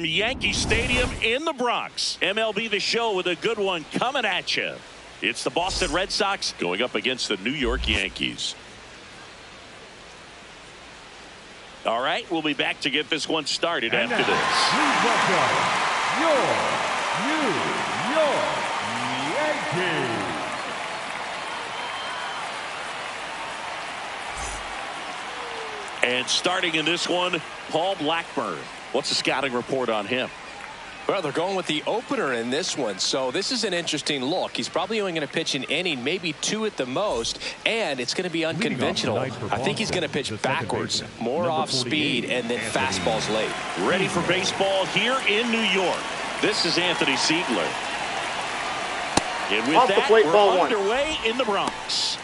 Yankee Stadium in the Bronx. MLB The Show with a good one coming at you. It's the Boston Red Sox going up against the New York Yankees. All right, we'll be back to get this one started and after this. Please welcome your New York Yankees. And starting in this one, Paul Blackburn. What's the scouting report on him? Well, they're going with the opener in this one, so this is an interesting look. He's probably only going to pitch an inning, maybe two at the most, and it's going to be unconventional. I think he's going to pitch backwards, more off speed, and then fastballs late. Ready for baseball here in New York. This is Anthony Siegler. And with that, we're underway in the Bronx.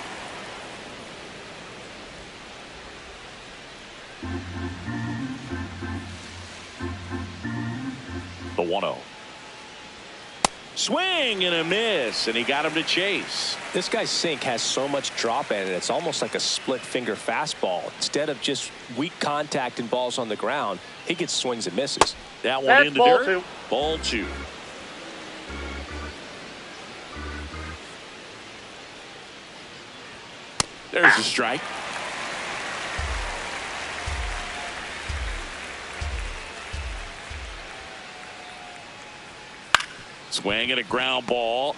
The 1-0. Swing and a miss, and he got him to chase. This guy's sink has so much drop in it, it's almost like a split finger fastball. Instead of just weak contact and balls on the ground, he gets swings and misses. That one in the dirt. Ball two. There's a strike. Swing and a ground ball.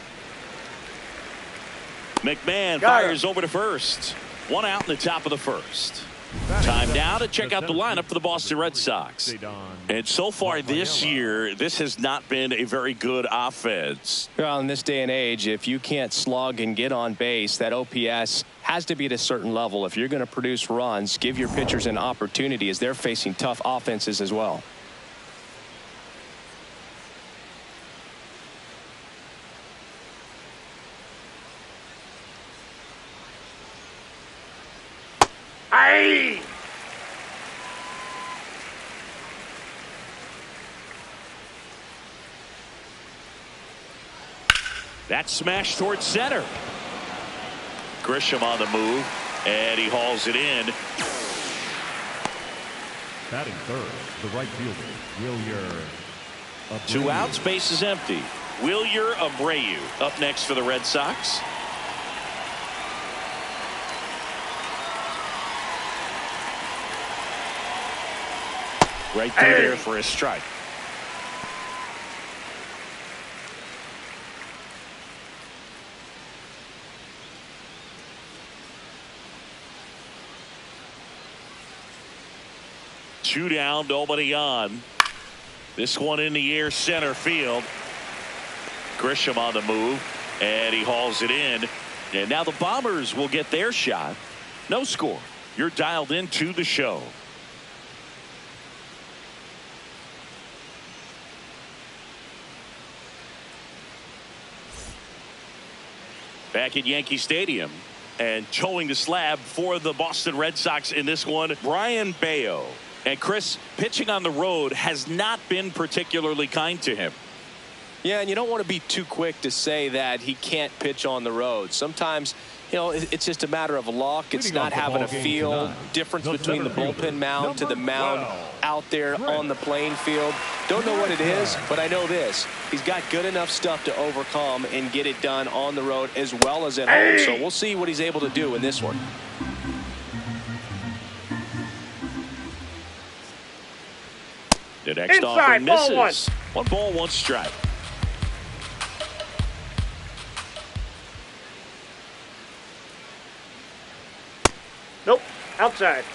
McMahon fires over to first. One out in the top of the first. Time now to check out the lineup for the Boston Red Sox. And so far this year, this has not been a very good offense. Well, in this day and age, if you can't slug and get on base, that OPS has to be at a certain level. If you're going to produce runs, give your pitchers an opportunity as they're facing tough offenses as well. Aye. That smash towards center. Grisham on the move, and he hauls it in. Batting third, the right fielder, Wilyer. Two outs, base is empty. Wilyer Abreu up next for the Red Sox. Right through there for a strike. Two down, nobody on. This one in the air, center field. Grisham on the move, and he hauls it in. And now the Bombers will get their shot. No score. You're dialed into the show. Back at Yankee Stadium, and towing the slab for the Boston Red Sox in this one, Brian Bayo. And Chris, pitching on the road has not been particularly kind to him. Yeah, and you don't want to be too quick to say that he can't pitch on the road. Sometimes, you know, it's just a matter of luck. It's not having a feel difference between the bullpen mound to the mound out there on the playing field. Don't know what it is, but I know this. He's got good enough stuff to overcome and get it done on the road as well as at home. So we'll see what he's able to do in this one. The next offer misses. One ball, one strike. Nope, outside.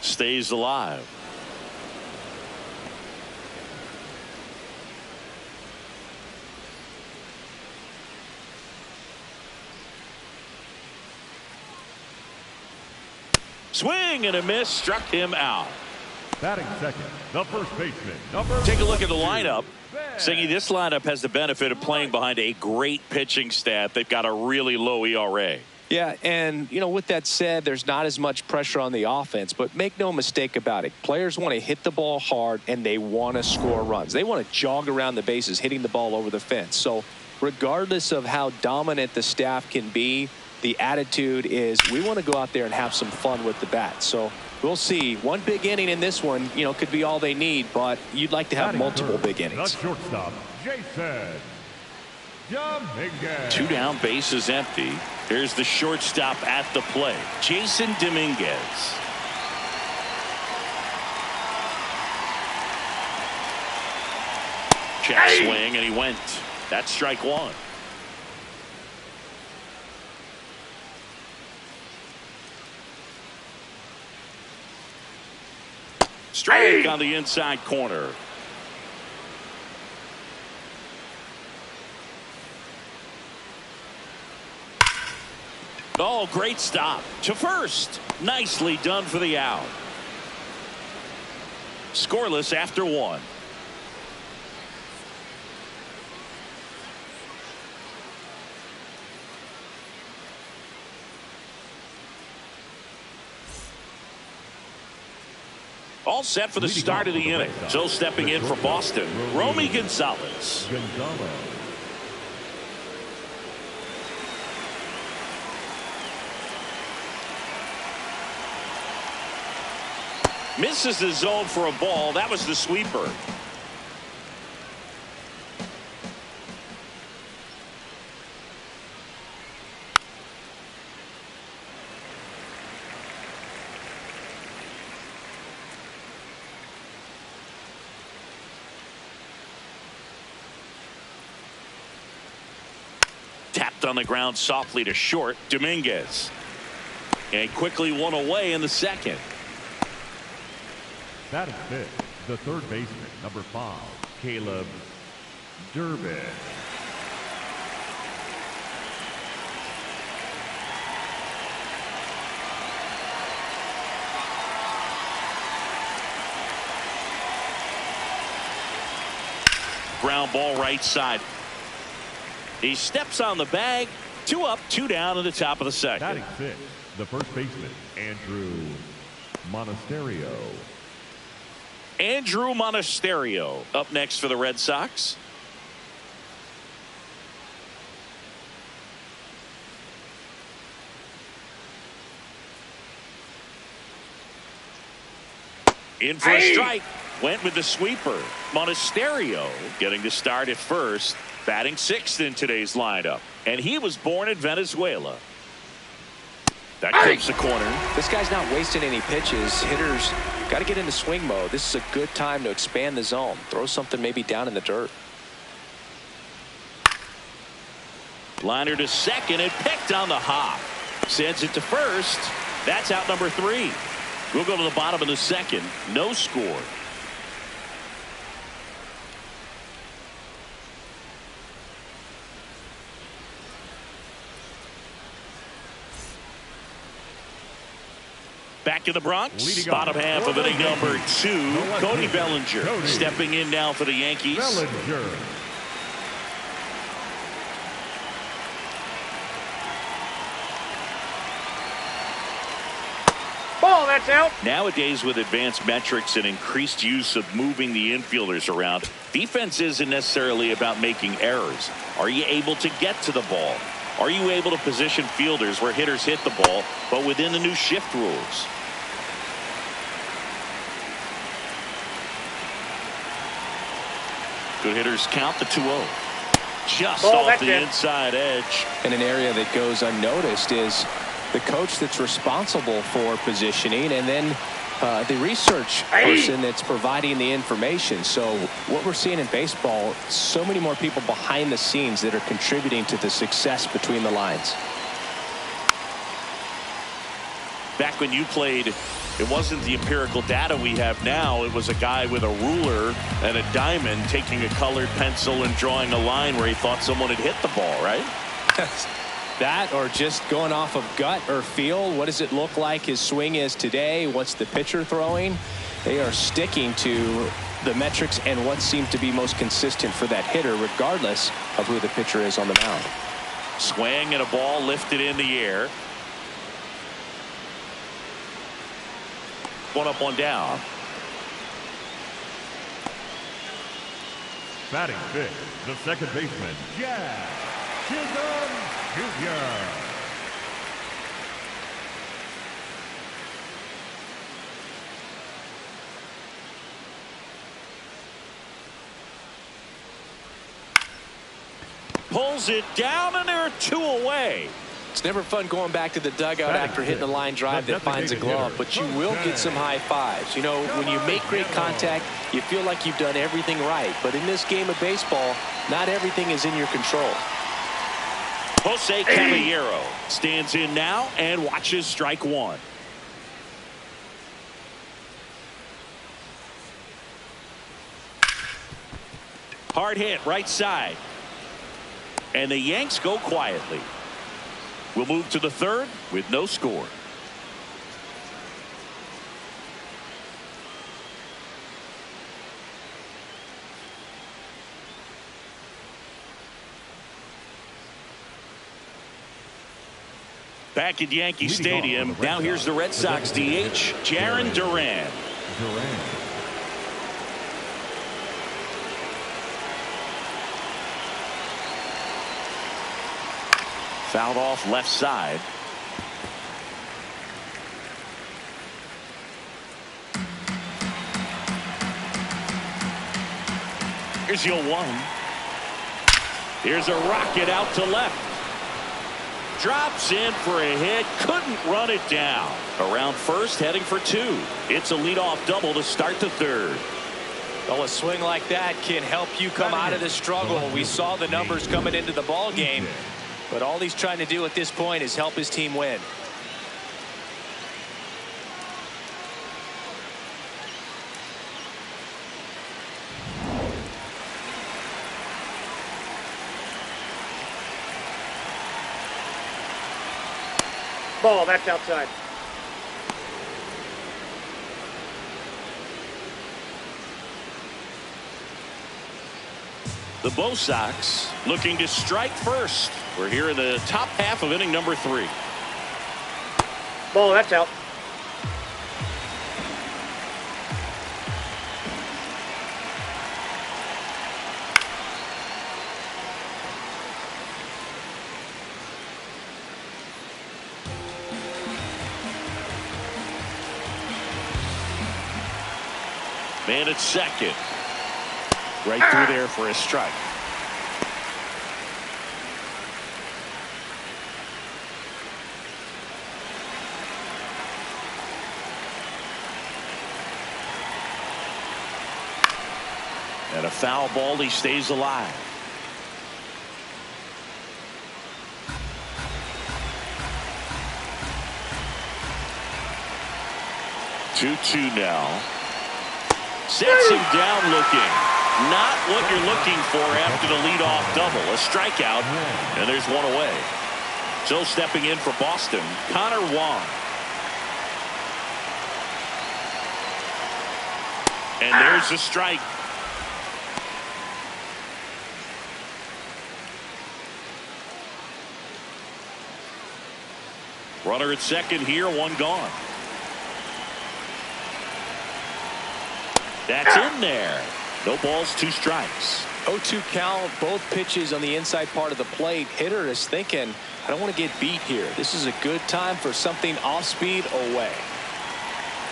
Stays alive. Swing and a miss, struck him out. Batting second, the first baseman. Take a look at the lineup. Singy, this lineup has the benefit of playing behind a great pitching staff. They've got a really low ERA. Yeah, and, with that said, there's not as much pressure on the offense, but make no mistake about it. Players want to hit the ball hard, and they want to score runs. They want to jog around the bases, hitting the ball over the fence. So regardless of how dominant the staff can be, the attitude is we want to go out there and have some fun with the bat. So we'll see. One big inning in this one, could be all they need, but you'd like to have multiple big innings. The shortstop, Jason Dominguez. 2 down, bases empty. Here's the shortstop at the plate, Jason Dominguez. Check swing, and he went. That's strike 1. Strike on the inside corner. Oh, great stop to first. Nicely done for the out. Scoreless after 1. All set for the start of the inning. So stepping in for Boston, Romy Gonzalez. Misses the zone for a ball. That was the sweeper. Tapped on the ground softly to short. Dominguez. And quickly one away in the second. That is fifth, the third baseman, number 5, Caleb Durbin. Ground ball right side. He steps on the bag. 2 up, 2 down at the top of the second. Batting sixth, the first baseman, Andrew Monasterio. Andrew Monasterio up next for the Red Sox. In for a strike. Went with the sweeper. Monasterio getting to start at first. Batting 6th in today's lineup. And he was born in Venezuela. That clips the corner. This guy's not wasting any pitches. Hitters got to get into swing mode. This is a good time to expand the zone. Throw something maybe down in the dirt. Liner to second and picked on the hop. Sends it to first. That's out number 3. We'll go to the bottom of the second. No score. Back in the Bronx, bottom half of inning number 2, Cody Bellinger stepping in now for the Yankees. Bellinger. Ball, that's out. Nowadays, with advanced metrics and increased use of moving the infielders around, defense isn't necessarily about making errors. Are you able to get to the ball? Are you able to position fielders where hitters hit the ball, but within the new shift rules? Good hitters count the 2-0. Just off the inside edge. And an area that goes unnoticed is the coach that's responsible for positioning, and then the research person that's providing the information. So what we're seeing in baseball, so many more people behind the scenes that are contributing to the success between the lines. Back when you played, it wasn't the empirical data we have now. It was a guy with a ruler and a diamond taking a colored pencil and drawing a line where he thought someone had hit the ball, right? That, or just going off of gut or feel. What does it look like his swing is today? What's the pitcher throwing? They are sticking to the metrics and what seems to be most consistent for that hitter, regardless of who the pitcher is on the mound. Swing and a ball lifted in the air. One up, one down. Batting fifth, the second baseman, Jack Chisholm Jr. Pulls it down, and there are two away. It's never fun going back to the dugout after hitting a line drive that finds a glove, but you will get some high fives. You know, when you make great contact, you feel like you've done everything right. But in this game of baseball, not everything is in your control. Jose Caballero stands in now and watches strike one. Hard hit right side. And the Yanks go quietly. We'll move to the third with no score. Back at Yankee Stadium, now here's the Red Sox DH, Jarren Duran. Fouled off left side. Here's your one. Here's a rocket out to left. Drops in for a hit. Couldn't run it down. Around first, heading for two. It's a leadoff double to start the third. Well, a swing like that can help you come out of the struggle. We saw the numbers coming into the ball game. But all he's trying to do at this point is help his team win. Ball, that's outside. The Bo Sox looking to strike first. We're here in the top half of inning number 3. Ball, that's out. Man at second. Right through there for a strike. And a foul ball, he stays alive. Two now. Sets him down looking. Not what you're looking for after the leadoff double. A strikeout, and there's one away. So stepping in for Boston, Connor Wong. And there's the strike. Runner at second here, one gone. That's in there. No balls, 2 strikes. 0-2 count, both pitches on the inside part of the plate. Hitter is thinking, I don't want to get beat here. This is a good time for something off speed away.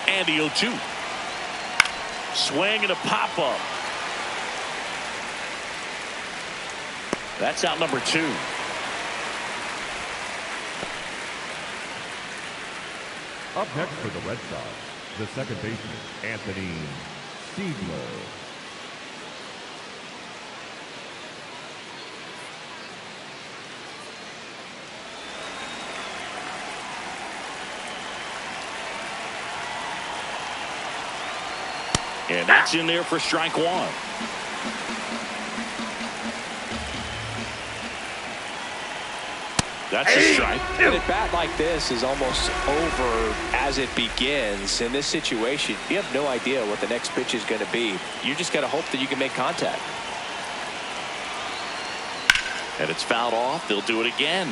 And the 0-2. Swing and a pop up. That's out number 2. Up next for the Red Sox, the second baseman, Anthony Siegler. And that's in there for strike one. That's a strike. And a bat like this is almost over as it begins. In this situation, you have no idea what the next pitch is going to be. You just got to hope that you can make contact. And it's fouled off. They'll do it again.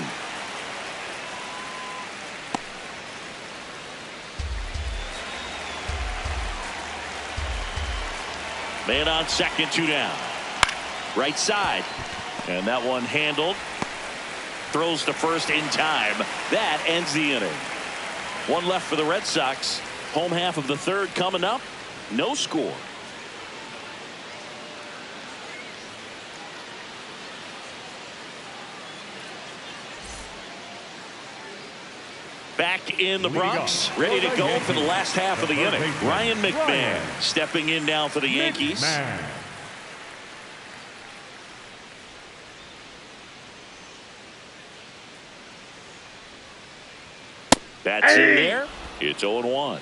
Man on second, 2 down. Right side. And that one handled. Throws to first in time. That ends the inning. One left for the Red Sox. Home half of the third coming up. No score. Back in the Bronx, ready to go for the last half of the inning. Ryan McMahon stepping in now for the Yankees. That's in there. It's 0-1.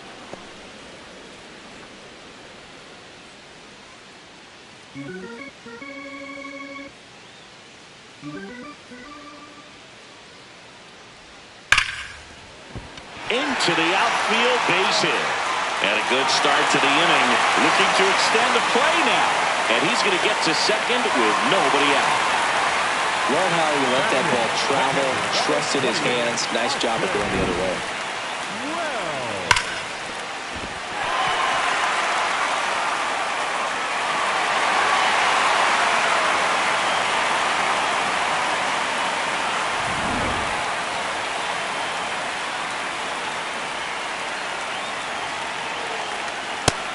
Into the outfield, base hit. And a good start to the inning. Looking to extend the play now. And he's going to get to second with nobody out. Love how he let that ball travel, trusted his hands. Nice job of going the other way.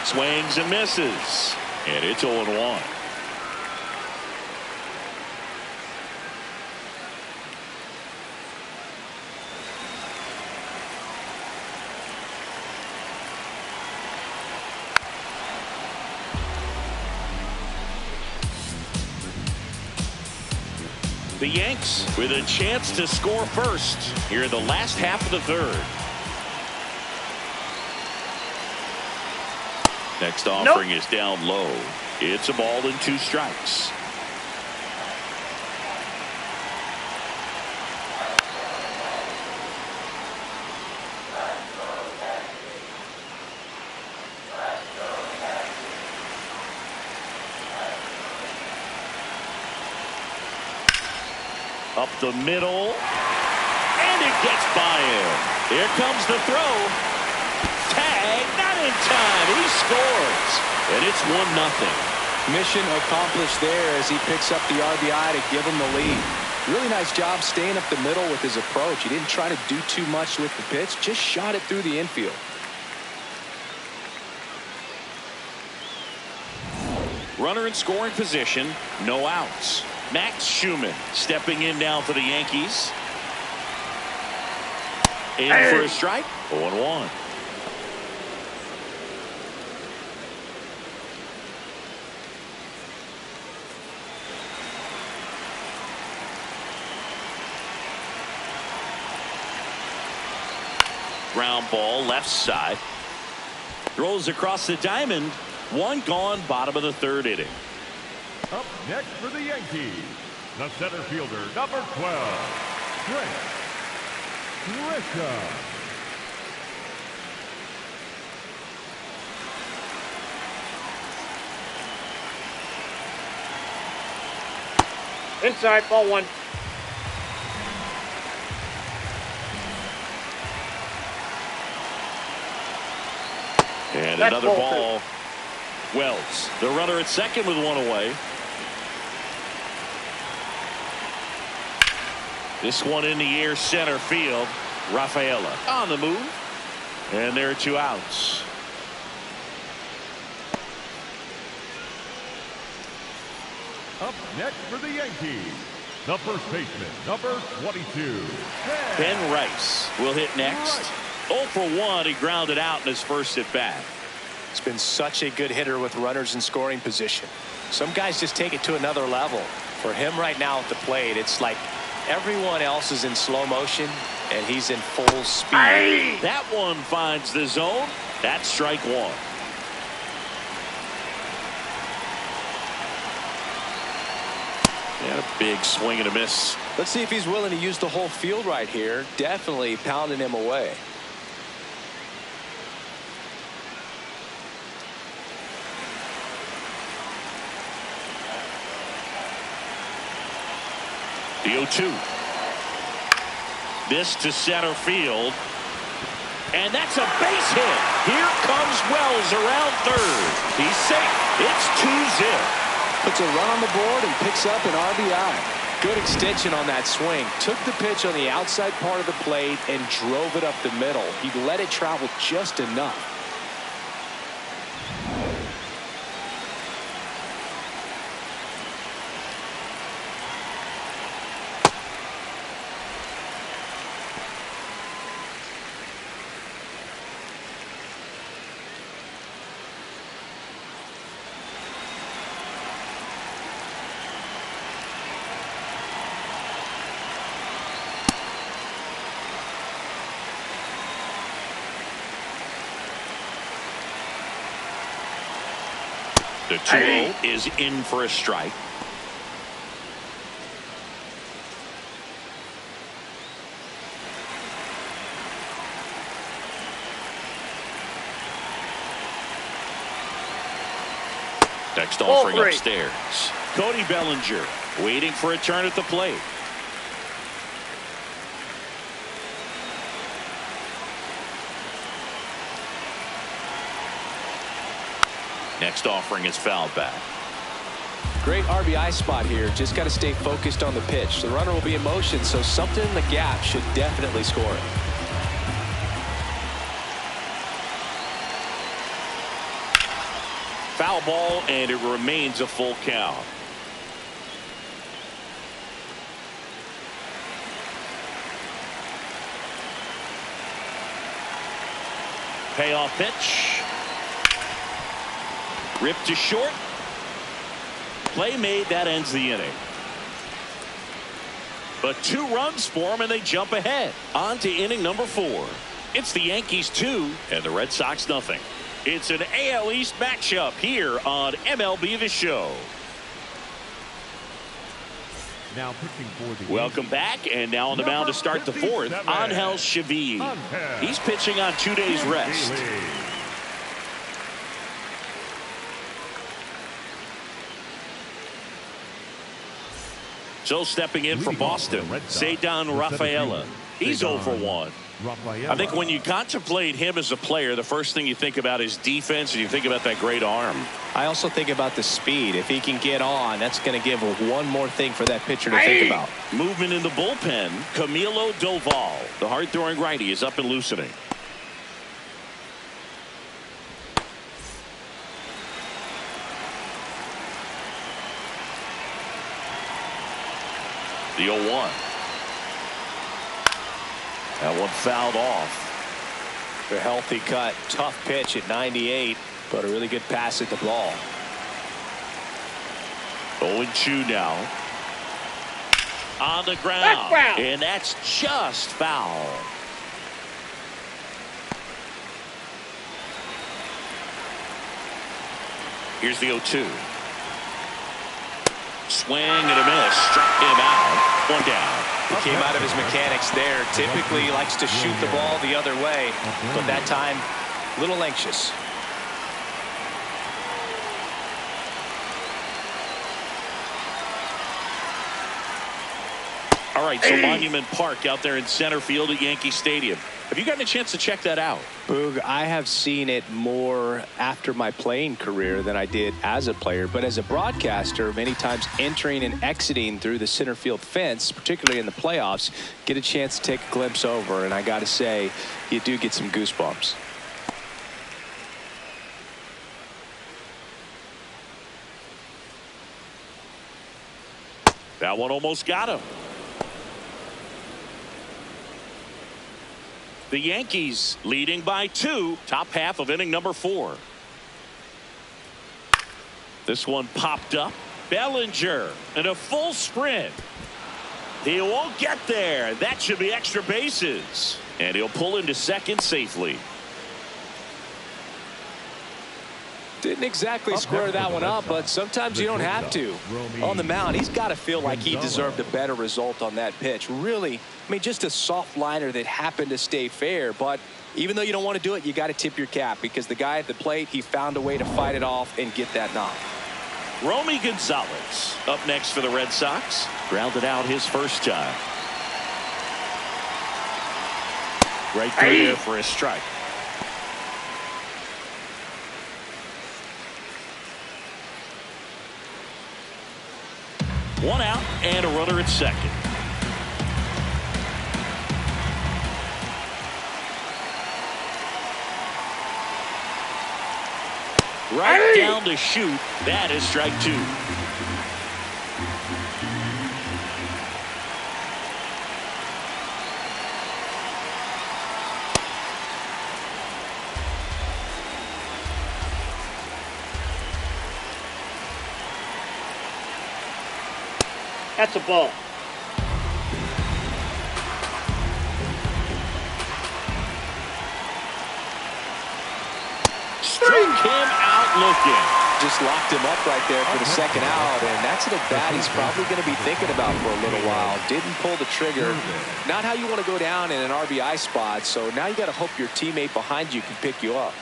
Swings and misses. And it's 0-1. The Yanks with a chance to score first here in the last half of the third. Next offering is down low. It's a ball and 2 strikes. Up the middle. And it gets by him. Here comes the throw. Tag, not in time. He scores. And it's 1-0. Mission accomplished there as he picks up the RBI to give him the lead. Really nice job staying up the middle with his approach. He didn't try to do too much with the pitch, just shot it through the infield. Runner in scoring position, no outs. Max Schumann stepping in now for the Yankees. In for a strike. 0-1. Ground ball left side. Throws across the diamond. 1 gone, bottom of the third inning. Up next for the Yankees, the center fielder, number 12, Redsox. Inside, ball 1. And That's another ball. Wells, the runner at second with 1 away. This one in the air, center field. Rafaela on the move. And there are 2 outs. Up next for the Yankees, the first baseman, number 22, Ben Rice will hit next. 0 for 1. He grounded out in his first at bat. He's been such a good hitter with runners in scoring position. Some guys just take it to another level. For him right now at the plate, it's like everyone else is in slow motion and he's in full speed. That one finds the zone. That's strike 1. And a big swing and a miss. Let's see if he's willing to use the whole field right here. Definitely pounding him away. The 0-2. This to center field. And that's a base hit. Here comes Wells around third. He's safe. It's 2-0. Puts a run on the board and picks up an RBI. Good extension on that swing. Took the pitch on the outside part of the plate and drove it up the middle. He let it travel just enough. The 2-0 is in for a strike. Next offering upstairs. Cody Bellinger waiting for a turn at the plate. Next offering is fouled back. Great RBI spot here. Just got to stay focused on the pitch. The runner will be in motion, so something in the gap should definitely score it. Foul ball, and it remains a full count. Payoff pitch. Ripped to short. Play made. That ends the inning. But 2 runs for them, and they jump ahead. On to inning number 4. It's the Yankees 2 and the Red Sox nothing. It's an AL East matchup here on MLB The Show. Now pitching for the Welcome back, and now on the mound to start the 4th, Angel Chavez. He's pitching on 2 days rest. So stepping in for Boston, Ceddanne Rafaela. He's 0 for 1. I think when you contemplate him as a player, the first thing you think about is defense, and you think about that great arm. I also think about the speed. If he can get on, that's going to give one more thing for that pitcher to think about. Movement in the bullpen. Camilo Doval, the hard-throwing righty, is up and loosening. The 0-1. That one fouled off. A healthy cut. Tough pitch at 98, but a really good pass at the ball. 0-2 now. On the ground. And that's just foul. Here's the 0-2. Swing and a miss. Struck him out. 1 down. He came out of his mechanics there. Typically he likes to shoot the ball the other way, but that time a little anxious. All right, so Monument Park out there in center field at Yankee Stadium. Have you gotten a chance to check that out? Boog, I have seen it more after my playing career than I did as a player. But as a broadcaster, many times entering and exiting through the center field fence, particularly in the playoffs, get a chance to take a glimpse over. And I got to say, you do get some goosebumps. That one almost got him. The Yankees leading by 2, top half of inning number 4. This one popped up. Bellinger in a full sprint. He won't get there. That should be extra bases. And he'll pull into second safely. Didn't exactly square that one up, but sometimes you don't have to. On the mound, he's got to feel like he deserved a better result on that pitch. Really, I mean, just a soft liner that happened to stay fair, but even though you don't want to do it, you got to tip your cap because the guy at the plate, he found a way to fight it off and get that knock. Romy Gonzalez up next for the Red Sox. Grounded out his first time. Right there for a strike. One out and a runner at second. Right down to shoot. That is strike two. That's a ball. Struck him out looking. Just locked him up right there for the second out, and that's an at-bat he's probably going to be thinking about for a little while. Didn't pull the trigger. Not how you want to go down in an RBI spot, so now you got to hope your teammate behind you can pick you up.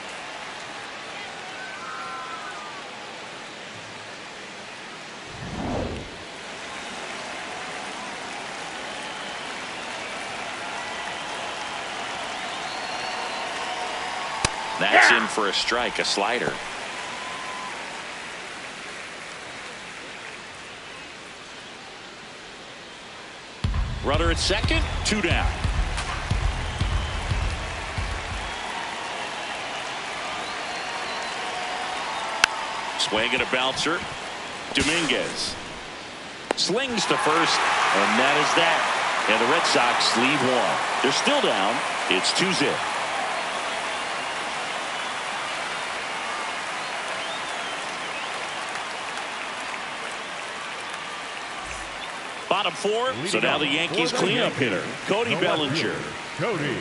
That's in for a strike, a slider. Runner at second, two down. Swing and a bouncer. Dominguez slings to first, and that is that. And the Red Sox leave one. They're still down. It's 2-0. Bottom four, so now the Yankees cleanup hitter, Cody Bellinger. Cody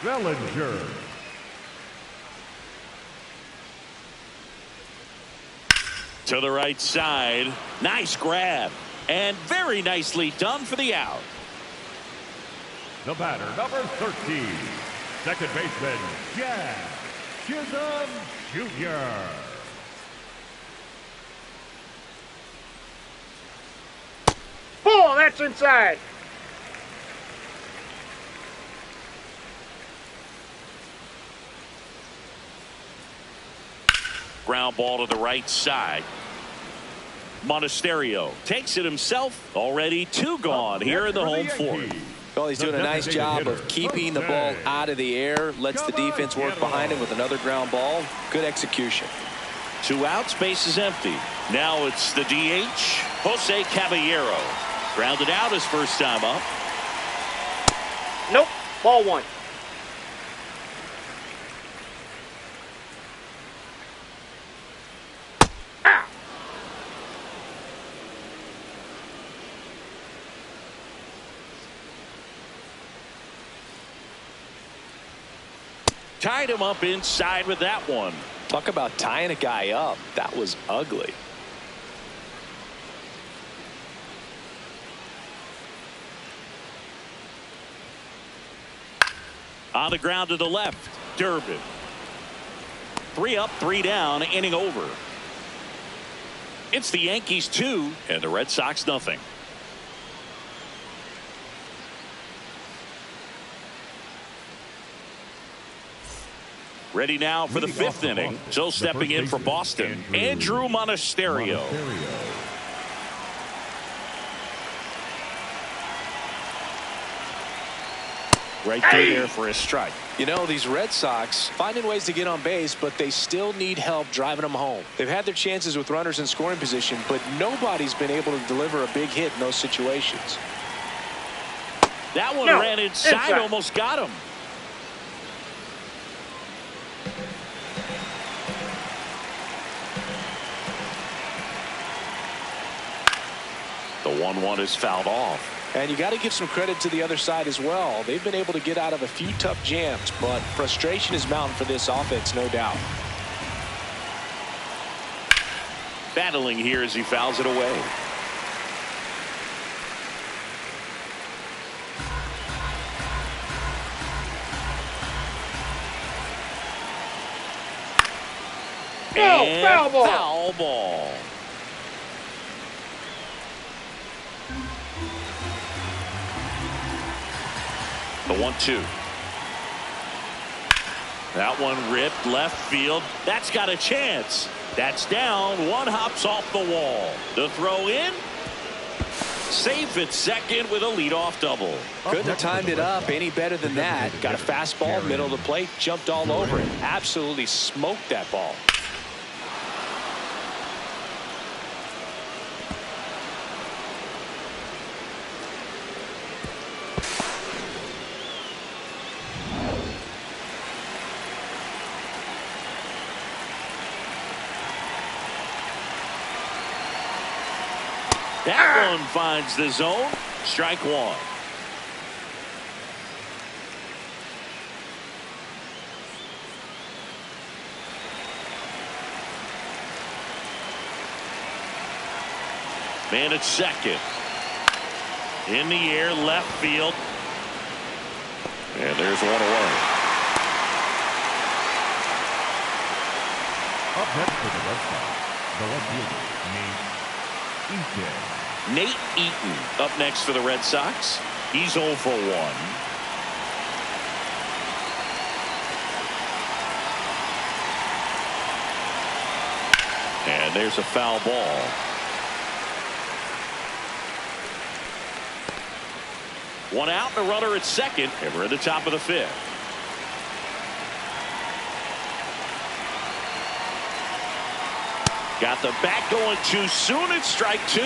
Bellinger. To the right side. Nice grab. And very nicely done for the out. The batter, number 13. Second baseman, Jack Chisholm Jr. Ball, that's inside. Ground ball to the right side. Monasterio takes it himself. Already two gone here in the home fourth. Well, he's doing a nice job of keeping the ball out of the air. Lets the defense work behind him with another ground ball. Good execution. Two outs, base is empty. Now it's the DH, Jose Caballero. Grounded out his first time up. Nope. Ball one. Tied him up inside with that one. Talk about tying a guy up. That was ugly. On the ground to the left, Durbin. 3 up, 3 down, inning over. It's the Yankees 2 and the Red Sox nothing. Ready now for the 5th inning. So stepping in for Boston, Andrew Monasterio. Right there for a strike. You know, these Red Sox finding ways to get on base, but they still need help driving them home. They've had their chances with runners in scoring position, but nobody's been able to deliver a big hit in those situations. That one ran inside, almost got him. The 1-1 is fouled off. And you got to give some credit to the other side as well. They've been able to get out of a few tough jams, but frustration is mounting for this offense, no doubt. Battling here as he fouls it away. And foul ball. Foul ball. The 1-2. That one ripped left field. That's got a chance. That's down. One hops off the wall. The throw in. Safe at second with a leadoff double. Couldn't have timed it up any better than that. Got a fastball, middle of the plate, jumped all over it. Absolutely smoked that ball. That one finds the zone. Strike one. Man at second. In the air, left field. And there's one away. Up next for the Red Sox, the left fielder, Nate Eaton up next for the Red Sox. He's 0 for 1. And there's a foul ball. One out and a runner at second. And we're at the top of the 5th. Got the bat going too soon. It's strike 2.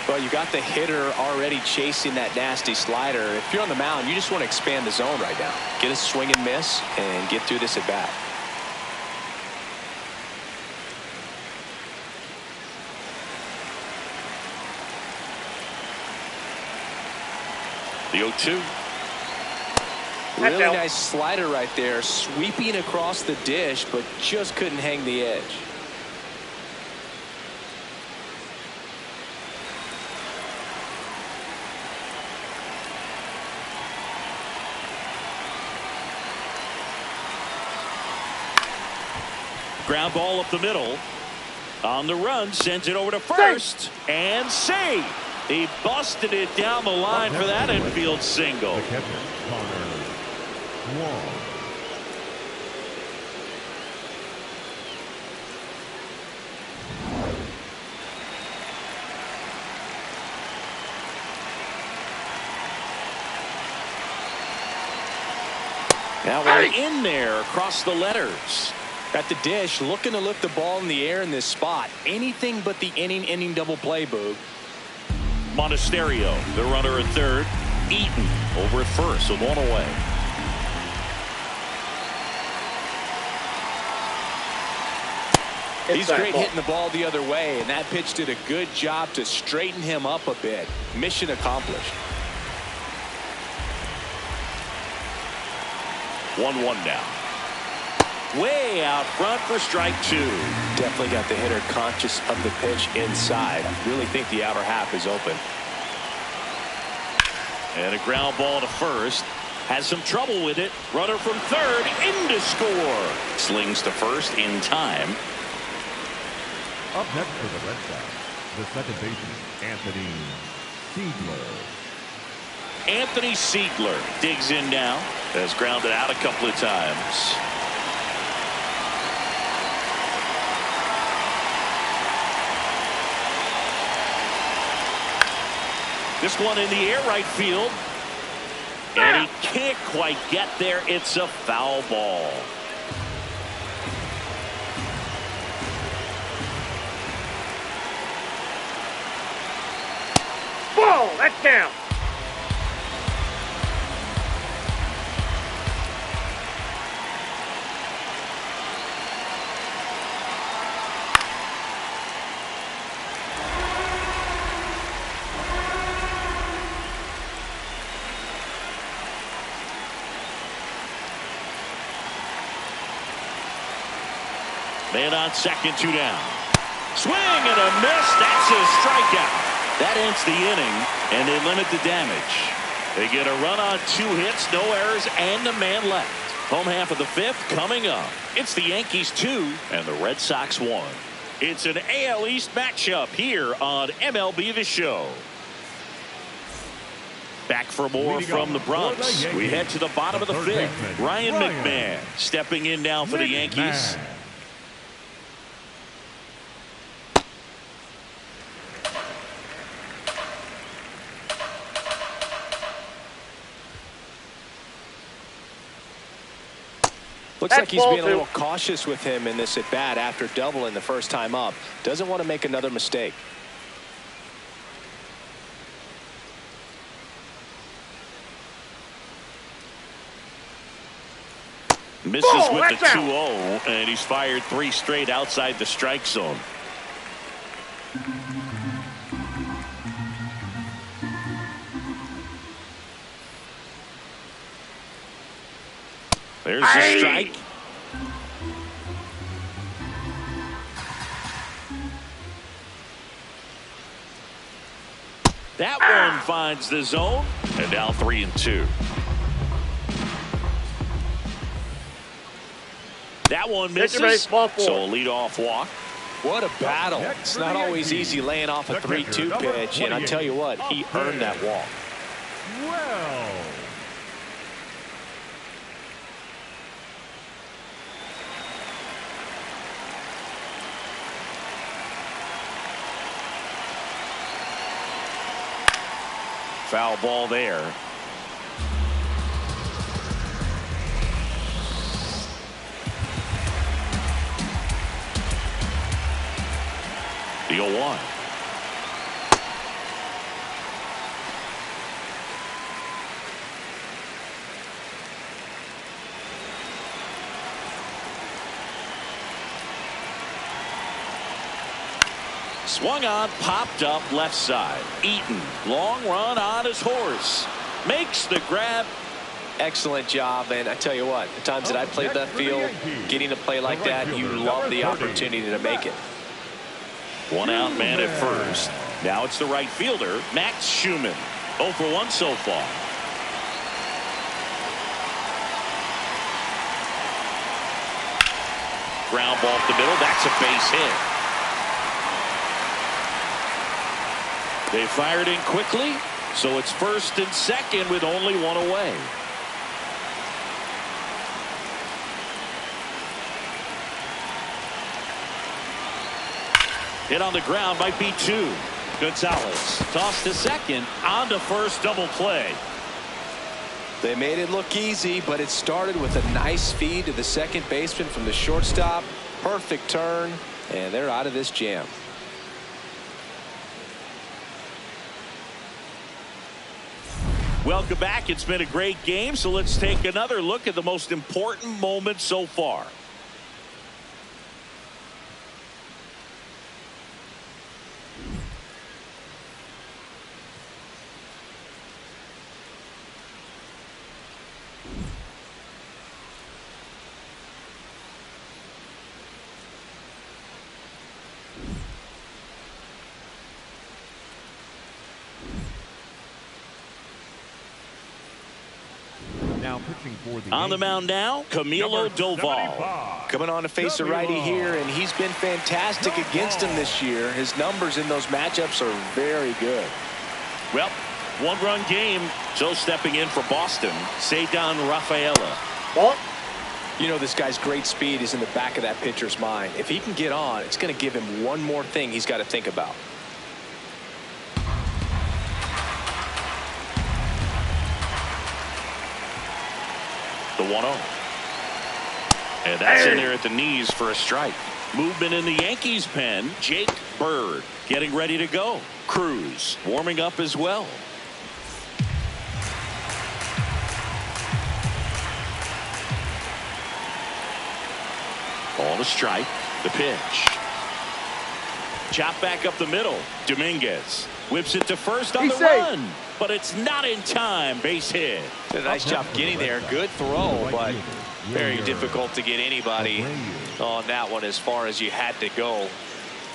Well, you got the hitter already chasing that nasty slider. If you're on the mound, you just want to expand the zone right now. Get a swing and miss and get through this at bat. The 0-2. Really nice slider right there, sweeping across the dish, but just couldn't hang the edge. Ground ball up the middle. On the run, sends it over to first. And save. He busted it down the line for that infield single. the catcher, Connor Wong. Now we're in there across the letters. At the dish, looking to lift the ball in the air in this spot. Anything but the inning double play, Boog. Monasterio, the runner at third. Eaton over at first with one away. He's great hitting the ball the other way, and that pitch did a good job to straighten him up a bit. Mission accomplished. 1-1 now. Way out front for strike 2. Definitely got the hitter conscious of the pitch inside. Really think the outer half is open. And a ground ball to first. Has some trouble with it. Runner from third in to score. Slings to first in time. Up next for the Red Sox, the second baseman, Anthony Siegler. Anthony Siegler digs in now. Has grounded out a couple of times. This one in the air right field. And he can't quite get there. It's a foul ball. Ball, that's down. Man on second, 2 down. Swing and a miss. That's a strikeout. That ends the inning, and they limit the damage. They get a run on 2 hits, no errors, and a man left. Home half of the fifth coming up. It's the Yankees 2 and the Red Sox 1. It's an AL East matchup here on MLB The Show. Back for more from the Bronx. We head to the bottom of the fifth. Ryan McMahon stepping in now for the Yankees. Looks like he's being a little cautious with him in this at bat after doubling the first time up. Doesn't want to make another mistake. Misses with the 2-0, and he's fired 3 straight outside the strike zone. There's the strike. That one finds the zone, and now 3-2. That one misses, so a leadoff walk. What a battle. It's not always easy laying off a 3-2 pitch, and I tell you what, he earned that walk. Well. Foul ball there. The 0-1. Swung on, popped up left side. Eaton, long run on his horse. Makes the grab. Excellent job, and I tell you what, the times that I played that field, getting a play like that, you love the opportunity to make it. One out man at first. Now it's the right fielder, Max Schumann. 0 for 1 so far. Ground ball up the middle. That's a base hit. They fired in quickly, so it's first and second with only 1 away. Hit on the ground, might be 2. Gonzalez tossed to second, on to first, double play. They made it look easy, but it started with a nice feed to the second baseman from the shortstop. Perfect turn, and they're out of this jam. Welcome back. It's been a great game, so let's take another look at the most important moment so far. On the mound now, Camilo Doval. Coming on to face a righty here, and he's been fantastic against him this year. His numbers in those matchups are very good. Well, 1-run game, so stepping in for Boston, Cedar Rafaela. Ball. You know, this guy's great speed is in the back of that pitcher's mind. If he can get on, it's going to give him one more thing he's got to think about. The 1-0. And that's in there at the knees for a strike. Movement in the Yankees pen. Jake Bird getting ready to go. Cruz warming up as well. Ball to strike. The pitch. Chop back up the middle. Dominguez whips it to first on the run, but it's not in time. Base hit. Did a nice job getting there. Good throw, but very difficult to get anybody on that one as far as you had to go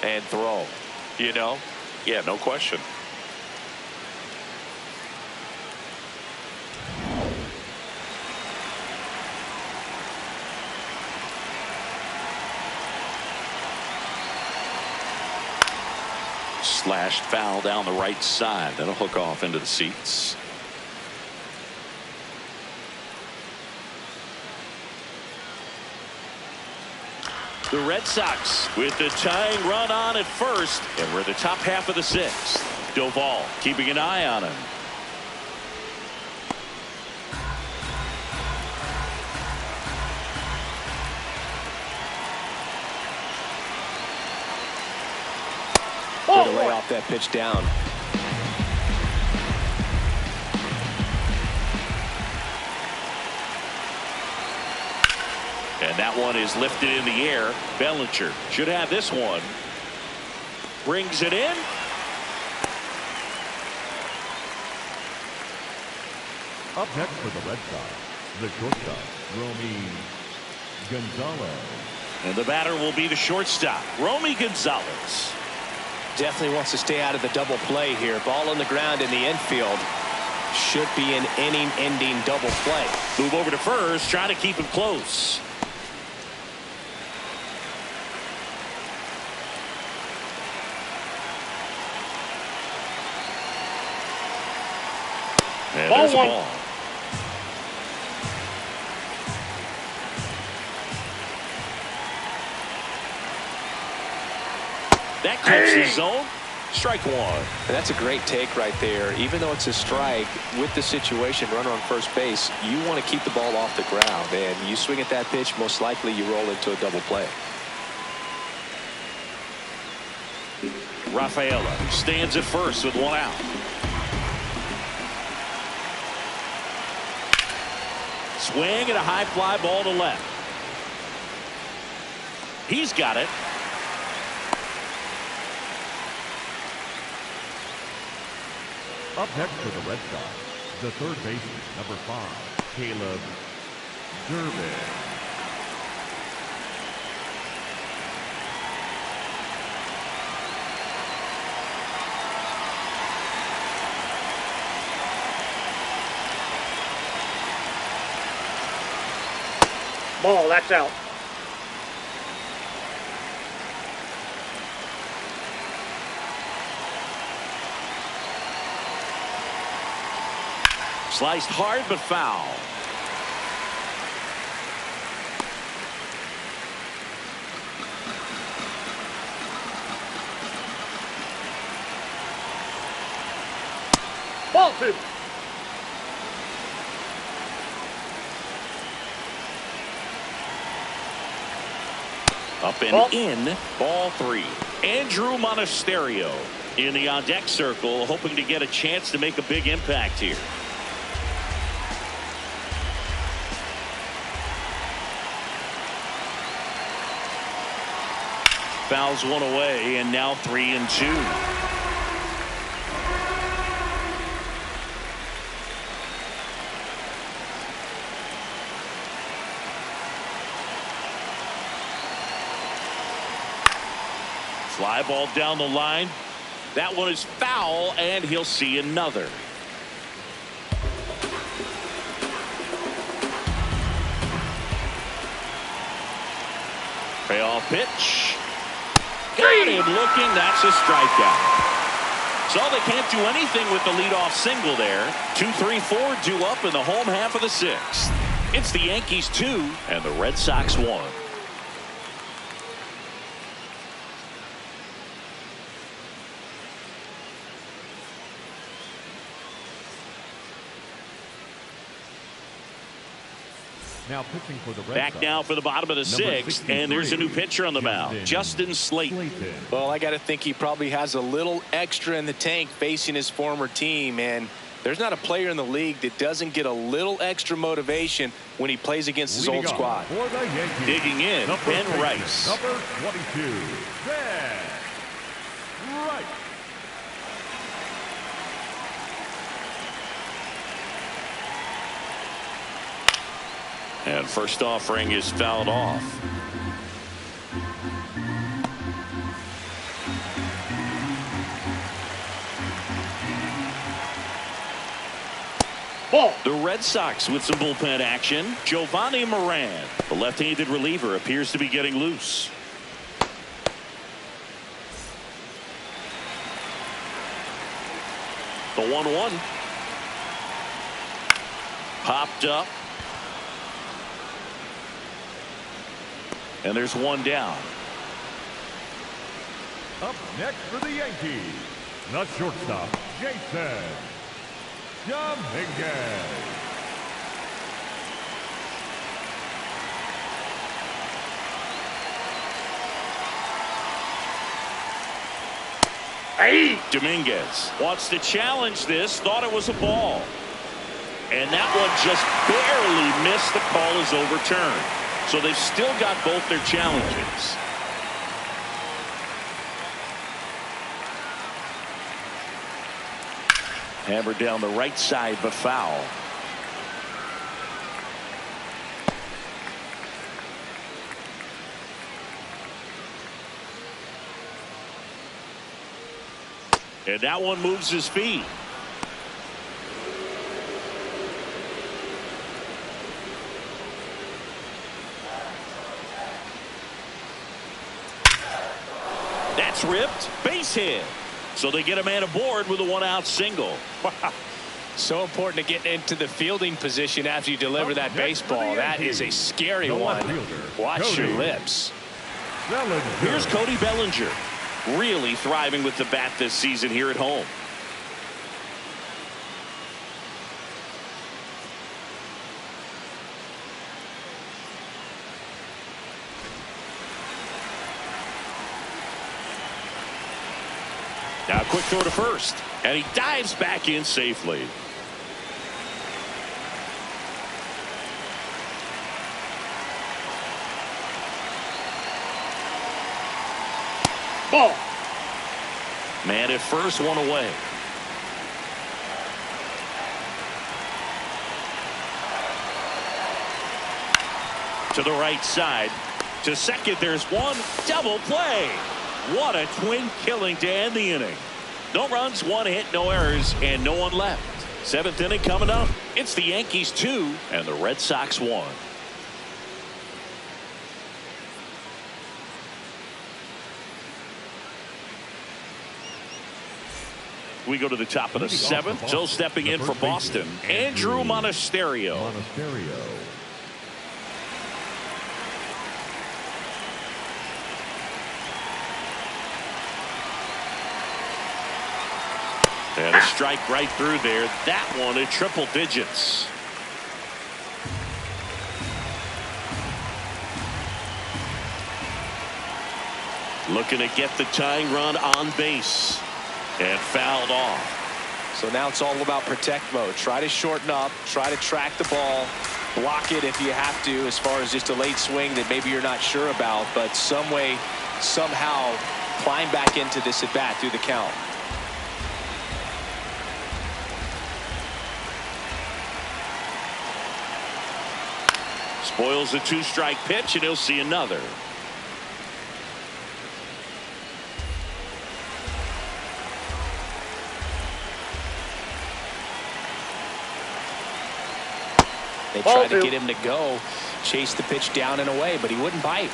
and throw. You know? Yeah, no question. Slashed foul down the right side. That'll hook off into the seats. The Red Sox with the tying run on at first, and we're the top half of the sixth. Doval keeping an eye on him. Way to lay off that pitch down. And that one is lifted in the air. Bellinger should have this one. Brings it in. Up next for the Red Sox, the shortstop, Romy Gonzalez. And the batter will be the shortstop, Romy Gonzalez. Definitely wants to stay out of the double play here. Ball on the ground in the infield. Should be an inning-ending double play. Move over to first, trying to keep him close. And there's a ball. That keeps the zone. Strike one. And that's a great take right there. Even though it's a strike, with the situation, runner on first base, you want to keep the ball off the ground. And you swing at that pitch, most likely you roll into a double play. Rafaela stands at first with one out. Swing and a high fly ball to left. He's got it. Up next for the Red Sox, the third baseman, number 5, Caleb Durbin. Ball, that's out. Sliced hard but foul. Ball 2. Up and in. Ball 3. Andrew Monasterio in the on deck circle, hoping to get a chance to make a big impact here. Fouls one away, and now 3-2. Fly ball down the line. That one is foul, and he'll see another. Payoff pitch. Got him looking. That's a strikeout. So they can't do anything with the leadoff single there. 2-3-4 due up in the home half of the sixth. It's the Yankees 2 and the Red Sox 1. Now pitching for the Red Back Sox, now for the bottom of the sixth, and there's a new pitcher on the mound, Justin Slayton. Well, I got to think he probably has a little extra in the tank facing his former team, and there's not a player in the league that doesn't get a little extra motivation when he plays against his old squad. For the Yankees, Digging in, Ben Rice. Number 22, Ben Rice. And first offering is fouled off. Ball. The Red Sox with some bullpen action. Giovanni Moran, the left-handed reliever, appears to be getting loose. The 1-1. Popped up. And there's one down. Up next for the Yankees, the shortstop, Jason Dominguez. Hey! Dominguez wants to challenge this, thought it was a ball. And that one just barely missed. The call is overturned. So they've still got both their challenges. Hammered down the right side, but foul. And that one moves his feet. That's ripped. Base hit. So they get a man aboard with a one-out single. Wow. So important to get into the fielding position after you deliver that baseball. That is a scary one. Watch your lips. Here's Cody Bellinger. Really thriving with the bat this season here at home. Now a quick throw to first, and he dives back in safely. Ball. Man at first, one away. To the right side. To second, there's one. Double play. What a twin killing to end the inning. No runs, one hit, no errors, and no one left. Seventh inning coming up. It's the Yankees 2 and the Red Sox 1. We go to the top of the seventh. So stepping in for Boston, Andrew Monasterio. And a strike right through there. That one at triple digits. Looking to get the tying run on base. And fouled off. So now it's all about protect mode. Try to shorten up. Try to track the ball. Block it if you have to, as far as just a late swing that maybe you're not sure about. But some way, somehow, climb back into this at bat through the count. Spoils a two-strike pitch, and he'll see another. They tried to get him to go, chase the pitch down and away, but he wouldn't bite.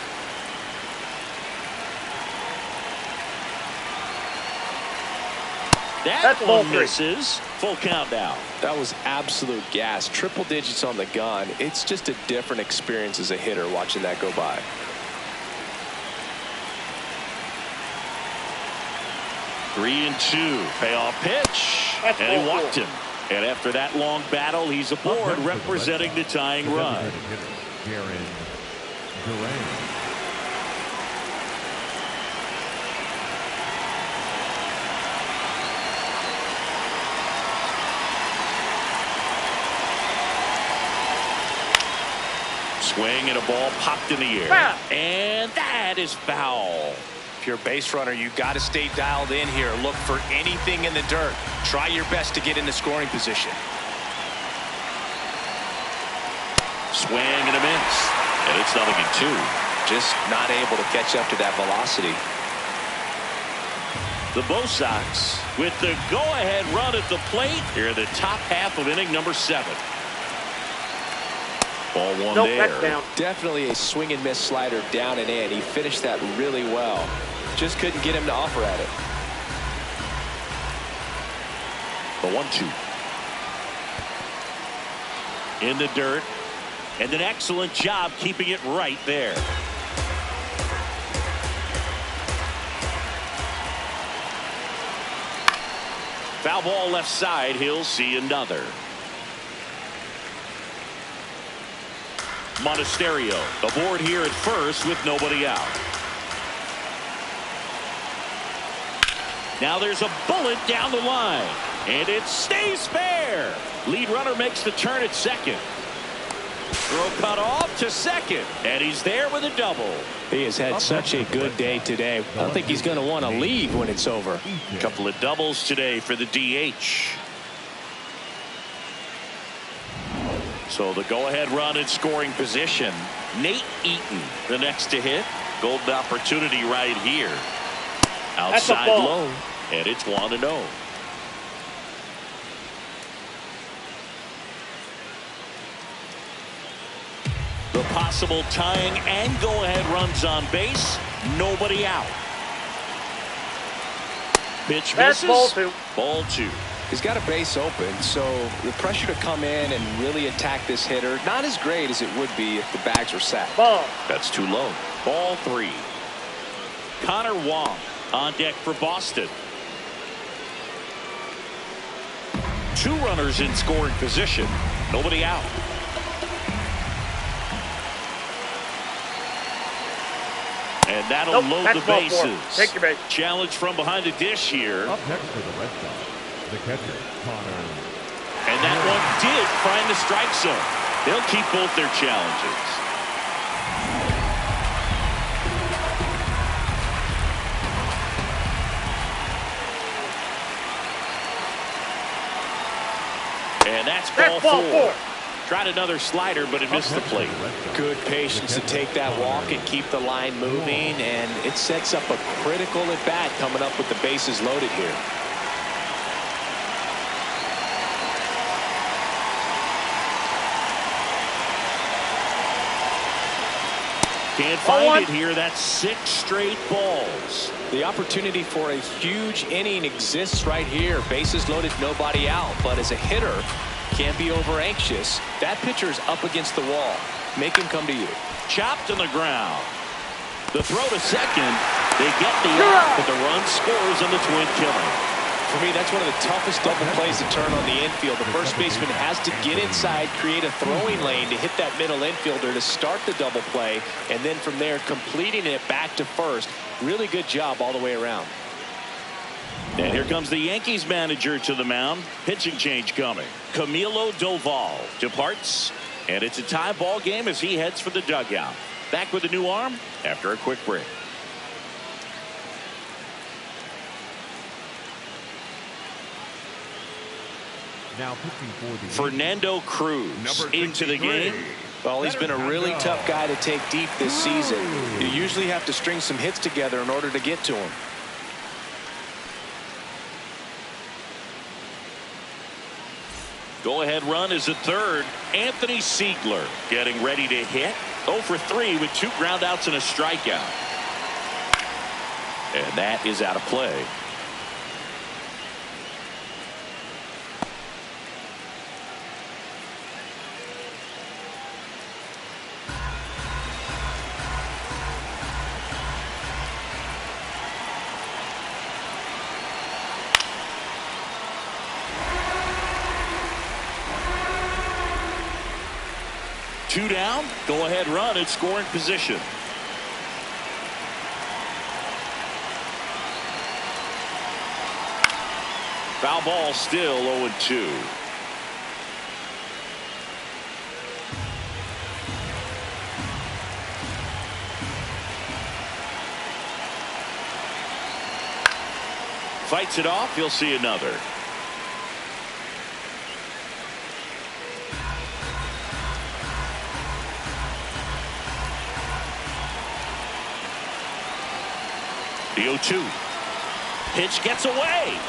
That one misses. Full count now. That was absolute gas. Triple digits on the gun. It's just a different experience as a hitter watching that go by. Three and two. Payoff pitch. And he walked him. And after that long battle, he's aboard representing the tying run. Swing and a ball popped in the air. And that is foul. If you're a base runner, you got to stay dialed in here. Look for anything in the dirt. Try your best to get into scoring position. Swing and a miss. And it's 0-2. Just not able to catch up to that velocity. The Bo Sox with the go-ahead run at the plate here in the top half of inning number 7. Ball one there. That's down. Definitely a swing and miss slider down and in. He finished that really well. Just couldn't get him to offer at it. The 1-2. In the dirt. And an excellent job keeping it right there. Foul ball left side. He'll see another. Monasterio aboard here at first with nobody out. Now there's a bullet down the line. And it stays fair. Lead runner makes the turn at second. Throw cut off to second. And he's there with a double. He has had such a good day today. I don't think he's going to want to leave when it's over. A couple of doubles today for the DH. So the go-ahead run in scoring position. Nate Eaton, the next to hit. Golden opportunity right here. Outside low. And it's 1-0. The possible tying and go-ahead runs on base. Nobody out. Pitch misses. Ball two. Ball two. He's got a base open, so the pressure to come in and really attack this hitter, not as great as it would be if the bags were set. Ball. That's too low. Ball three. Connor Wong on deck for Boston. Two runners in scoring position. Nobody out. And that'll load the bases. Take your base. Challenge from behind the dish here. Up next for the Red Sox, the catcher, Connor. And that one did find the strike zone. They'll keep both their challenges. And that's ball four. Tried another slider, but it missed the plate. Good patience to take that walk and keep the line moving, and it sets up a critical at bat coming up with the bases loaded here. Can't find it here. That's 6 straight balls. The opportunity for a huge inning exists right here. Bases loaded, nobody out. But as a hitter, can't be over anxious. That pitcher's up against the wall. Make him come to you. Chopped on the ground. The throw to second. They get the out, but the run scores on the twin killing. For me, that's one of the toughest double plays to turn on the infield. The first baseman has to get inside, create a throwing lane to hit that middle infielder to start the double play, and then from there completing it back to first. Really good job all the way around. And here comes the Yankees manager to the mound. Pitching change coming. Camilo Doval departs, and it's a tie ball game as he heads for the dugout. Back with a new arm after a quick break. Now pitching for the Fernando Cruz into the game. Well, he's been a really tough guy to take deep this season. You usually have to string some hits together in order to get to him. Go-ahead run is at third. Anthony Siegler getting ready to hit. 0 for 3 with 2 groundouts and a strikeout. And that is out of play. Two down, go ahead run in scoring position. Foul ball still 0-2. Fights it off, you'll see another. The 0-2. Pitch gets away.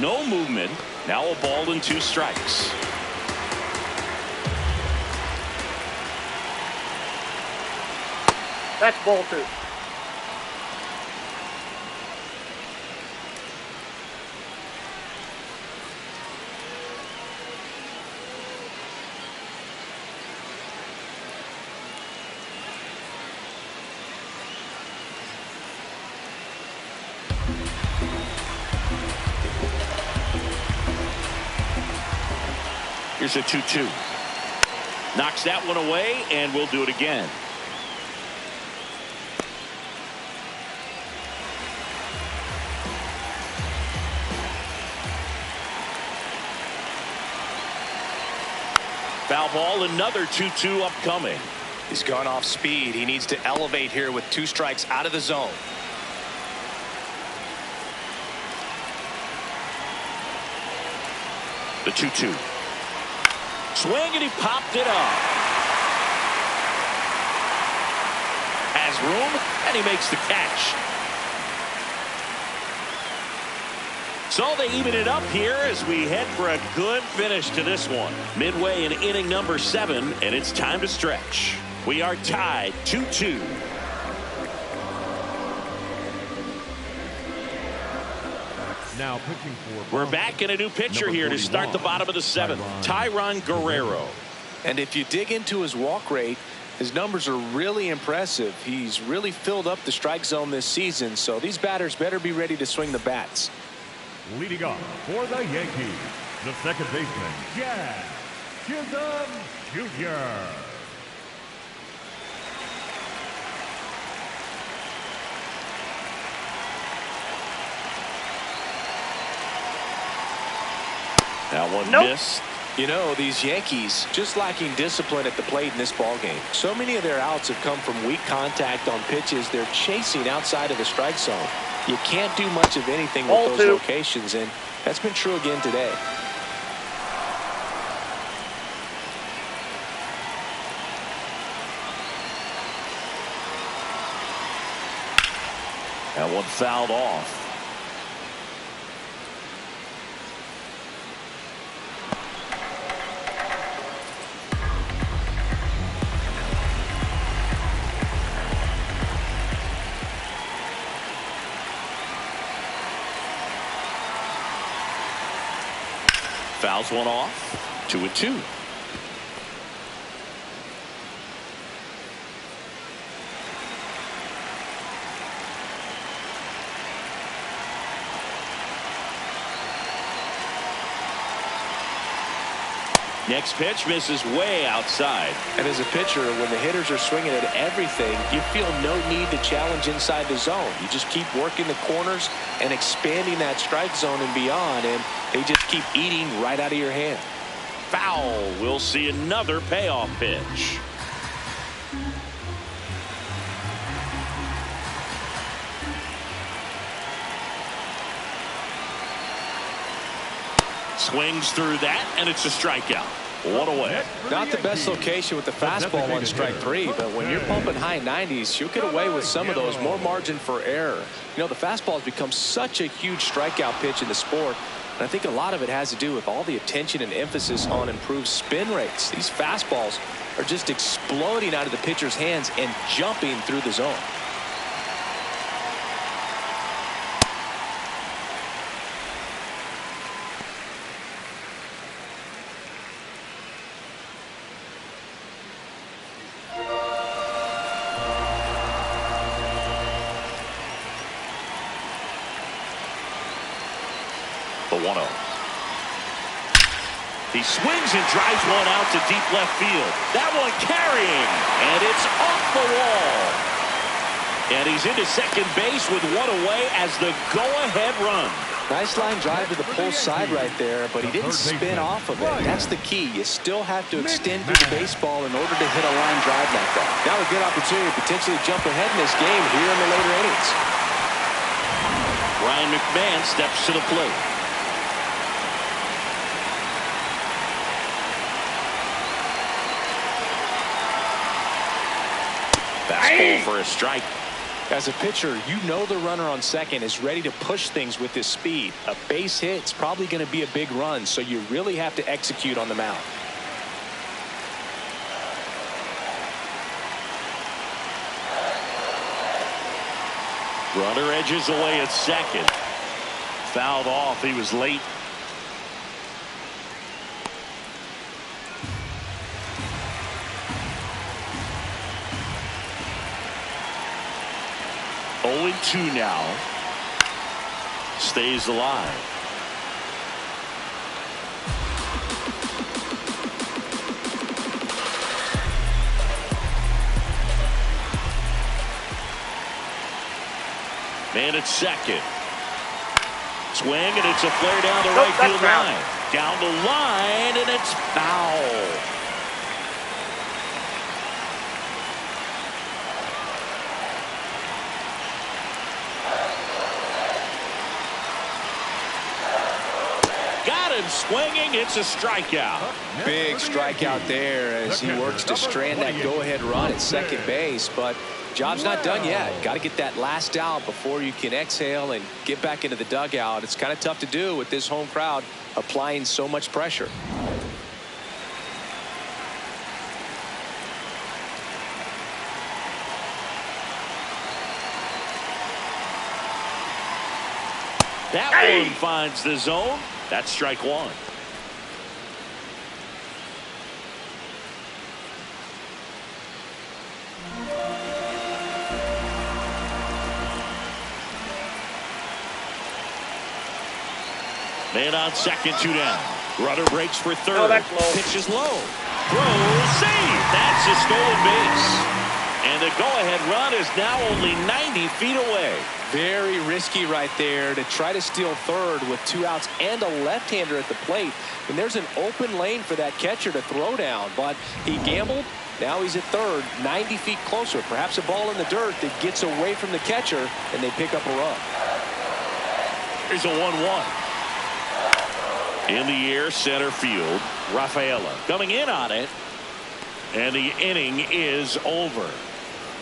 No movement. Now a ball and 2 strikes. That's ball 2. Here's a 2-2. Knocks that one away, and we'll do it again. Foul ball, another 2-2 upcoming. He's gone off speed. He needs to elevate here with 2 strikes out of the zone. The 2-2. Swing, and he popped it up. Has room, and he makes the catch. So they even it up here as we head for a good finish to this one. Midway in inning number 7, and it's time to stretch. We are tied 2-2. Now pitching for We're back in a new pitcher here to start the bottom of the 7th. Tyron Guerrero. And if you dig into his walk rate, his numbers are really impressive. He's really filled up the strike zone this season, so these batters better be ready to swing the bats. Leading off for the Yankees, the second baseman, Jazz Chisholm Jr. That one missed. You know, these Yankees just lacking discipline at the plate in this ballgame. So many of their outs have come from weak contact on pitches they're chasing outside of the strike zone. You can't do much of anything with those locations, and that's been true again today. That one fouled off. Fouls one off. 2-2. Next pitch misses way outside. And as a pitcher, when the hitters are swinging at everything, you feel no need to challenge inside the zone. You just keep working the corners and expanding that strike zone and beyond, and they just keep eating right out of your hand. Foul. We'll see another payoff pitch. Swings through that, and it's a strikeout. One away. Not the best location with the fastball on strike 3, but when you're pumping high 90s, you'll get away with some of those. More margin for error. You know, the fastball has become such a huge strikeout pitch in the sport, and I think a lot of it has to do with all the attention and emphasis on improved spin rates. These fastballs are just exploding out of the pitcher's hands and jumping through the zone. The 1-0. He swings and drives one out to deep left field. That one carrying, and it's off the wall. And he's into second base with one away as the go-ahead run. Nice line drive to the pull side right there, but he didn't spin off of it. That's the key. You still have to extend through the baseball in order to hit a line drive like that. Now a good opportunity to potentially jump ahead in this game here in the later innings. Ryan McMahon steps to the plate. Fastball for a strike. As a pitcher, you know the runner on second is ready to push things with his speed. A base hit's probably going to be a big run, so you really have to execute on the mound. Runner edges away at second. Fouled off. He was late. Two now. stays alive. Man at second. Swing, and it's a flare down the right field line. Down the line, and it's foul. Got him swinging. It's a strikeout. Big strikeout there as he works to strand that go-ahead run at second base, but job's not done yet. Got to get that last out before you can exhale and get back into the dugout. It's kind of tough to do with this home crowd applying so much pressure. That one finds the zone. That's strike one. Man on second, 2 down. Runner breaks for third. Oh, that's low. Pitch is low. Throw, save. That's a stolen base. And the go-ahead run is now only 90 feet away. Very risky right there to try to steal third with 2 outs and a left-hander at the plate. And there's an open lane for that catcher to throw down, but he gambled. Now he's at third, 90 feet closer. Perhaps a ball in the dirt that gets away from the catcher, and they pick up a run. Here's a 1-1. In the air, center field, Rafaela coming in on it, and the inning is over.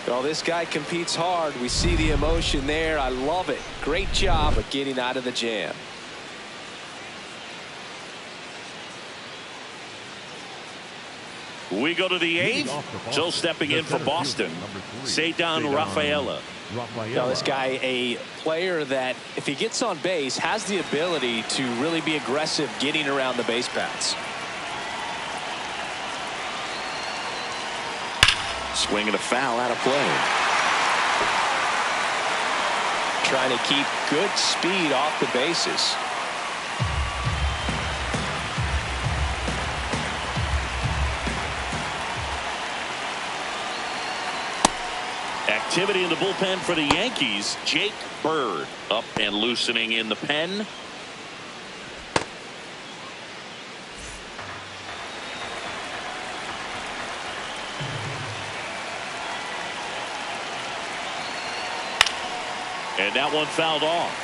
Well, this guy competes hard. We see the emotion there. I love it. Great job of getting out of the jam. We go to the 8th. Still stepping in for Boston, Ceddanne Rafaela. Now, this guy, a player that, if he gets on base, has the ability to really be aggressive getting around the base paths. Swing and a foul out of play. Trying to keep good speed off the bases. Activity in the bullpen for the Yankees. Jake Bird up and loosening in the pen. And that one fouled off.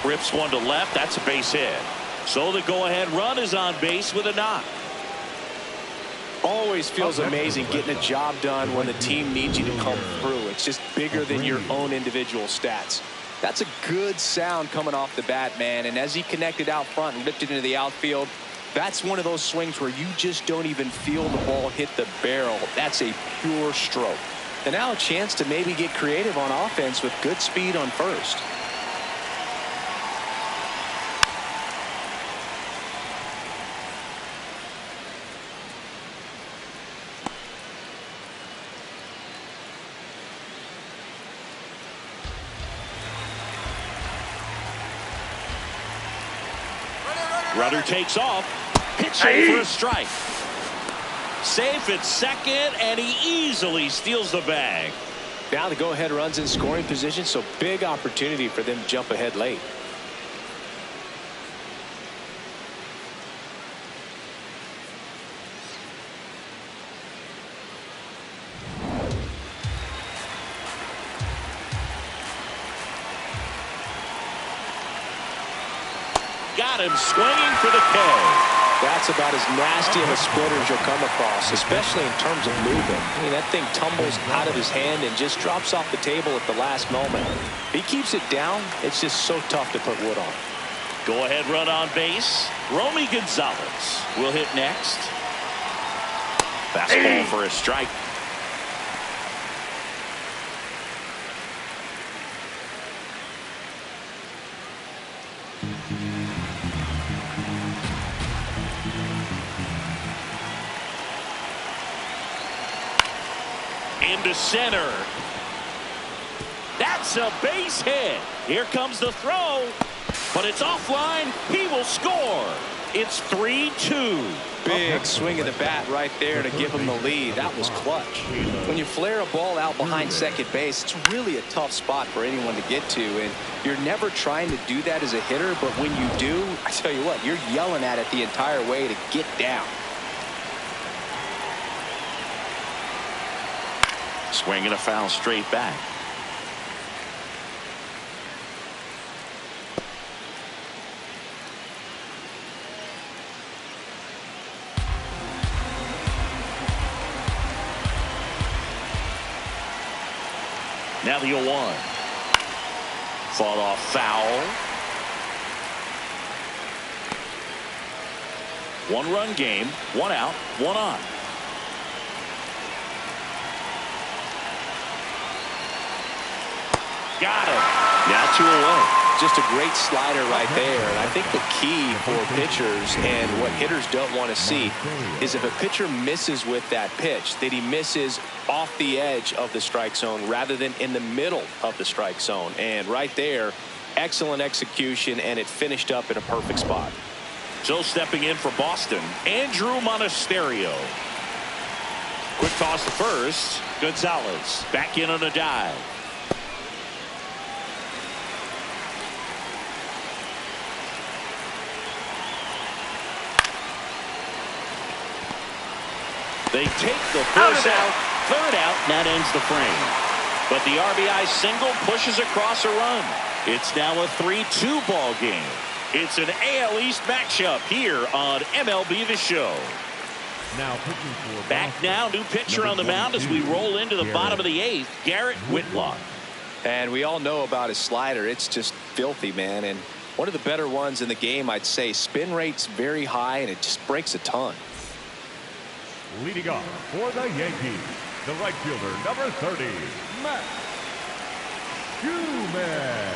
Rips one to left. That's a base hit. So the go-ahead run is on base with a knock. Always feels amazing getting a job done when the team needs you to come through. It's just bigger than your own individual stats. That's a good sound coming off the bat, man. And as he connected out front and ripped it into the outfield, that's one of those swings where you just don't even feel the ball hit the barrel. That's a pure stroke. And now a chance to maybe get creative on offense with good speed on first. Runner takes off, pitching for a strike. Safe at second, and he easily steals the bag. Now the go-ahead runs in scoring position, so big opportunity for them to jump ahead late. Got him swinging for the K. That's about as nasty of a splitter as you'll come across, especially in terms of movement. I mean, that thing tumbles out of his hand and just drops off the table at the last moment. If he keeps it down, it's just so tough to put wood on. Go ahead run on base. Romy Gonzalez will hit next. Fastball for a strike. Into center. That's a base hit. Here comes the throw, but it's offline. He will score. It's 3-2. Big swing of the bat right there to give him the lead. That was clutch. When you flare a ball out behind second base, it's really a tough spot for anyone to get to, and you're never trying to do that as a hitter, but when you do, I tell you what, you're yelling at it the entire way to get down. Swinging a foul straight back. Now the 0-1. Fought off foul. 1-run game, 1 out, 1 on. Got it. Now 2 away. Just a great slider right there. And I think the key for pitchers and what hitters don't want to see is if a pitcher misses with that pitch, that he misses off the edge of the strike zone rather than in the middle of the strike zone. And right there, excellent execution, and it finished up in a perfect spot. So stepping in for Boston, Andrew Monasterio. Quick toss to first. Gonzalez back in on a dive. They take the force out. Third out. That ends the frame. But the RBI single pushes across a run. It's now a 3-2 ball game. It's an AL East matchup here on MLB The Show. Now pitching for back now, new pitcher on the mound as we roll into the bottom of the 8th, Garrett Whitlock. And we all know about his slider. It's just filthy, man. And one of the better ones in the game, I'd say. Spin rate's very high, and it just breaks a ton. Leading off for the Yankees, the right fielder, number 30, Matt Schumann.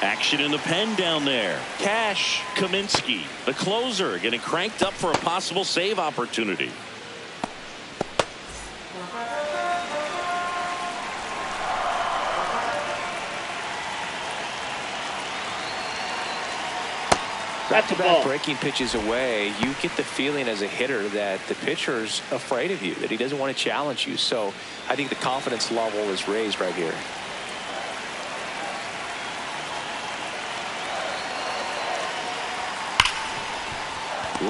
Action in the pen down there. Cash Kaminsky, the closer, getting cranked up for a possible save opportunity. Back-to-back breaking pitches away, you get the feeling as a hitter that the pitcher's afraid of you, that he doesn't want to challenge you. So I think the confidence level is raised right here.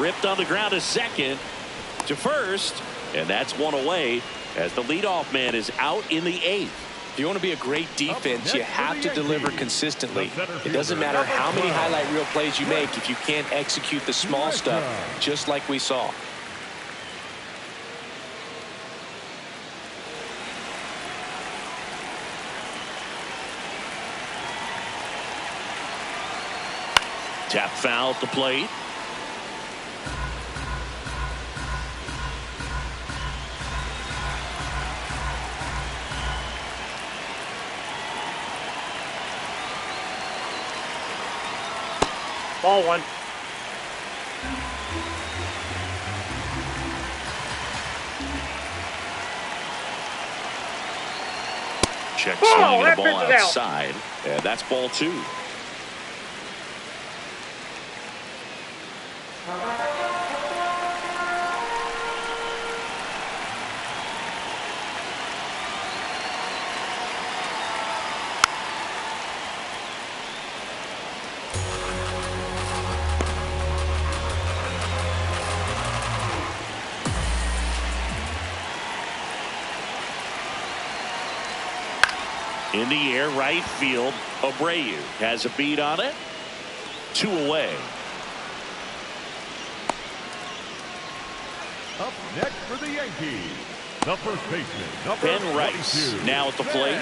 Ripped on the ground to second, to first, and that's 1 away as the leadoff man is out in the 8th. If you want to be a great defense, you have to deliver consistently. It doesn't matter how many highlight reel plays you make if you can't execute the small stuff, just like we saw. Tap foul at the plate. Ball 1. Check swinging the ball outside, and that's ball 2. In the air, right field. Abreu has a beat on it. 2 away. Up next for the Yankees, the first baseman, number Ben Rice 22, now at the plate.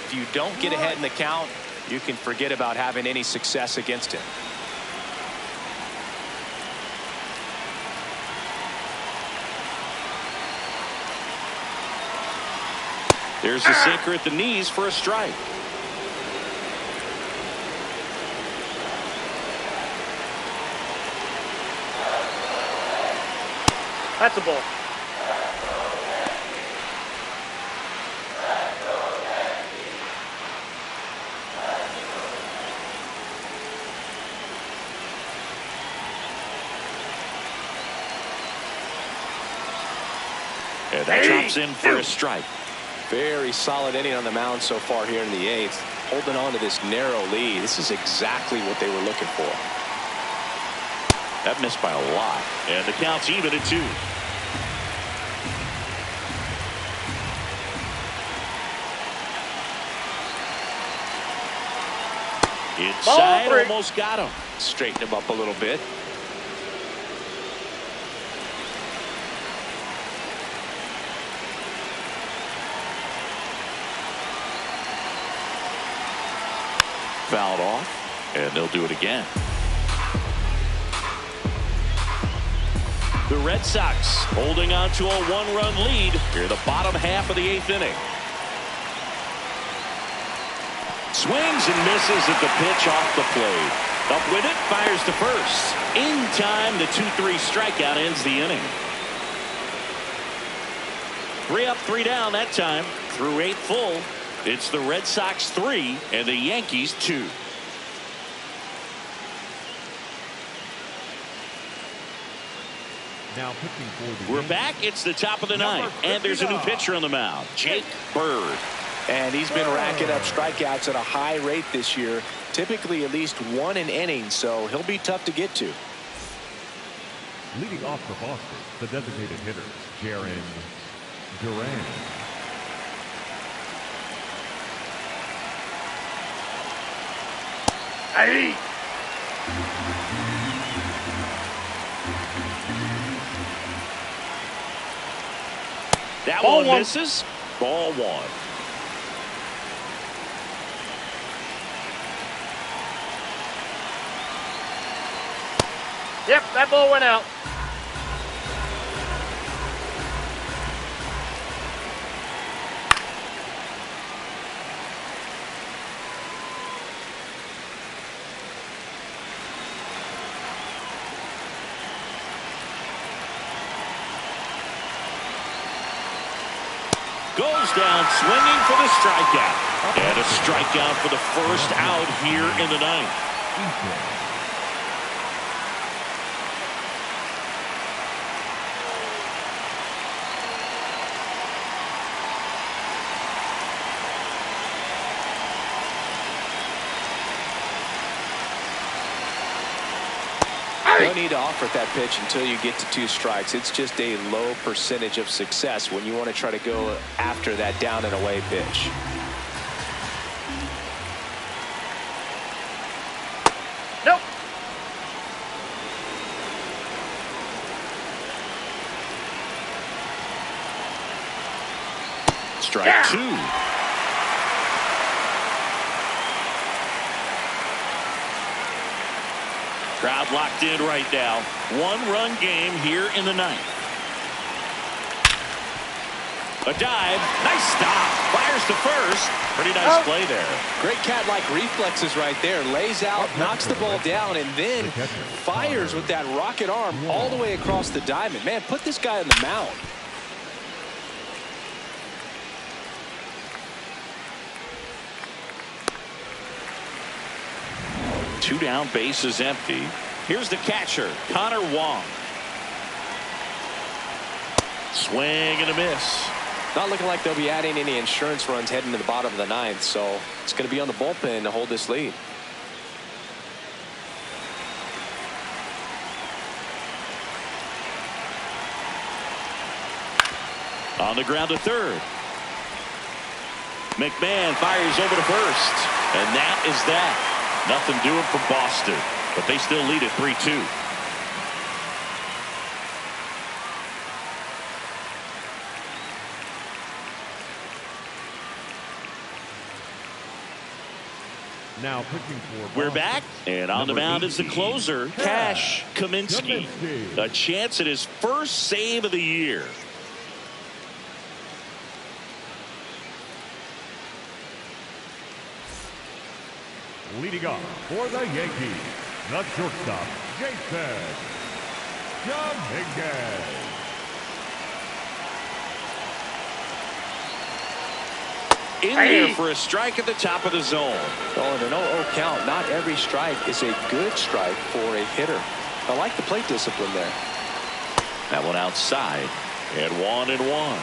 If you don't get ahead in the count, you can forget about having any success against him. There's a sinker at the knees for a strike. That's a ball. And that drops in for a strike. Very solid inning on the mound so far here in the 8th. Holding on to this narrow lead. This is exactly what they were looking for. That missed by a lot. And the count's even at 2. Inside, almost got him. Straighten him up a little bit. Fouled off, and they'll do it again. The Red Sox holding on to a 1-run lead here in the bottom half of the 8th inning. Swings and misses at the pitch off the plate. Up with it, fires to first. In time, the 2-3 strikeout ends the inning. 3 up, 3 down that time. Through 8 full. It's the Red Sox 3 and the Yankees 2. Now pitching for the We're Yankees. back. It's the top of the 9th, and there's a new pitcher on the mound, Jake Bird. And he's been racking up strikeouts at a high rate this year, typically at least 1 an inning, so he'll be tough to get to. Leading off for Boston, the designated hitter, Jaron Duran. Hey! That Ball one one. misses. Ball 1. Yep, that ball went out. Goes down swinging for the strikeout. And a strikeout for the first out here in the 9th. No need to offer at that pitch until you get to 2 strikes. It's just a low percentage of success when you want to try to go after that down and away pitch. Nope. Strike 2. Crowd locked in right now. 1-run game here in the 9th. A dive. Nice stop. Fires to first. Pretty nice play there. Great cat-like reflexes right there. Lays out, knocks the ball down, and then fires with that rocket arm all the way across the diamond. Man, put this guy on the mound. Two down, base is empty. Here's the catcher, Connor Wong. Swing and a miss. Not looking like they'll be adding any insurance runs heading to the bottom of the 9th, so it's going to be on the bullpen to hold this lead. On the ground to third. McMahon fires over to first. And that is that. Nothing doing for Boston, but they still lead at 3-2. Now pitching for We're Boston, back, and on the number mound is the 18, closer, Cash Kaminsky. A chance at his first save of the year. Leading off for the Yankees, the shortstop, Jason Dominguez. In there for a strike at the top of the zone. Oh, and an 0-0 count. Not every strike is a good strike for a hitter. I like the plate discipline there. That one outside, and 1-1.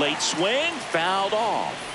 Late swing, fouled off.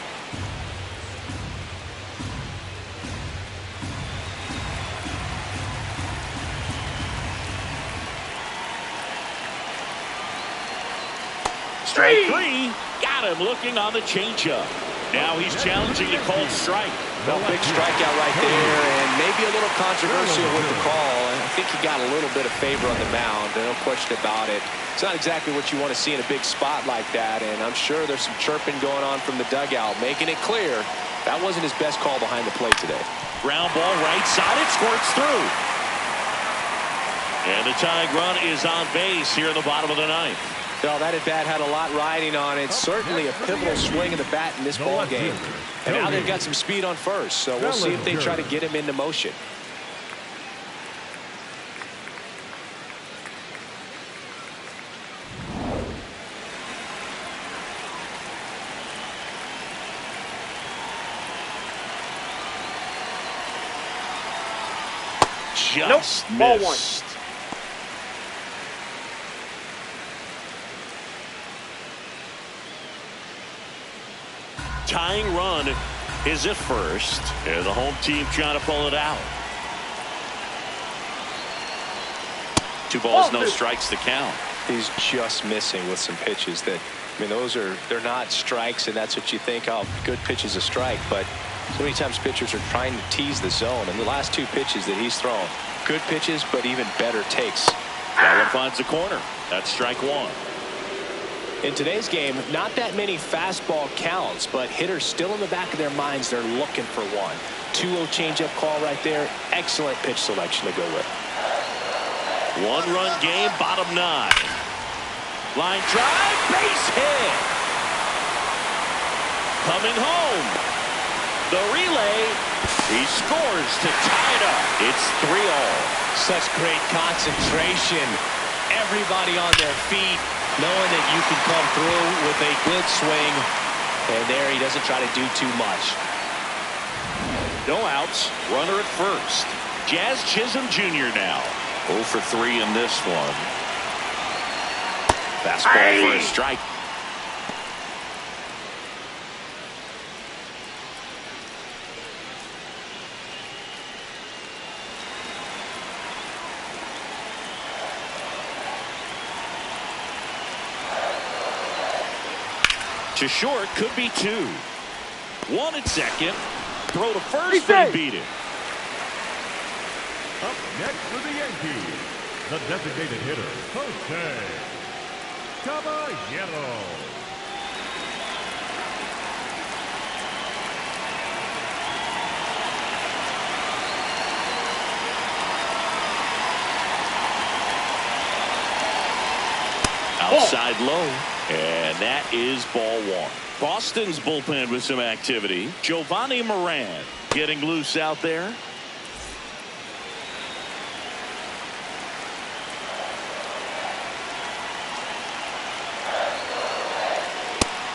Strike three. Got him looking on the changeup. Now he's challenging the called strike. No big strikeout right there, and maybe a little controversial with the call. I think he got a little bit of favor on the mound. No question about it. It's not exactly what you want to see in a big spot like that, and I'm sure there's some chirping going on from the dugout, making it clear that wasn't his best call behind the plate today. Ground ball right side. It squirts through. And the tying run is on base here in the bottom of the ninth. Well, that at-bat had a lot riding on it. Certainly a pivotal swing of the bat in this ball game. And now they've got some speed on first, so we'll see if they try to get him into motion. Just Ball one. missed. Tying run is at first, and the home team trying to pull it out. 2 balls, no strikes to count. He's just missing with some pitches that, I mean, they're not strikes, and that's what you think, oh, good pitch is a strike, but so many times pitchers are trying to tease the zone, and the last 2 pitches that he's thrown, good pitches, but even better takes. That one finds the corner. That's strike 1. In today's game, not that many fastball counts, but hitters still in the back of their minds, they're looking for one. 2-0 changeup call right there. Excellent pitch selection to go with. 1-run game, bottom 9. Line drive, base hit. Coming home. The relay. He scores to tie it up. It's 3-all. Such great concentration. Everybody on their feet, knowing that you can come through with a good swing. And there he doesn't try to do too much. No outs. Runner at first. Jazz Chisholm Jr. now. 0 for 3 in this one. Fastball for a strike. To short, could be 2. 1 at second. Throw to first and beat it. Up next for the Yankees, the designated hitter, Jose Caballero. Outside low, and that is ball 1. Boston's bullpen with some activity. Giovanni Moran getting loose out there.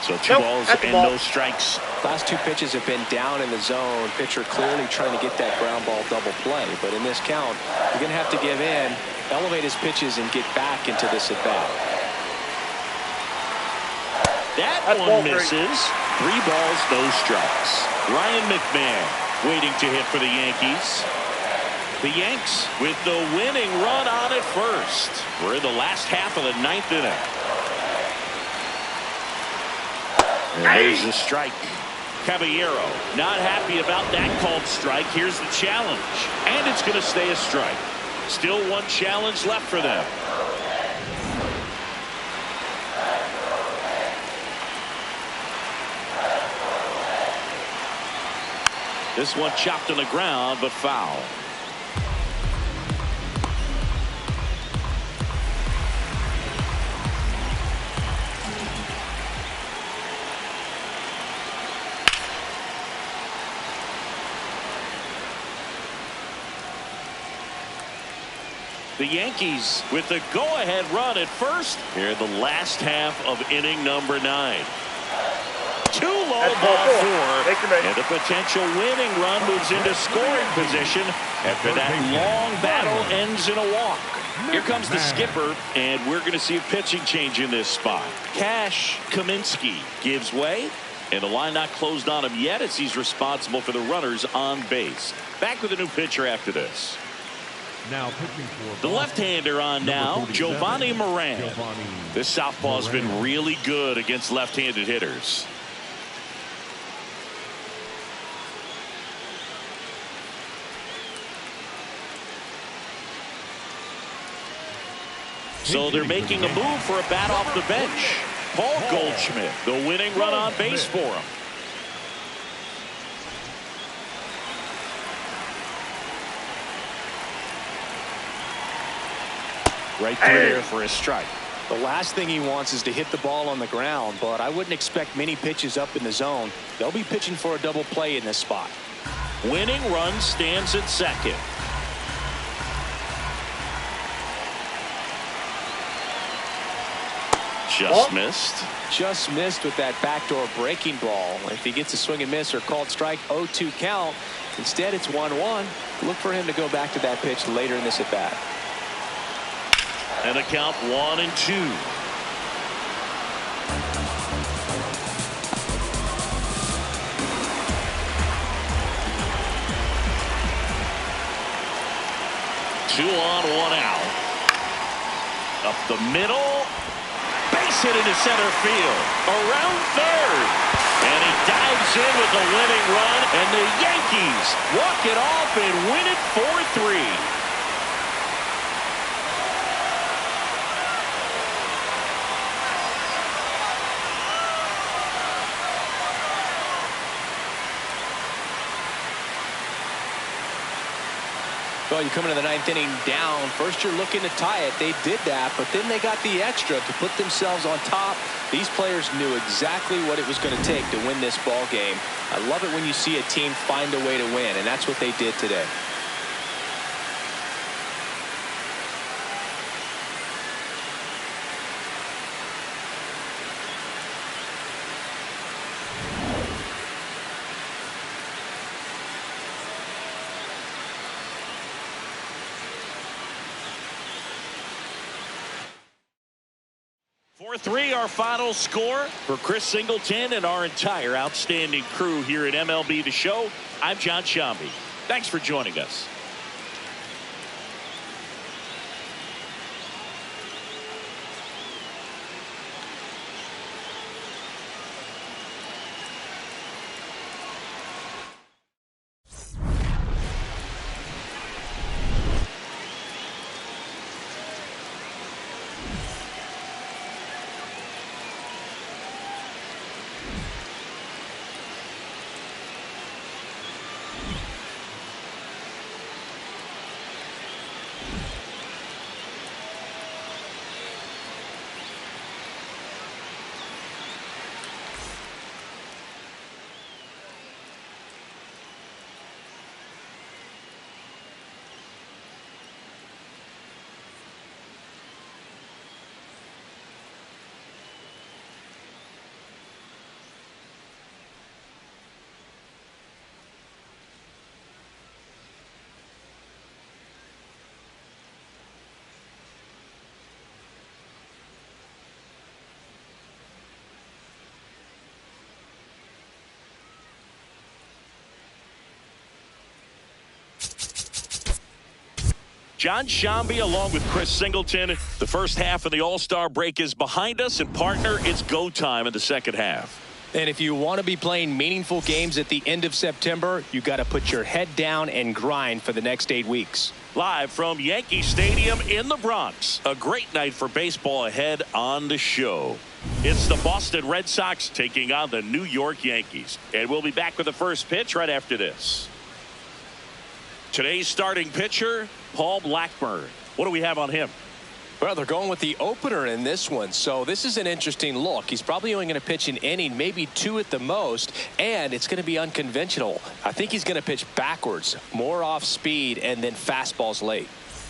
So 2 balls and no strikes. Last 2 pitches have been down in the zone. Pitcher clearly trying to get that ground ball double play. But in this count, you're going to have to give in, elevate his pitches, and get back into this at bat. That one misses. 3 balls, no strikes. Ryan McMahon waiting to hit for the Yankees. The Yanks with the winning run on at first. We're in the last half of the 9th inning. And there's the strike. Caballero not happy about that called strike. Here's the challenge. And it's going to stay a strike. Still 1 challenge left for them. This one chopped on the ground, but foul. The Yankees with the go-ahead run at first here in the last half of inning number 9. Too low, ball 4, and the potential winning run moves into scoring position after that long battle ends in a walk. Here comes the skipper, and we're going to see a pitching change in this spot. Cash Kaminsky gives way, and the line not closed on him yet as he's responsible for the runners on base. Back with a new pitcher after this. Now pitching for the left-hander on now, Giovanni Moran. This southpaw's been really good against left-handed hitters. So they're making a move for a bat off the bench. Paul Goldschmidt, the winning run on base for him. Right through there for a strike. The last thing he wants is to hit the ball on the ground, but I wouldn't expect many pitches up in the zone. They'll be pitching for a double play in this spot. Winning run stands at second. Just missed. Just missed with that backdoor breaking ball. If he gets a swing and miss or called strike, 0-2 count. Instead, it's 1-1. Look for him to go back to that pitch later in this at bat. And a count 1-2. Two on, one out. Up the middle. Base hit into center field. Around third. And he dives in with the winning run. And the Yankees walk it off and win it 4-3. Well, you come into the 9th inning down. First, you're looking to tie it. They did that, but then they got the extra to put themselves on top. These players knew exactly what it was going to take to win this ball game. I love it when you see a team find a way to win, and that's what they did today. Three, our final score. For Chris Singleton and our entire outstanding crew here at MLB The Show, I'm John Shambi. Thanks for joining us. John Shambi along with Chris Singleton. The first half of the All-Star break is behind us, and partner, it's go time in the second half. And if you want to be playing meaningful games at the end of September, you got to put your head down and grind for the next 8 weeks. Live from Yankee Stadium in the Bronx, a great night for baseball ahead on the show. It's the Boston Red Sox taking on the New York Yankees. And we'll be back with the first pitch right after this. Today's starting pitcher, Paul Blackburn. What do we have on him? Well, they're going with the opener in this one, so this is an interesting look. He's probably only going to pitch an inning, maybe two at the most, and it's going to be unconventional. I think he's going to pitch backwards, more off speed, and then fastballs late.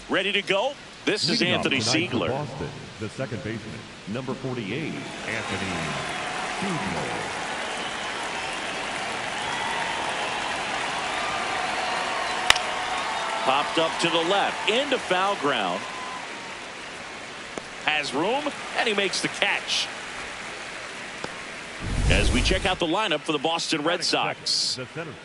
Ready to go? This is Anthony Siegler. Boston, the second baseman, number 48, Anthony Siegler. Popped up to the left, into foul ground. Has room, and he makes the catch. As we check out the lineup for the Boston Red Sox.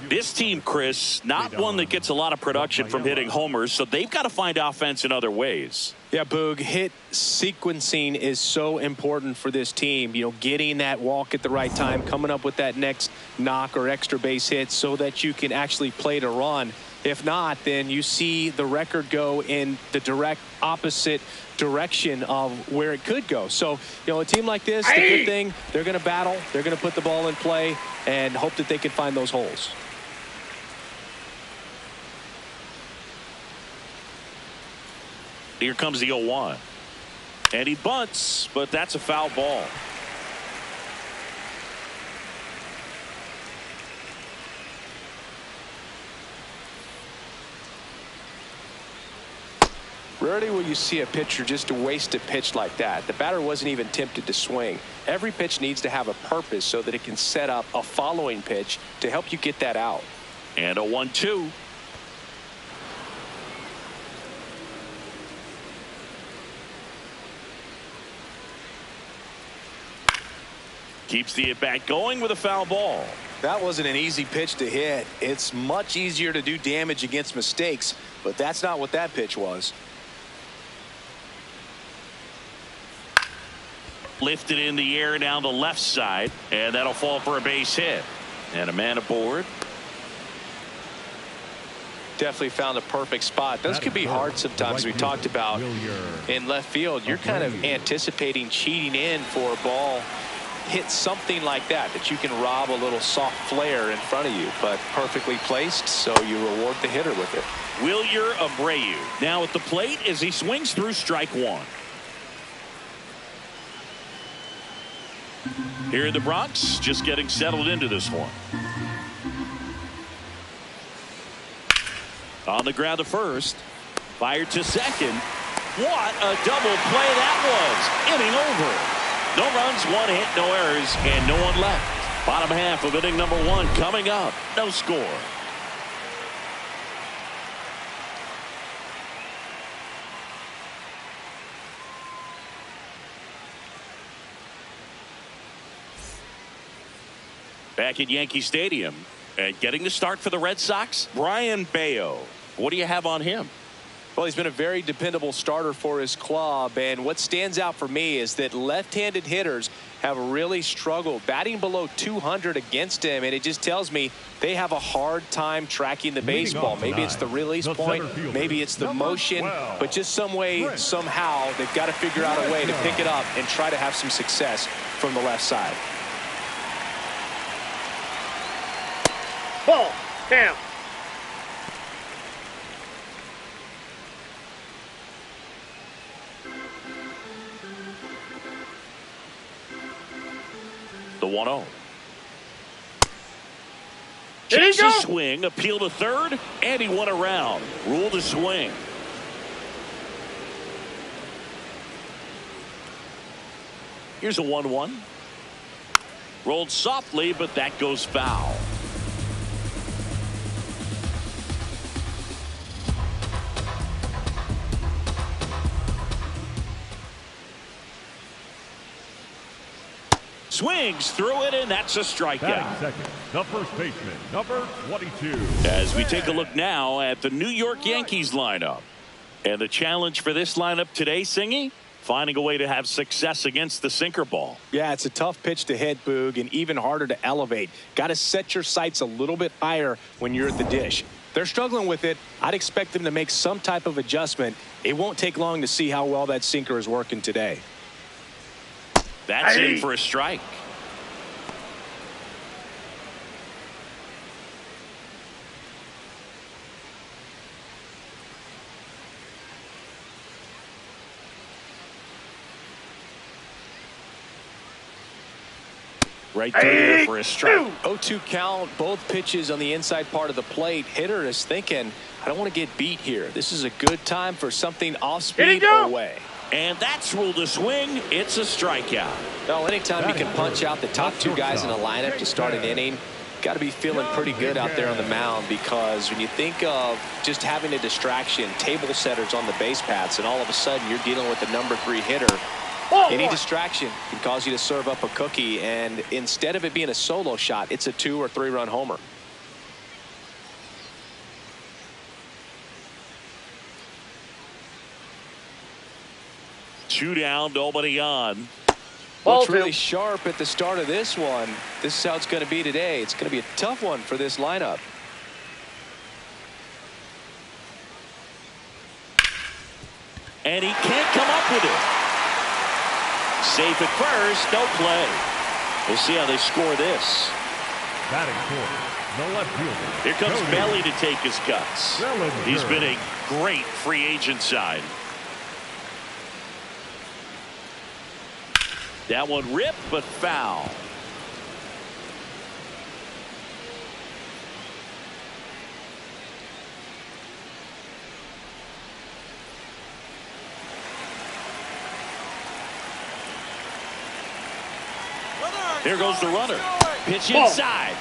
This team, Chris, not one that gets a lot of production from hitting homers, so they've got to find offense in other ways. Yeah, Boog, hit sequencing is so important for this team. You know, getting that walk at the right time, coming up with that next knock or extra base hit so that you can actually play to run. If not, then you see the record go in the direct opposite direction of where it could go. So, you know, a team like this, the good thing, they're going to battle. They're going to put the ball in play and hope that they can find those holes. Here comes the 0-1. And he bunts, but that's a foul ball. Rarely will you see a pitcher just waste a pitch like that. The batter wasn't even tempted to swing. Every pitch needs to have a purpose so that it can set up a following pitch to help you get that out. And a 1-2. Keeps the at-bat going with a foul ball. That wasn't an easy pitch to hit. It's much easier to do damage against mistakes, but that's not what that pitch was. Lifted in the air down the left side, and that'll fall for a base hit. And a man aboard. Definitely found a perfect spot. Those could be hard sometimes. We talked about in left field. You're kind of anticipating cheating in for a ball. Hit something like that you can rob a little soft flare in front of you, but perfectly placed, so you reward the hitter with it. Wilyer Abreu now at the plate as he swings through strike one. Here in the Bronx, just getting settled into this one. On the ground to first. Fired to second. What a double play that was. Inning over. No runs, one hit, no errors, and no one left. Bottom half of inning number one coming up. No score. Back at Yankee Stadium and getting the start for the Red Sox, Brian Bayo. What do you have on him? Well, he's been a very dependable starter for his club, and what stands out for me is that left-handed hitters have really struggled batting below 200 against him, and it just tells me they have a hard time tracking the baseball. Maybe it's the release point, maybe it's the motion, but just some way, somehow, they've got to figure out a way to pick it up and try to have some success from the left side. Ball. Down. The 1-0. There you Chase go. a swing, appeal to third, and he went around. Rule to swing. Here's a 1-1. Rolled softly, but that goes foul. Swings through it, and that's a strikeout. Second, the first baseman, number 22. As we take a look now at the New York Yankees lineup. And the challenge for this lineup today, Singy, finding a way to have success against the sinker ball. Yeah, it's a tough pitch to hit, Boog, and even harder to elevate. Got to set your sights a little bit higher when you're at the dish. They're struggling with it. I'd expect them to make some type of adjustment. It won't take long to see how well that sinker is working today. That's in for a strike. Right through there for a strike. 0-2 count, both pitches on the inside part of the plate. Hitter is thinking, I don't want to get beat here. This is a good time for something off speed or away. And that's ruled a swing. It's a strikeout. No, anytime you can punch out the top two guys in a lineup to start an inning, got to be feeling pretty good out there on the mound, because when you think of just having a distraction, table setters on the base paths, and all of a sudden you're dealing with the number 3 hitter, any distraction can cause you to serve up a cookie, and instead of it being a solo shot, it's a 2 or 3 run homer. Two down, nobody on. Looks really sharp at the start of this one. This is how it's going to be today. It's going to be a tough one for this lineup. And he can't come up with it. Safe at first, no play. We'll see how they score this. Batting fourth, the left fielder. Here comes Belly to take his cuts. He's been a great free agent sign. That one ripped, but foul. Here goes the runner. Pitch inside.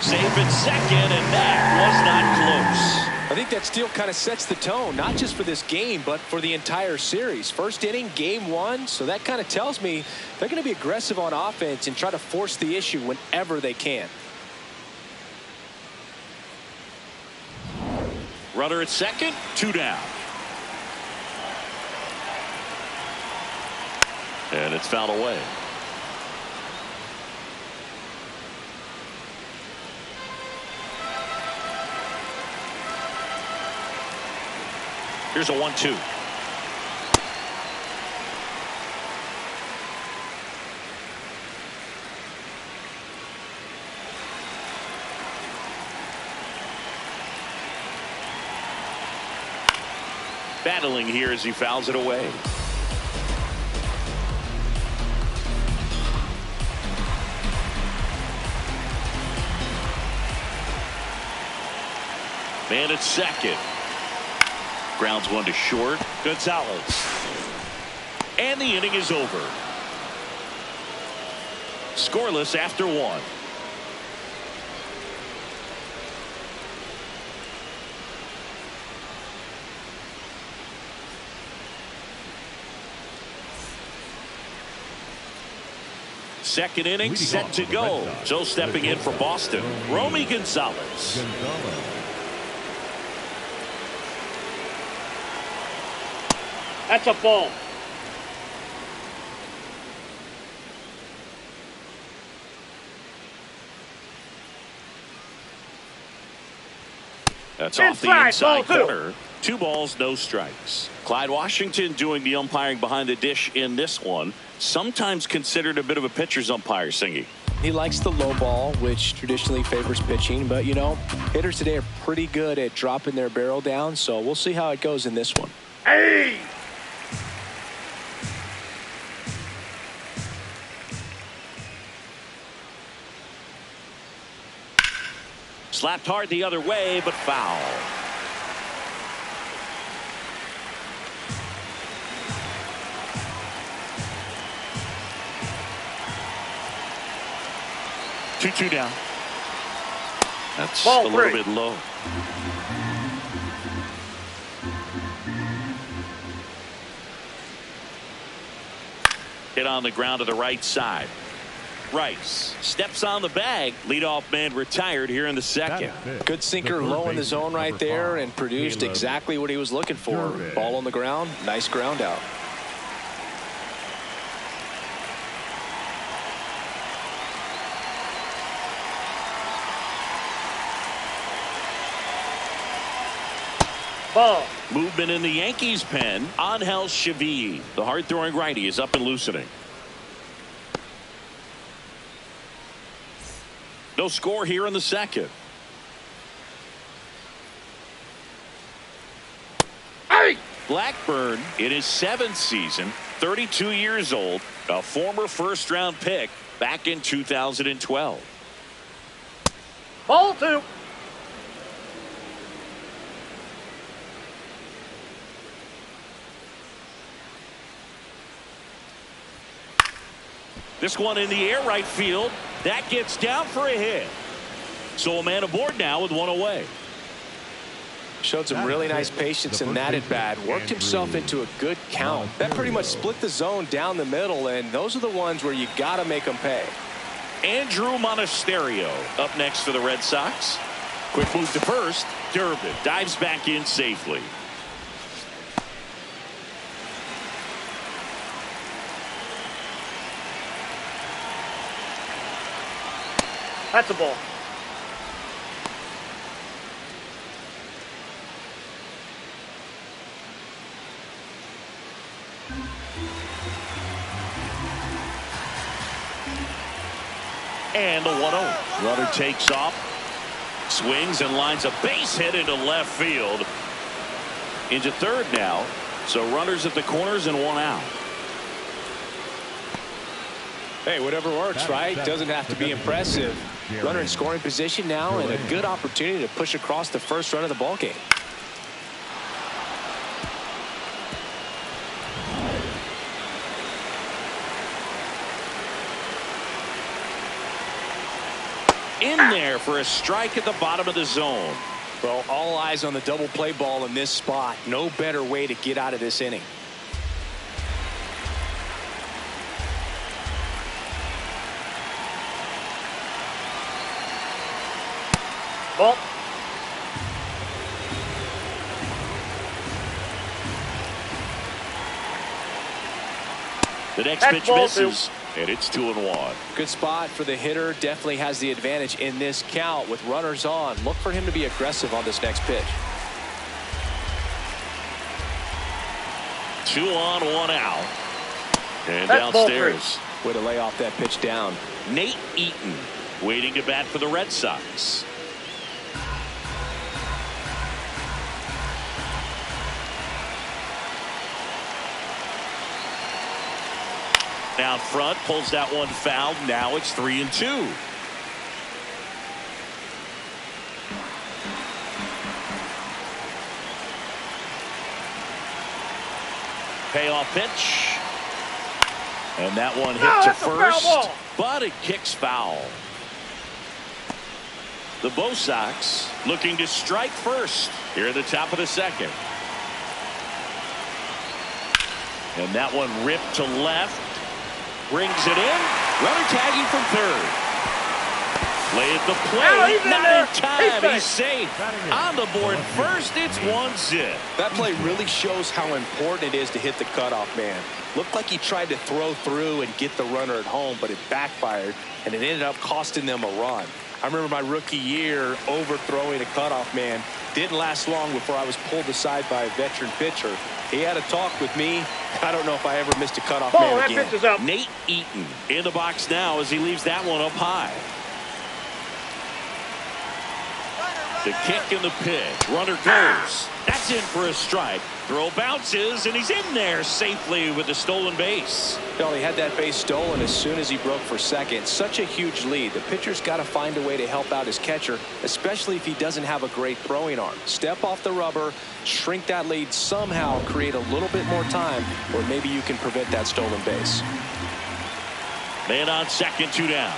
Safe at second, and that was not close. I think that steal kind of sets the tone, not just for this game, but for the entire series. First inning, game 1, so that kind of tells me they're going to be aggressive on offense and try to force the issue whenever they can. Runner at second, 2 down. And it's fouled away. Here's a 1-2. Battling here as he fouls it away. Man at second. Grounds one to short. Gonzalez. And the inning is over. Scoreless after 1. Second inning set to go. So stepping in for Boston, Romy Gonzalez. That's a ball. That's off the inside corner. 2 balls, no strikes. Clyde Washington doing the umpiring behind the dish in this one. Sometimes considered a bit of a pitcher's umpire, Singy. He likes the low ball, which traditionally favors pitching. But, you know, hitters today are pretty good at dropping their barrel down. So we'll see how it goes in this one. Hey! Slapped hard the other way, but foul. Two down. That's Ball a little 3. bit low. Hit on the ground to the right side. Rice steps on the bag. Leadoff man retired here in the second. Good sinker low in the zone right there and produced exactly what he was looking for. Ball on the ground. Nice ground out. Ball. Movement in the Yankees pen. Angel Chevy, the hard-throwing righty, is up and loosening. No score here in the second. Hey! Blackburn in his 7th season, 32 years old, a former first-round pick back in 2012. Ball 2. This one in the air right field. That gets down for a hit. So a man aboard now with one away. Showed some really nice patience in that at bat. Worked himself into a good count. That pretty much split the zone down the middle, and those are the ones where you got to make them pay. Andrew Monasterio up next for the Red Sox. Quick move to first. Durbin dives back in safely. That's a ball. And the 1-0. Runner takes off, swings and lines a base hit into left field. Into third now. So runners at the corners and one out. Hey, whatever works, right? Doesn't have to be impressive. Runner in scoring position now and a good opportunity to push across the first run of the ball game. In there for a strike at the bottom of the zone. Well, all eyes on the double play ball in this spot. No better way to get out of this inning. Ball. The next That's pitch ball misses, and it's 2-1. Good spot for the hitter. Definitely has the advantage in this count with runners on. Look for him to be aggressive on this next pitch. 2 on, 1 out. And That's ball downstairs. Way to lay off that pitch down. Nate Eaton waiting to bat for the Red Sox. Down front, pulls that one foul. Now it's 3-2. Payoff pitch. And that one hit to first, but it kicks foul. The Bo Sox looking to strike first here at the top of the second. And that one ripped to left. Brings it in. Runner tagging from third. Play at the plate. Not in time. He's safe. On the board first. It's 1-0. That play really shows how important it is to hit the cutoff man. Looked like he tried to throw through and get the runner at home, but it backfired, and it ended up costing them a run. I remember my rookie year overthrowing a cutoff man. Didn't last long before I was pulled aside by a veteran pitcher. He had a talk with me. I don't know if I ever missed a cutoff man that again. pitch is up. Nate Eaton in the box now as he leaves that one up high. The kick and the pitch. Runner goes. That's in for a strike. Throw bounces, and he's in there safely with the stolen base. Well, he had that base stolen as soon as he broke for second. Such a huge lead. The pitcher's got to find a way to help out his catcher, especially if he doesn't have a great throwing arm. Step off the rubber, shrink that lead somehow, create a little bit more time, or maybe you can prevent that stolen base. Man on second, 2 down.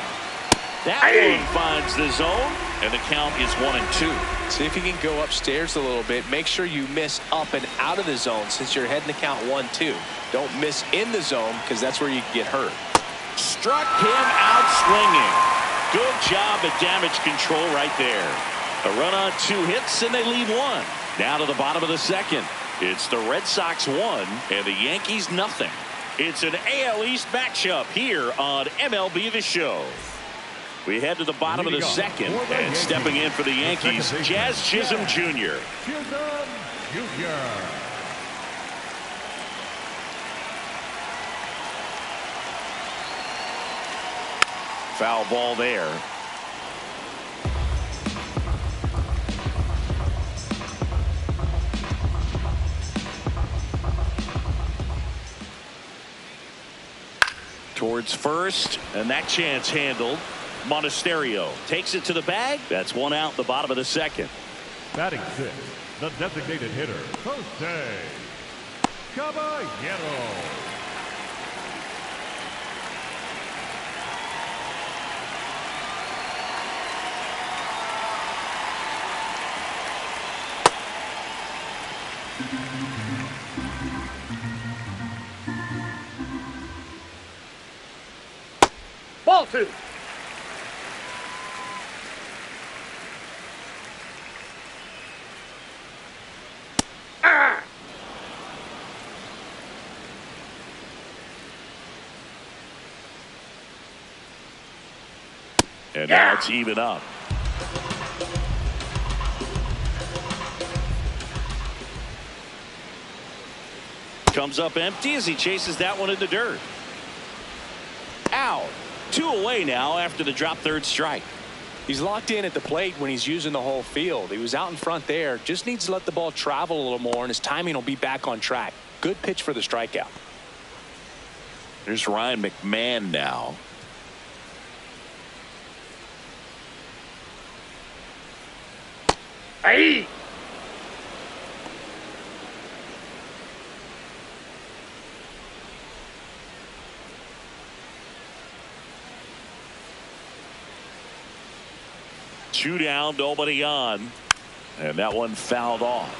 That one finds the zone, and the count is 1-2. See if you can go upstairs a little bit. Make sure you miss up and out of the zone since you're heading to count 1-2. Don't miss in the zone because that's where you can get hurt. Struck him out swinging. Good job at damage control right there. A run on 2 hits, and they leave 1. Now to the bottom of the second. It's the Red Sox 1 and the Yankees nothing. It's an AL East matchup here on MLB The Show. We head to the bottom of the second, and stepping in for the Yankees, Jazz Chisholm Jr. Foul ball there. towards first, and that chance handled. Monasterio takes it to the bag. That's one out in the bottom of the second. Batting sixth, the designated hitter, Jose Caballero. Ball two. And now it's even up. Comes up empty as he chases that one in the dirt. Out. 2 away now after the drop third strike. He's locked in at the plate when he's using the whole field. He was out in front there. Just needs to let the ball travel a little more, and his timing will be back on track. Good pitch for the strikeout. There's Ryan McMahon now. Hey. Two down, nobody on. And that one fouled off.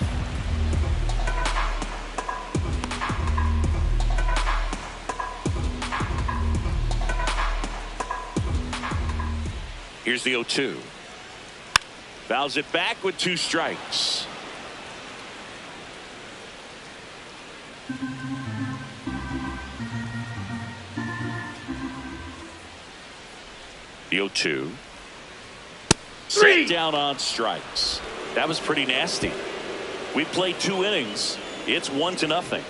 Here's the 0-2. Fouls it back with 2 strikes. The 0-2. Set down on strikes. That was pretty nasty. We played 2 innings. It's 1-0.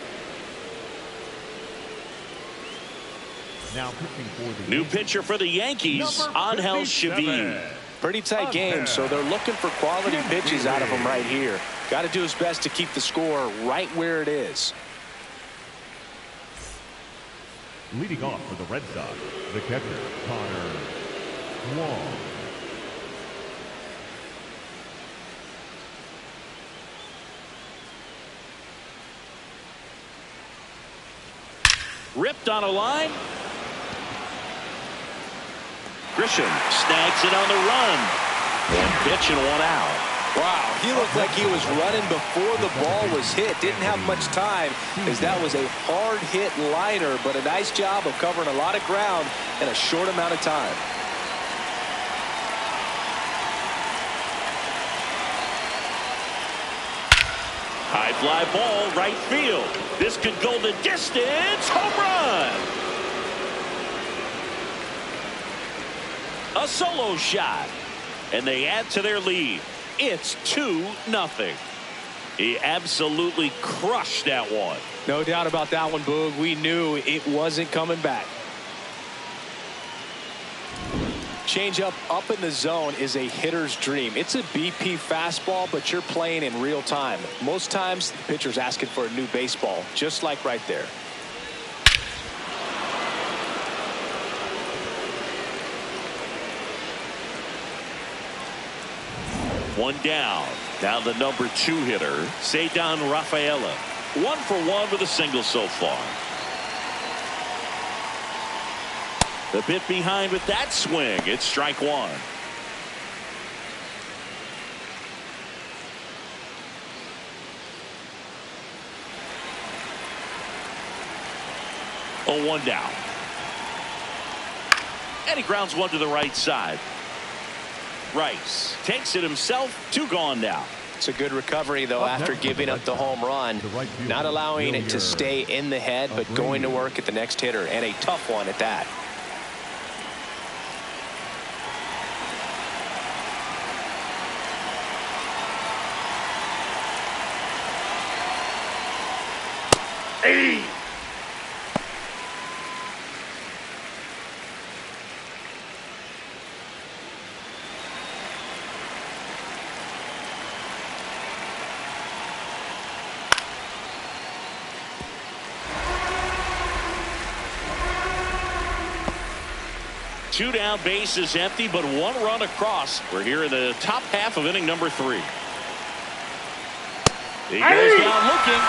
Now pitching for the New pitcher for the Yankees, Angel Shavin. Pretty tight game, so they're looking for quality pitches out of him right here. Got to do his best to keep the score right where it is. Leading off for the Red Sox, the catcher, Connor Wong. Ripped on a line. Grisham snags it on the run. 1 pitch and 1 out. Wow, he looked like he was running before the ball was hit. Didn't have much time as that was a hard hit liner, but a nice job of covering a lot of ground in a short amount of time. High fly ball, right field. This could go the distance. Home run. A solo shot. And they add to their lead. It's 2-0. He absolutely crushed that one. No doubt about that one, Boog. We knew it wasn't coming back. Changeup up in the zone is a hitter's dream. It's a BP fastball, but you're playing in real time. Most times, the pitcher's asking for a new baseball, just like right there. One down. Now the number 2 hitter, Ceddanne Rafaela. 1 for 1 with a single so far. The bit behind with that swing. It's strike 1. Oh, 1 down. And he grounds one to the right side. Rice takes it himself. 2 gone now. It's a good recovery, though, after giving up the home run. Not allowing it to stay in the head, but going to work at the next hitter, and a tough one at that. Hey. 2 down, bases empty, but 1 run across. We're here in the top half of inning number 3. He goes down looking.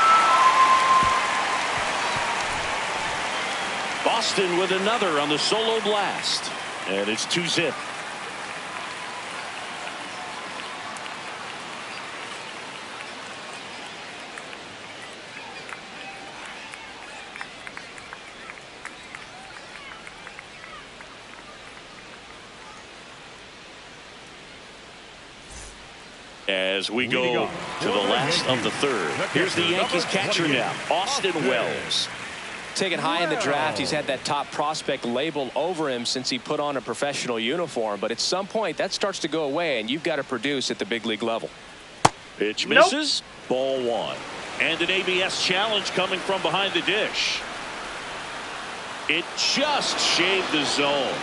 Boston with another on the solo blast. And it's 2-zip. As we go to the last of the 3rd. Here's the Yankees catcher now, Austin Wells. Taken high in the draft, he's had that top prospect label over him since he put on a professional uniform. But at some point, that starts to go away, and you've got to produce at the big league level. Pitch misses. Ball 1. And an ABS challenge coming from behind the dish. It just shaved the zone.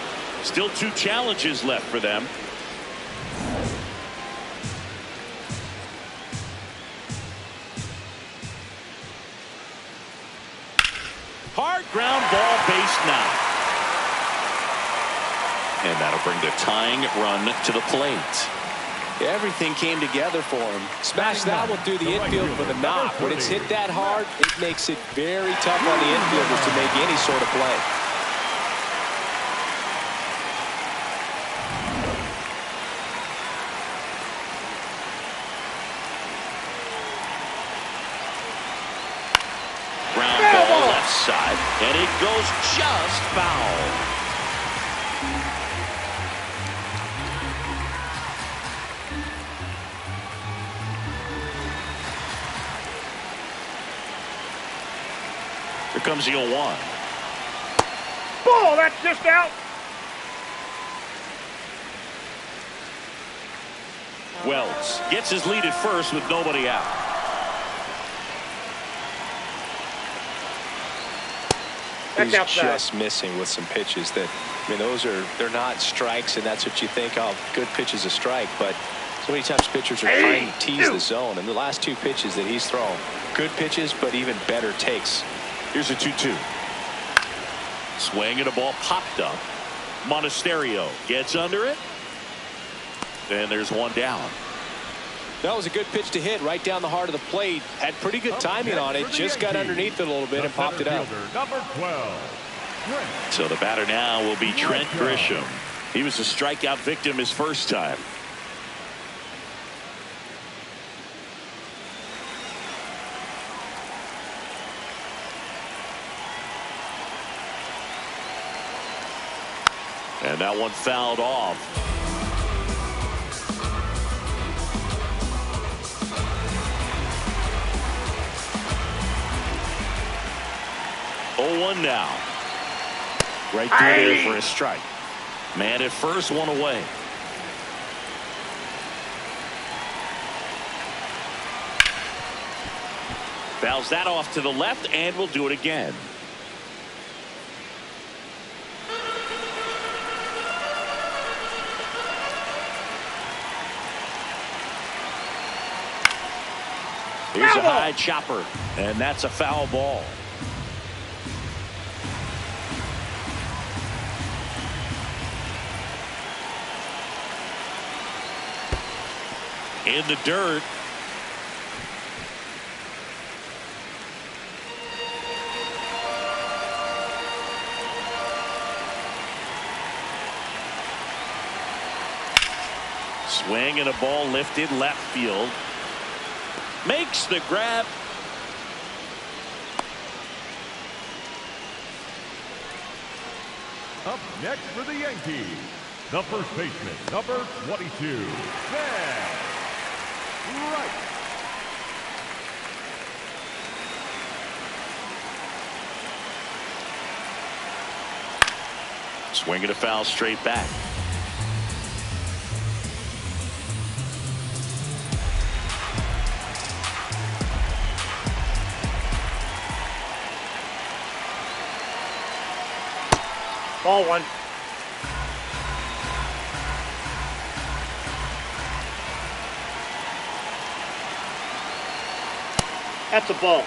Still 2 challenges left for them. Hard ground ball, base now. And that'll bring the tying run to the plate. Everything came together for him. Smash that one through the infield for the knock. When it's hit that hard, it makes it very tough on the infielders to make any sort of play. Side, and it goes just foul. Here comes the 0-1. Ball, that's just out. Wells gets his lead at first with nobody out. He's just missing with some pitches that, I mean, they're not strikes, and that's what you think of. Good pitch is a strike, but so many times pitchers are trying to tease the zone. And the last 2 pitches that he's thrown, good pitches, but even better takes. Here's a 2-2. Swing and a ball popped up. Monasterio gets under it. And there's 1 down. That was a good pitch to hit right down the heart of the plate. Had pretty good timing on it. Just got underneath it a little bit and popped it out. Number 12. So the batter now will be Trent Grisham. He was a strikeout victim his first time. And that one fouled off. Oh, 1 now. Right through there for a strike. Man at first, 1 away. Fouls that off to the left, and we'll do it again. Here's a high chopper, and that's a foul ball. In the dirt. Swing and a ball lifted left field. Makes the grab. Up next for the Yankees, the first baseman, number 22, Sam Wright. Swing and a foul straight back. Ball 1. That's a ball.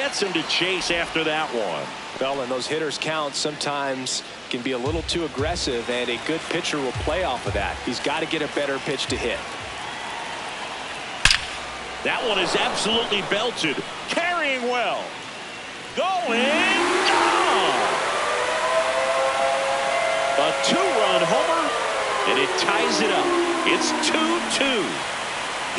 gets him to chase after that one. Well, and those hitters count sometimes can be a little too aggressive, and a good pitcher will play off of that. He's got to get a better pitch to hit. That one is absolutely belted. Carrying well. Going. Gone. A two-run homer, and it ties it up. It's 2-2.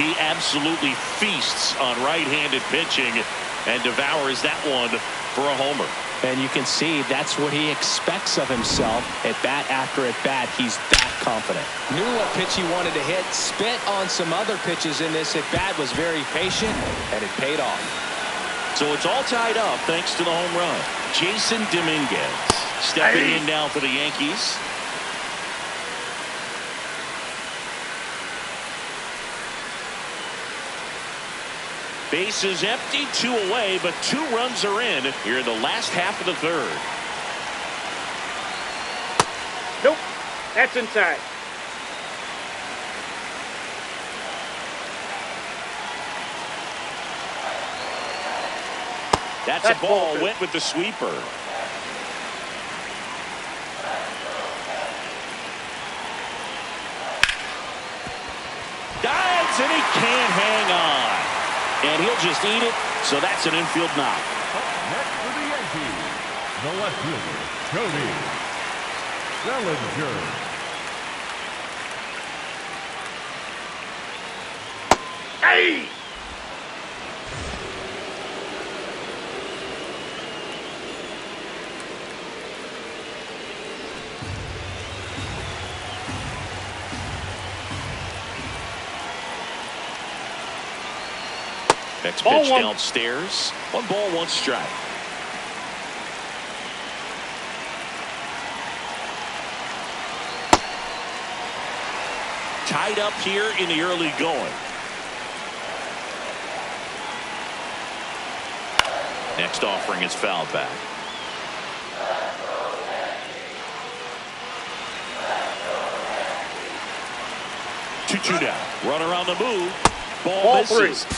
He absolutely feasts on right-handed pitching and devours that one for a homer. And you can see that's what he expects of himself at bat after at bat. He's that confident. Knew what pitch he wanted to hit. Spit on some other pitches in this at bat. Was very patient, and it paid off. So it's all tied up thanks to the home run. Jason Dominguez stepping in now for the Yankees. Bases empty, 2 away, but 2 runs are in here in the last half of the third. Nope. That's inside. That's a ball. Went with the sweeper. Dives, and he can't hang on. And he'll just eat it, so that's an infield knock. Next for the Yankees, the left fielder, Cody Bellinger. Hey! Next pitch downstairs. 1 ball, 1 strike. Tied up here in the early going. Next offering is fouled back. Two down. Runner on the move. Ball misses. 3.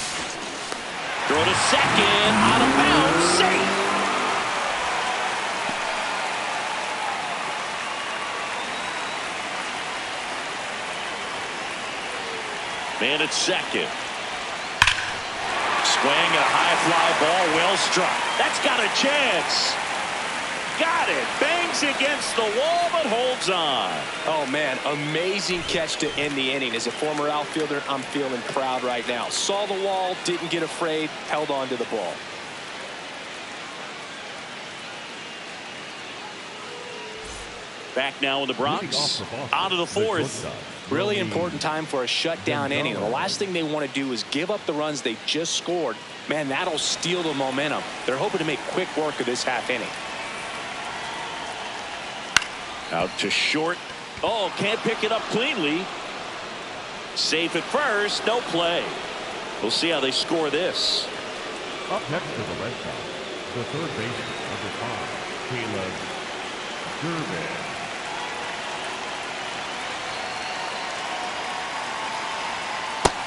Throw to second, out of bounds, safe. Man at second. Swing, a high fly ball, well struck. That's got a chance. Got it. Bangs against the wall, but holds on. Oh, man, amazing catch to end the inning. As a former outfielder, I'm feeling proud right now. Saw the wall, didn't get afraid, held on to the ball. Back now in the Bronx. Out of the 4th. Really important time for a shutdown inning. The last thing they want to do is give up the runs they just scored. Man, that'll steal the momentum. They're hoping to make quick work of this half inning. Out to short. Oh, can't pick it up cleanly. Safe at first. No play. We'll see how they score this. Up next to the Red Sox, the third baseman, number 5, Caleb Durbin.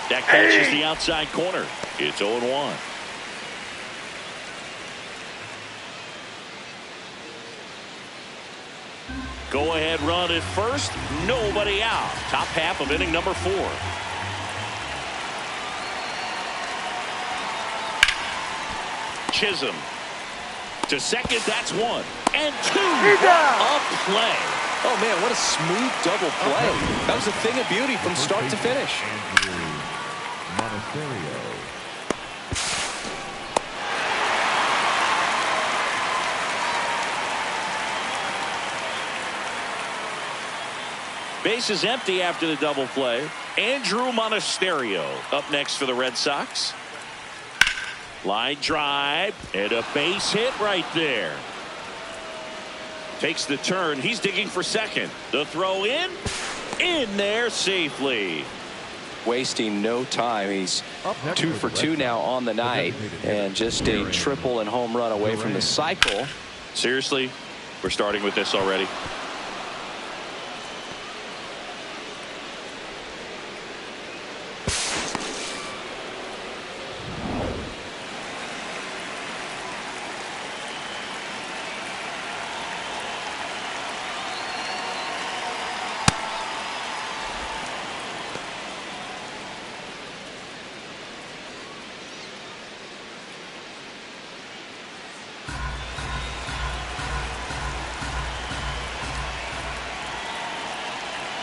That catches the outside corner. It's 0-1. Go ahead run at first. Nobody out. Top half of inning number 4. Chisholm to second. That's 1 and 2. A play. Oh, man, what a smooth double play. That was a thing of beauty from start to finish. Base is empty after the double play. Andrew Monasterio up next for the Red Sox. Line drive and a base hit right there. Takes the turn. He's digging for second. The throw in there safely. Wasting no time. He's 2 for 2 now on the night, and just a triple and home run away from the cycle. Seriously, we're starting with this already.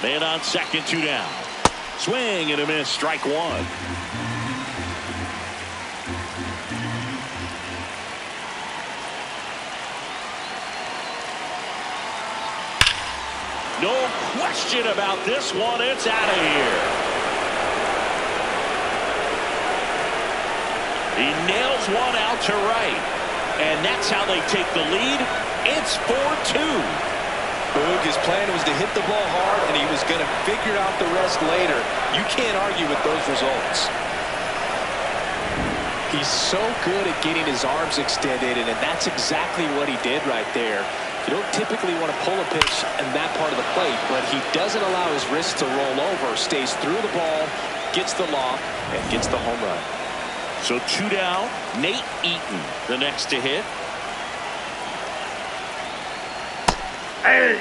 Man on second, 2 down. Swing and a miss, strike one. No question about this one. It's out of here. He nails one out to right. And that's how they take the lead. It's 4-2. Boog, his plan was to hit the ball hard, and he was going to figure out the rest later. You can't argue with those results. He's so good at getting his arms extended, and that's exactly what he did right there. You don't typically want to pull a pitch in that part of the plate, but he doesn't allow his wrist to roll over, stays through the ball, gets the lob, and gets the home run. So 2 down. Nate Eaton, the next to hit. Hey!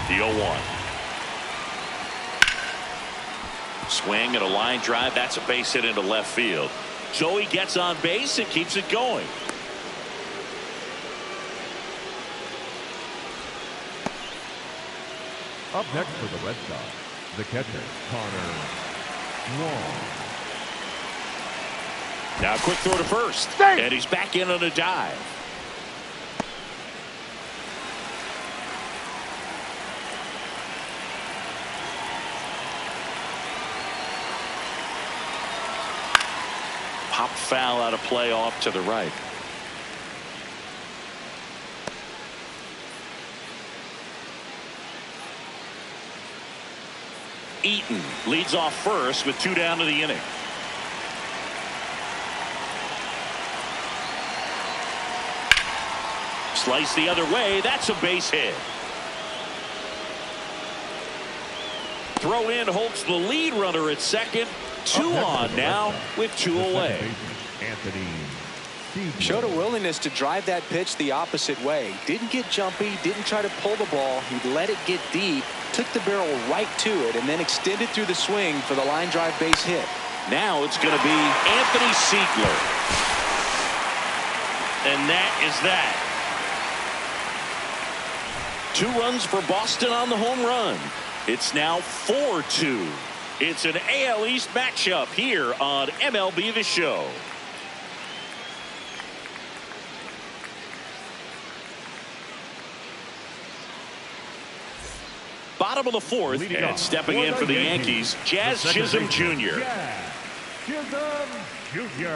The 0-1. Swing and a line drive. That's a base hit into left field. So he gets on base and keeps it going. Up next for the Red Sox, the catcher, Connor Wong. Now quick throw to first. Stay. And he's back in on a dive. Pop foul out of play off to the right. Eaton leads off first with 2 down to the inning. Slice the other way. That's a base hit. Throw in holds the lead runner at second. 2 on now with 2 away. Showed a willingness to drive that pitch the opposite way. Didn't get jumpy, didn't try to pull the ball. He let it get deep, took the barrel right to it, and then extended through the swing for the line drive base hit. Now it's going to be Anthony Siegler. And that is that. 2 runs for Boston on the home run. It's now 4-2. It's an AL East matchup here on MLB The Show. Bottom of the 4th, and stepping in for the Yankees, Jazz Chisholm Jr. Chisholm Jr.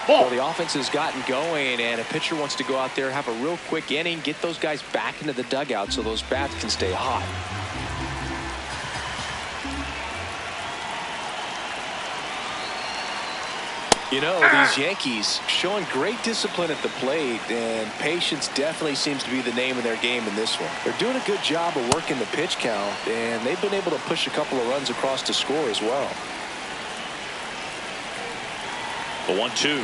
Well, the offense has gotten going, and a pitcher wants to go out there, have a real quick inning, get those guys back into the dugout so those bats can stay hot. You know, these Yankees showing great discipline at the plate, and patience definitely seems to be the name of their game in this one. They're doing a good job of working the pitch count, and they've been able to push a couple of runs across to score as well. The 1-2.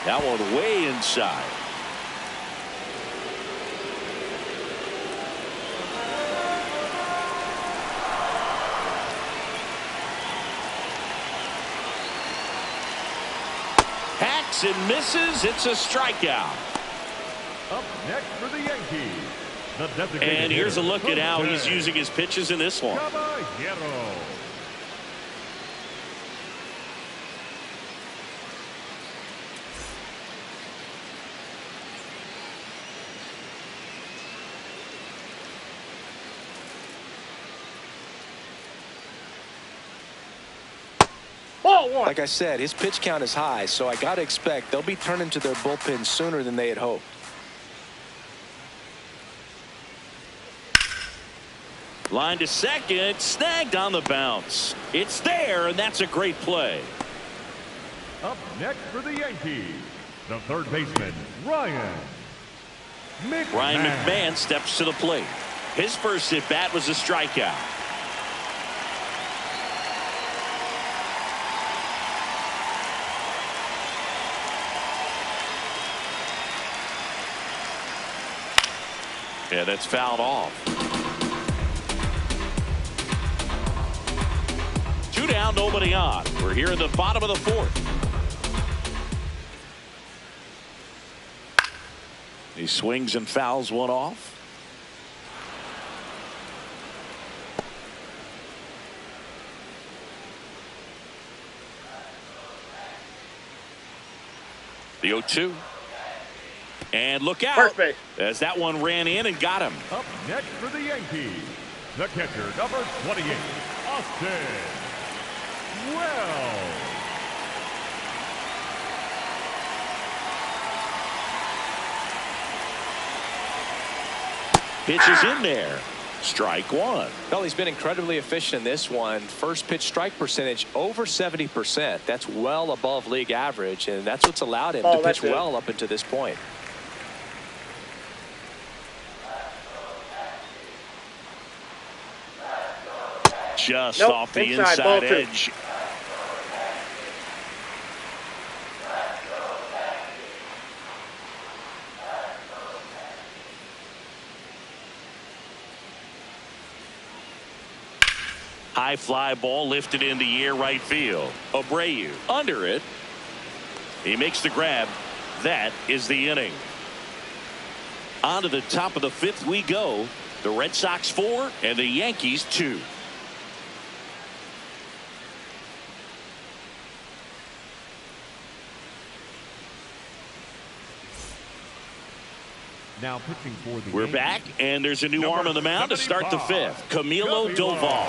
That one way inside. Hacks and misses. It's a strikeout. Up next for the Yankees, the designated And here's a hitter, look at how he's Jose using his pitches in this one. Caballero. Like I said, his pitch count is high, so I got to expect they'll be turning to their bullpen sooner than they had hoped. Line to second, snagged on the bounce. It's there, and that's a great play. Up next for the Yankees, the third baseman, Ryan McMahon. Ryan McMahon steps to the plate. His first at bat was a strikeout. And it's fouled off. 2 down, nobody on. We're here in the bottom of the 4th. He swings and fouls one off. The 0-2. And look out as that one ran in and got him. Up next for the Yankees, the catcher, number 28, Austin Wells. Pitch is in there. Strike one. Well, he's been incredibly efficient in this one. First pitch strike percentage over 70%. That's well above league average, and that's what's allowed him to pitch well up until this point. Just off the inside edge. High fly ball lifted in the air right field. Abreu under it. He makes the grab. That is the inning. On to the top of the 5th we go. The Red Sox 4 and the Yankees 2. Now pitching for the We're Yankees, back, and there's a new arm on the mound to start the 5th. Camilo Doval.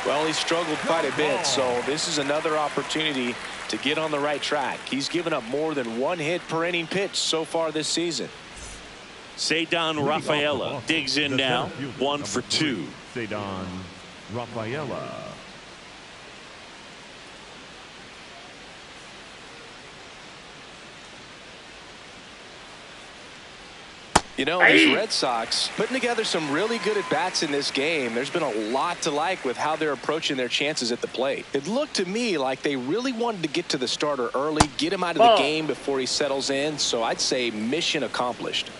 Well, he struggled quite a bit, so this is another opportunity to get on the right track. He's given up more than 1 hit per inning pitch so far this season. Cedon Rafaela digs in now. 1 for 2. Cedon Rafaela. You know, these Red Sox putting together some really good at-bats in this game. There's been a lot to like with how they're approaching their chances at the plate. It looked to me like they really wanted to get to the starter early, get him out of the game before he settles in. So I'd say mission accomplished.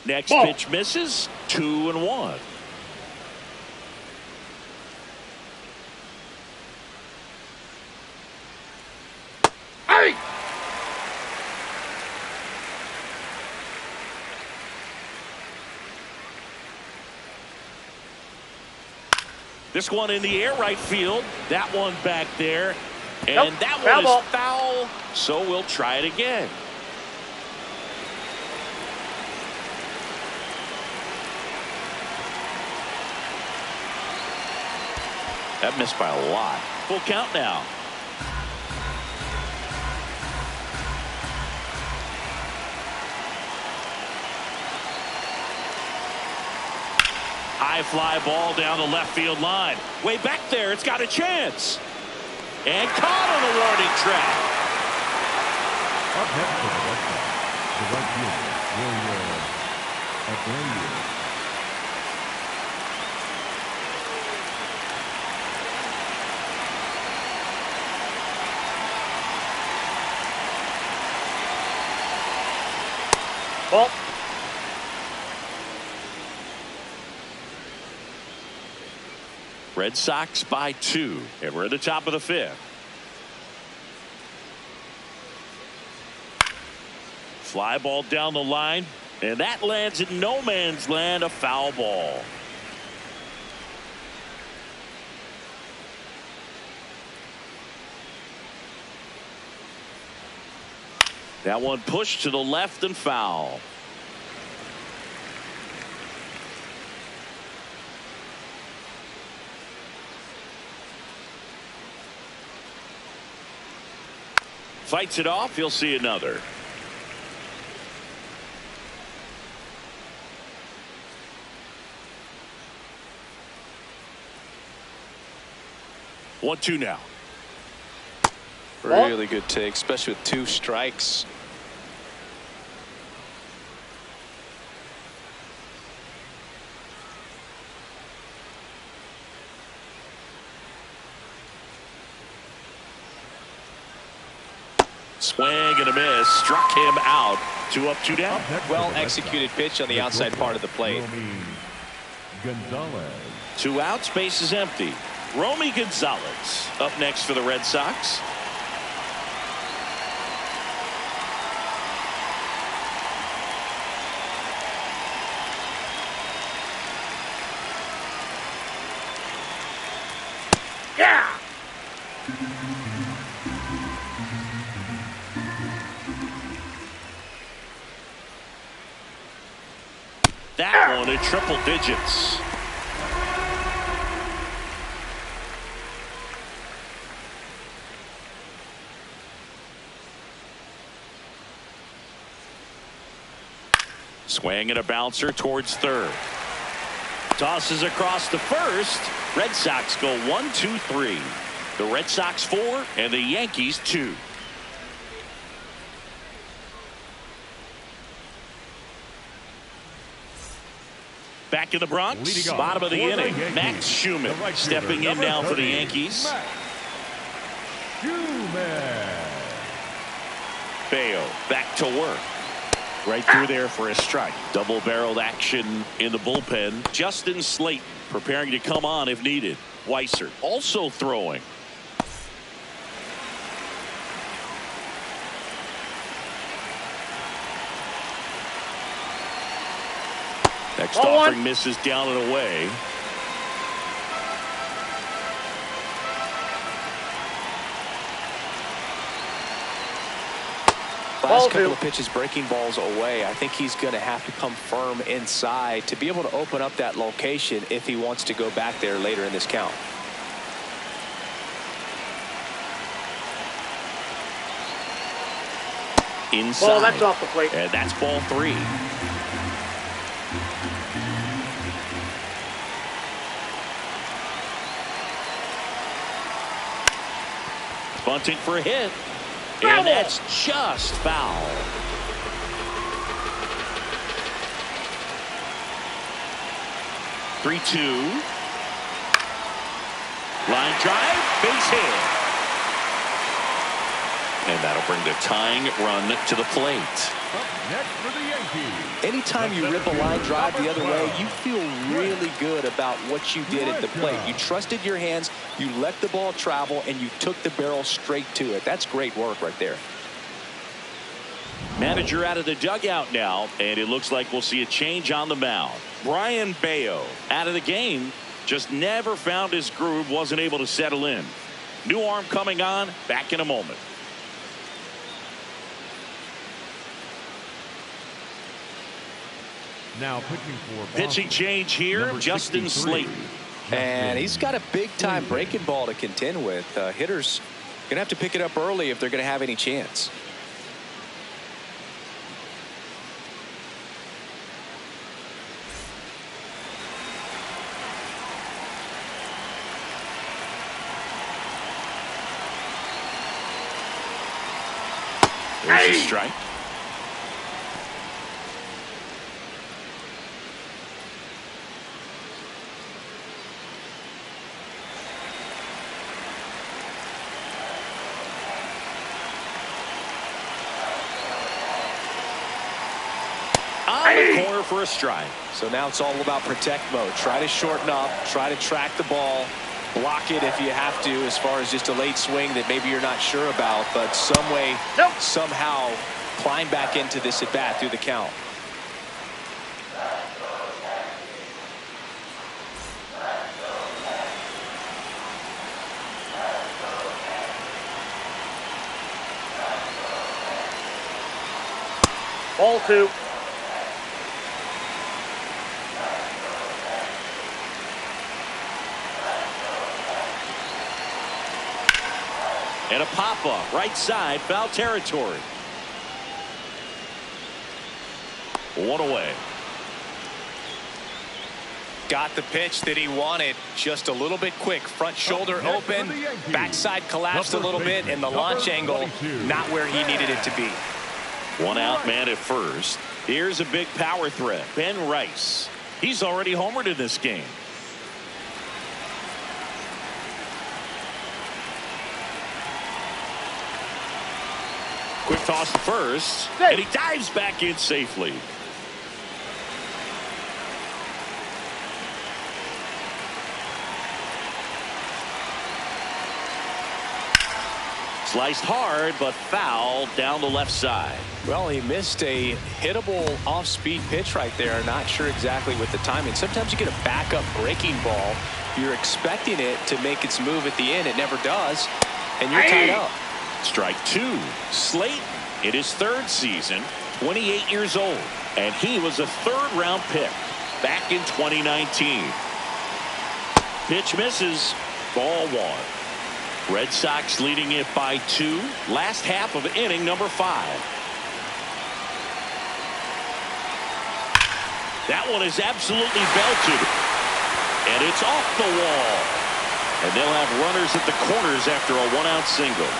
Next pitch misses. 2-1. This one in the air right field. That one back there. And that one is foul. So we'll try it again. That missed by a lot. Full count now. High fly ball down the left field line. Way back there. It's got a chance. And caught on the warning track. Up next for the Red Sox, the right fielder, William Abreu. Ball. Red Sox by 2, and we're at the top of the 5th. Fly ball down the line, and that lands in no man's land, a foul ball. That one pushed to the left and foul. Fights it off. He'll see another. One, two now. Really good take, especially with 2 strikes. Swing and a miss. Struck him out. 2 up, 2 down. Well executed pitch on the outside part of the plate. Gonzalez. 2 outs. Base is empty. Romy Gonzalez up next for the Red Sox. Yeah! That one in triple digits. Swing and a bouncer towards third. Tosses across to first. Red Sox go 1, 2, 3. The Red Sox 4 and the Yankees 2. Back in the Bronx, bottom of the inning, Max Schumann stepping in now for the Yankees. Bayo back to work. Right through there for a strike. Double-barreled action in the bullpen. Justin Slayton preparing to come on if needed. Weiser also throwing. Next offering misses down and away. Last couple of pitches breaking balls away. I think he's going to have to come firm inside to be able to open up that location if he wants to go back there later in this count. Inside. Ball, that's off the plate. And that's ball 3. Bunting for a hit. And that's just foul. Three, 2. Line drive, base hit. And that'll bring the tying run to the plate. Next for the Yankees. Anytime you rip a line drive the other way, you feel really good about what you did at the plate. You trusted your hands, you let the ball travel, and you took the barrel straight to it. That's great work right there. Manager out of the dugout now, and it looks like we'll see a change on the mound. Brian Bayo out of the game, just never found his groove, wasn't able to settle in. New arm coming on, back in a moment. Now pitching for Boston. Pitching change here, Number Justin 63. Slayton. And he's got a big-time breaking ball to contend with. Hitters going to have to pick it up early if they're going to have any chance. There's a strike. On the corner for a strike. So now it's all about protect mode. Try to shorten up, try to track the ball, block it if you have to, as far as just a late swing that maybe you're not sure about, but some way, somehow climb back into this at bat through the count. Ball 2. And a pop-up, right side, foul territory. 1 away. Got the pitch that he wanted, just a little bit quick. Front shoulder open, backside collapsed a little bit, and the launch angle not where he needed it to be. 1 out man at first. Here's a big power threat, Ben Rice. He's already homered in this game. Quick toss to first, and he dives back in safely. Sliced hard, but fouled down the left side. Well, he missed a hittable off-speed pitch right there. Not sure exactly with the timing. Sometimes you get a backup breaking ball. You're expecting it to make its move at the end. It never does, and you're tied up. Strike two. Slayton in his third season, 28 years old, and he was a third-round pick back in 2019. Pitch misses. Ball one. Red Sox leading it by 2. Last half of inning number 5. That one is absolutely belted. And it's off the wall. And they'll have runners at the corners after a 1-out single.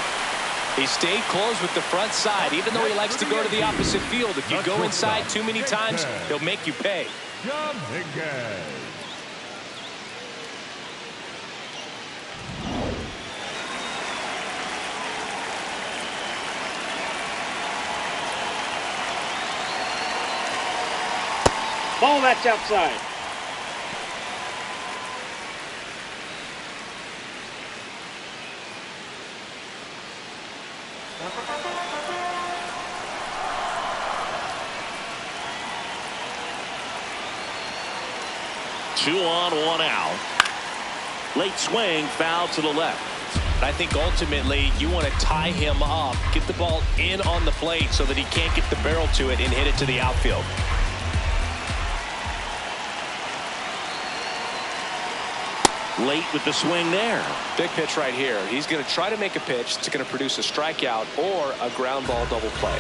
He stayed close with the front side, even though he likes to go to the opposite field. If you go inside too many times, he'll make you pay. Ball, that's outside. Two on, 1 out. Late swing, foul to the left. I think ultimately you want to tie him up, get the ball in on the plate so that he can't get the barrel to it and hit it to the outfield. Late with the swing there. Big pitch right here. He's going to try to make a pitch that's going to produce a strikeout or a ground ball double play.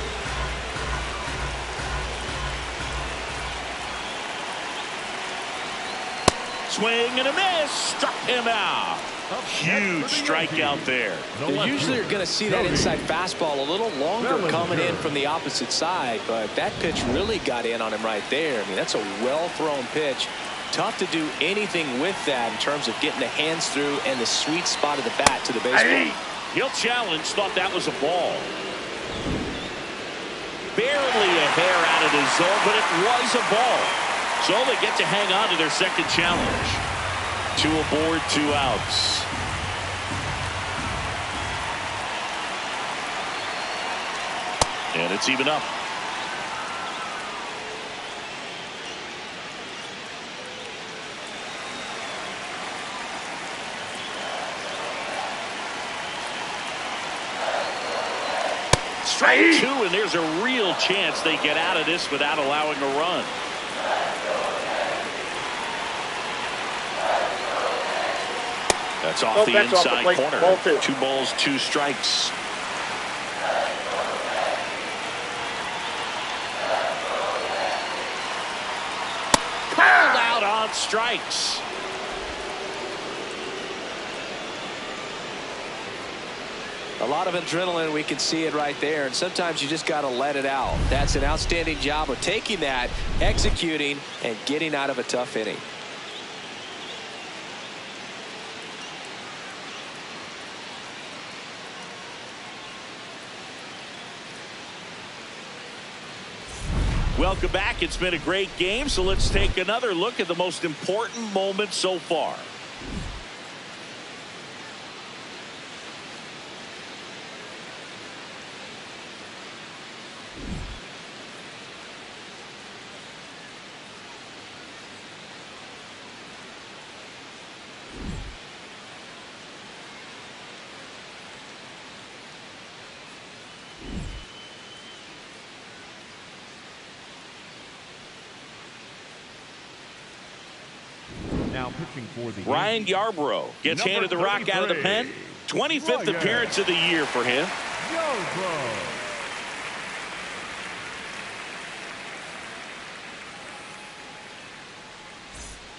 Swing and a miss. Struck him out. Huge strikeout there. You usually are going to see that inside fastball a little longer coming in from the opposite side, but that pitch really got in on him right there. I mean, that's a well-thrown pitch. Tough to do anything with that in terms of getting the hands through and the sweet spot of the bat to the baseball. He'll challenge. Thought that was a ball. Barely a hair out of the zone, but it was a ball. So they get to hang on to their second challenge. 2 aboard, 2 outs. And it's even up. Strike 2, and there's a real chance they get out of this without allowing a run. That's off the inside corner. Ball 2. 2 balls, 2 strikes. Pulled out on strikes. A lot of adrenaline, we can see it right there, and sometimes you just got to let it out. That's an outstanding job of taking that, executing, and getting out of a tough inning. Welcome back. It's been a great game, so let's take another look at the most important moment so far. Now pitching for the Ryan Yarbrough gets handed the rock out of the pen. 25th appearance of the year for him.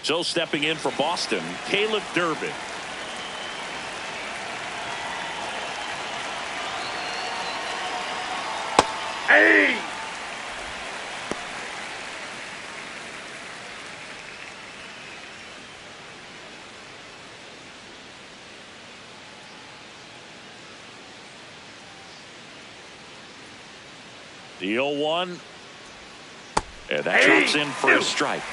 So stepping in for Boston, Caleb Durbin. Hey! The 0-1. And that drops in for a strike.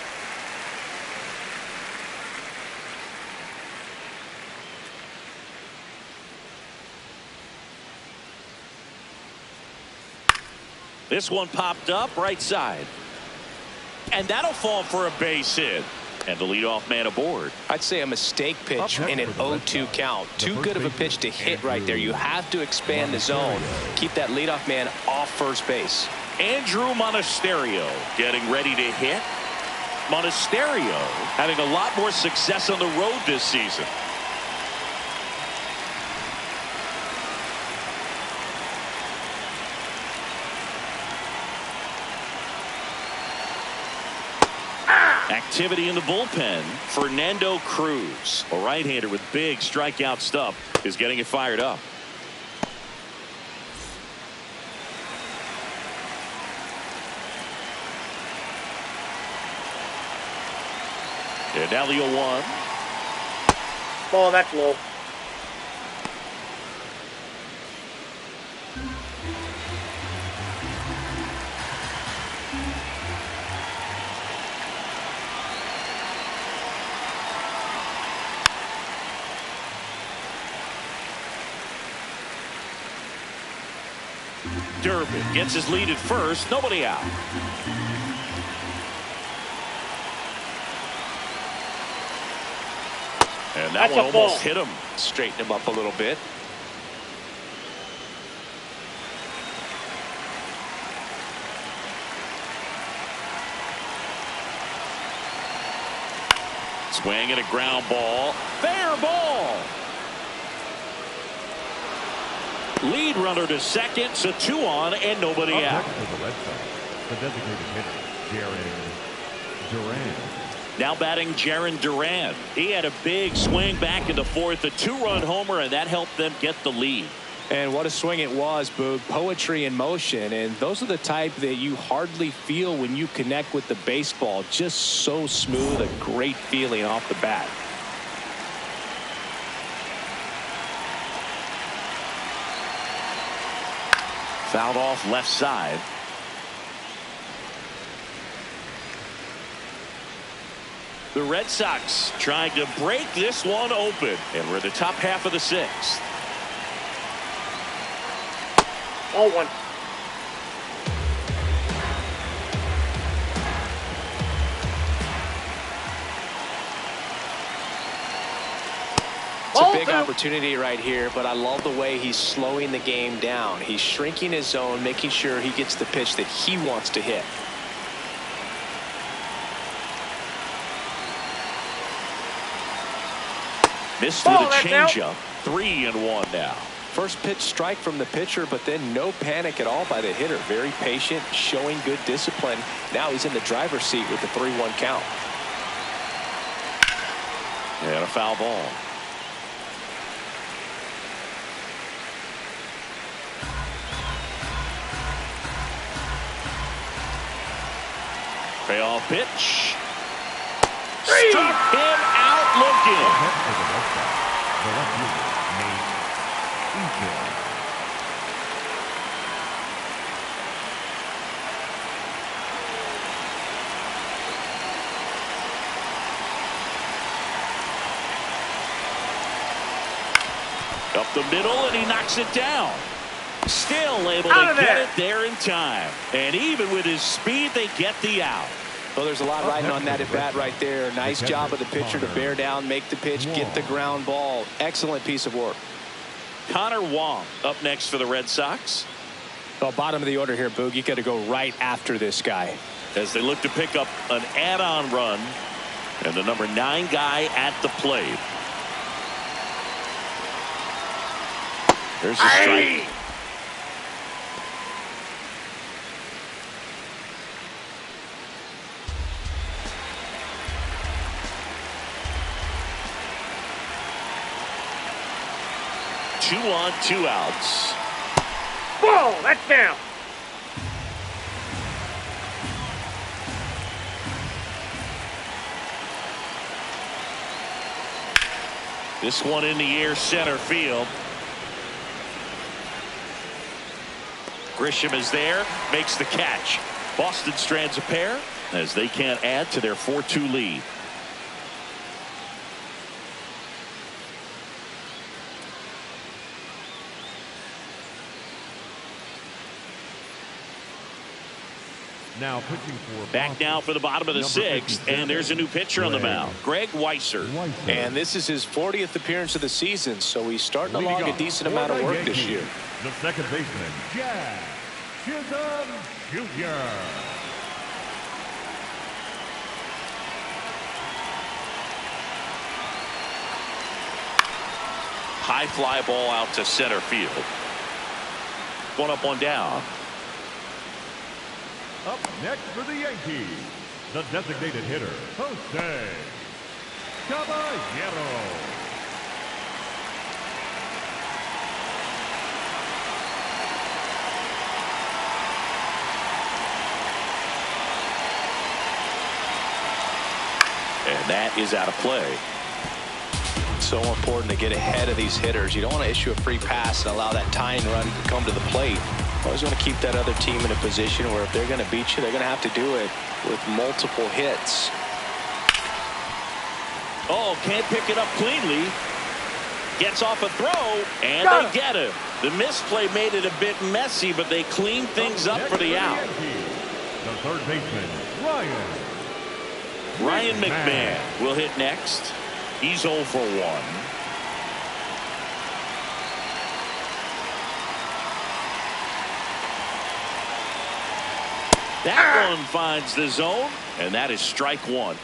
This one popped up right side. And that'll fall for a base hit. And the leadoff man aboard. I'd say a mistake pitch in an 0-2 count. Too good of a pitch to hit right there. You have to expand the zone. Keep that leadoff man off first base. Andrew Monasterio getting ready to hit. Monasterio having a lot more success on the road this season. Activity in the bullpen. Fernando Cruz, a right-hander with big strikeout stuff, is getting it fired up. And now the 0-1. Ball, that's low. Durbin gets his lead at first. Nobody out. And that one almost hit him. Straighten him up a little bit. Swing and a ground ball. Fair ball. Lead runner to second, so 2 on and nobody out. For the Redsox, the designated hitter, Jarren Duran. Now batting Jarren Duran. He had a big swing back in the fourth, a 2-run homer, and that helped them get the lead. And what a swing it was, Boog. Poetry in motion, and those are the type that you hardly feel when you connect with the baseball. Just so smooth, a great feeling off the bat. Fouled off left side. The Red Sox trying to break this one open, and we're in the top half of the 6th. 0-1. It's a big opportunity right here, but I love the way he's slowing the game down. He's shrinking his zone, making sure he gets the pitch that he wants to hit. Missed with a changeup. 3-1 now. First pitch strike from the pitcher, but then no panic at all by the hitter. Very patient, showing good discipline. Now he's in the driver's seat with the 3-1 count. And a foul ball. Payoff pitch. Struck him out looking. Up the middle, and he knocks it down. Still able to get it there in time. And even with his speed, they get the out. Well, there's a lot riding on that at bat right there. Nice job of the pitcher to bear down, make the pitch, get the ground ball. Excellent piece of work. Connor Wong up next for the Red Sox. Well, bottom of the order here, Boog. You got to go right after this guy. As they look to pick up an add-on run, and the number 9 guy at the plate. There's a strike. Two on, 2 outs. Ball, that's down. This one in the air, center field. Grisham is there, makes the catch. Boston strands a pair as they can't add to their 4-2 lead. Now pitching for back now for the bottom of the sixth, and there's a new pitcher on the mound, Greg Weisser. And this is his 40th appearance of the season, so he's starting to log a decent amount of work this year. The second baseman, Jack Chisholm Jr. High fly ball out to center field. One up, one down. Up next for the Yankees, the designated hitter, Jose Caballero. And that is out of play. So important to get ahead of these hitters. You don't want to issue a free pass and allow that tying run to come to the plate. Always want to keep that other team in a position where if they're going to beat you, they're going to have to do it with multiple hits. Oh, can't pick it up cleanly. Gets off a throw, and they get him. The misplay made it a bit messy, but they cleaned things up for the out. The third baseman, Ryan McMahon will hit next. He's 0 for 1. That one finds the zone, and that is strike one.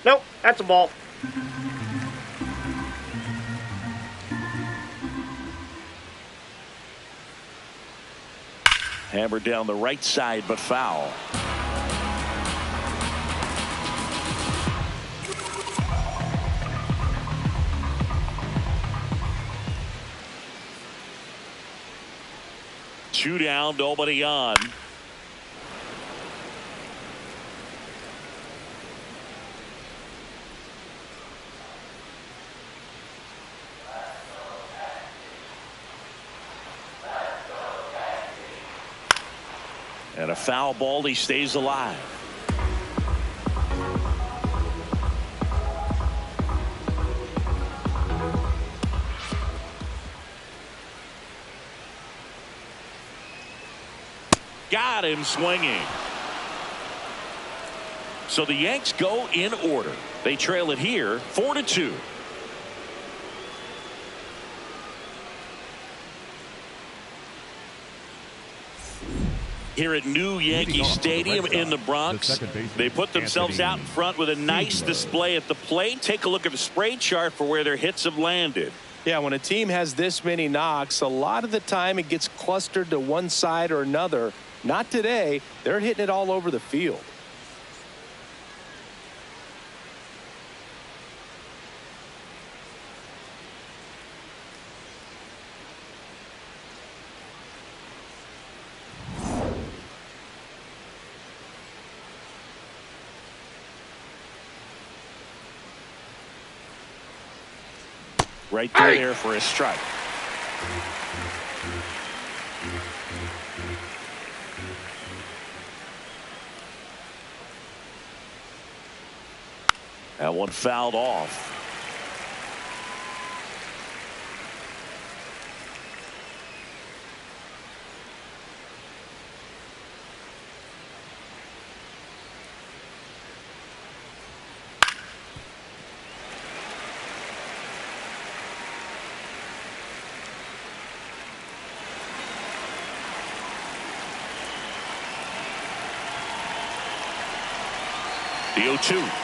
Nope, that's a ball. Hammered down the right side, but foul. Two down, nobody on. And a foul ball, he stays alive. Got him swinging. So the Yanks go in order. They trail it here 4-2. Here at New Yankee Stadium in the Bronx, they put themselves out in front with a nice display at the plate. Take a look at the spray chart for where their hits have landed. Yeah, when a team has this many knocks, a lot of the time it gets clustered to one side or another. Not today. They're hitting it all over the field. Right there for a strike. That one fouled off. The 0-2.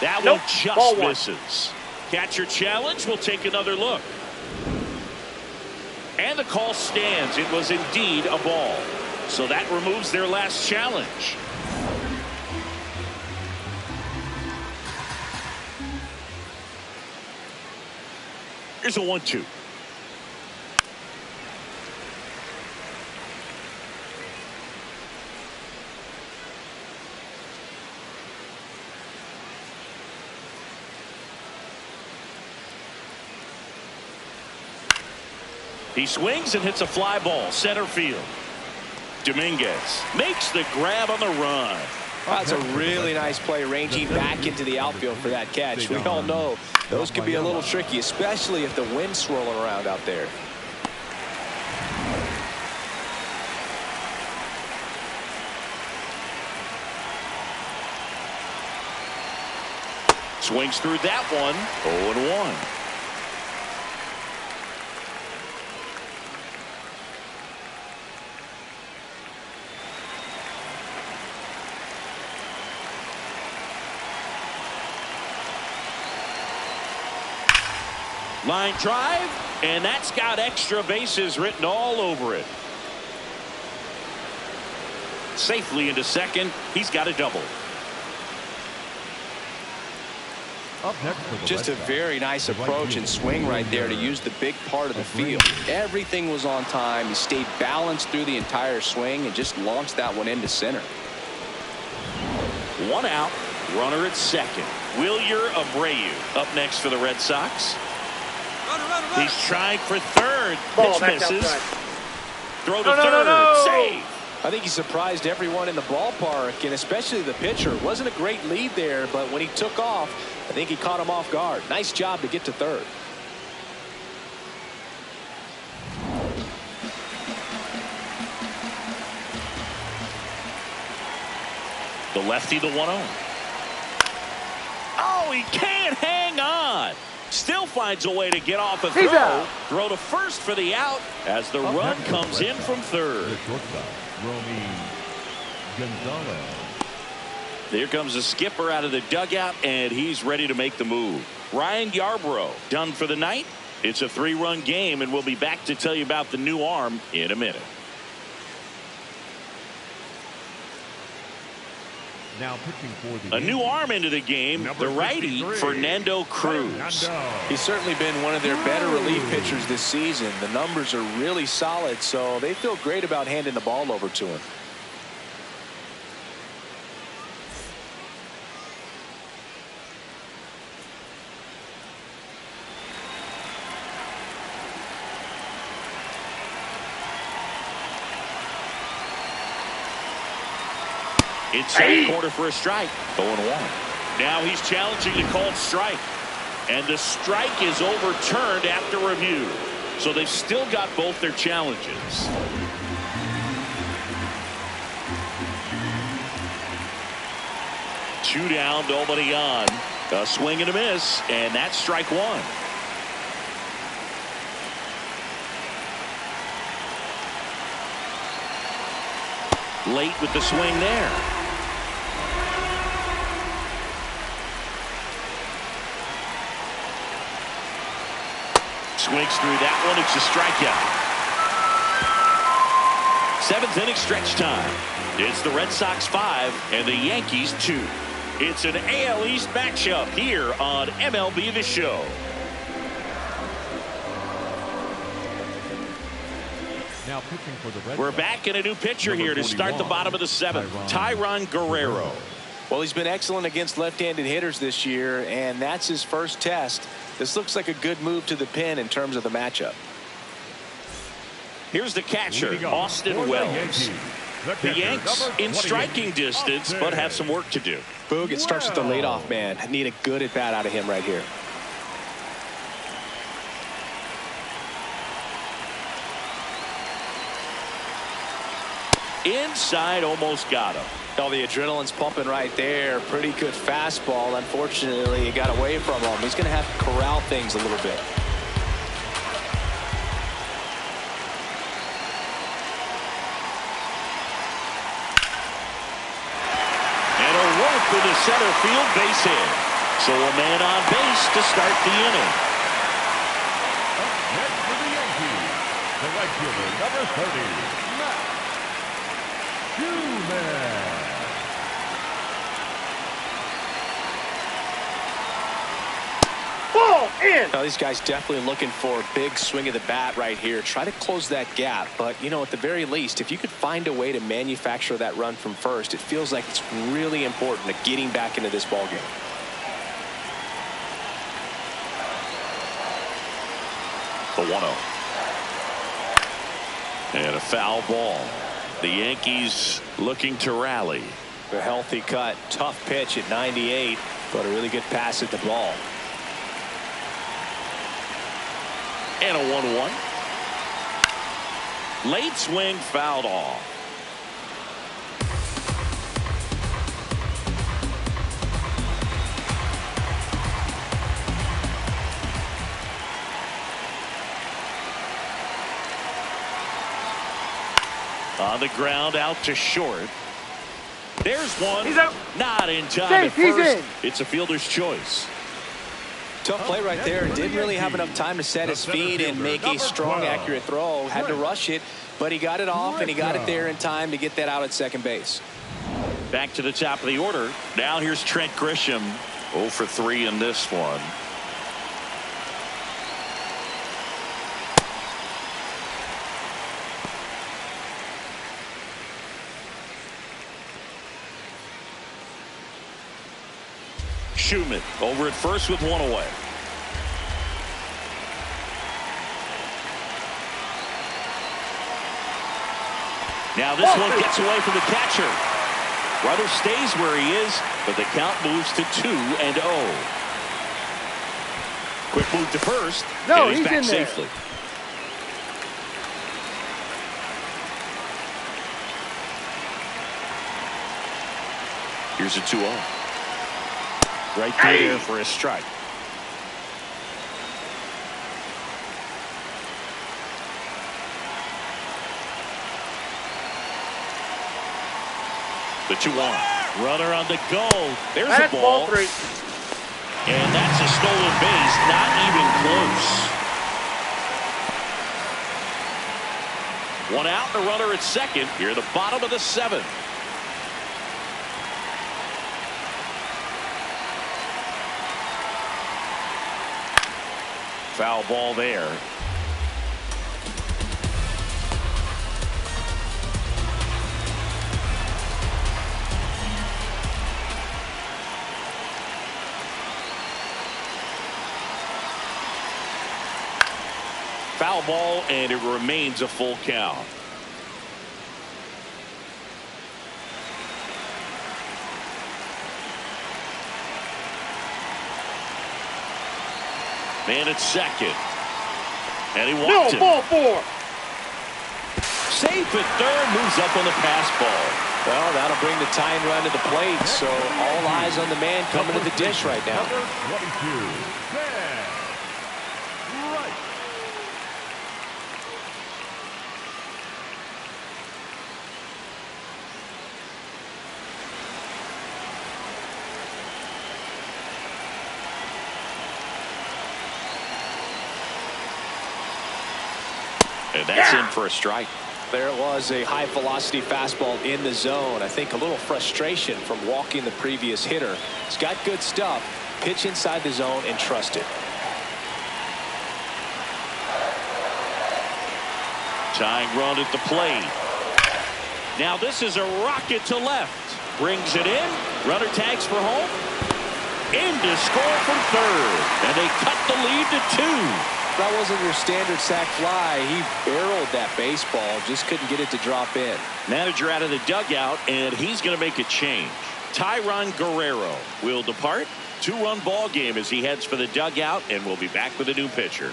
That one just misses. Catcher challenge. We'll take another look. And the call stands. It was indeed a ball. So that removes their last challenge. Here's a 1-2. He swings and hits a fly ball center field. Dominguez makes the grab on the run. That's a really nice play, ranging back into the outfield for that catch. We all know those can be a little tricky, especially if the wind's swirling around out there. Swings through that one. 0-1. Line drive, and that's got extra bases written all over it. Safely into second. He's got a double. Up next for the Just a Red Sox, very nice the right approach and fielder, swing right there to use the big part of the field. Everything was on time. He stayed balanced through the entire swing and just launched that one into center. 1 out. Runner at second. Wilyer Abreu up next for the Red Sox. He's trying for third. Ball, Pitch that's misses. outside. Throw to No, no, third. no, no. Save. I think he surprised everyone in the ballpark, and especially the pitcher. It wasn't a great lead there, but when he took off, I think he caught him off guard. Nice job to get to third. The lefty, the 1-0. Oh, he can't hang on. Still finds a way to get off a He's throw. out. Throw to first for the out as the Up run next for the comes Red in Sox, from third. the shortstop, Romy Gonzalez. There comes the skipper out of the dugout, and he's ready to make the move. Ryan Yarbrough done for the night. It's a 3-run game, and we'll be back to tell you about the new arm in a minute. Now pitching for the A new arm into the game, Number the righty, 53, Fernando Cruz. Fernando. He's certainly been one of their better relief pitchers this season. The numbers are really solid, so they feel great about handing the ball over to him. Inside corner for a strike. 0-1. Now he's challenging the called strike. And the strike is overturned after review. So they've still got both their challenges. Two down, nobody on. A swing and a miss, and that's strike one. Late with the swing there. Swings through that one. It's a strikeout. 7th inning stretch time. It's the Red Sox 5 and the Yankees 2. It's an AL East matchup here on MLB The Show. Now pitching for the Red We're Sox, back in a new pitcher number here to start the 41, bottom of the 7th. Tyron Guerrero. Well, he's been excellent against left-handed hitters this year, and that's his first test. This looks like a good move to the pin in terms of the matchup. Here's the catcher, Leading off Austin for the Wells. Yankees, The catcher, Yanks number in 28, striking distance, but have some work to do. Boog, it starts with the leadoff man. Need a good at-bat out of him right here. Inside, almost got him. Oh, the adrenaline's pumping right there. Pretty good fastball. Unfortunately, it got away from him. He's going to have to corral things a little bit. And a rope in the center field base hit. So a man on base to start the inning. Up next for the Yankees, the right fielder, number 30, Matt Newman. Ball in. Now, these guys definitely looking for a big swing of the bat right here. Try to close that gap. But, you know, at the very least, if you could find a way to manufacture that run from first, it feels like it's really important to getting back into this ball game. The 1-0. And a foul ball. The Yankees looking to rally. A healthy cut. Tough pitch at 98, but a really good pass at the ball. And a 1-1. Late swing fouled off. On the ground, out to short. There's one. He's out. Not in time Safe, at first. he's in. It's a fielder's choice. Tough play right there. Didn't really have enough time to set his feet and make a strong, accurate throw. Had to rush it, but he got it off, and he got it there in time to get that out at second base. Back to the top of the order. Now here's Trent Grisham. 0 for 3 in this one. Schumann over at first with one away. Now this one gets away from the catcher. Runner stays where he is, but the count moves to 2-0. Quick move to first. No, and he's back in there. safely. Here's a 2-0. Right through there for a strike. The 2-1. Runner on the go. There's That's a ball. ball 3. And that's a stolen base. Not even close. One out and a runner at second. Here at the bottom of the 7th. Foul ball there. Foul ball, and it remains a full count. Man at second. And he walked No, him. ball 4. Safe at third, moves up on the pass ball. Well, that'll bring the tying run to the plate, so all eyes on the man coming to the dish right now. Number 22, Ted Wright. And that's in for a strike. There it was, a high velocity fastball in the zone. I think a little frustration from walking the previous hitter. He's got good stuff. Pitch inside the zone and trust it. Tying run at the plate. Now this is a rocket to left. Brings it in. Runner tags for home. In to score from third. And they cut the lead to 2. That wasn't your standard sac fly. He barreled that baseball, just couldn't get it to drop in. Manager out of the dugout, and he's going to make a change. Tyron Guerrero will depart. 2-run ball game as he heads for the dugout, and we'll be back with a new pitcher.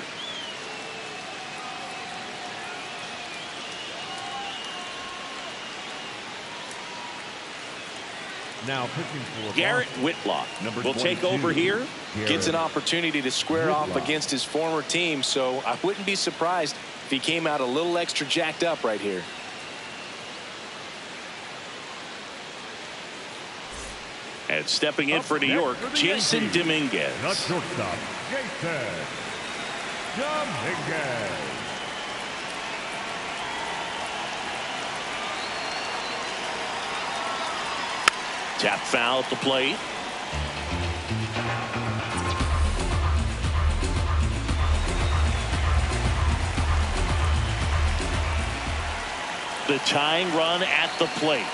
Now pitching for Garrett Whitlock will take over here. Gets an opportunity to square off against his former team, so I wouldn't be surprised if he came out a little extra jacked up right here. And stepping in for New York, Jason Dominguez. Not shortstop, Jason Dominguez. Tap foul at the plate. The tying run at the plate.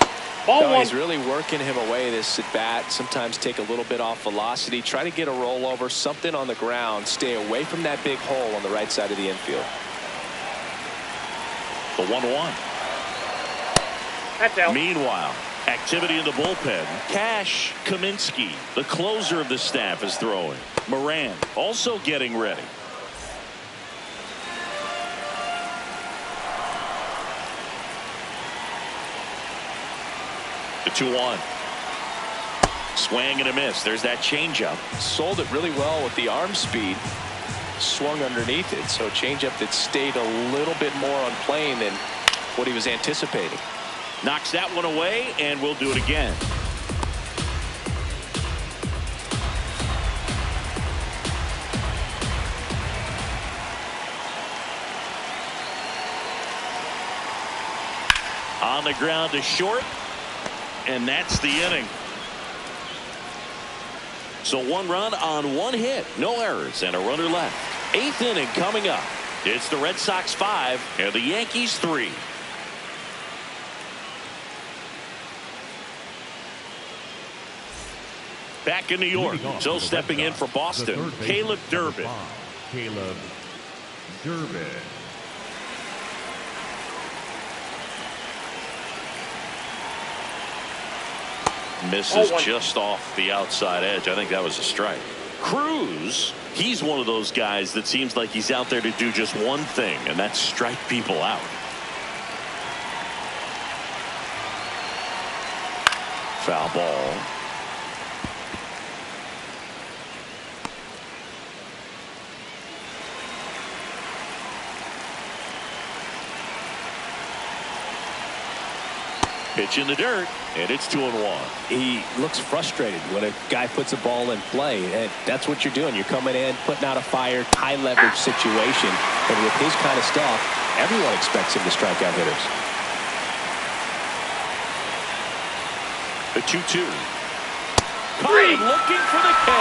Ball No, 1. he's really working him away this at bat. Sometimes take a little bit off velocity. Try to get a rollover, something on the ground. Stay away from that big hole on the right side of the infield. The 1-1. That's out. Meanwhile, activity in the bullpen. Cash Kaminsky, the closer of the staff, is throwing. Moran also getting ready. The 2-1. Swing and a miss. There's that changeup. Sold it really well with the arm speed. Swung underneath it. So changeup that stayed a little bit more on plane than what he was anticipating. Knocks that one away, and we'll do it again. On the ground to short, and that's the inning. So 1 run on 1 hit, no errors, and a runner left. 8th inning coming up. It's the Red Sox 5 and the Yankees 3. Back in New York, so stepping in for Boston, Caleb Durbin. Caleb Durbin. Misses just off the outside edge. I think that was a strike. Cruz, he's one of those guys that seems like he's out there to do just one thing, and that's strike people out. Foul ball. Pitch in the dirt, and it's 2-1. He looks frustrated when a guy puts a ball in play, and that's what you're doing. You're coming in, putting out a fire, high leverage situation, and with his kind of stuff, everyone expects him to strike out hitters. The 2-2. Caught looking for the K.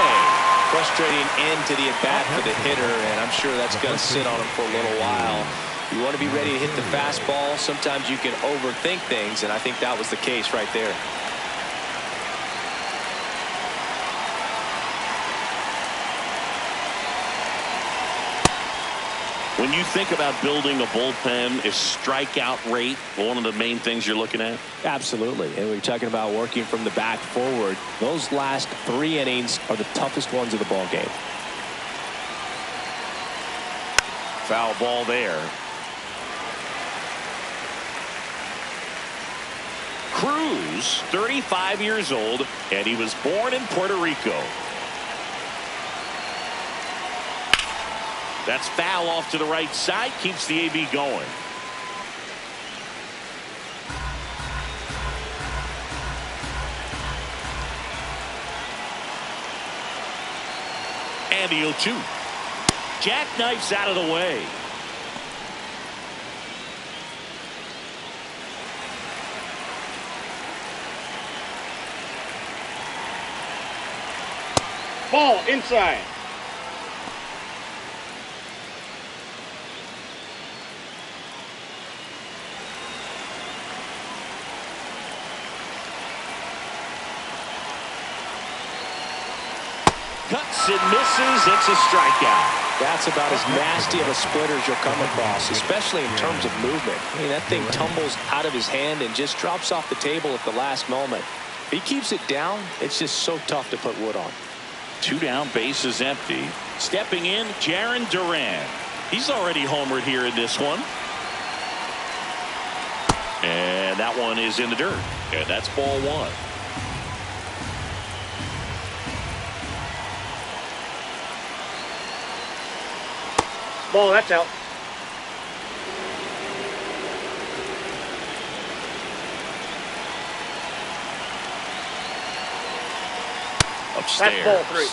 Frustrating end to the at-bat for the hitter, and I'm sure that's going to sit on him for a little while. You want to be ready to hit the fastball. Sometimes you can overthink things, and I think that was the case right there. When you think about building a bullpen, is strikeout rate one of the main things you're looking at? Absolutely. And when you're talking about working from the back forward, those last 3 innings are the toughest ones of the ball game. Foul ball there. Cruz, 35 years old, and he was born in Puerto Rico. That's foul off to the right side, keeps the AB going. And the 0-2. Jackknifes out of the way. Ball inside. Cuts and misses. It's a strikeout. That's about as nasty of a splitter as you'll come across, especially in terms of movement. I mean, that thing tumbles out of his hand and just drops off the table at the last moment. If he keeps it down, it's just so tough to put wood on. 2 down, bases empty. Stepping in, Jarren Duran. He's already homered here in this one. And that one is in the dirt. And that's ball 1. Ball, that's out. Upstairs. That's ball 3.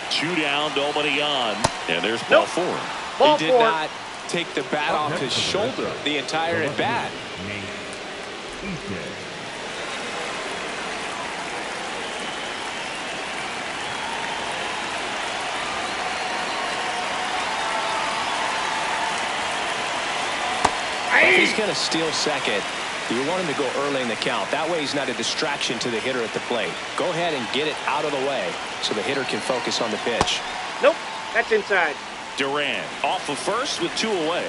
Two down, nobody on, and there's ball 4. Ball he did 4. not take the bat off his shoulder the entire at bat. going to steal second, you want him to go early in the count. That way he's not a distraction to the hitter at the plate. Go ahead and get it out of the way so the hitter can focus on the pitch. Nope, that's inside. Duran off of first with 2 away.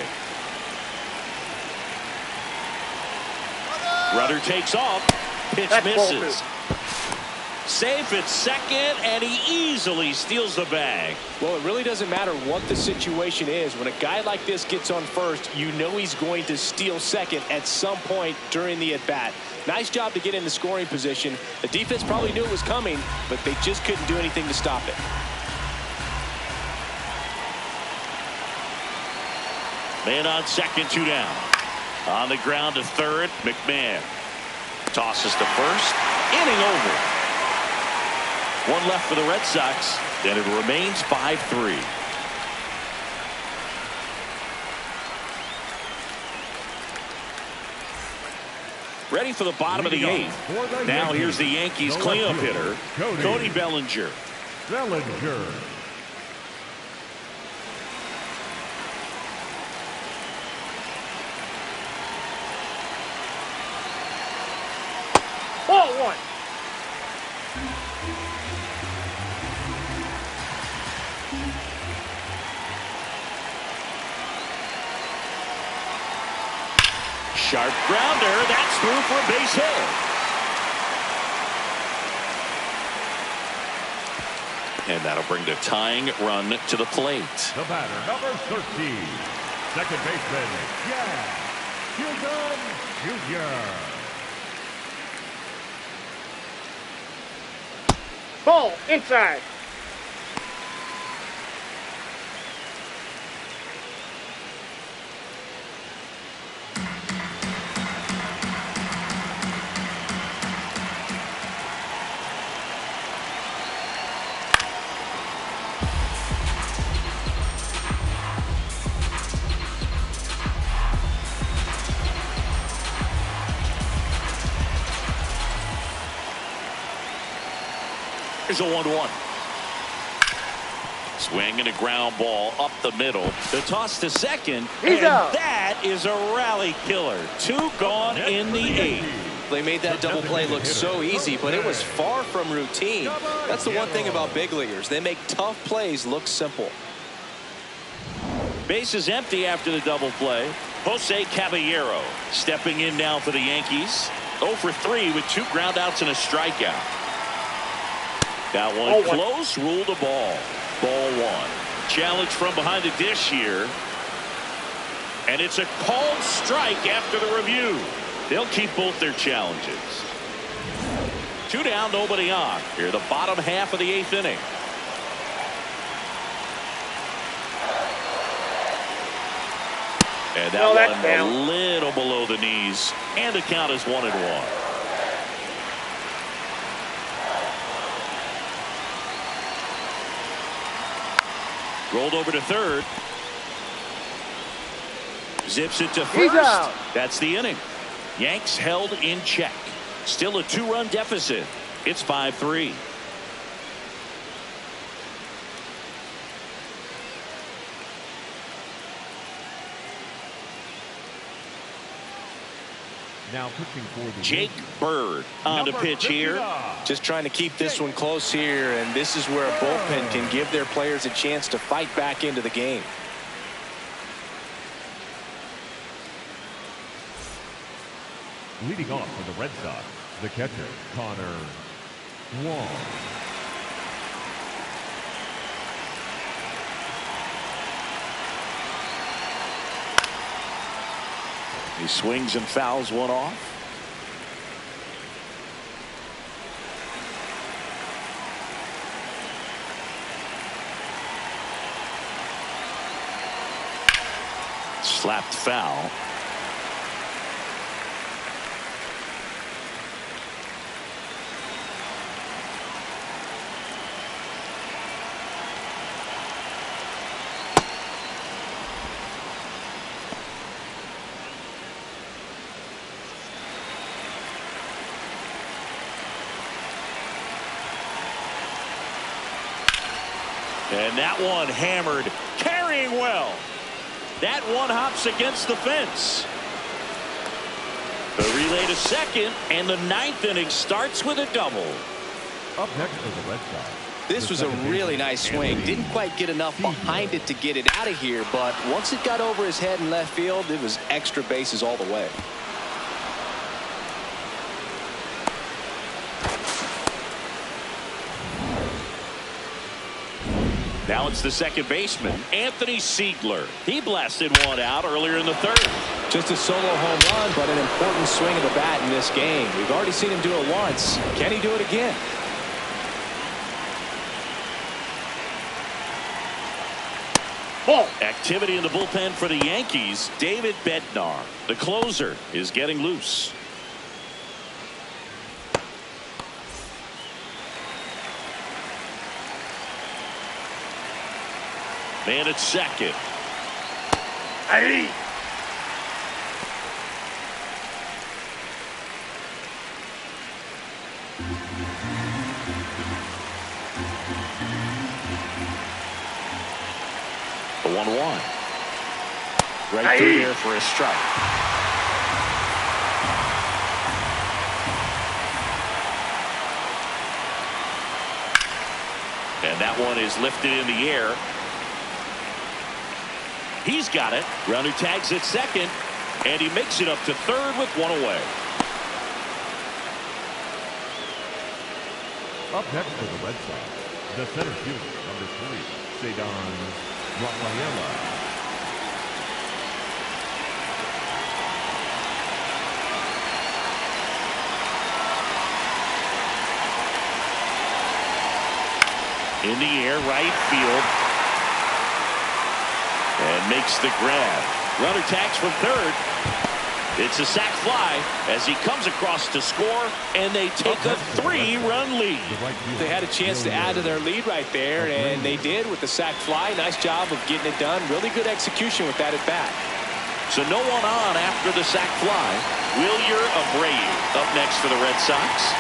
Runner takes off. Pitch That's misses. Safe at second, and he easily steals the bag. Well, it really doesn't matter what the situation is. When a guy like this gets on first, you know he's going to steal second at some point during the at-bat. Nice job to get in the scoring position. The defense probably knew it was coming, but they just couldn't do anything to stop it. Man on second, 2 down. On the ground to third, McMahon tosses to first. Inning over. 1 left for the Red Sox, and it remains 5-3. Ready for the bottom of the 8th. Now here's the Yankees cleanup hitter, Cody Bellinger. Bellinger. Ball 1. Sharp grounder. That's through for a base hit. And that'll bring the tying run to the plate. The batter, number 13. Second baseman, Houston Jr. Ball inside. Here's a 1-1. Swing and a ground ball up the middle. The toss to second. He's and out. That is a rally killer. 2 gone in the 8th. They made that double play look so easy, but it was far from routine. That's the one thing about big leaguers. They make tough plays look simple. Base is empty after the double play. Jose Caballero stepping in now for the Yankees. 0 for 3 with 2 ground outs and a strikeout. That one close, ruled a ball. Ball 1. Challenge from behind the dish here. And it's a called strike after the review. They'll keep both their challenges. 2 down, nobody on. Here, the bottom half of the 8th inning. And that one down. a little below the knees. And the count is 1-1. Rolled over to third. Zips it to He's first. out. That's the inning. Yanks held in check. Still a 2-run deficit. It's 5-3. Now pitching for the Jake Bird on the pitch here. Just trying to keep this one close here, and this is where a bullpen can give their players a chance to fight back into the game. Leading off for the Red Sox, the catcher, Connor Wong. He swings and fouls one off. Slapped foul. And that one hammered, carrying well. That one hops against the fence. Relay to second, and the ninth inning starts with a double. Up next for the Red Sox. This was a really nice swing. Didn't quite get enough behind it to get it out of here, but once it got over his head in left field, it was extra bases all the way. Now it's the second baseman, Anthony Siegler. He blasted one out earlier in the third. Just a solo home run, but an important swing of the bat in this game. We've already seen him do it once. Can he do it again? Ball. Activity in the bullpen for the Yankees. David Bednar, the closer, is getting loose. Man at second. Hey. The 1-1. Right through there for a strike. And that one is lifted in the air. He's got it. Runner tags at second, and he makes it up to third with one away. Up next for the Red Sox, the center fielder, number 3, Cedar Rafaela. In the air, right field. And makes the grab. Runner tags from third. It's a sac fly as he comes across to score, and they take a 3-run lead. They had a chance to add to their lead right there, and they did with the sac fly. Nice job of getting it done. Really good execution with that at bat. So no one on after the sac fly. Wilyer Abreu up next for the Red Sox.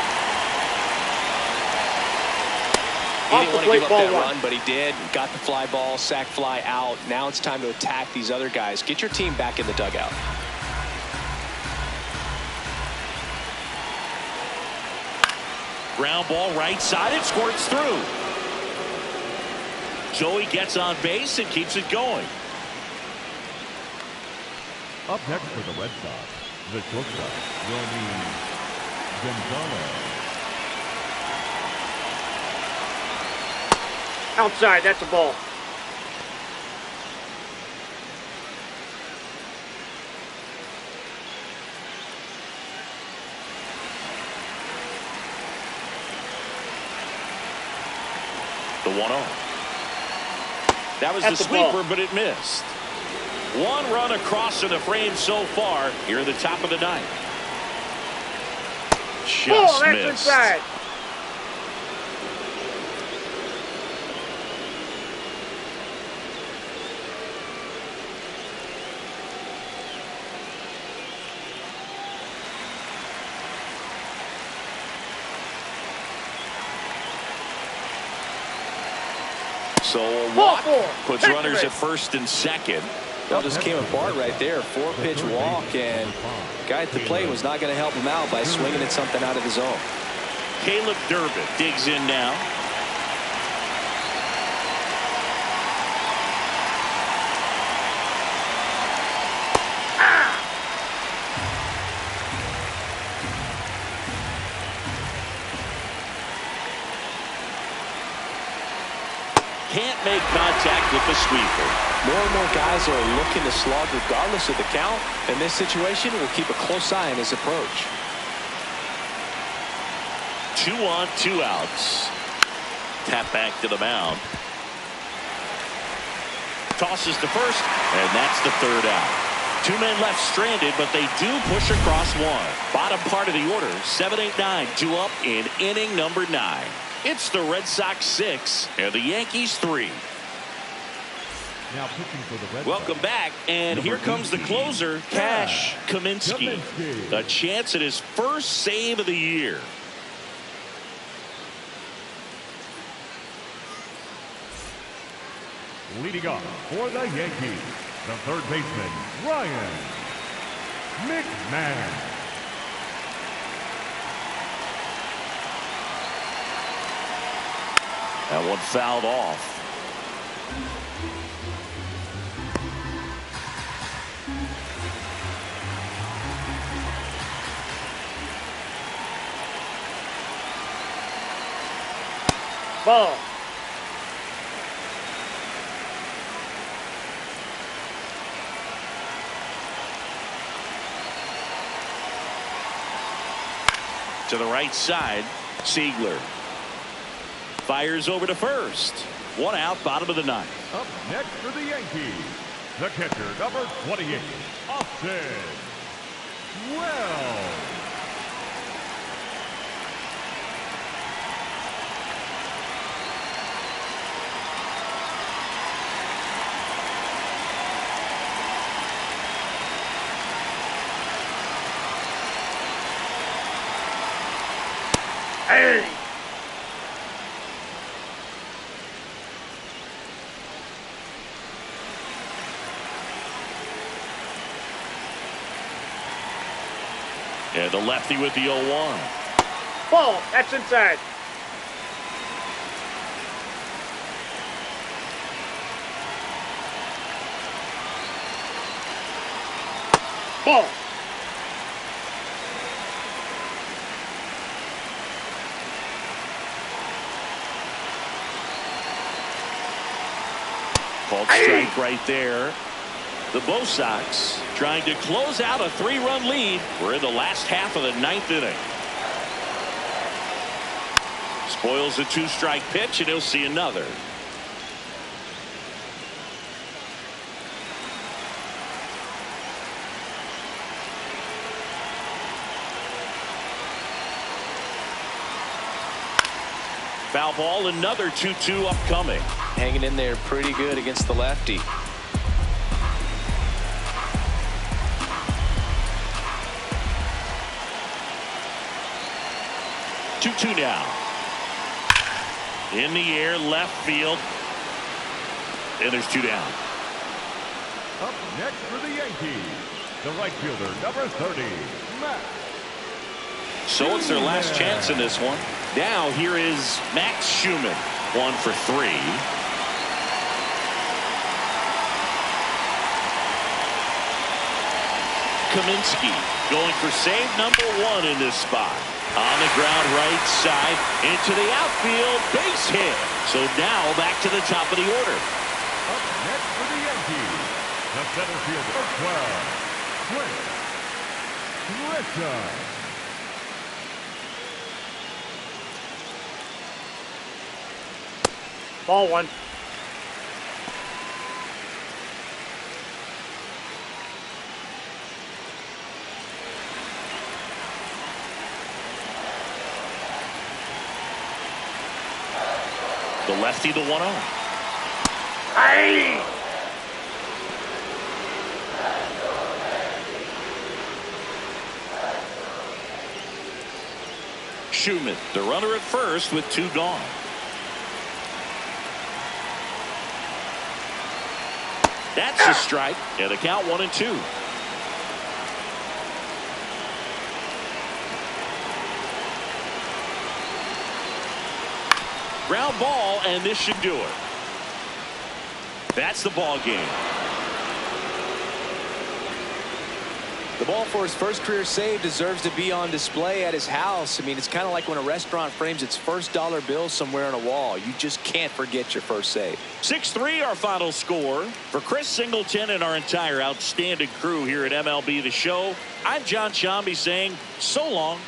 He didn't want to give up that run, but he did. Got the fly ball, sac fly out. Now it's time to attack these other guys. Get your team back in the dugout. Ground ball right side. It squirts through. Joey gets on base and keeps it going. Up next for the Red Sox, the shortstop, Romy Gonzalez. Outside, that's a ball. The 1-0. That was the sweeper, but it missed. One run across in the frame so far here in the top of the ninth. Just that's missed. inside. So a walk puts runners at first and second. Well, just came apart right there. 4-pitch walk, and guy at the plate was not going to help him out by swinging at something out of the zone. Caleb Durbin digs in now. Can't make contact with the sweeper. More and more guys are looking to slug regardless of the count. In this situation, we'll keep a close eye on his approach. 2 on, 2 outs. Tap back to the mound. Tosses to first, and that's the third out. 2 men left stranded, but they do push across one. Bottom part of the order, 7-8-9, 2 up in inning number 9. It's the Red Sox 6 and the Yankees 3. Now pitching for the Red Welcome Sox, back, and here comes the closer, Cash Kaminsky. A chance at his first save of the year. Leading off for the Yankees, the third baseman, Ryan McMahon. That one fouled off. Ball. To the right side, Siegler fires over to first. One out, bottom of the ninth. Up next for the Yankees, the catcher, number 28, Austin Wells. Hey. And the lefty with the 0-1. Ball. That's inside. Ball. Called strike right there. The Bo Sox trying to close out a 3-run lead. We're in the last half of the ninth inning. Spoils a 2-strike pitch, and he'll see another. Foul ball, another 2-2 upcoming. Hanging in there pretty good against the lefty. 2-2 now. In the air, left field. And there's 2 down. Up next for the Yankees, the right fielder, number 30, Max. So it's their last chance in this one. Now here is Max Schumann, 1 for 3. Kaminsky going for save number 1 in this spot. On the ground right side into the outfield, base hit. So now back to the top of the order. Up next for the Yankees, the center fielder, 12, Redsox. Ball 1. The lefty, the 1-0. Hey. Schumann, the runner at first with 2 gone. That's a strike. And the count 1-2. Ground ball, and this should do it. That's the ball game. The ball for his first career save deserves to be on display at his house. I mean, it's kind of like when a restaurant frames its first dollar bill somewhere on a wall. You just can't forget your first save. 6-3 our final score. For Chris Singleton and our entire outstanding crew here at MLB The Show, I'm John Shambi saying so long.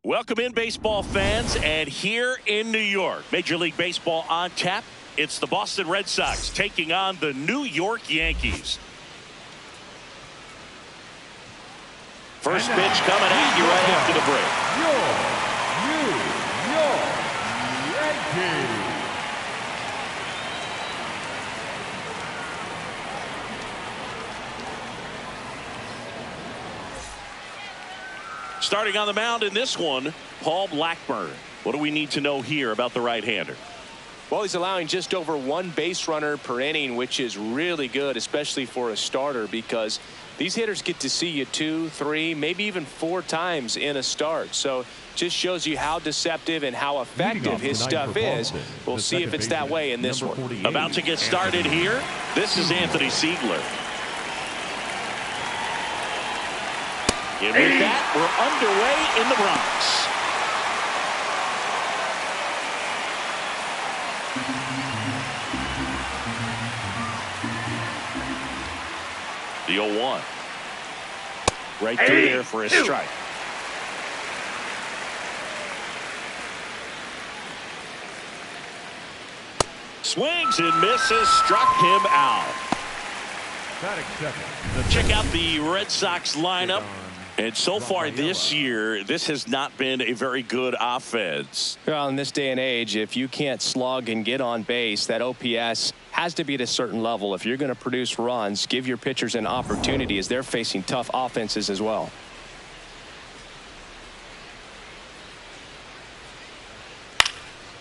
Welcome in, baseball fans, and here in New York, Major League Baseball on tap. It's the Boston Red Sox taking on the New York Yankees. First pitch coming at you right after the break. New York Yankees. Starting on the mound in this one, Paul Blackburn. What do we need to know here about the right-hander? Well, he's allowing just over one base runner per inning, which is really good, especially for a starter, because these hitters get to see you 2, 3, maybe even 4 times in a start. So just shows you how deceptive and how effective his stuff is. We'll see if it's that way in this one. About to get started here. This is Anthony Siegler. And with that, we're underway in the Bronx. The 0-1. Right through there for a strike. Swings and misses, struck him out. Check out the Red Sox lineup. And so far this year, this has not been a very good offense. Well, in this day and age, if you can't slug and get on base, that OPS has to be at a certain level. If you're going to produce runs, give your pitchers an opportunity as they're facing tough offenses as well.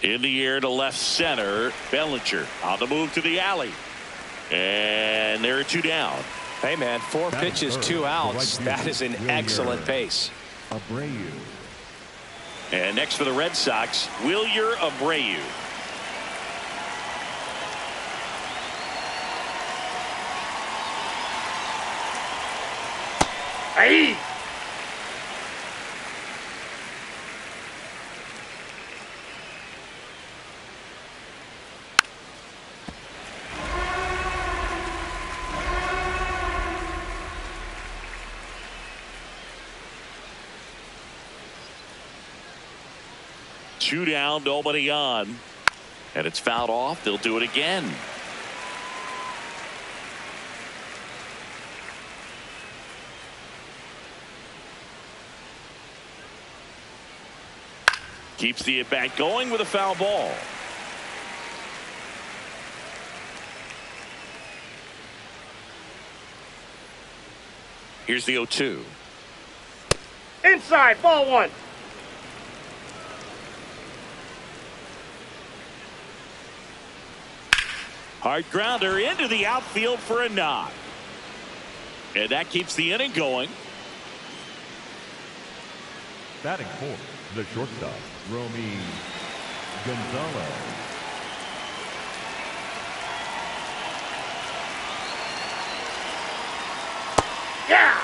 In the air to left center, Bellinger on the move to the alley. And there are 2 down. Hey, man, 4 pitches, 2 outs. That is an excellent pace. And next for the Red Sox, Wilyer Abreu. Hey! Two down, nobody on. And it's fouled off. They'll do it again. Keeps the at-bat going with a foul ball. Here's the 0-2. Inside, ball 1. Hard grounder into the outfield for a knock. And that keeps the inning going. Batting fourth, the shortstop, Romy Gonzalez. Yeah!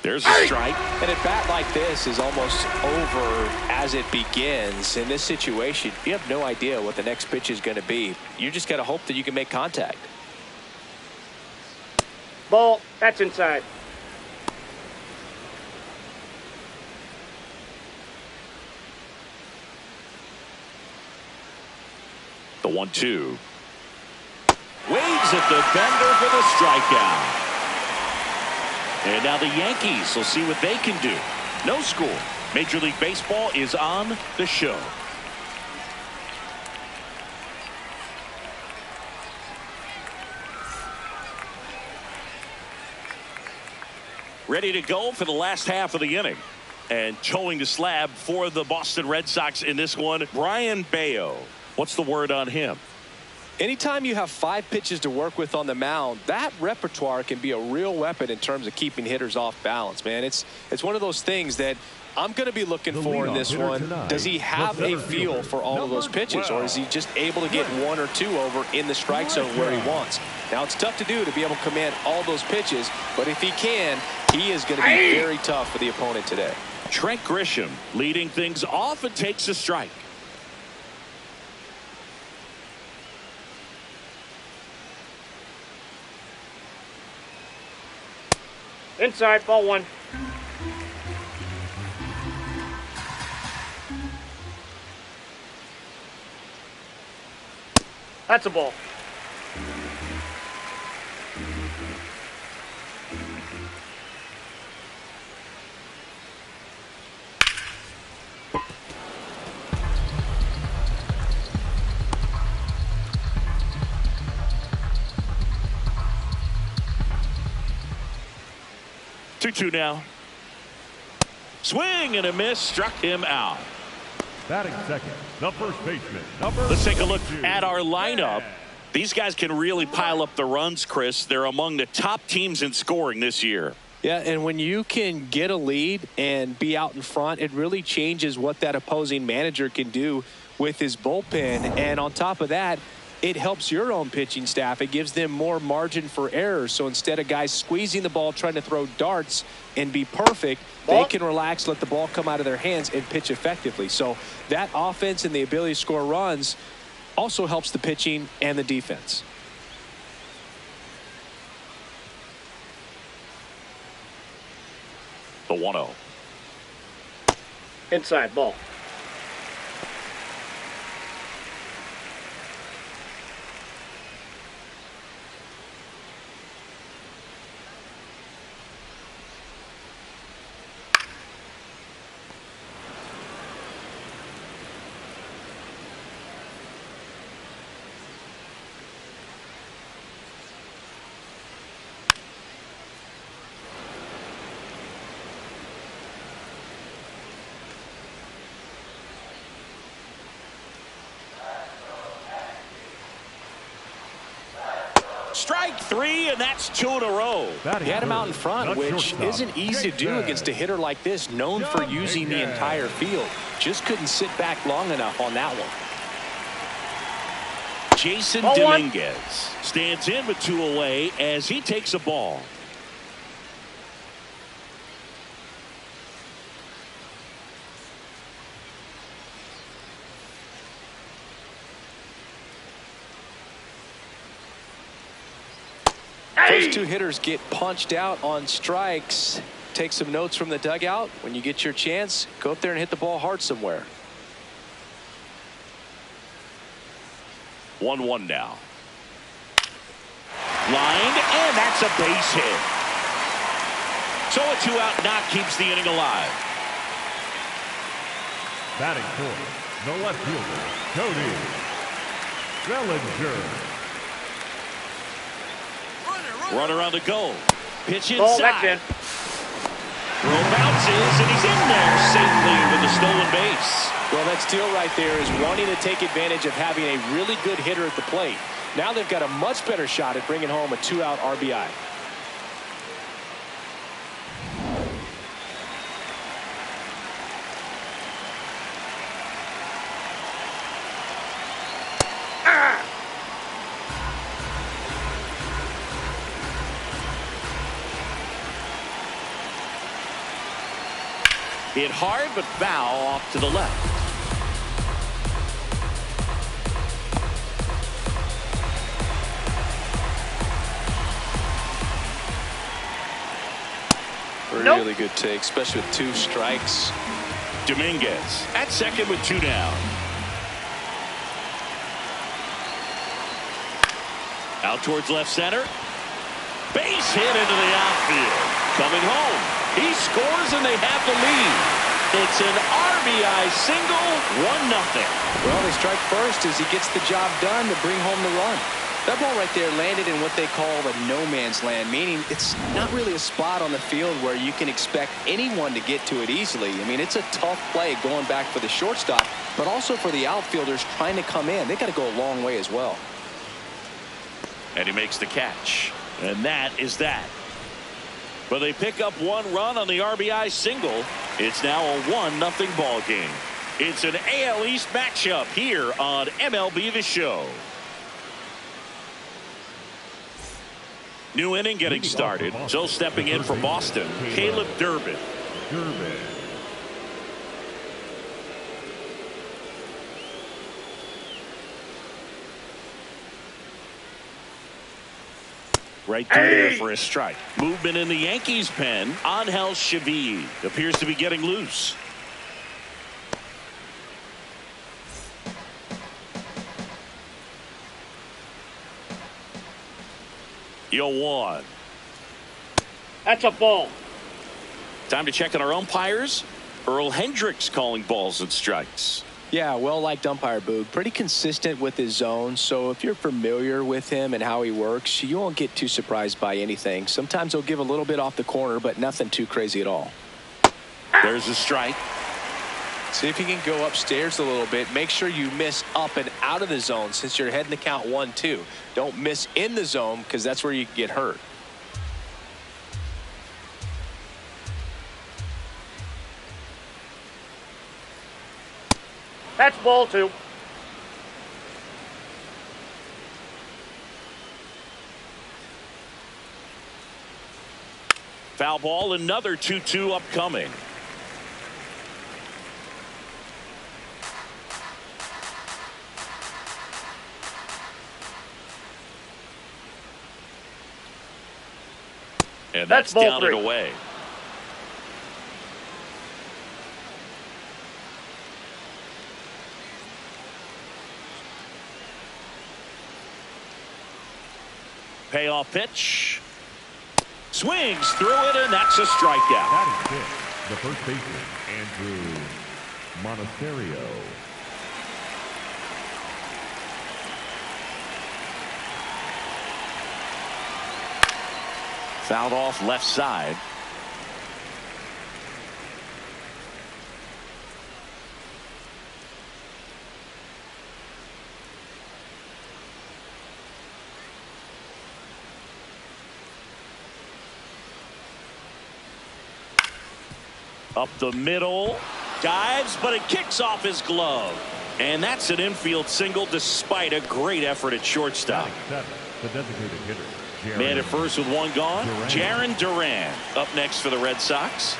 There's a strike. And a bat like this is almost over as it begins. In this situation, you have no idea what the next pitch is going to be. You just got to hope that you can make contact. Ball, that's inside. The 1-2. Waves at the bender for the strikeout. And now the Yankees will see what they can do. No score. Major League Baseball is on the show. Ready to go for the last half of the inning. And towing the slab for the Boston Red Sox in this one, Brian Bayo. What's the word on him? Anytime you have 5 pitches to work with on the mound, that repertoire can be a real weapon in terms of keeping hitters off balance, man. It's one of those things that I'm going to be looking for in this one. Does he have a feel for all of those pitches, or is he just able to get 1 or 2 over in the strike zone where he wants? Now, it's tough to do to be able to command all those pitches, but if he can, he is going to be very tough for the opponent today. Trent Grisham leading things off and takes a strike. Inside, ball one. That's a ball. Two now. Swing and a miss, struck him out. Batting second, the first baseman, Let's take a look 42. at our lineup. These guys can really pile up the runs, Chris. They're among the top teams in scoring this year. Yeah, and when you can get a lead and be out in front, it really changes what that opposing manager can do with his bullpen. And on top of that, it helps your own pitching staff. It gives them more margin for error. So instead of guys squeezing the ball, trying to throw darts and be perfect, they can relax, let the ball come out of their hands and pitch effectively. So that offense and the ability to score runs also helps the pitching and the defense. The 1-0. Inside, ball. Strike three, and that's 2 in a row. He had him out in front, Not which shortstop. isn't easy to do against a hitter like this, known for using the entire field. Just couldn't sit back long enough on that one. Jason Ball one. Dominguez stands in with 2 away as he takes a ball. Those two hitters get punched out on strikes. Take some notes from the dugout. When you get your chance, go up there and hit the ball hard somewhere. 1-1 now. Lined, and that's a base hit. So a 2-out knock keeps the inning alive. Batting fourth, the left fielder, Cody Bellinger. Runner on the go. Pitch Ball, that's inside. in. Throw bounces, and he's in there safely with the stolen base. Well, that steal right there is wanting to take advantage of having a really good hitter at the plate. Now they've got a much better shot at bringing home a 2-out RBI. Hit hard, but foul off to the left. Really good take, especially with 2 strikes. Dominguez at second with 2 down. Out towards left center. Base hit into the outfield. Coming home. He scores and they have the lead. It's an RBI single, 1-0. Well, they strike first as he gets the job done to bring home the run. That ball right there landed in what they call the no man's land, meaning it's not really a spot on the field where you can expect anyone to get to it easily. I mean, it's a tough play going back for the shortstop, but also for the outfielders trying to come in. They got to go a long way as well. And he makes the catch. And that is that. But they pick up 1 run on the RBI single. It's now a 1-0 ball game. It's an AL East matchup here on MLB The Show. New inning getting started. So stepping in for Boston, Caleb Durbin. Right through there for a strike. Movement in the Yankees pen. Angel Chavez appears to be getting loose. 0-1. That's a ball. Time to check on our umpires. Earl Hendricks calling balls and strikes. Yeah, well-liked umpire, Boog. Pretty consistent with his zone, so if you're familiar with him and how he works, you won't get too surprised by anything. Sometimes he'll give a little bit off the corner, but nothing too crazy at all. There's a strike. See if you can go upstairs a little bit. Make sure you miss up and out of the zone since you're heading the count 1-2. Don't miss in the zone because that's where you can get hurt. That's ball 2. Foul ball, another 2-2 upcoming. And that's down and away. Payoff pitch. Swings through it, and that's a strikeout. That is it. The first baseman, Andrew Monasterio. Fouled off left side. Up the middle, dives, but it kicks off his glove. And that's an infield single despite a great effort at shortstop. The designated hitter. Man at first with one gone. Jarren Duran up next for the Red Sox.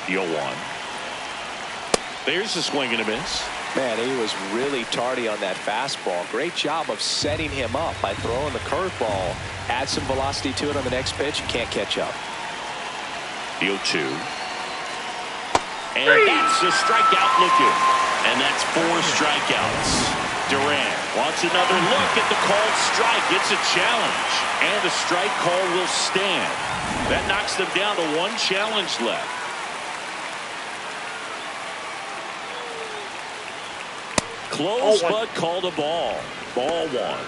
Deal 1. There's a swing and a miss. Man, he was really tardy on that fastball. Great job of setting him up by throwing the curveball. Add some velocity to it on the next pitch. Can't catch up. Deal 2. And that's a strikeout looking. And that's 4 strikeouts. Duran wants another look at the called strike. It's a challenge. And the strike call will stand. That knocks them down to 1 challenge left. Close, but called a ball. Ball 1.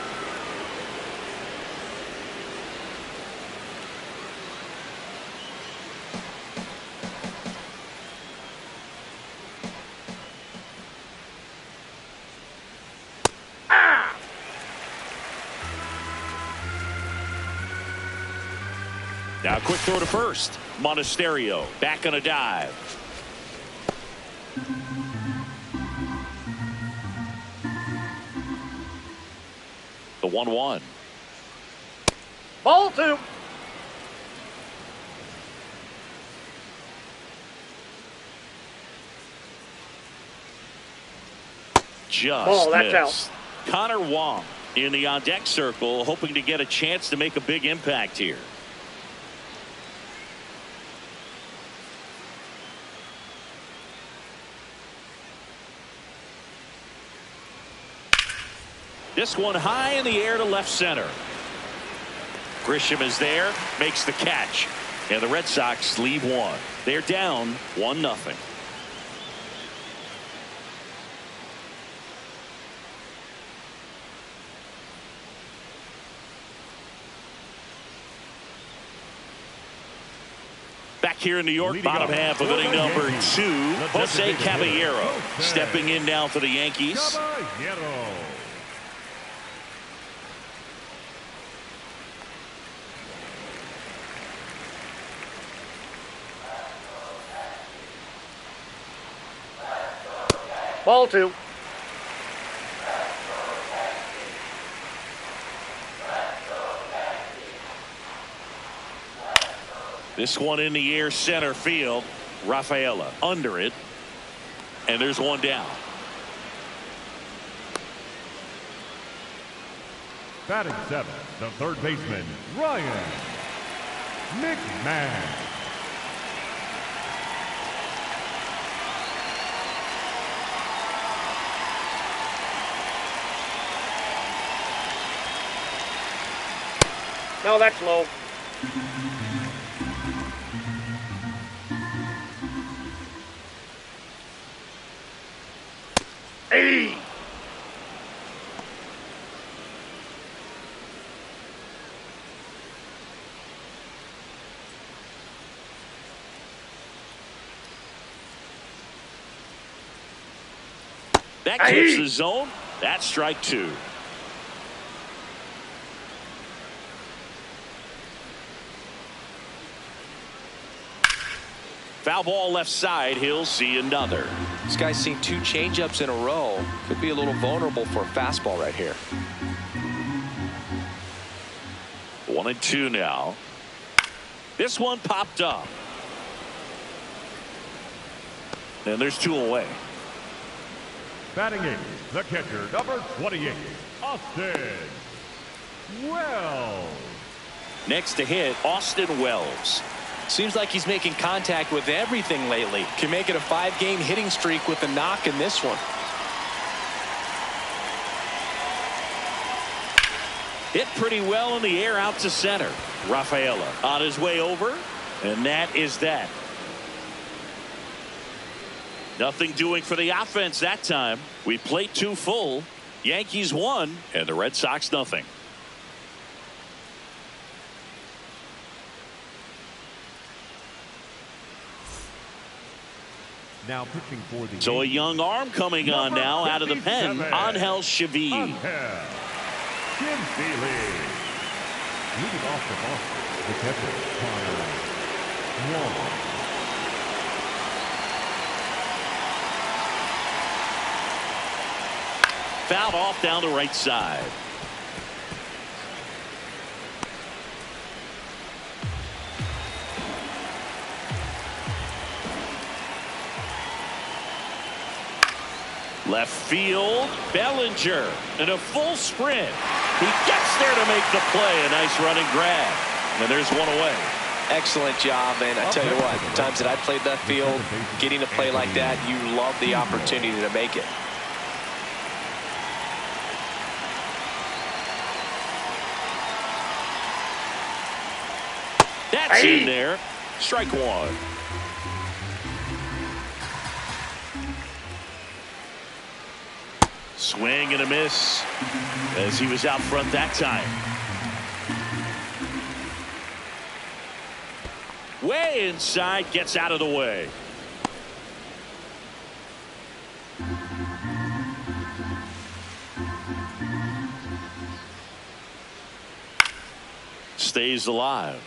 Now a quick throw to first. Monasterio back on a dive. The 1-1. Ball 2. Just that's missed. Connor Wong in the on-deck circle, hoping to get a chance to make a big impact here. This one high in the air to left center. Grisham is there, makes the catch, and the Red Sox leave 1. They're down 1-0. Back here in New York, bottom half of inning number 2, Jose Caballero stepping in now for the Yankees. Ball 2. This one in the air center field. Rafaela under it. And there's one down. Batting seventh, the third baseman, Ryan McMahon. No, that's low. Hey! That keeps the zone. That's strike two. Foul ball left side. He'll see another. This guy's seen 2 changeups in a row. Could be a little vulnerable for a fastball right here. 1-2 now. This one popped up. And there's 2 away. Batting eighth, the catcher, number 28, Austin Wells. Next to hit, Austin Wells. Seems like he's making contact with everything lately. Can make it a 5-game hitting streak with a knock in this one. Hit pretty well in the air out to center. Rafaela on his way over, and that is that. Nothing doing for the offense that time. We played 2 full. Yankees 1 and the Red Sox nothing. Now pitching for the So a young arm coming on now out of the pen. Angel Chevy. Leading off the Boston, the catcher, Connor Wong. Fouled off down the right side. Left field, Bellinger in a full sprint. He gets there to make the play. A nice running grab. And there's one away. Excellent job, and I tell you what, the times that I played left field, getting a play like that, you love the opportunity to make it. That's in there. Strike one. Swing and a miss as he was out front that time. Way inside, gets out of the way. Stays alive.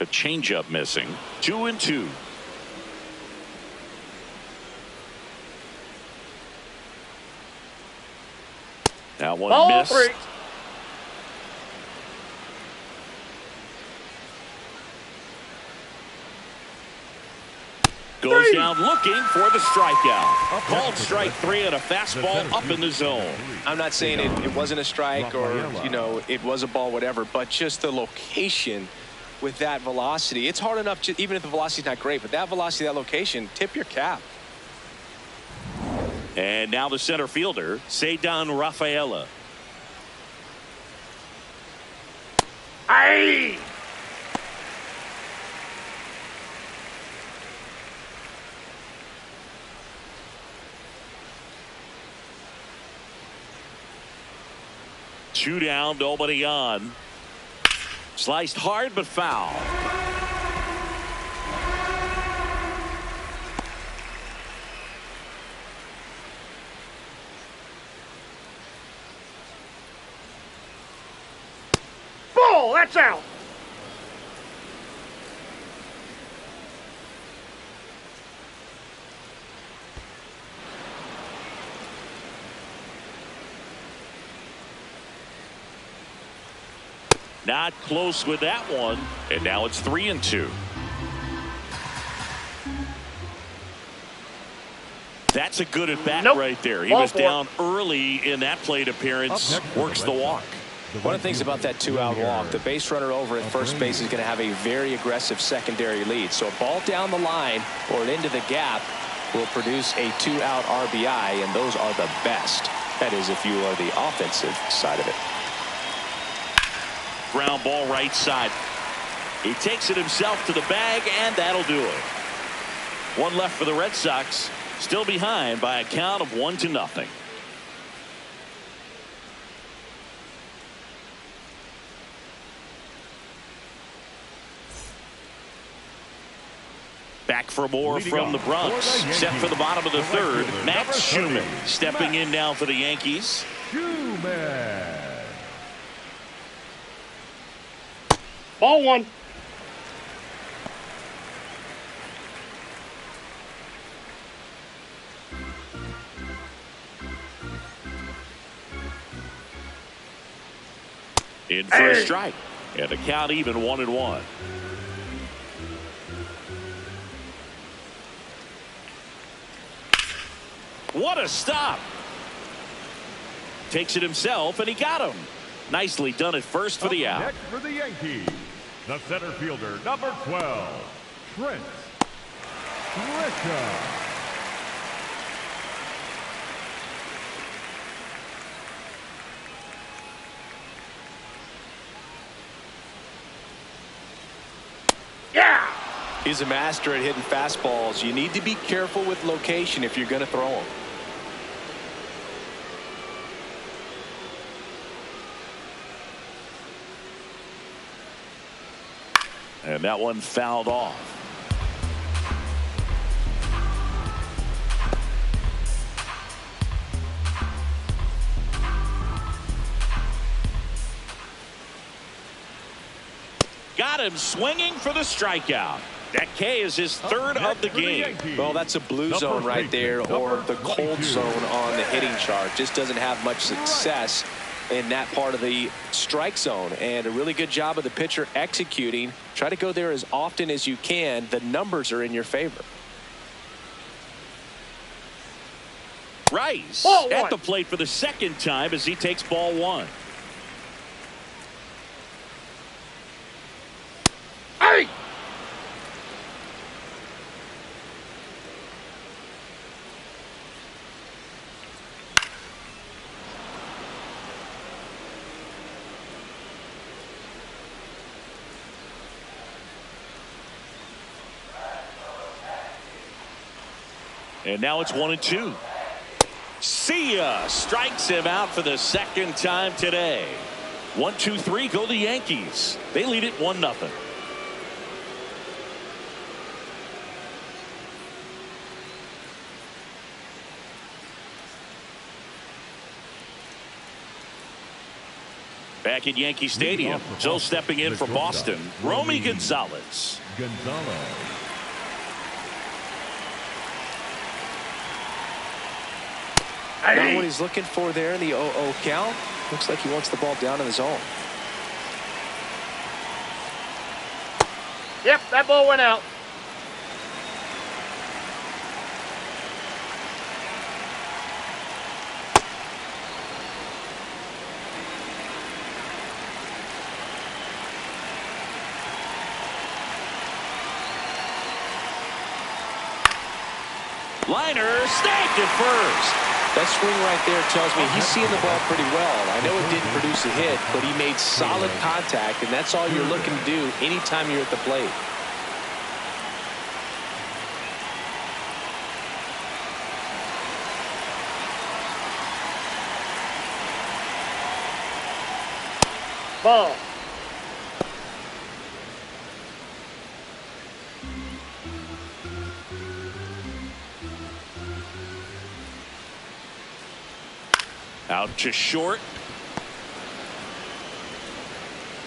A changeup missing. 2-2. That one Ball missed. 3. Goes down looking for the strikeout. Called strike 3 and a fastball up in the zone. I'm not saying it wasn't a strike or, you know, it was a ball, whatever, but just the location with that velocity. It's hard enough, even if the velocity's not great, but that velocity, that location, tip your cap. And now the center fielder, Ceddanne Rafaela. Aye! Two down, nobody on. Sliced hard but foul. Ball, that's out. Not close with that one. And now it's 3-2. That's a good at bat right there. He was down early in that plate appearance. Works the walk. One of the things about that 2-out walk, the base runner over at first base is going to have a very aggressive secondary lead. So a ball down the line or into the gap will produce a 2-out RBI, and those are the best. That is, if you are the offensive side of it. Ground ball right side. He takes it himself to the bag, and that'll do it. One left for the Red Sox. Still behind by a count of 1-0. Back for more from the Bronx. Set for the bottom of the third. Max Schumann stepping in now for the Yankees. Ball one. In for a strike. And the count even 1-1. What a stop. Takes it himself, and he got him. Nicely done at first for the out. Next for the Yankees, the center fielder, number 12, Trent Grisham. Yeah. He's a master at hitting fastballs. You need to be careful with location if you're going to throw them. And that one fouled off. Got him swinging for the strikeout. That K is his third of the game. Well, that's a blue zone right there, or the cold zone on the hitting chart. Just doesn't have much success in that part of the strike zone, and a really good job of the pitcher executing. Try to go there as often as you can. The numbers are in your favor. Rice at the plate for the second time as he takes ball one. Hey! And now it's 1-2. See ya. Strikes him out for the second time today. 1-2-3 go the Yankees. They lead it 1-0. Back at Yankee Stadium, Joe stepping in for Boston, Romy Gonzalez. Not what he's looking for there in the 0-0 count. Looks like he wants the ball down in the zone. Yep, that ball went out. Liner snagged at first. That swing right there tells me he's seeing the ball pretty well. I know it didn't produce a hit, but he made solid contact, and that's all you're looking to do anytime you're at the plate. Ball. Out to short.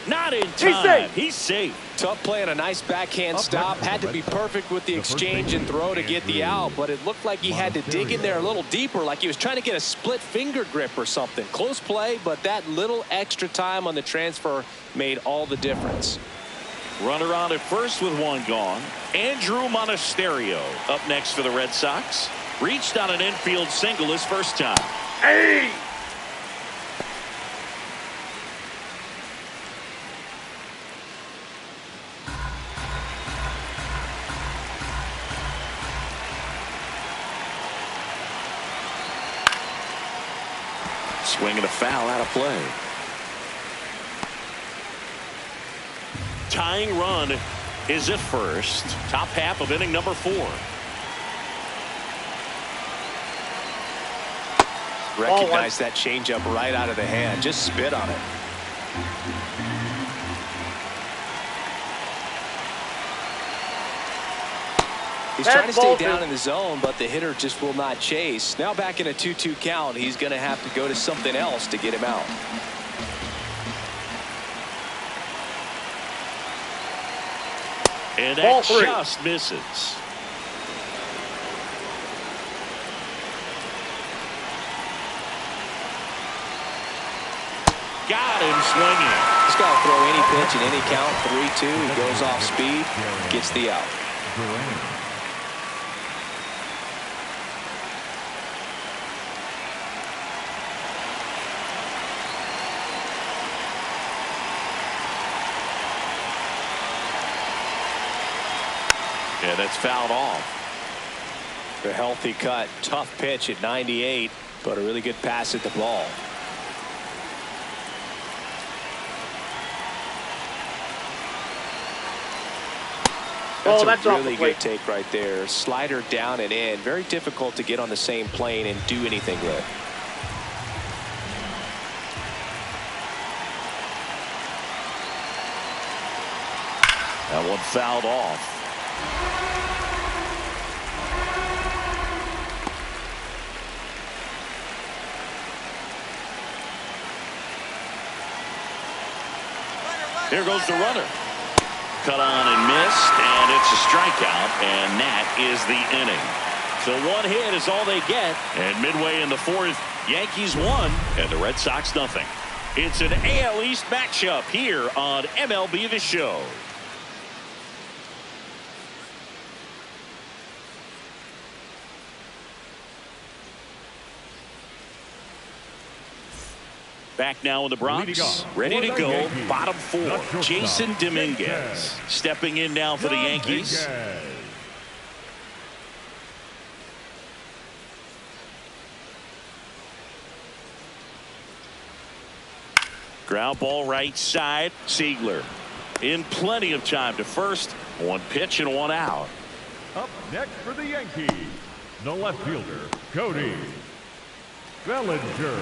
Not in time. He's safe. Tough play and a nice backhand stop. Had to be perfect with the exchange and throw to get the out, but it looked like he had to dig in there a little deeper, like he was trying to get a split finger grip or something. Close play, but that little extra time on the transfer made all the difference. Runner on at first with one gone. Andrew Monasterio up next for the Red Sox. Reached on an infield single his first time. Hey! Swinging a foul out of play. Tying run is at first. Top half of inning number 4. Recognize that changeup right out of the hand. Just spit on it. He's trying to stay down in the zone, but the hitter just will not chase. Now back in a 2-2 count, he's going to have to go to something else to get him out. And that just misses. Got him swinging. He's got to throw any pitch in any count. 3-2. He goes off speed, gets the out. Yeah, that's fouled off. A healthy cut. Tough pitch at 98, but a really good pass at the ball. That's a really good take right there. Slider down and in. Very difficult to get on the same plane and do anything with. That one fouled off. Here goes the runner. Cut on and missed, and it's a strikeout, and that is the inning. So one hit is all they get, and midway in the 4th, Yankees won, and the Red Sox nothing. It's an AL East matchup here on MLB The Show. Back now in the Bronx, ready to go, bottom 4, Jason Dominguez stepping in now for the Yankees. Ground ball right side, Siegler in plenty of time to first. One pitch and one out. Up next for the Yankees, the left fielder, Cody Bellinger.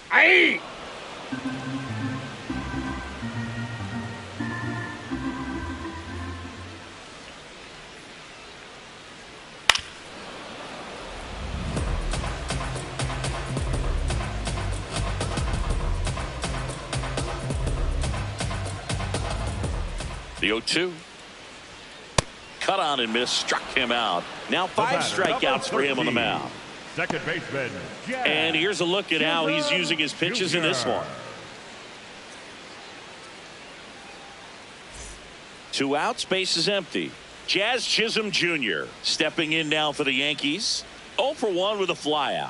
Hey! The 0-2. Cut on and miss, struck him out. Now 5 strikeouts for him on the mound. Second baseman, and here's a look at how he's using his pitches in this one. 2 outs, base is empty. Jazz Chisholm Jr. stepping in now for the Yankees. 0 for 1 with a flyout.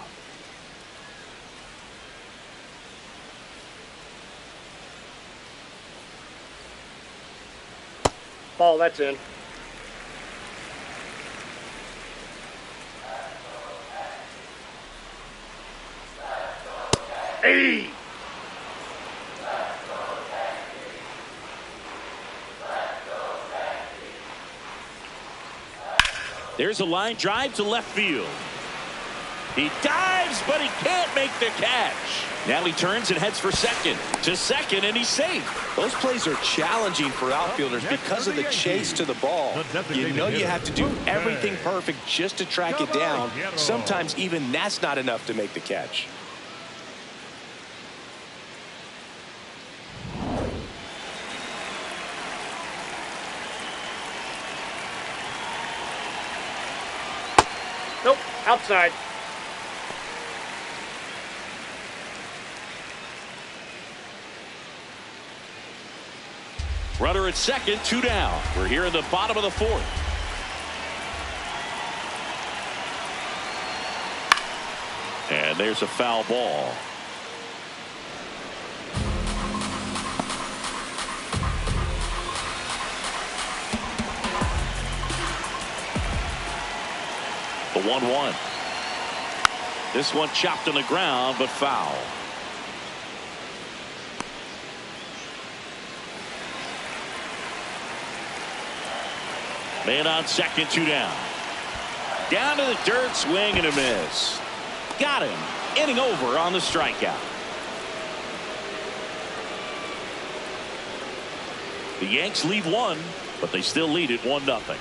Ball, that's in. Hey! There's a line drive to left field. He dives, but he can't make the catch. Now he turns and heads for second. To second, and he's safe. Those plays are challenging for outfielders because of the chase to the ball. You know you have to do everything perfect just to track it down. Sometimes even that's not enough to make the catch. Nope, outside. Runner at second, 2 down. We're here in the bottom of the 4th. And there's a foul ball. The 1-1. This one chopped on the ground, but foul. Man on second, 2 down. Down to the dirt, swing and a miss. Got him. Inning over on the strikeout. The Yanks lead 1, but they still lead it 1-0.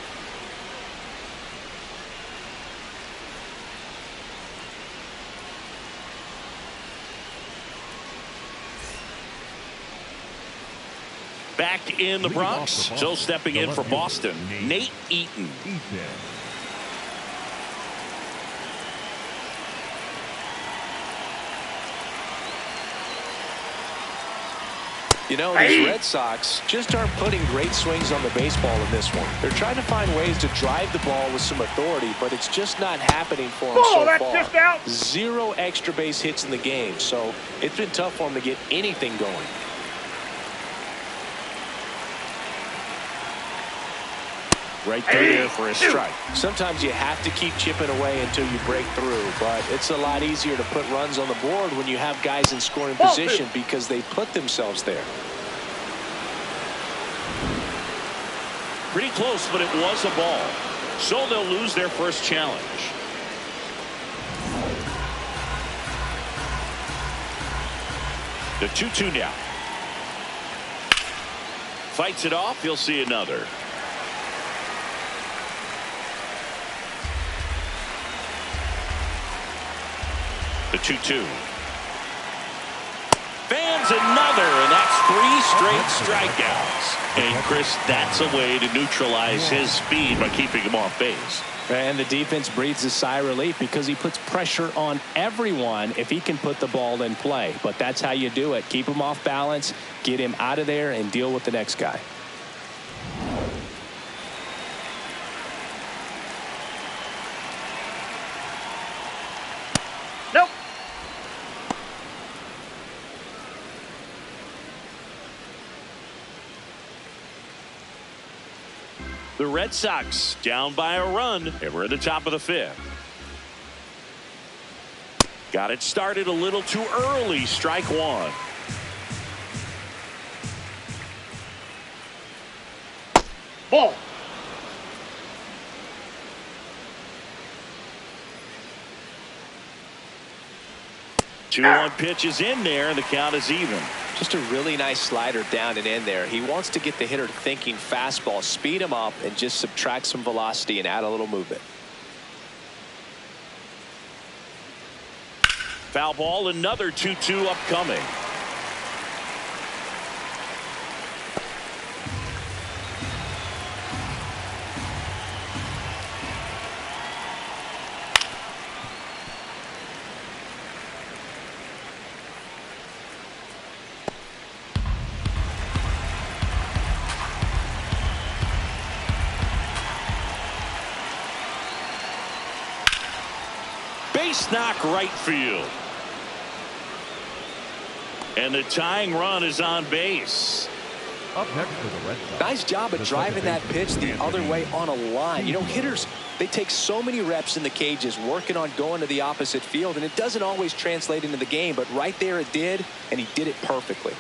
Back in the Bronx, so stepping in for Boston, Nate Eaton. You know, these Red Sox just aren't putting great swings on the baseball in this one. They're trying to find ways to drive the ball with some authority, but it's just not happening for them so that's far. just out. 0 extra base hits in the game, so it's been tough for them to get anything going. Right there for a strike. Sometimes you have to keep chipping away until you break through, but it's a lot easier to put runs on the board when you have guys in scoring position because they put themselves there. Pretty close, but it was a ball. So they'll lose their first challenge. The 2-2 now. Fights it off. He'll see another. The 2-2. Fans another, and that's 3 straight strikeouts. And Chris, that's a way to neutralize his speed by keeping him off base. And the defense breathes a sigh of relief because he puts pressure on everyone if he can put the ball in play. But that's how you do it. Keep him off balance, get him out of there, and deal with the next guy. Nope. The Red Sox down by a run, and we're at the top of the 5th. Got it started a little too early. Strike 1. Ball. Two 2-1 pitch is in there, and the count is even. Just a really nice slider down and in there. He wants to get the hitter thinking fastball, speed him up, and just subtract some velocity and add a little movement. Foul ball, another 2-2 upcoming. Base knock right field. And the tying run is on base. Up next for the Red Sox. Nice job of driving that pitch the other way on a line. You know, hitters, they take so many reps in the cages working on going to the opposite field, and it doesn't always translate into the game, but right there it did, and he did it perfectly.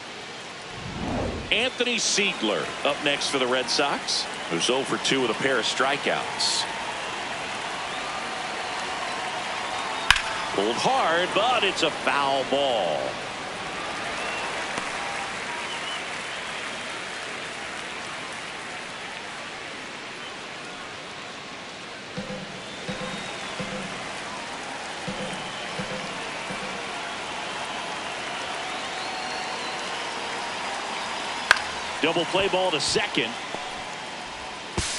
Anthony Siegler up next for the Red Sox, who's 0 for 2 with a pair of strikeouts. Pulled hard, but it's a foul ball. Double play ball to second.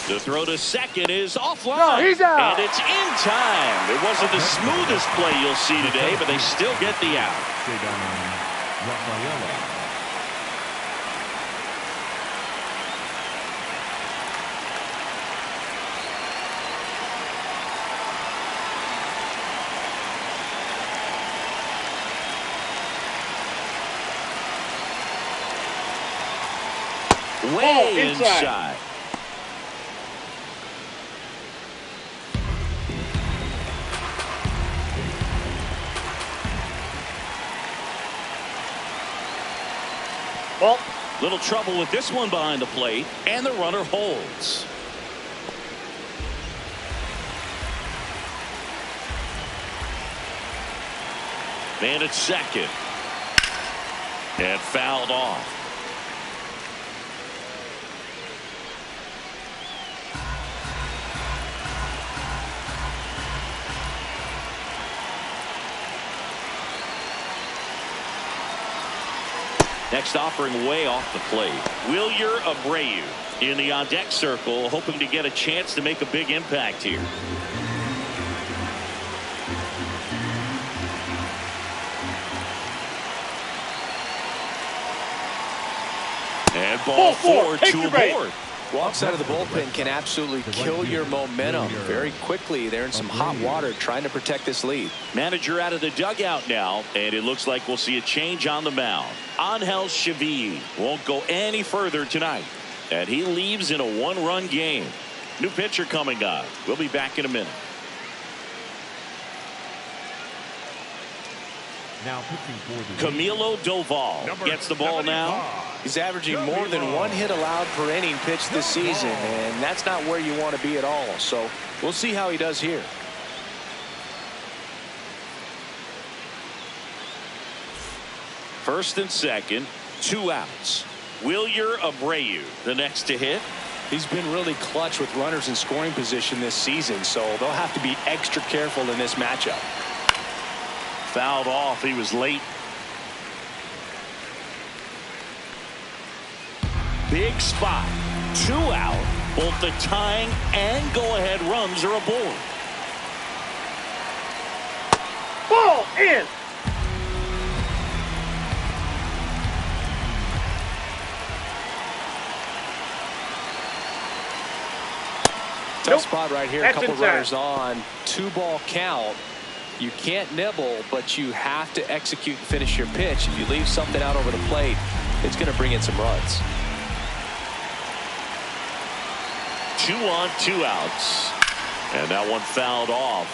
The throw to second is offline. No, he's out. And it's in time. It wasn't the smoothest play you'll see today, but they still get the out. Way inside. Ball. Little trouble with this one behind the plate, and the runner holds. Man at second. And fouled off. Next offering way off the plate. Wilyer Abreu in the on-deck circle, hoping to get a chance to make a big impact here. And ball four to aboard. Walks out of the bullpen can absolutely kill your momentum very quickly. They're in some hot water trying to protect this lead. Manager out of the dugout now, and it looks like we'll see a change on the mound. Angel Chevy won't go any further tonight, and he leaves in a one-run game. New pitcher coming on. We'll be back in a minute. Now pitching for the Camilo Doval gets the ball now. He's averaging more than 1 hit allowed per inning pitched this season, and that's not where you want to be at all. So we'll see how he does here. First and second, 2 outs. Wilyer Abreu, the next to hit. He's been really clutch with runners in scoring position this season, so they'll have to be extra careful in this matchup. Fouled off. He was late. Big spot. 2 out. Both the tying and go-ahead runs are aboard. Ball in. Tough spot right here. That's a couple inside. runners on. 2-ball count. You can't nibble, but you have to execute and finish your pitch. If you leave something out over the plate, it's going to bring in some runs. 2 on, 2 outs. And that one fouled off.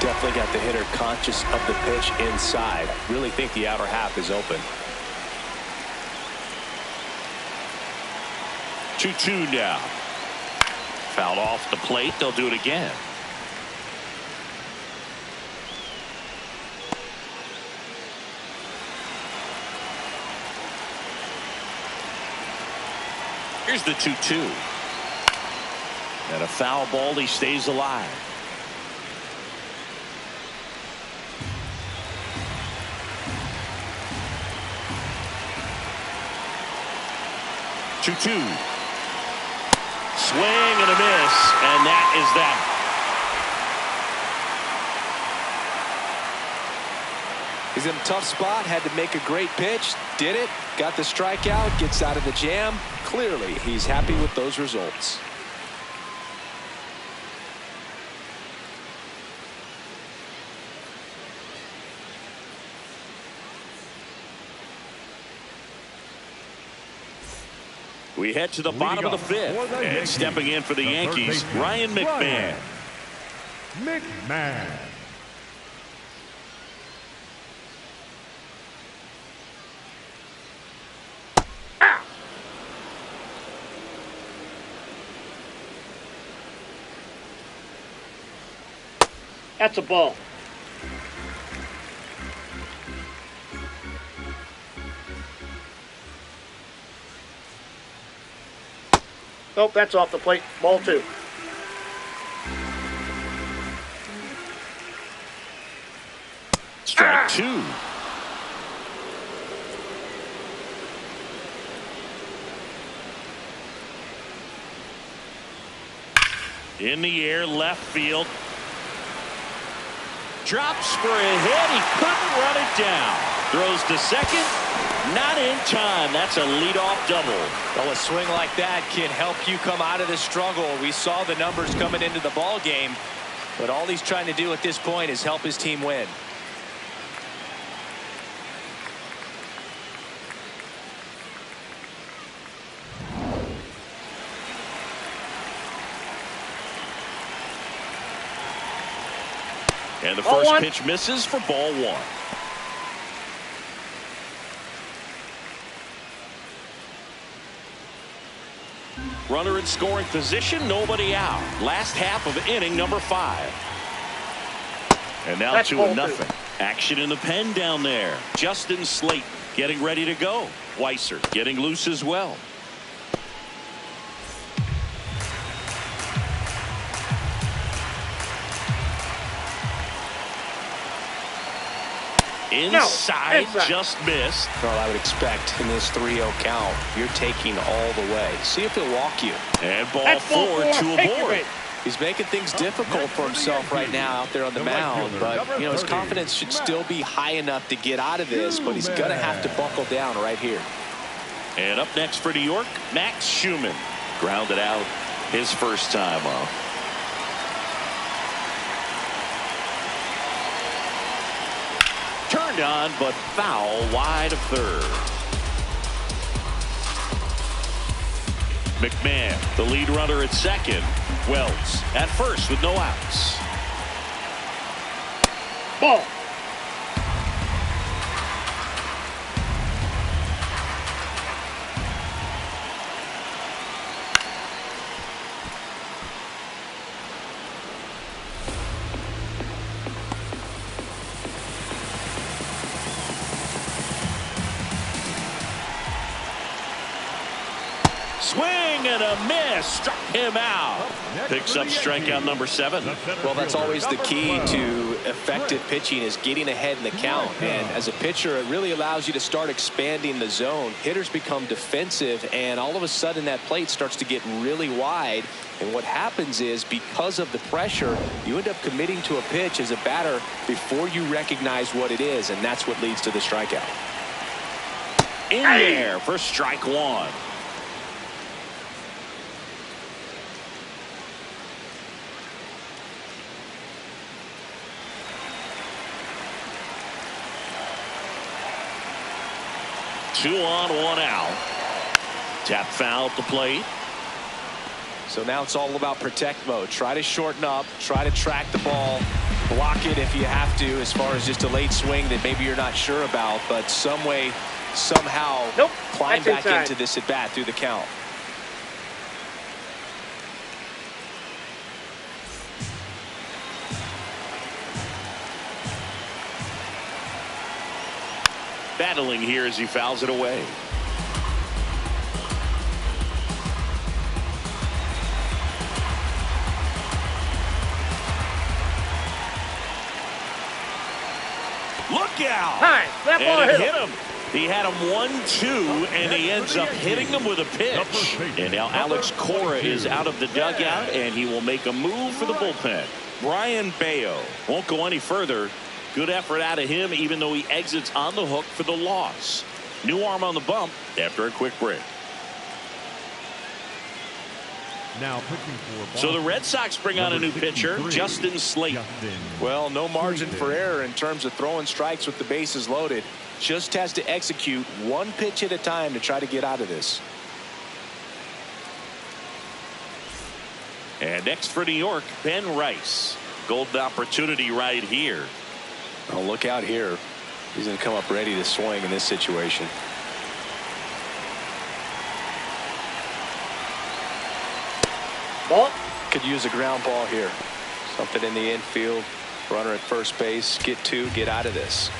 Definitely got the hitter conscious of the pitch inside. Really think the outer half is open. 2-2 now. Fouled off the plate. They'll do it again. Here's the 2-2. And a foul ball. He stays alive. Two. Swing and a miss, and that is that. He's in a tough spot, had to make a great pitch, did it, got the strikeout, gets out of the jam. Clearly, he's happy with those results. We head to the bottom of the 5th, and stepping in for the Yankees, Ryan McMahon. That's a ball. Nope, that's off the plate. Ball 2. Strike 2. In the air, left field. Drops for a hit. He couldn't run it down. Throws to second. Not in time. That's a leadoff double. Well, a swing like that can help you come out of the struggle. We saw the numbers coming into the ball game, but all he's trying to do at this point is help his team win. And the first pitch misses for ball 1. Runner in scoring position, nobody out. Last half of inning number 5. And now 2-0. Action in the pen down there. Justin Slate getting ready to go. Weiser getting loose as well. Inside, just missed. Well, I would expect in this 3-0 count, you're taking all the way. See if he'll walk you. And ball 4, 2 aboard. He's making things difficult for himself right now out there on the mound, but you know his confidence should still be high enough to get out of this, but he's going to have to buckle down right here. And up next for New York, Max Schumann. Grounded out his first time off. Turned on, but foul wide of third. McMahon, the lead runner at second. Wells at first with no outs. Ball. Swing and a miss. Struck him out. Picks up strikeout number 7. Well, that's always the key to effective pitching, is getting ahead in the count. And as a pitcher, it really allows you to start expanding the zone. Hitters become defensive, and all of a sudden that plate starts to get really wide. And what happens is, because of the pressure, you end up committing to a pitch as a batter before you recognize what it is, and that's what leads to the strikeout. In there for strike 1. Two on, 1 out. Tap foul at the plate. So now it's all about protect mode. Try to shorten up, try to track the ball, block it if you have to, as far as just a late swing that maybe you're not sure about, but some way, somehow climb back into this at bat through the count. Battling here as he fouls it away. Look out! Nice. That ball and it hit him. He had him 1-2, and he ends up hitting him with a pitch. And now Alex Cora is out of the dugout, and he will make a move for the bullpen. Brian Bayo won't go any further. Good effort out of him, even though he exits on the hook for the loss. New arm on the bump after a quick break. Now pitching for so the Red Sox bring on a new pitcher, Justin Slate. Well, no margin for error in terms of throwing strikes with the bases loaded. Just has to execute one pitch at a time to try to get out of this. And next for New York, Ben Rice. Golden opportunity right here. Oh, look out here. He's going to come up ready to swing in this situation. Ball. Could use a ground ball here. Something in the infield. Runner at first base. Get 2. Get out of this.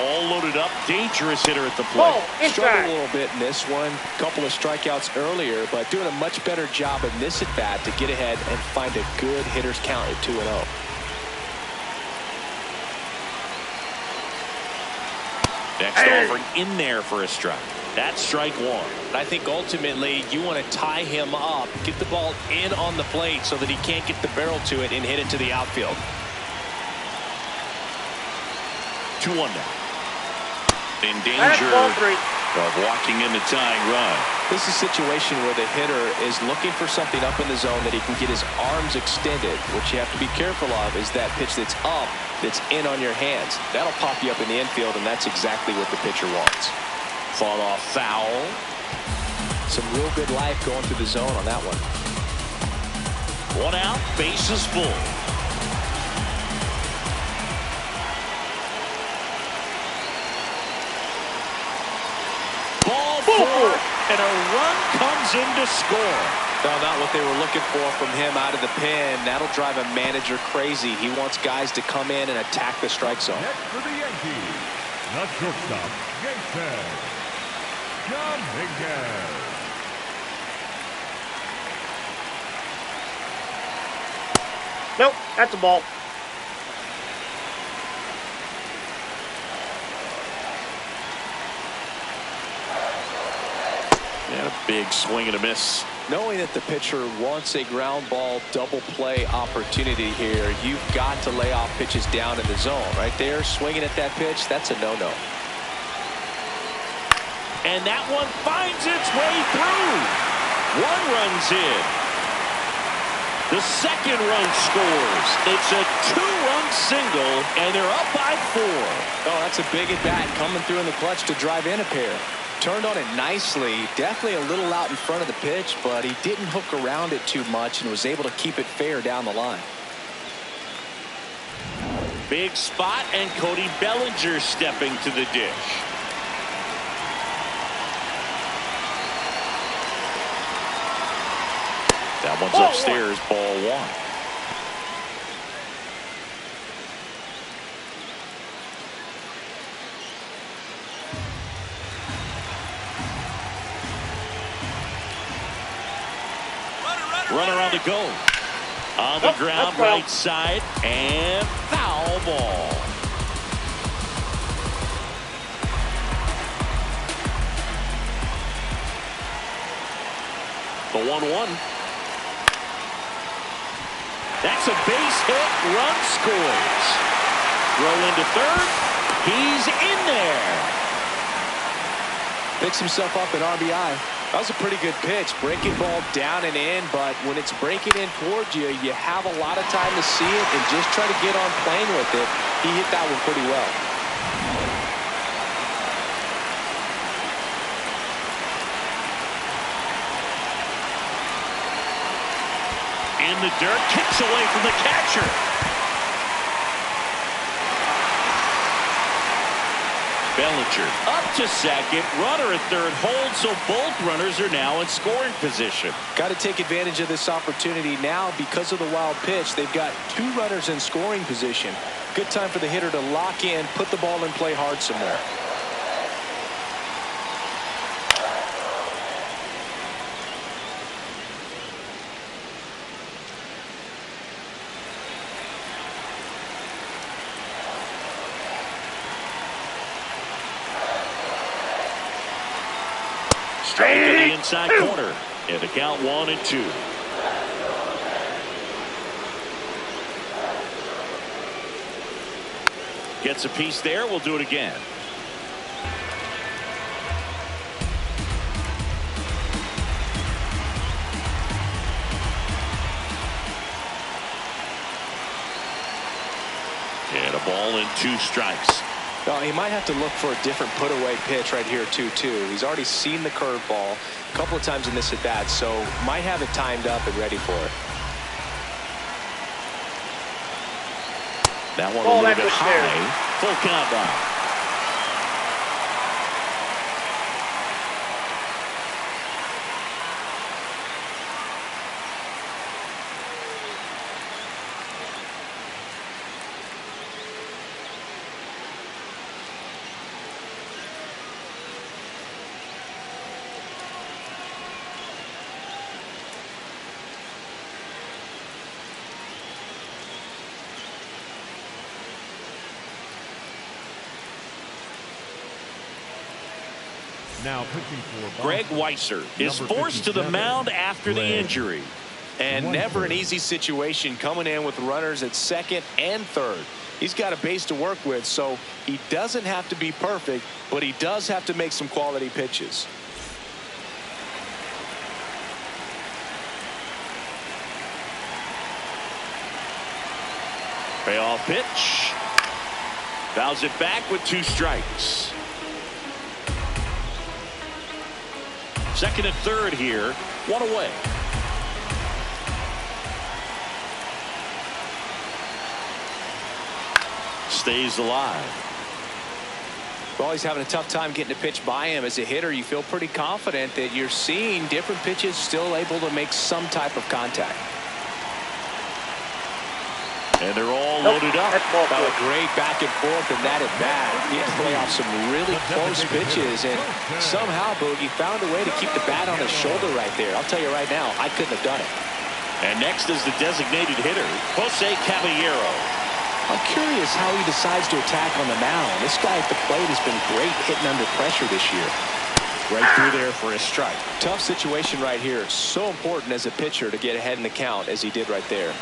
all loaded up. Dangerous hitter at the plate. Ball. Struggled a little bit in this one. Couple of strikeouts earlier, but doing a much better job in this at bat to get ahead and find a good hitter's count at 2-0. Next offering in there for a strike. That's strike one. I think ultimately you want to tie him up, get the ball in on the plate so that he can't get the barrel to it and hit it to the outfield. 2-1 now. In danger of walking in the tying run. This is a situation where the hitter is looking for something up in the zone that he can get his arms extended. What you have to be careful of is that pitch that's up, that's in on your hands. That'll pop you up in the infield, and that's exactly what the pitcher wants. Fought off foul. Some real good life going through the zone on that one. 1 out, bases full. Ball 4, and a run comes in to score. No, not what they were looking for from him out of the pen. That'll drive a manager crazy. He wants guys to come in and attack the strike zone. Next for the Yankees, the shortstop, Yankees, Dominguez. Nope, that's a ball. And a big swing and a miss. Knowing that the pitcher wants a ground ball double play opportunity here, you've got to lay off pitches down in the zone. Right there, swinging at that pitch, that's a no-no. And that one finds its way through. 1 runs in. The second run scores. It's a 2-run single, and they're up by 4. Oh, that's a big at bat coming through in the clutch to drive in a pair. Turned on it nicely. Definitely a little out in front of the pitch, but he didn't hook around it too much and was able to keep it fair down the line. Big spot, and Cody Bellinger stepping to the dish. That one's upstairs, ball 1. Runner on the go. On the ground, right side, and foul ball. The 1-1. That's a base hit. Run scores. Throw into third. He's in there. Picks himself up an RBI. That was a pretty good pitch. Breaking ball down and in, but when it's breaking in towards you, you have a lot of time to see it and just try to get on playing with it. He hit that one pretty well. In the dirt, kicks away from the catcher. Bellinger up to second, runner at third holds, so both runners are now in scoring position. Got to take advantage of this opportunity now because of the wild pitch. They've got 2 runners in scoring position. Good time for the hitter to lock in, put the ball in play hard somewhere. Straight to the inside corner. And the count 1-2. Gets a piece there. We'll do it again. And a ball and 2 strikes. Well, he might have to look for a different put-away pitch right here, 2-2. He's already seen the curveball a couple of times in this at-bat, so might have it timed up and ready for it. That one a little bit high. Full count now. Now pitching for Greg Weisser is forced to the mound after the injury. And never an easy situation coming in with runners at second and third. He's got a base to work with, so he doesn't have to be perfect, but he does have to make some quality pitches. Payoff pitch. Fouls it back with 2 strikes. Second and third here, 1 away. Stays alive. Well, he's having a tough time getting a pitch by him. As a hitter, you feel pretty confident that you're seeing different pitches still able to make some type of contact. And they're all loaded up. A great back and forth, and that at bat. He had to play off some really close pitches, and somehow Boogie found a way to keep the bat on his shoulder right there. I'll tell you right now, I couldn't have done it. And next is the designated hitter, Jose Caballero. I'm curious how he decides to attack on the mound. This guy at the plate has been great hitting under pressure this year. Right through there for a strike. Tough situation right here. So important as a pitcher to get ahead in the count as he did right there.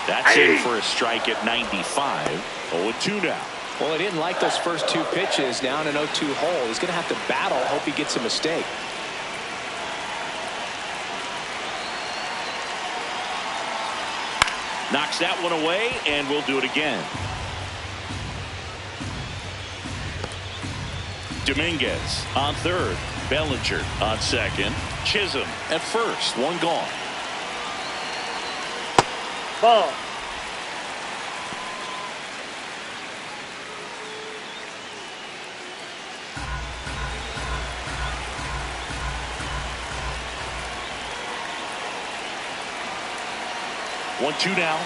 That's in for a strike at 95. 0-2 now. Well, he didn't like those first 2 pitches. Now in an 0-2 hole. He's going to have to battle. Hope he gets a mistake. Knocks that one away, and we'll do it again. Dominguez on third. Bellinger on second. Chisholm at first. 1 gone. Ball. One, 2 now.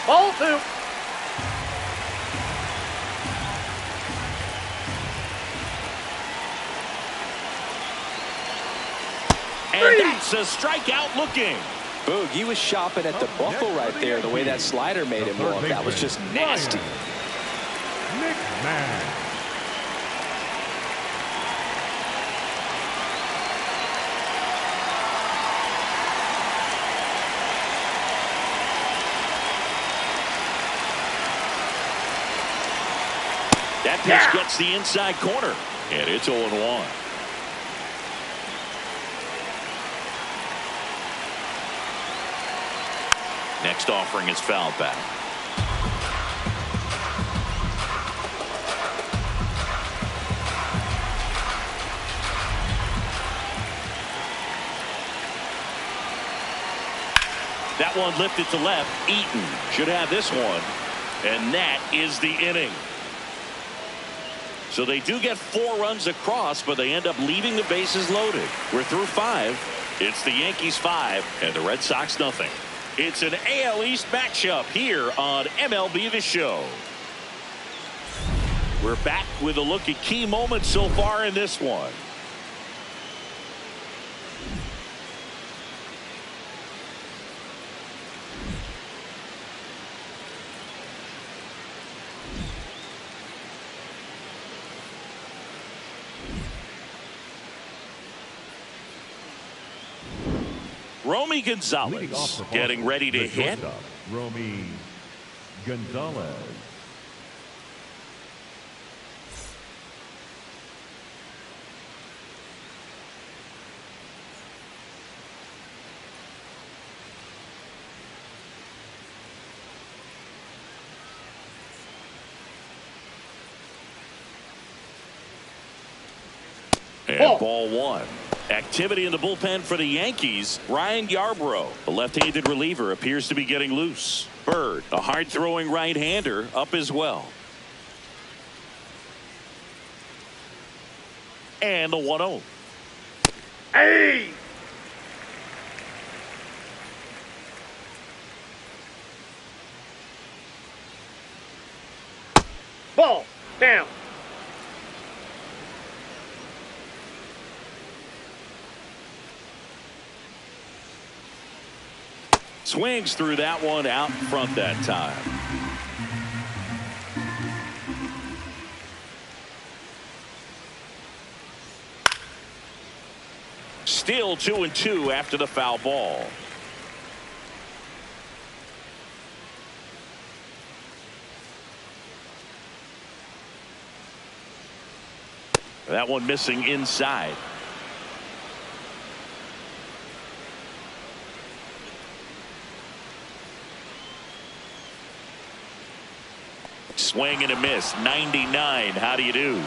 Ball 2. And that's a strikeout looking. Boog, he was shopping at the buckle right there, the way that slider made him look. That was just nasty. That pitch gets the inside corner, and it's 0-1. Next offering is fouled back. That one lifted to left. Eaton should have this one, and that is the inning. So they do get 4 runs across, but they end up leaving the bases loaded. We're through 5. It's the Yankees 5 and the Red Sox nothing. It's an AL East matchup here on MLB The Show. We're back with a look at key moments so far in this one. Romy Gonzalez getting ready to hit. Romy Gonzalez. And ball 1. Activity in the bullpen for the Yankees. Ryan Yarbrough, the left-handed reliever, appears to be getting loose. Bird, a hard-throwing right-hander, up as well. And the 1-0. Hey! Ball down. Swings through that one out in front that time. Still 2-2 after the foul ball. That one missing inside. Swing and a miss. 99. How do you do?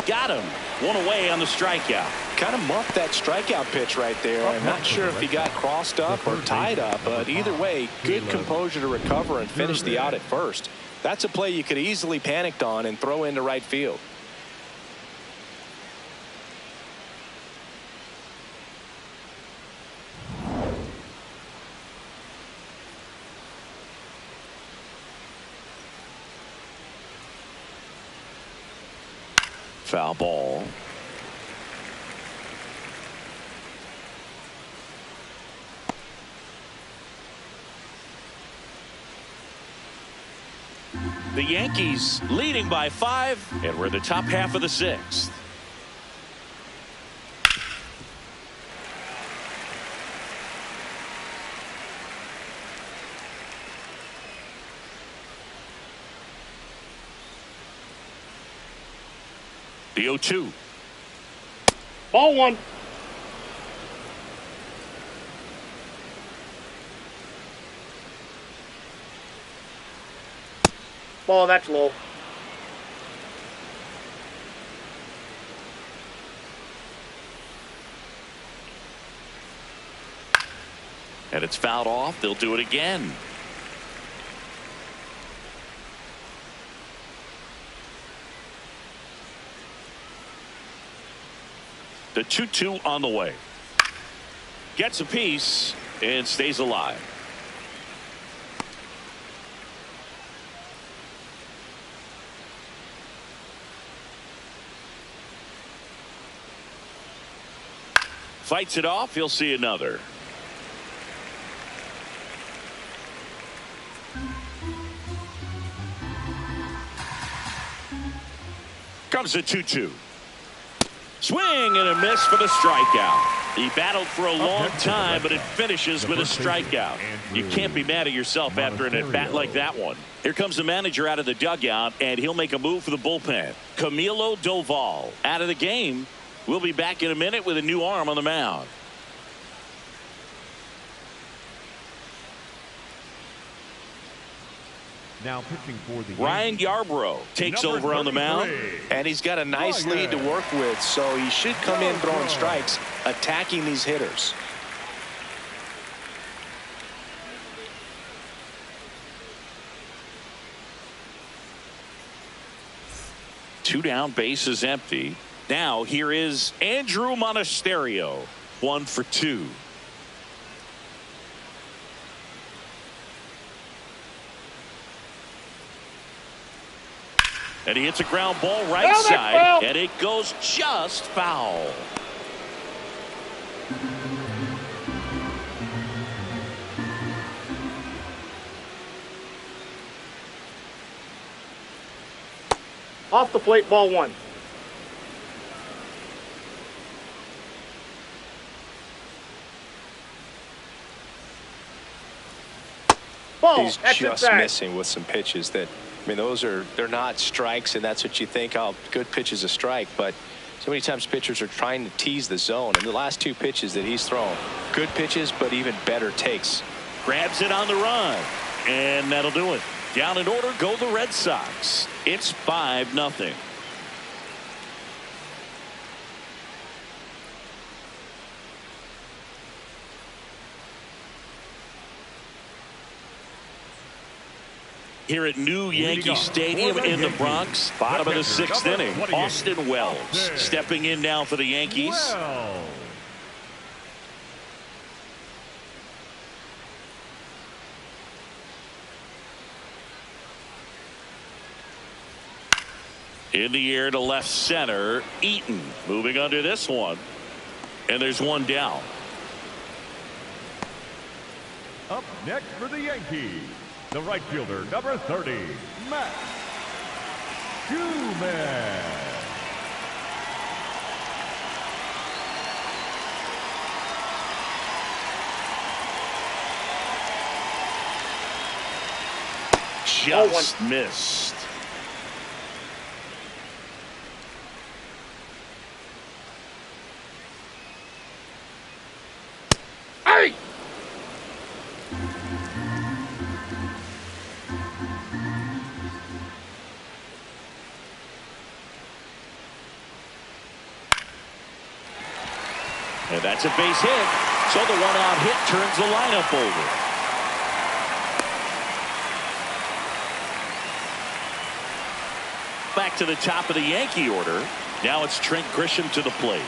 Got him. One away on the strikeout. Kind of muffed that strikeout pitch right there. I'm not sure if he got crossed up or tied up, but either way, good composure to recover and finish the out at first. That's a play you could easily panicked on and throw into right field. Foul ball. The Yankees leading by 5, and we're in the top half of the 6th. The 0-2. Ball 1. Ball, that's low. And it's fouled off. They'll do it again. The 2-2 on the way. Gets a piece and stays alive. Fights it off. He'll see another. Comes the 2-2. Swing and a miss for the strikeout. He battled for a long time, but it finishes with a strikeout. You can't be mad at yourself after an at-bat like that one. Here comes the manager out of the dugout, and he'll make a move for the bullpen. Camilo Doval out of the game. We'll be back in a minute with a new arm on the mound. Now pitching for the Ryan Yarbrough takes over on the mound. And he's got a nice lead to work with, so he should come in throwing strikes, attacking these hitters. Two down, bases empty. Now here is Andrew Monasterio. 1 for 2. And he hits a ground ball right side, and it goes just foul. Off the plate, ball 1. Ball. He's just missing with some pitches that, I mean, they're not strikes, and that's what you think, oh, good pitch is a strike, but so many times pitchers are trying to tease the zone, and the last 2 pitches that he's thrown, good pitches, but even better takes. Grabs it on the run, and that'll do it. Down in order go the Red Sox. It's 5-0. Here at New Yankee Stadium in the Bronx, bottom of the 6th inning. Austin Wells stepping in now for the Yankees. In the air to left center, Eaton moving under this one. And there's one down. Up next for the Yankees, the right fielder, number 30, Matt Schumann. Just missed. Hey! And that's a base hit. So the one-out hit turns the lineup over. Back to the top of the Yankee order. Now it's Trent Grisham to the plate.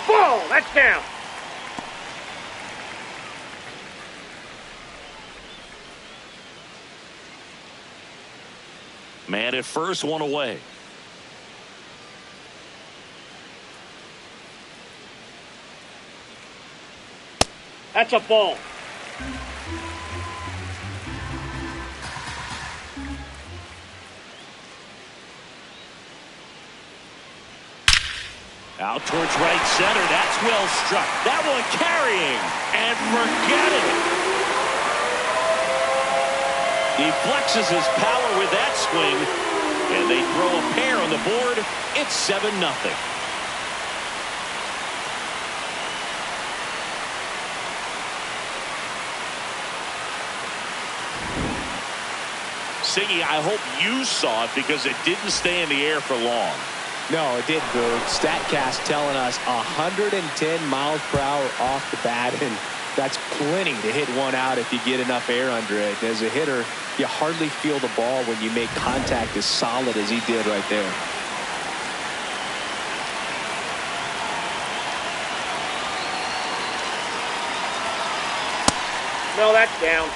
Ball! That's down. Man at first, one away. That's a ball. Out towards right center. That's well struck. That one carrying. And forget it. He flexes his power with that swing. And they throw a pair on the board. It's 7-0. Siggy, I hope you saw it because it didn't stay in the air for long. No, it did, Boog. StatCast telling us 110 miles per hour off the bat, and that's plenty to hit one out if you get enough air under it. As a hitter, you hardly feel the ball when you make contact as solid as he did right there. No, that's down.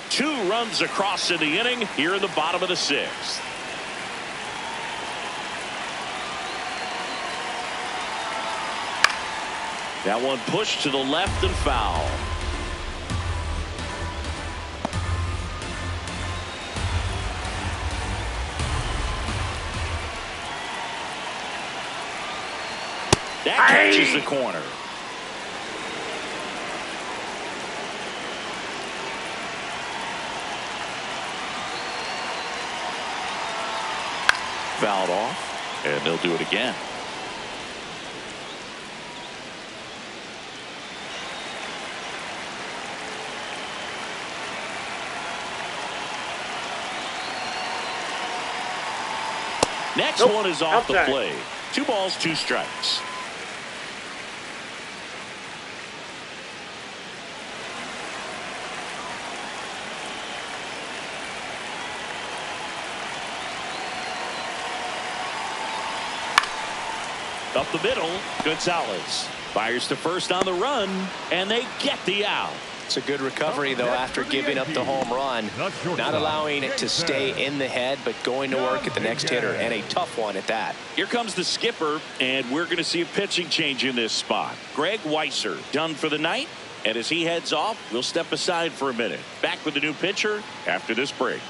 Two runs across in the inning here in the bottom of the sixth. That one pushed to the left and foul. That catches the corner. Fouled off, and they'll do it again. Next one is off the play. 2 balls, 2 strikes. Up the middle, Gonzalez fires to first on the run, and they get the out. It's a good recovery, though, after giving up the home run. Not allowing it to stay in the head, but going to work at the next hitter, and a tough one at that. Here comes the skipper, and we're going to see a pitching change in this spot. Greg Weisser done for the night, and as he heads off, we'll step aside for a minute. Back with the new pitcher after this break.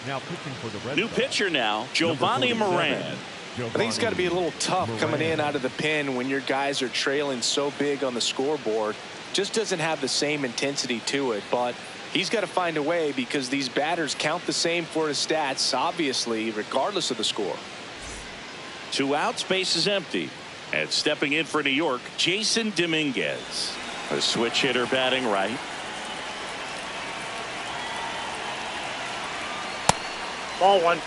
Now pitching for the Redsox. New pitcher now, Giovanni Moran. I think it's got to be a little tough coming in out of the pen when your guys are trailing so big on the scoreboard. Just doesn't have the same intensity to it, but he's got to find a way because these batters count the same for his stats, obviously, regardless of the score. 2 outs, base is empty. And stepping in for New York, Jason Dominguez. A switch hitter batting right. Ball 1.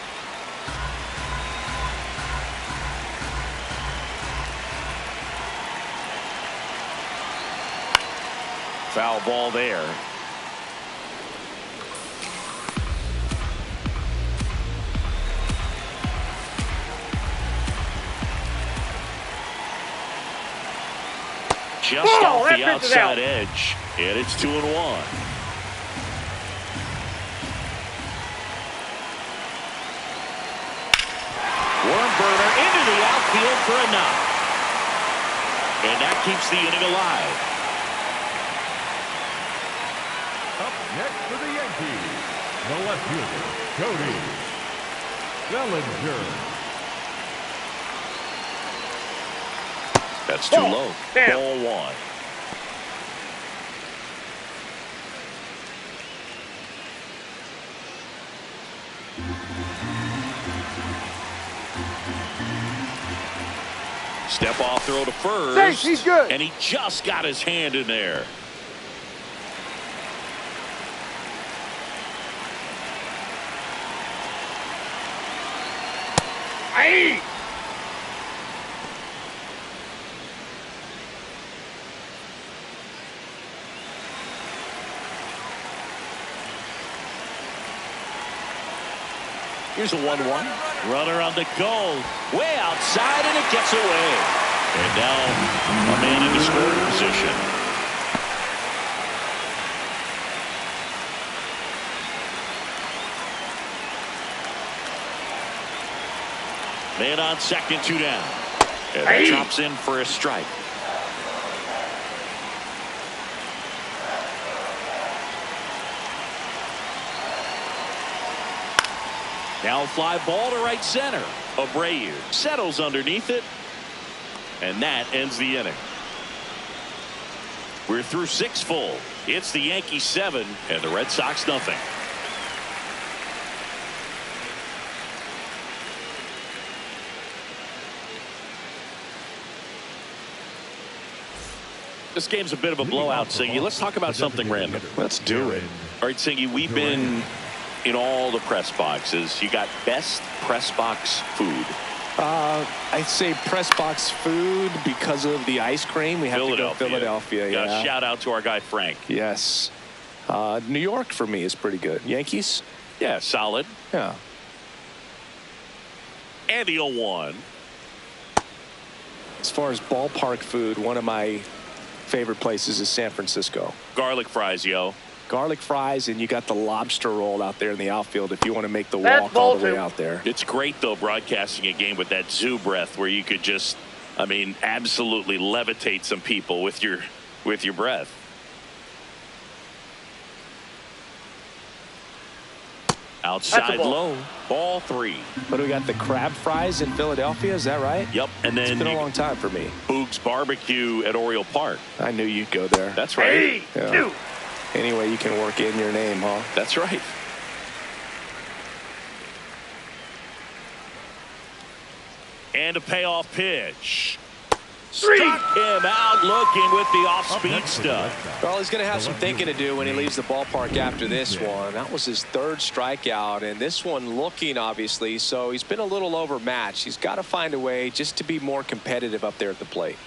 Foul ball there. just off the outside edge, and it's 2-1. Worm burner into the outfield for a knock. And that keeps the inning alive. Up next for the Yankees, the left fielder, Cody Bellinger. That's too low. Ball 1. Step off throw to first. Thanks, he's good. And he just got his hand in there. Aye. Here's a 1-1. Runner on the goal. Way outside, and it gets away. And now a man in the scoring position. Man on second, 2 down. And that drops in for a strike. Now a fly ball to right center. Abreu settles underneath it. And that ends the inning. We're through 6 full. It's the Yankees 7 and the Red Sox nothing. This game's a bit of a blowout, Singy. Let's talk about something random. Let's do it. All right, Singy, we've been in all the press boxes. You got best press box food. I'd say press box food because of the ice cream. We have to go Philadelphia. Yeah. Shout out to our guy Frank. Yes. New York for me is pretty good. Yankees? Yeah, solid. Yeah. And the 0-1. As far as ballpark food, one of my favorite places is San Francisco. Garlic fries, yo. Garlic fries, and you got the lobster roll out there in the outfield if you want to make the walk all the way out there. It's great, though, broadcasting a game with that zoo breath where you could just, I mean, absolutely levitate some people with your breath. Outside low, ball 3. But we got the crab fries in Philadelphia, is that right? Yep, and then it's been a long time for me. Boog's Barbecue at Oriole Park. I knew you'd go there. That's right. Yeah. Anyway, you can work in your name, huh? That's right. And a payoff pitch. Struck him out looking with the off-speed stuff. Well, he's going to have some thinking to do when he leaves the ballpark after this one. That was his 3rd strikeout, and this one looking, obviously, so he's been a little overmatched. He's got to find a way just to be more competitive up there at the plate.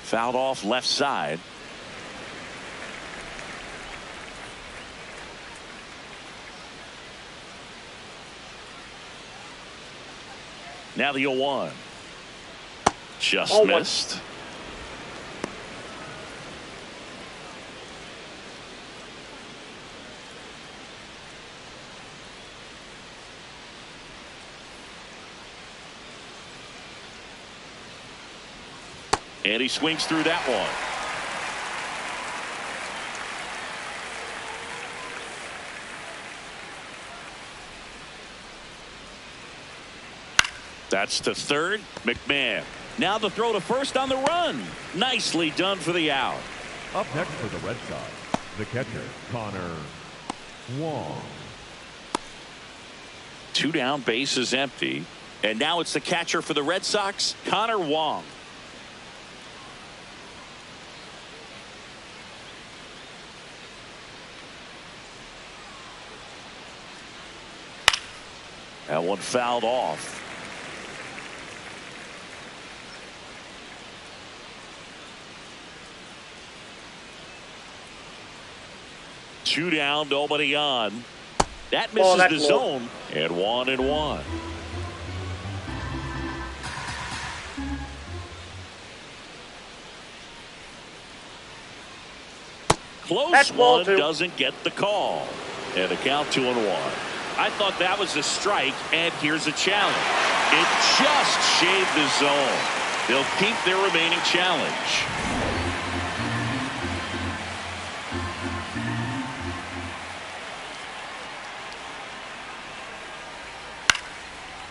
Fouled off left side. Now the 0-1. Just missed. And he swings through that one. That's to third. McMahon. Now the throw to first on the run. Nicely done for the out. Up next for the Red Sox, the catcher, Connor Wong. 2 down, base is empty. And now it's the catcher for the Red Sox, Connor Wong. That one fouled off. 2 down, nobody on. That Ball, misses that's the low. zone. And 1-1. Close That's ball one, 2. doesn't get the call. And the count 2-1. I thought that was a strike, and here's a challenge. It just shaved the zone. They'll keep their remaining challenge.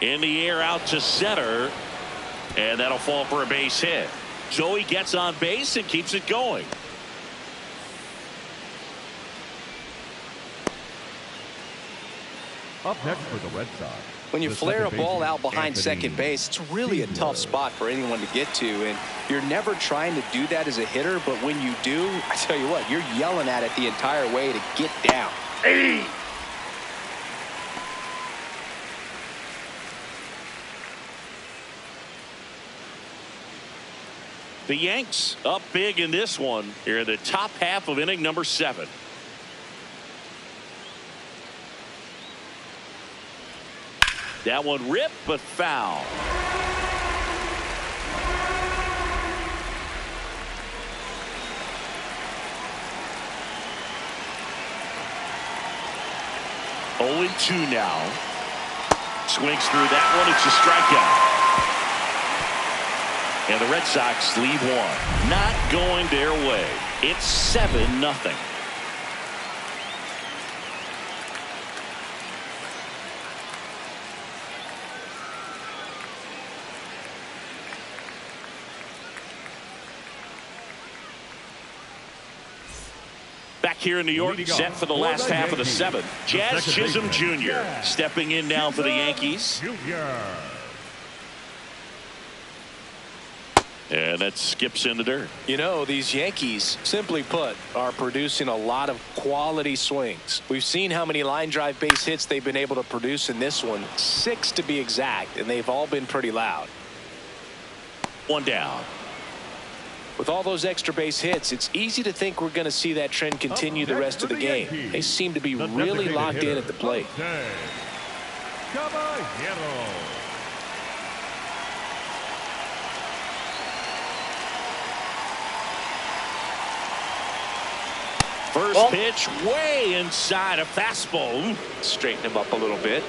In the air out to center, and that'll fall for a base hit. So he gets on base and keeps it going. Up next for the Red Sox. When you the flare a second ball baseman, out behind Anthony second base, it's really a tough spot for anyone to get to, and you're never trying to do that as a hitter, but when you do, I tell you what, you're yelling at it the entire way to get down. Hey! The Yanks up big in this one here in the top half of inning number 7. That one ripped but foul. Oh, 2 now. Swings through that one. It's a strikeout. And the Red Sox lead 1. Not going their way. It's 7-0. Back here in New York, set for the last half of the 7th. Jazz Chisholm Jr. stepping in now for the Yankees. And that skips in the dirt. You know, these Yankees, simply put, are producing a lot of quality swings. We've seen how many line drive base hits they've been able to produce in this one, 6 to be exact, and they've all been pretty loud. 1 down. With all those extra base hits, it's easy to think we're going to see that trend continue the rest of the game. They seem to be really locked in at the plate. First pitch way inside a fastball. Straighten him up a little bit.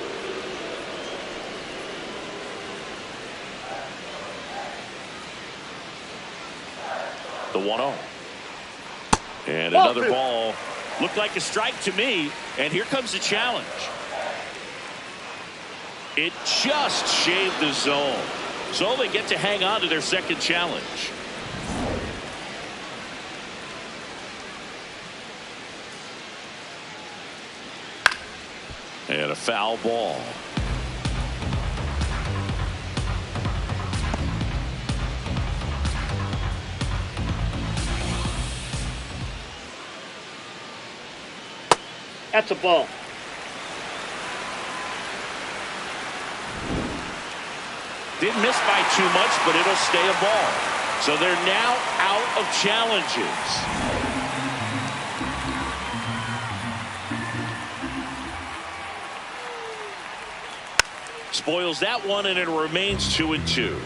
The 1-0. And another ball. Looked like a strike to me. And here comes the challenge. It just shaved the zone. So they get to hang on to their second challenge. And a foul ball. That's a ball. Didn't miss by too much, but it'll stay a ball. So they're now out of challenges. Spoils that one, and it remains 2-2.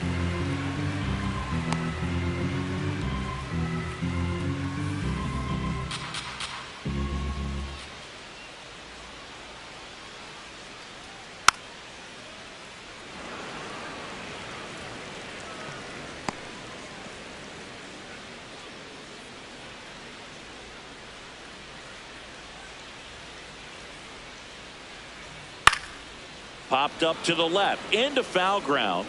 Popped up to the left into foul ground.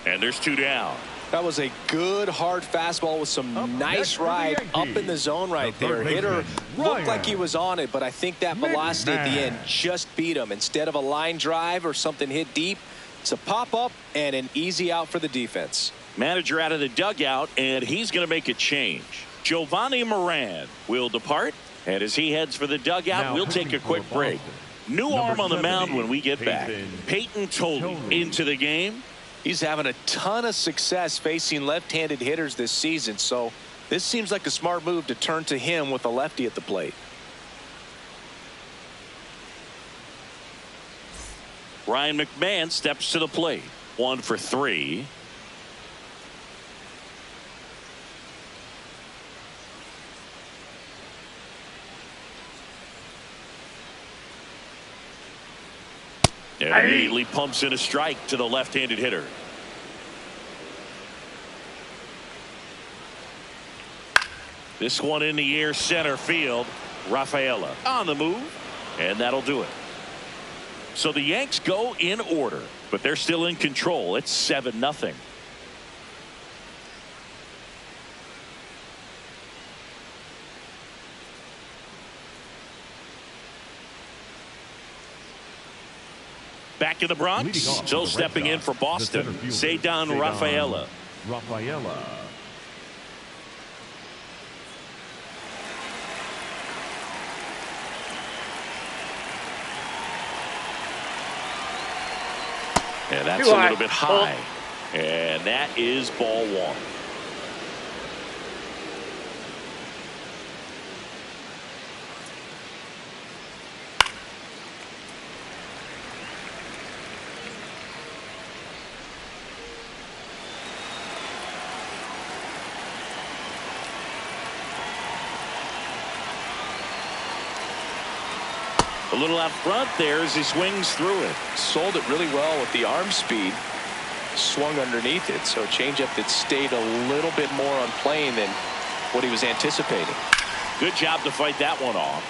And there's 2 down. That was a good hard fastball with some nice ride up in the zone right there. Hitter looked like he was on it, but I think that velocity at the end just beat him. Instead of a line drive or something hit deep, it's a pop up and an easy out for the defense. Manager out of the dugout, and he's going to make a change. Giovanni Moran will depart. And as he heads for the dugout, we'll take a quick break. New arm on the mound when we get back. Peyton Tolley into the game. He's having a ton of success facing left-handed hitters this season, so This seems like a smart move to turn to him with a lefty at the plate. Ryan McMahon steps to the plate. 1 for 3. And immediately pumps in a strike to the left-handed hitter. This one in the air, center field. Rafaela on the move, and that'll do it. So the Yanks go in order, but they're still in control. It's 7-0. Back in the Bronx, still stepping in for Boston, Ceddanne Rafaela. And that's a little bit high. And that is ball 1. A little out front there as he swings through it. Sold it really well with the arm speed. Swung underneath it. So a changeup that stayed a little bit more on plane than what he was anticipating. Good job to fight that one off.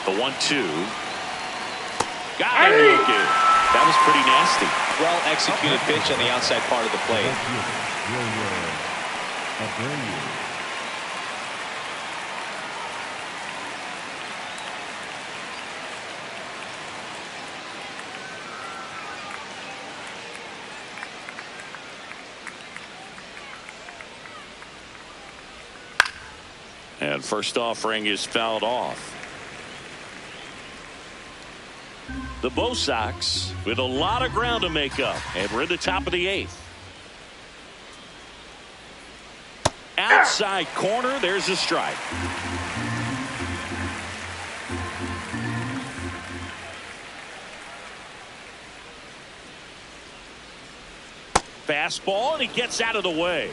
The 1-2. Got it, Lucas. That was pretty nasty. Well executed pitch on the outside part of the plate. And first offering is fouled off. The Bo Sox with a lot of ground to make up, and we're in the top of the 8th. Outside corner, there's a strike. Fastball, and he gets out of the way.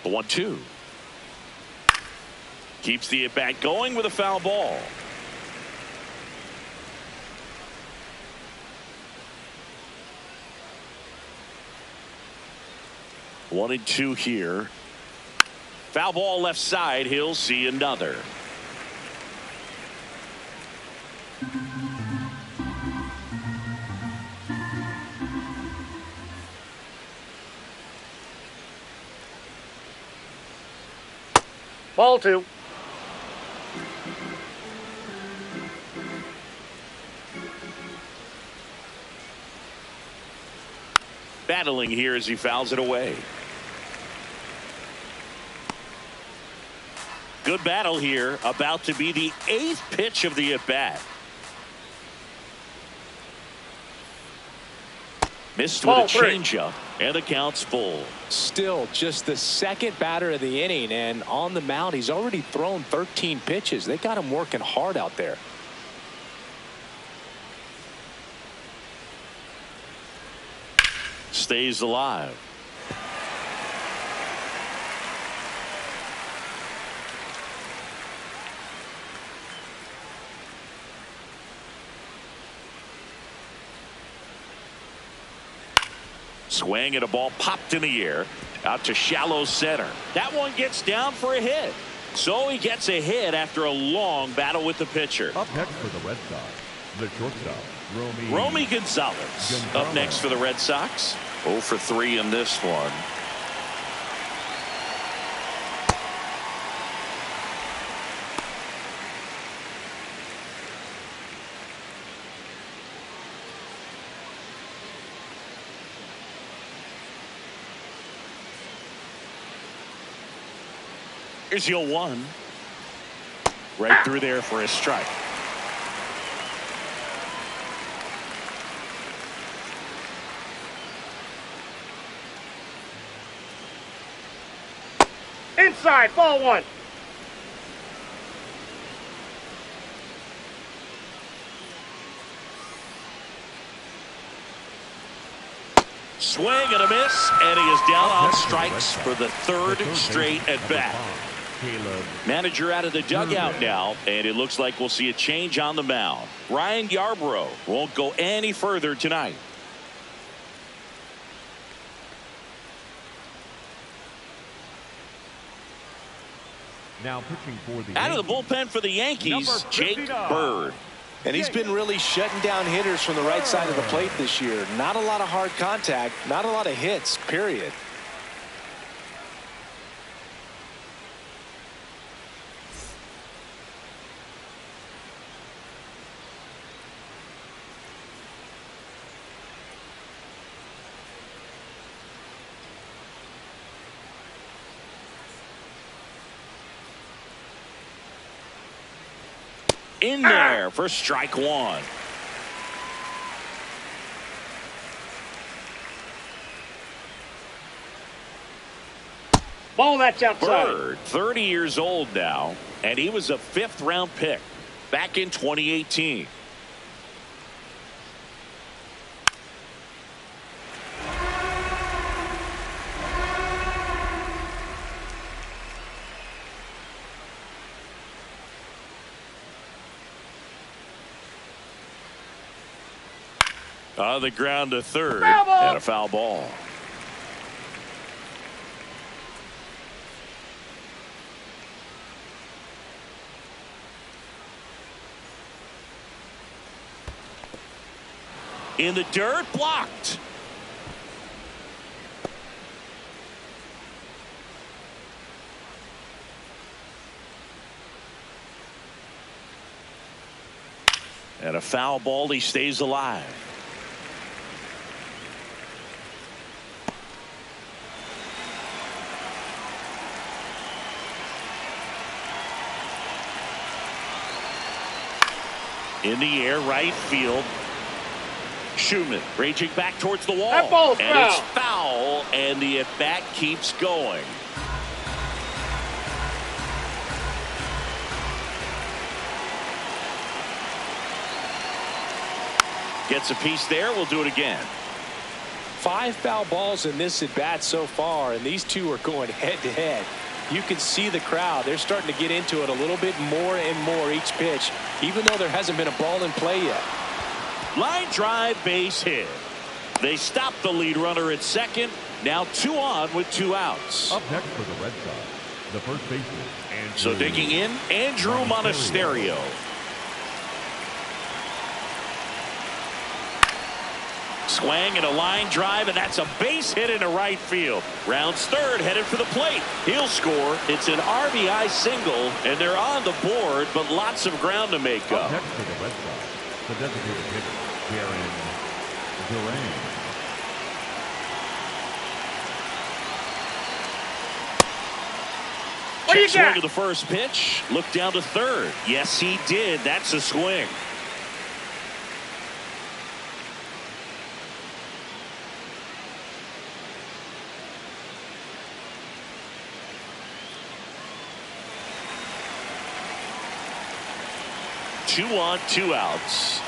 The 1-2. Keeps the at-bat going with a foul ball. One and 2 here. Foul ball left side. He'll see another. Ball 2. Battling here as he fouls it away. Good battle here. About to be the 8th pitch of the at-bat. Missed with a changeup, and the count's full. Still just the 2nd batter of the inning, and on the mound he's already thrown 13 pitches. They got him working hard out there. Stays alive. Swing and a ball popped in the air out to shallow center. That one gets down for a hit. So he gets a hit after a long battle with the pitcher. Up next for the Red Sox, the shortstop, Romy Gonzalez. Up next for the Red Sox. 0 for 3 in this one. Here's the 0-1. Right through there for a strike. Inside, ball one. Swing and a miss, and he is down on strikes for the third straight at bat. Manager out of the dugout now, and it looks like we'll see a change on the mound. Ryan Yarbrough won't go any further tonight. Now pitching for the out of the bullpen for the Yankees, Jake Bird. And he's been really shutting down hitters from the right side of the plate this year. Not a lot of hard contact, not a lot of hits, period. In there for strike one. Ball that's outside. Bird, 30 years old now, and he was a 5th-round pick back in 2018. On the ground to third, and a foul ball. In the dirt, blocked. And a foul ball, he stays alive. In the air, right field. Schumann raging back towards the wall. That ball's and foul. It's foul, and the at-bat keeps going. Gets a piece there. We'll do it again. 5 foul balls in this at-bat so far, and these two are going head-to-head. You can see the crowd. They're starting to get into it a little bit more and more each pitch, even though there hasn't been a ball in play yet. Line drive, base hit. They stop the lead runner at second. Now 2 on with 2 outs. Up next for the Red Sox, the first baseman, Andrew. So digging in, Andrew Monasterio. Swing and a line drive, and that's a base hit into right field. Rounds third, headed for the plate. He'll score. It's an RBI single, and they're on the board, but lots of ground to make up. Up next for the Red Sox, the designated hitter, Darren Duran. What do you Swing got? of the first pitch. Look down to third. Yes, he did. That's a swing. Two on, 2 outs.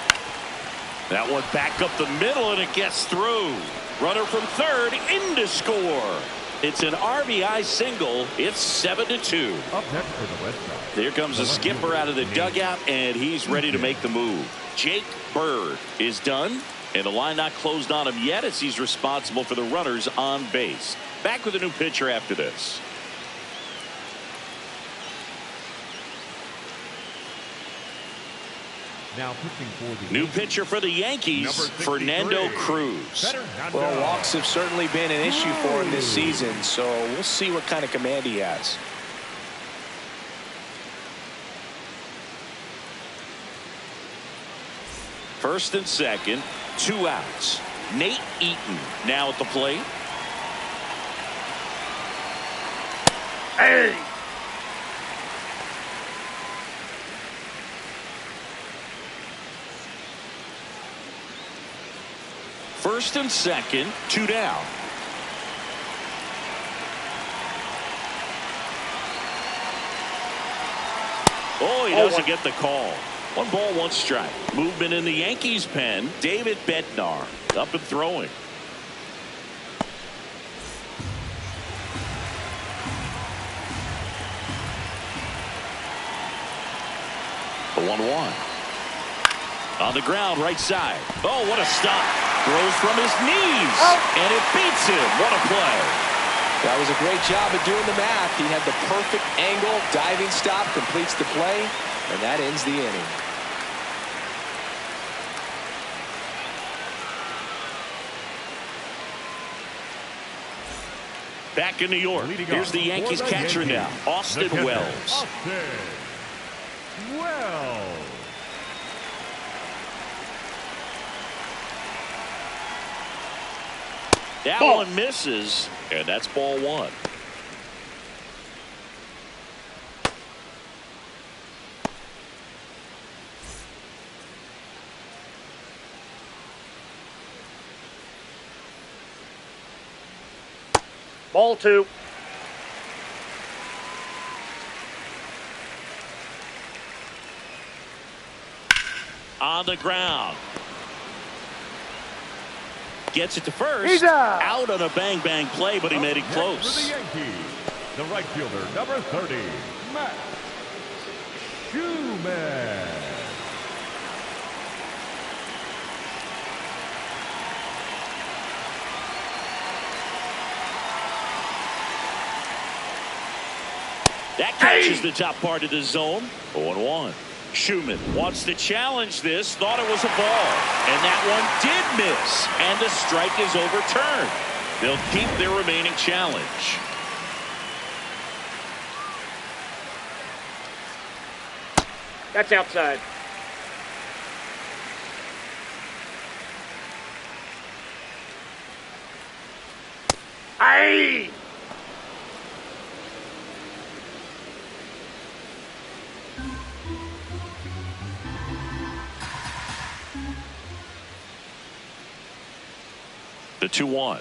That one back up the middle, and it gets through. Runner from third in to score. It's an RBI single. It's 7-2. Up next for the Red Sox. There comes a skipper out of the dugout, and he's ready to make the move. Jake Bird is done, and the line not closed on him yet as he's responsible for the runners on base. Back with a new pitcher after this. Now pitching for the New pitcher for the Yankees, Fernando Cruz. Well, walks have certainly been an issue for him this season, so we'll see what kind of command he has. First and second, 2 outs. Nate Eaton now at the plate. Hey! First and second, 2 down. Oh, he doesn't get the call. 1 ball, 1 strike. Movement in the Yankees pen. David Bednar up and throwing. The 1-1. On the ground, right side. Oh, what a stop. Throws from his knees. And it beats him. What a play. That was a great job of doing the math. He had the perfect angle. Diving stop completes the play. And that ends the inning. Back in New York. Here's the Yankees catcher now, Austin Wells. That one misses, and that's ball 1. Ball 2. On the ground. Gets it to first. He's out on a bang-bang play, but he made it close. For the Yankees, the right fielder, number 30, Matt Schumann. That catches the top part of the zone. 0-1. Schumann wants to challenge this, thought it was a ball, and that one did miss, and the strike is overturned. They'll keep their remaining challenge. That's outside. Aye! The 2-1.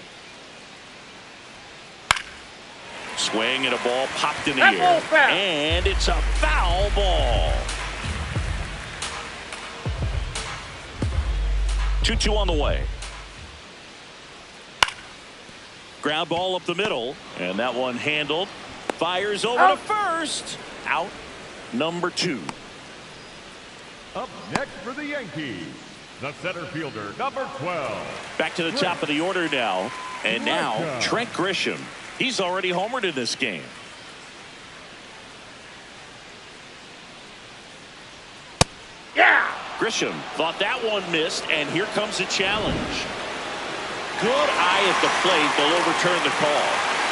Swing and a ball popped in the air. And it's a foul ball. 2-2 on the way. Ground ball up the middle. And that one handled. Fires over to first. Out number 2. Up next for the Yankees, the center fielder, number 12. Back to the top of the order now. And now Trent Grisham. He's already homered in this game. Yeah! Grisham thought that one missed, and here comes a challenge. Good eye at the plate. They'll overturn the call.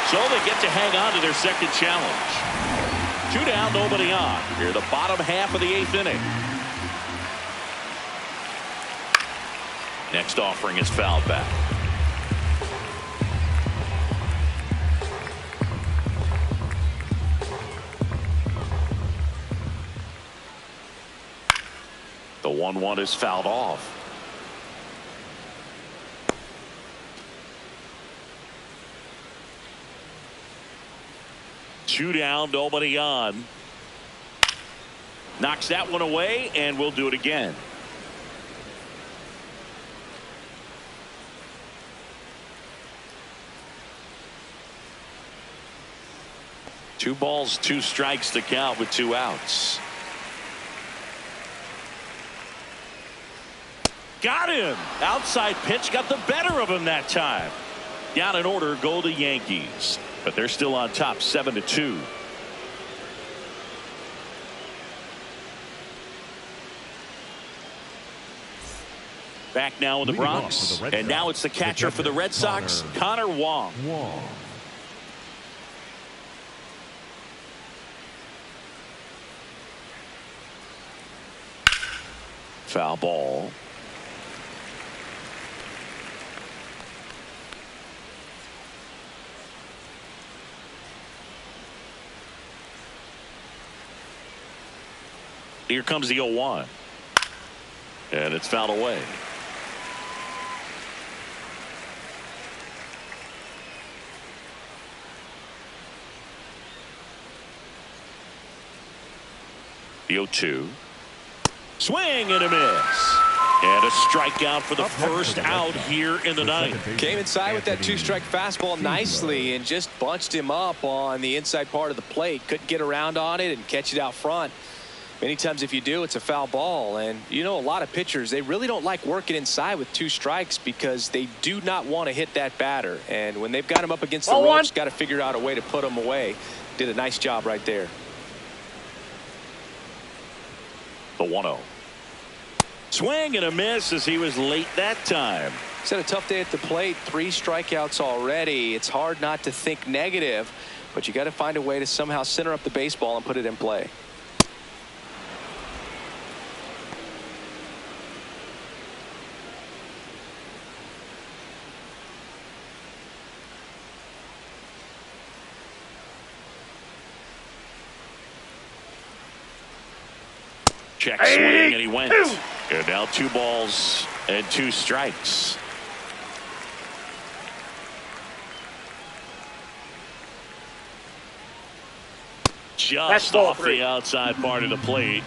So they get to hang on to their second challenge. 2 down, nobody on. Here, the bottom half of the 8th inning. Next offering is fouled back. The 1-1 is fouled off. Two down, nobody on. Knocks that one away, and we'll do it again. Two balls, 2 strikes to count with 2 outs. Got him. Outside pitch got the better of him that time. Down in order go the Yankees, but they're still on top 7-2. Back now in the Bronx, and now it's the catcher for the Red Sox, Connor Wong. Foul ball. Here comes the 0-1. And it's fouled away. The 0-2. Swing and a miss. And a strikeout for the first out here in the ninth. Came inside with that 2-strike fastball nicely and just bunched him up on the inside part of the plate. Couldn't get around on it and catch it out front. Many times if you do, it's a foul ball. And you know, a lot of pitchers, they really don't like working inside with 2 strikes because they do not want to hit that batter. And when they've got him up against the ropes, got to figure out a way to put him away. Did a nice job right there. The 1-0. Swing and a miss as he was late that time. He's had a tough day at the plate. 3 strikeouts already. It's hard not to think negative, but you got to find a way to somehow center up the baseball and put it in play. Check swing, and he went. And now 2 balls and 2 strikes. Just off the outside part of the plate.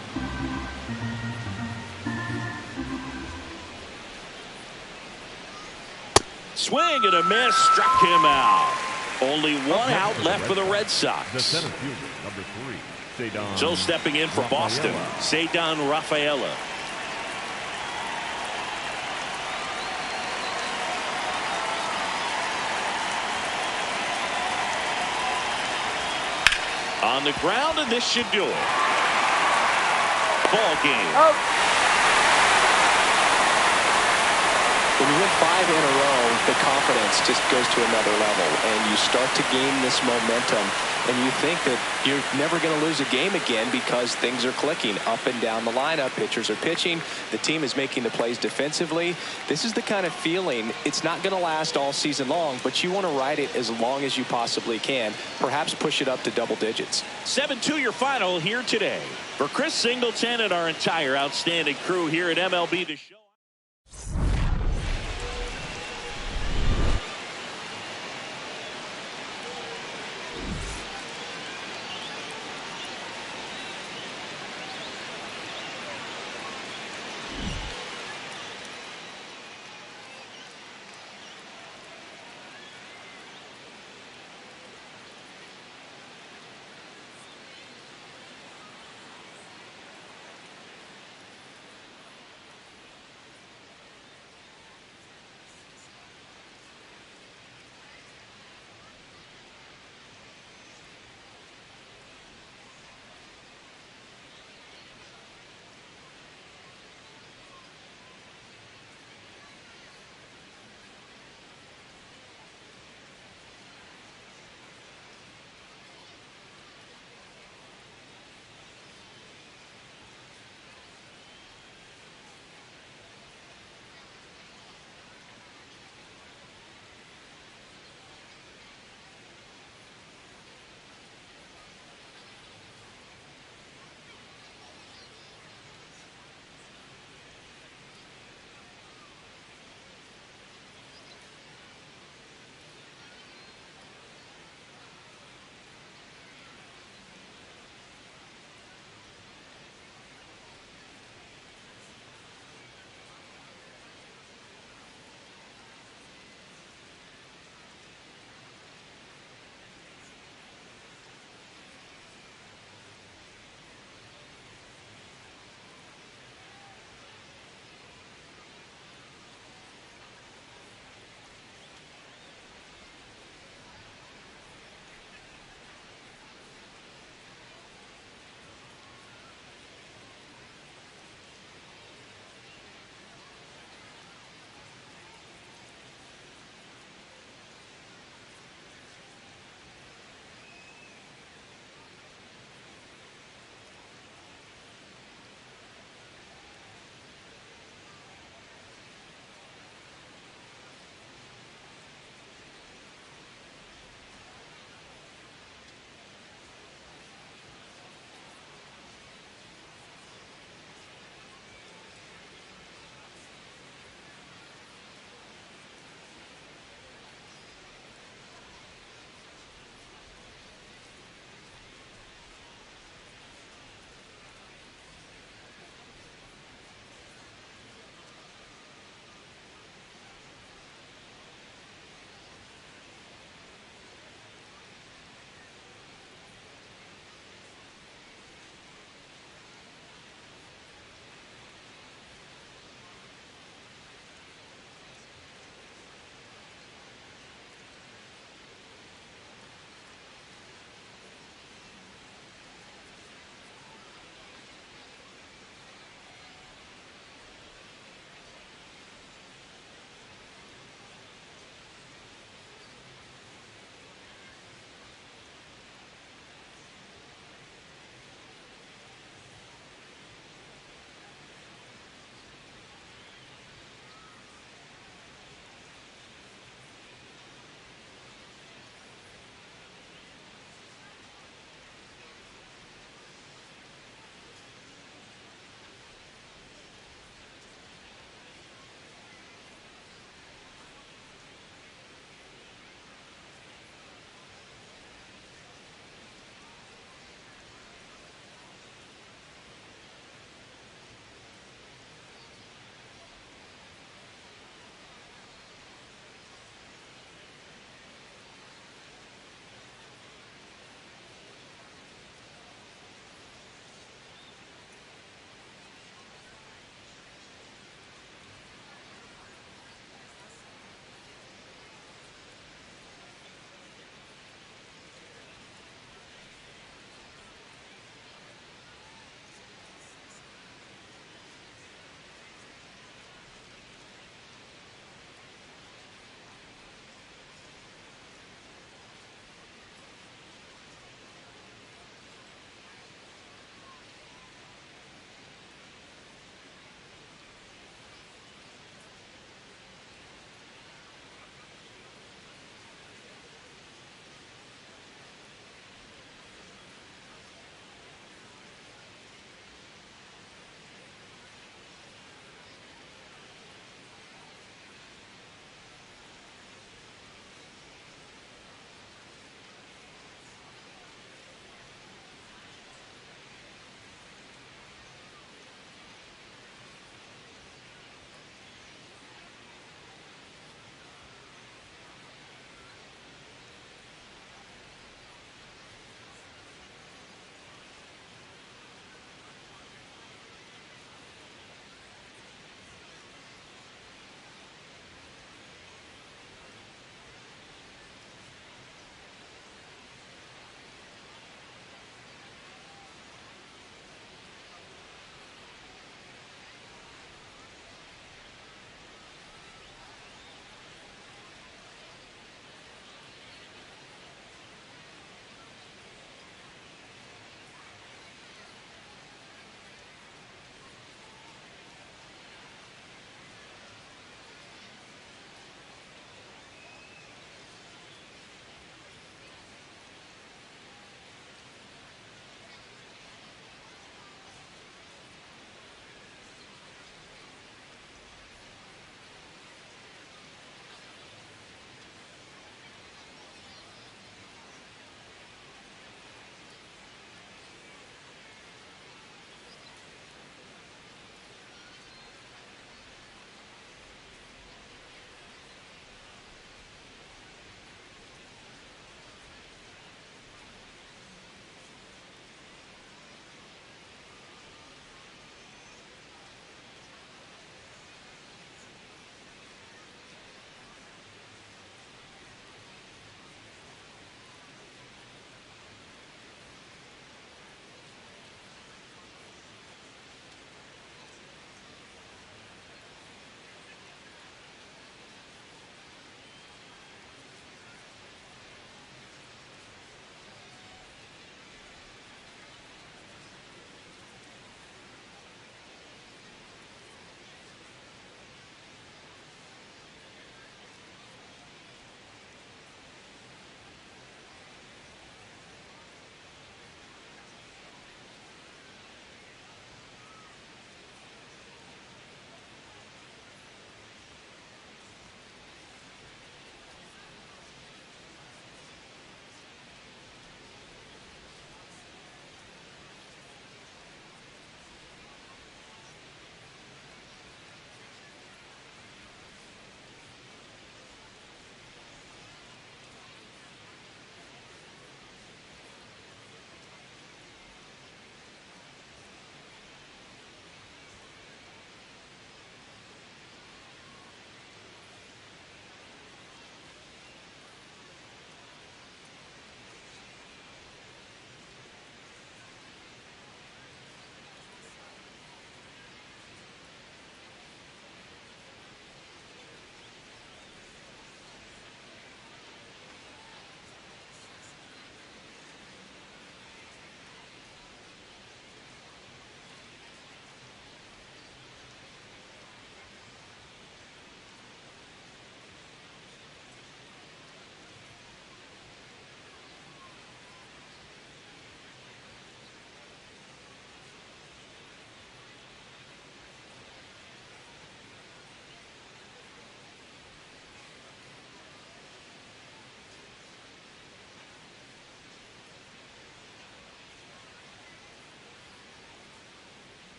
Swing and a miss, struck him out. Only 1 out left for the Red Sox. The center fielder, number 3. So stepping in for Boston, Cedar Rafaela. On the ground, and this should do it. Ball game. When you win 5 in a row, the confidence just goes to another level, and you start to gain this momentum, and you think that you're never going to lose a game again because things are clicking up and down the lineup. Pitchers are pitching. The team is making the plays defensively. This is the kind of feeling, it's not going to last all season long, but you want to ride it as long as you possibly can. Perhaps push it up to double digits. 7-2 your final here today. For Chris Singleton and our entire outstanding crew here at MLB The Show.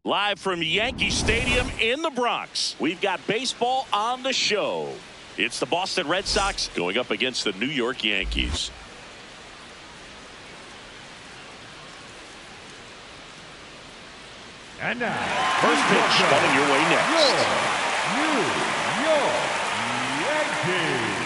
Live from Yankee Stadium in the Bronx, we've got baseball on the show. It's the Boston Red Sox going up against the New York Yankees. And now, first pitch coming your way next. New York Yankees.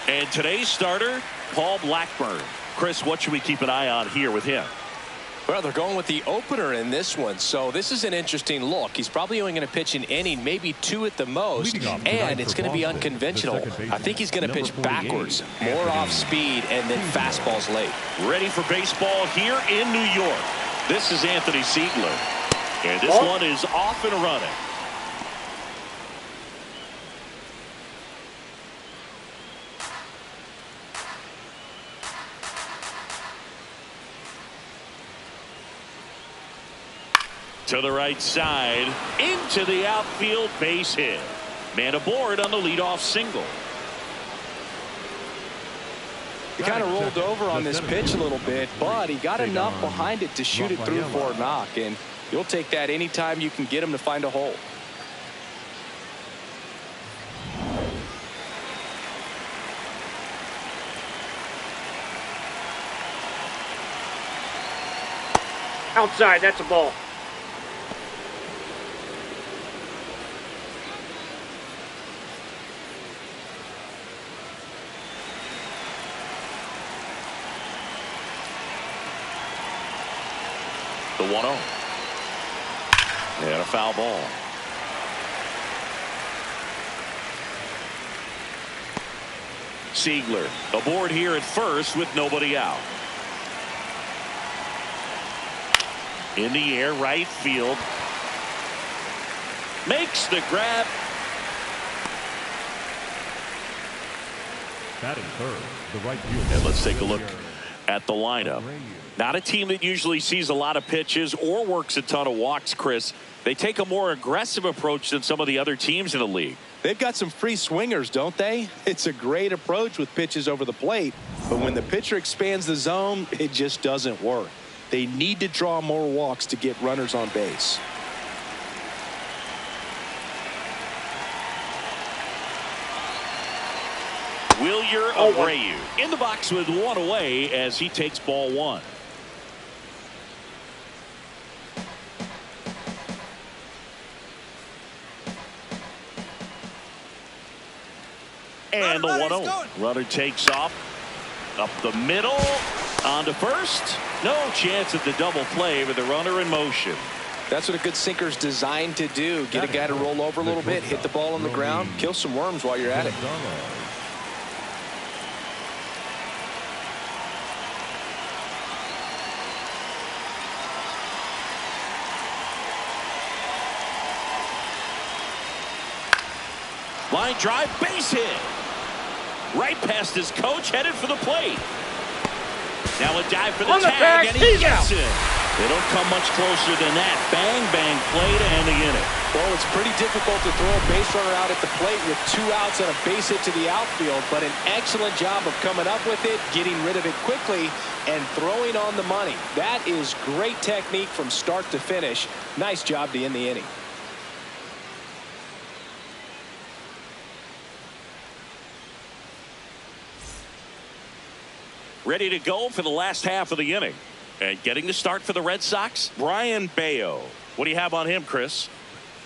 And today's starter, Paul Blackburn. Chris, what should we keep an eye on here with him? Well, they're going with the opener in this one, so this is an interesting look. He's probably only going to pitch an inning, maybe two at the most, and it's going to be unconventional. I think he's going to pitch backwards, more off speed, and then fastballs late. Ready for baseball here in New York. This is Anthony Siegler, and this one is off and running. To the right side, into the outfield, base hit. Man aboard on the leadoff single. He kind of rolled over on this pitch a little bit, but he got enough behind it to shoot it through for a knock, and you'll take that anytime you can get him to find a hole. Outside, that's a ball. The 1-0. And a foul ball. Siegler aboard here at first with nobody out. In the air, right field. Makes the grab. Batting third, the right field. And let's take a look at the lineup. Not a team that usually sees a lot of pitches or works a ton of walks, Chris. They take a more aggressive approach than some of the other teams in the league. They've got some free swingers, don't they? It's a great approach with pitches over the plate, but when the pitcher expands the zone, it just doesn't work. They need to draw more walks to get runners on base. Wilyer Abreu in the box with one away as he takes ball one. And the 1-0. Runner takes off. Up the middle. On to first. No chance at the double play with the runner in motion. That's what a good sinker's designed to do. Get a guy to roll over a little bit, hit the ball on the ground, kill some worms while you're at it. Line drive, base hit. Right past his coach, headed for the plate. Now a dive for the tag, and he gets it. They don't come much closer than that. Bang, bang, play to end the inning. Well, it's pretty difficult to throw a base runner out at the plate with 2 outs and a base hit to the outfield, but an excellent job of coming up with it, getting rid of it quickly, and throwing on the money. That is great technique from start to finish. Nice job to end the inning. Ready to go for the last half of the inning. And getting the start for the Red Sox, Brayan Bello. What do you have on him, Chris?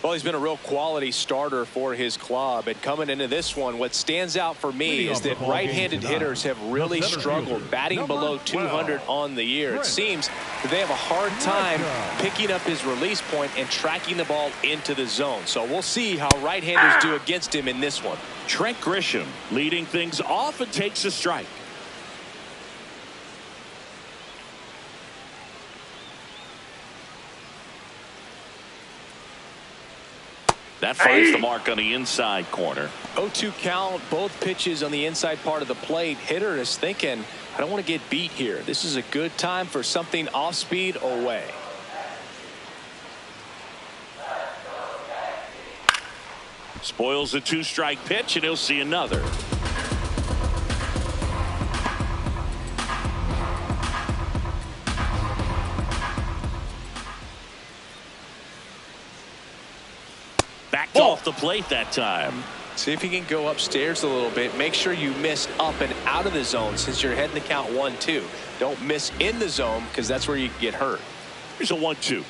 Well, he's been a real quality starter for his club. And coming into this one, what stands out for me is that right-handed hitters have really struggled, batting below 200 on the year. It seems that they have a hard time picking up his release point and tracking the ball into the zone. So we'll see how right-handers do against him in this one. Trent Grisham leading things off and takes a strike. That finds the mark on the inside corner. 0-2 count, both pitches on the inside part of the plate. Hitter is thinking, I don't want to get beat here. This is a good time for something off speed away. Spoils the 2-strike pitch, and he'll see another. off the plate that time. See if you can go upstairs a little bit. Make sure you miss up and out of the zone since you're heading the count 1-2. Don't miss in the zone because that's where you can get hurt. Here's a 1-2.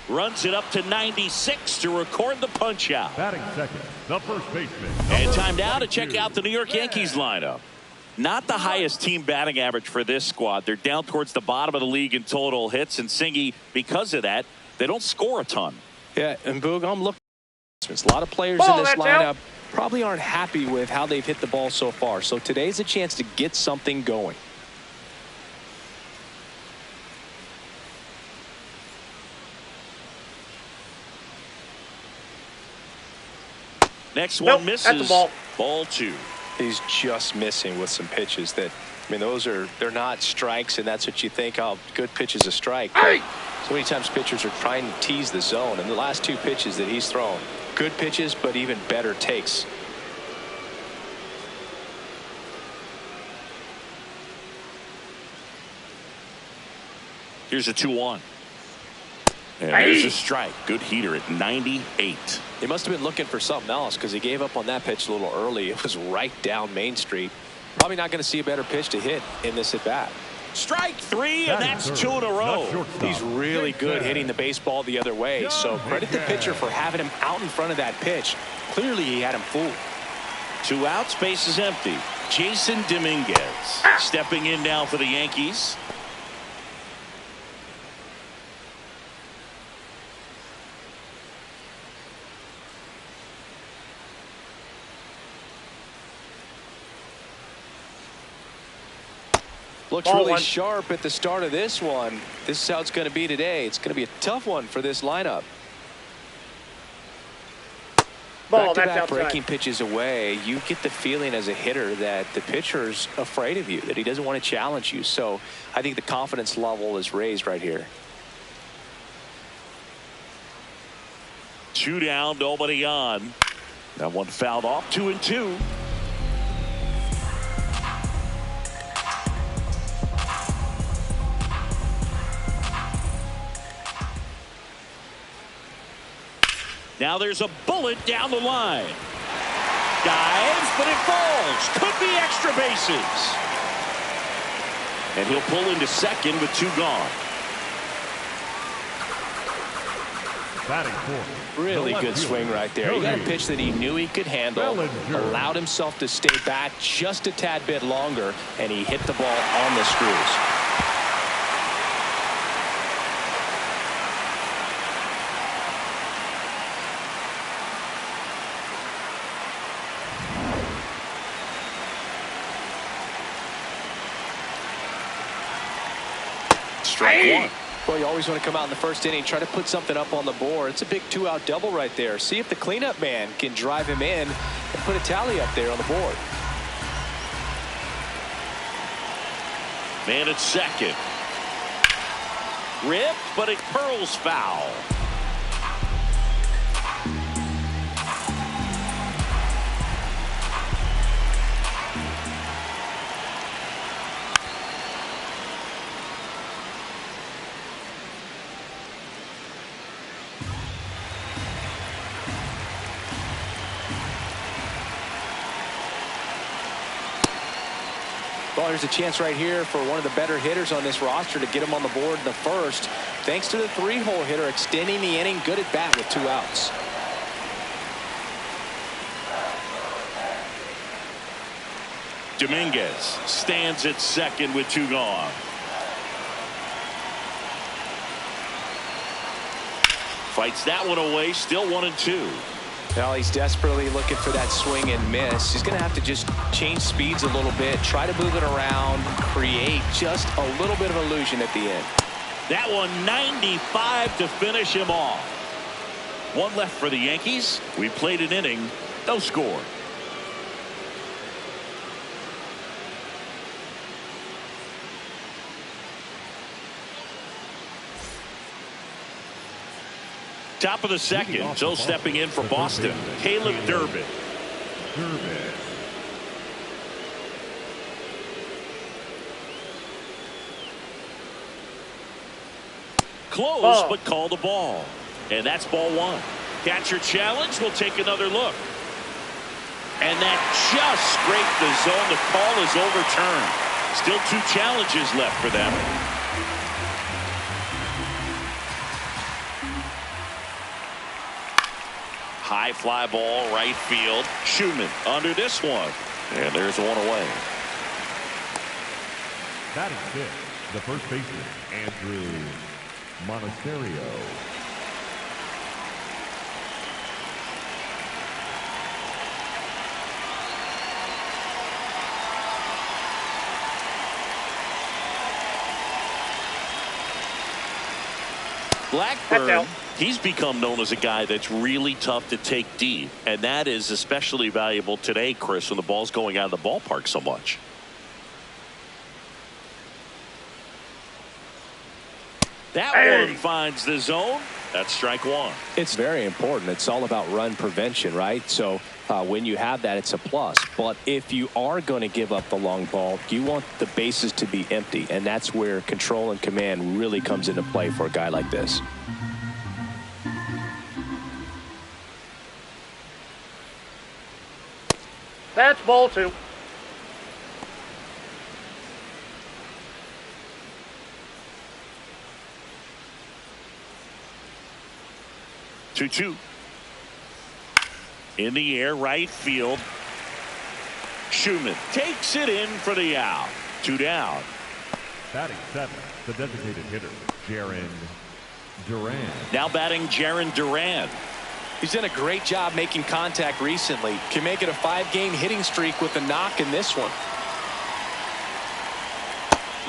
Runs it up to 96 to record the punch out. Batting second, the first baseman. And time now to check out the New York Yankees lineup. Not the highest team batting average for this squad. They're down towards the bottom of the league in total hits, and Singy, because of that, they don't score a ton. Yeah, and Boog, I'm looking. A lot of players in this lineup probably aren't happy with how they've hit the ball so far. So today's a chance to get something going. Next one misses. That's a ball. Ball 2. He's just missing with some pitches that, I mean, they're not strikes, and that's what you think. Oh, good pitch is a strike. Hey! So many times pitchers are trying to tease the zone, and the last 2 pitches that he's thrown, good pitches, but even better takes. Here's a 2-1. And there's a strike. Good heater at 98. He must have been looking for something else because he gave up on that pitch a little early. It was right down Main Street. Probably not going to see a better pitch to hit in this at bat. Strike 3, and that's 2 in a row. He's really good hitting the baseball the other way. So credit the pitcher for having him out in front of that pitch. Clearly he had him fooled. 2 outs, base is empty. Jason Dominguez stepping in now for the Yankees. Looks really sharp at the start of this one. This is how it's going to be today. It's going to be a tough one for this lineup. Back-to-back breaking pitches away, you get the feeling as a hitter that the pitcher's afraid of you, that he doesn't want to challenge you. So I think the confidence level is raised right here. 2 down, nobody on. That one fouled off. 2-2. Now there's a bullet down the line. Dives, but it falls. Could be extra bases. And he'll pull into second with 2 gone. Batting fourth. Really good swing right there. He got a pitch that he knew he could handle, allowed himself to stay back just a tad bit longer, and he hit the ball on the screws. Strike 1. Well, you always want to come out in the first inning, try to put something up on the board. It's a big 2-out double right there. See if the cleanup man can drive him in and put a tally up there on the board. Man at second. Ripped, but it curls foul. Well, here's a chance right here for one of the better hitters on this roster to get him on the board in the first. Thanks to the 3-hole hitter extending the inning. Good at bat with 2 outs. Dominguez stands at second with 2 gone. Fights that one away. Still 1-2. Well, he's desperately looking for that swing and miss. He's going to have to just change speeds a little bit, try to move it around, create just a little bit of illusion at the end. That one 95 to finish him off. 1 left for the Yankees. We played an inning, no score. Top of the second, so stepping in for Boston, Caleb Durbin. Close, but called a ball. And that's ball 1. Catcher challenge. We'll take another look. And that just scraped the zone. The call is overturned. Still 2 challenges left for them. High fly ball, right field. Schumann under this one. And there's one away. Batting fifth, the first baseman, Andrew Monasterio. Blackburn, he's become known as a guy that's really tough to take deep, and that is especially valuable today, Chris, when the ball's going out of the ballpark so much. That one finds the zone. That's strike one. It's very important. It's all about run prevention, right? So when you have that, it's a plus. But if you are going to give up the long ball, you want the bases to be empty, and that's where control and command really comes into play for a guy like this. That's ball 2. Two. In the air, right field. Schumann takes it in for the out. 2 down. Batting seventh, the designated hitter, Jaron Duran. Now batting Jaron Duran. He's done a great job making contact recently. Can make it a 5-game hitting streak with a knock in this one.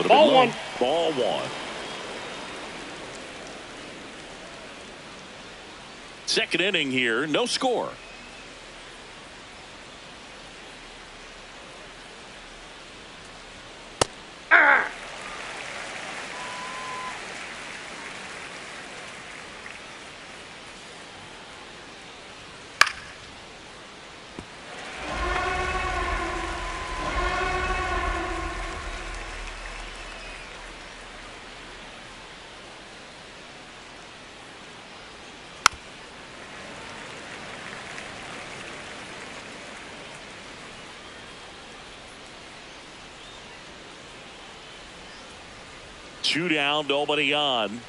Ball 1. Ball 1. Second inning here, no score. Two down, nobody on.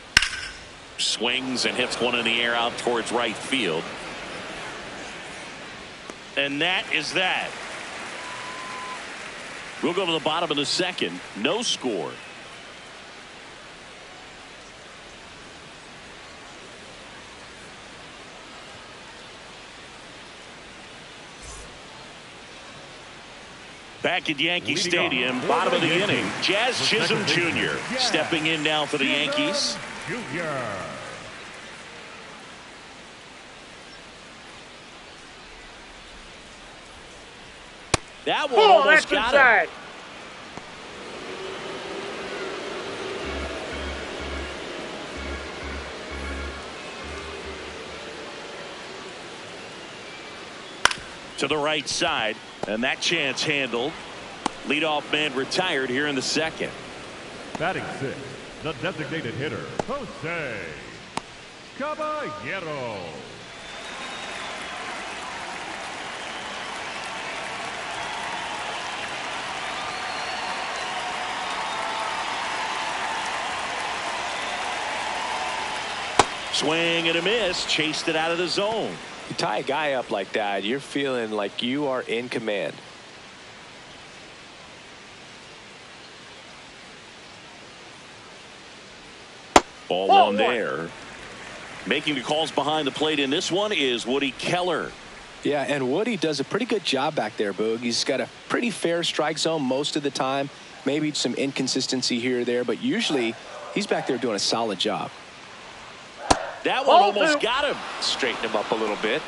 Swings and hits one in the air out towards right field. And that is that. We'll go to the bottom of the second. No score. Back at Yankee Stadium, bottom of the inning, Jazz Chisholm Jr. stepping in now for the Yankees. That one almost got him. To the right side, and that chance handled. Leadoff man retired here in the second. Batting sixth, the designated hitter, Jose Caballero. Swing and a miss, chased it out of the zone. You tie a guy up like that, you're feeling like you are in command. Ball one there. Making the calls behind the plate in this one is Woody Keller. Yeah, and Woody does a pretty good job back there, Boog. He's got a pretty fair strike zone most of the time. Maybe some inconsistency here or there, but usually he's back there doing a solid job. That one almost got him. Straighten him up a little bit.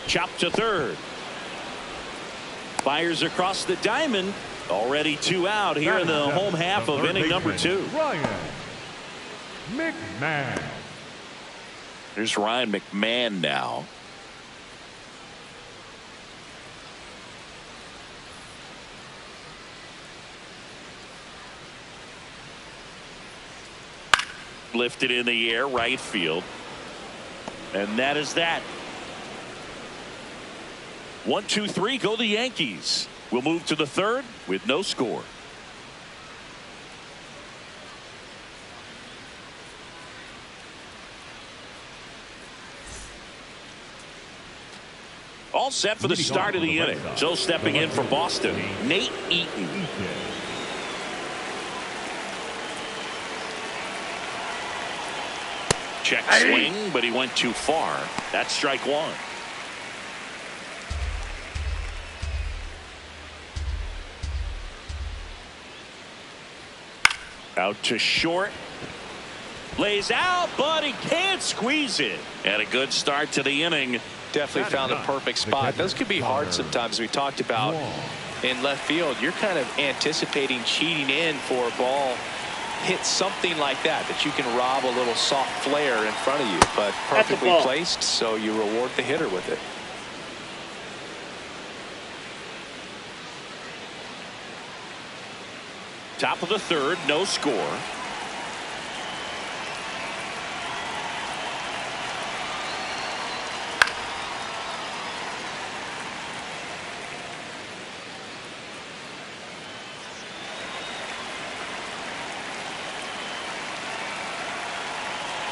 Chop to third. Fires across the diamond. Already 2 out here in the home half of inning number 2. Ryan McMahon. There's Ryan McMahon now. lifted in the air, right field. And that is that. 1, 2, 3, go the Yankees. We'll move to the third with no score. All set for the start of the inning. So stepping in for Boston, Nate Eaton. Check swing, but he went too far. That's strike one. Out to short. Lays out, but he can't squeeze it. And a good start to the inning. Definitely found a perfect spot. Those could be hard sometimes. We talked about in left field. You're kind of anticipating cheating in for a ball. Hit something like that you can rob a little soft flare in front of you, but perfectly placed, so you reward the hitter with it. Top of the third, no score.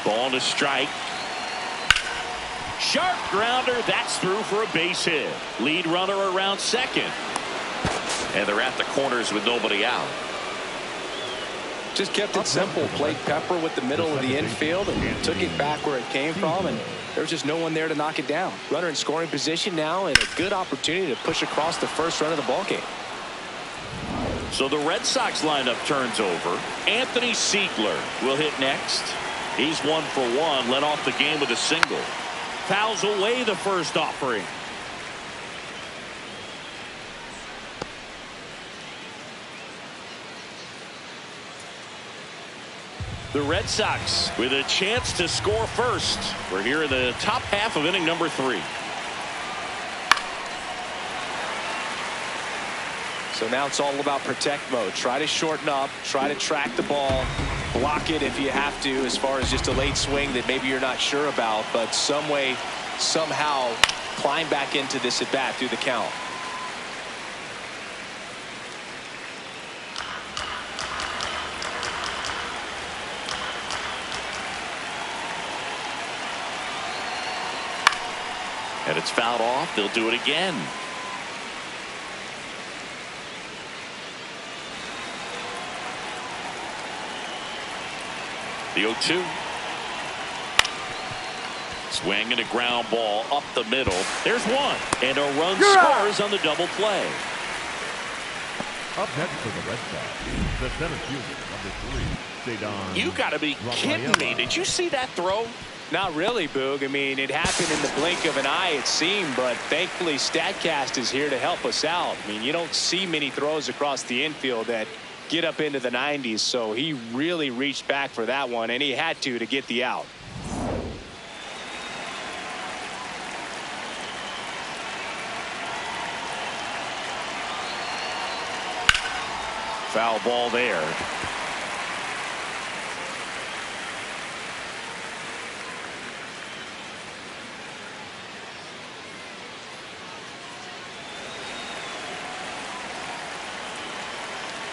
Ball to strike. Sharp grounder. That's through for a base hit. Lead runner around second. And they're at the corners with nobody out. Just kept it simple. Played Pepper with the middle of the infield and took it back where it came from, and there was just no one there to knock it down. Runner in scoring position now, and a good opportunity to push across the first run of the ballgame. So the Red Sox lineup turns over. Anthony Siegler will hit next. He's 1 for 1, led off the game with a single. Fouls away the first offering. The Red Sox with a chance to score first. We're here in the top half of inning number 3. So now it's all about protect mode. Try to shorten up, try to track the ball, block it if you have to, as far as just a late swing that maybe you're not sure about, but some way, somehow climb back into this at bat through the count. And it's fouled off. They'll do it again. The 0-2. Swing and a ground ball up the middle. There's one. And a run scores on the double play. Up next for the Red Sox, the center fielder, number 3, You got to be kidding me. Did you see that throw? Not really, Boog. I mean, it happened in the blink of an eye, it seemed, but thankfully StatCast is here to help us out. I mean, you don't see many throws across the infield that get up into the 90s, so he really reached back for that one, and he had to get the out. Foul ball there.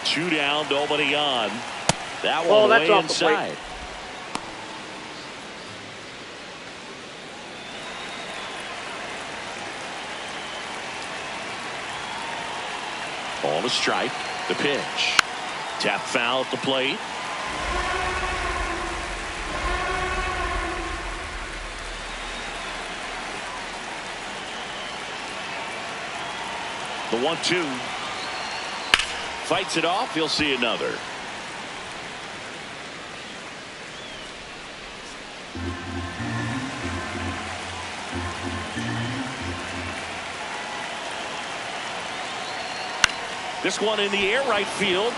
Two down, nobody on. That one way inside. Ball to strike. The pitch. Tap foul at the plate. The 1-2. Fights it off. He'll see another. This one in the air, right field.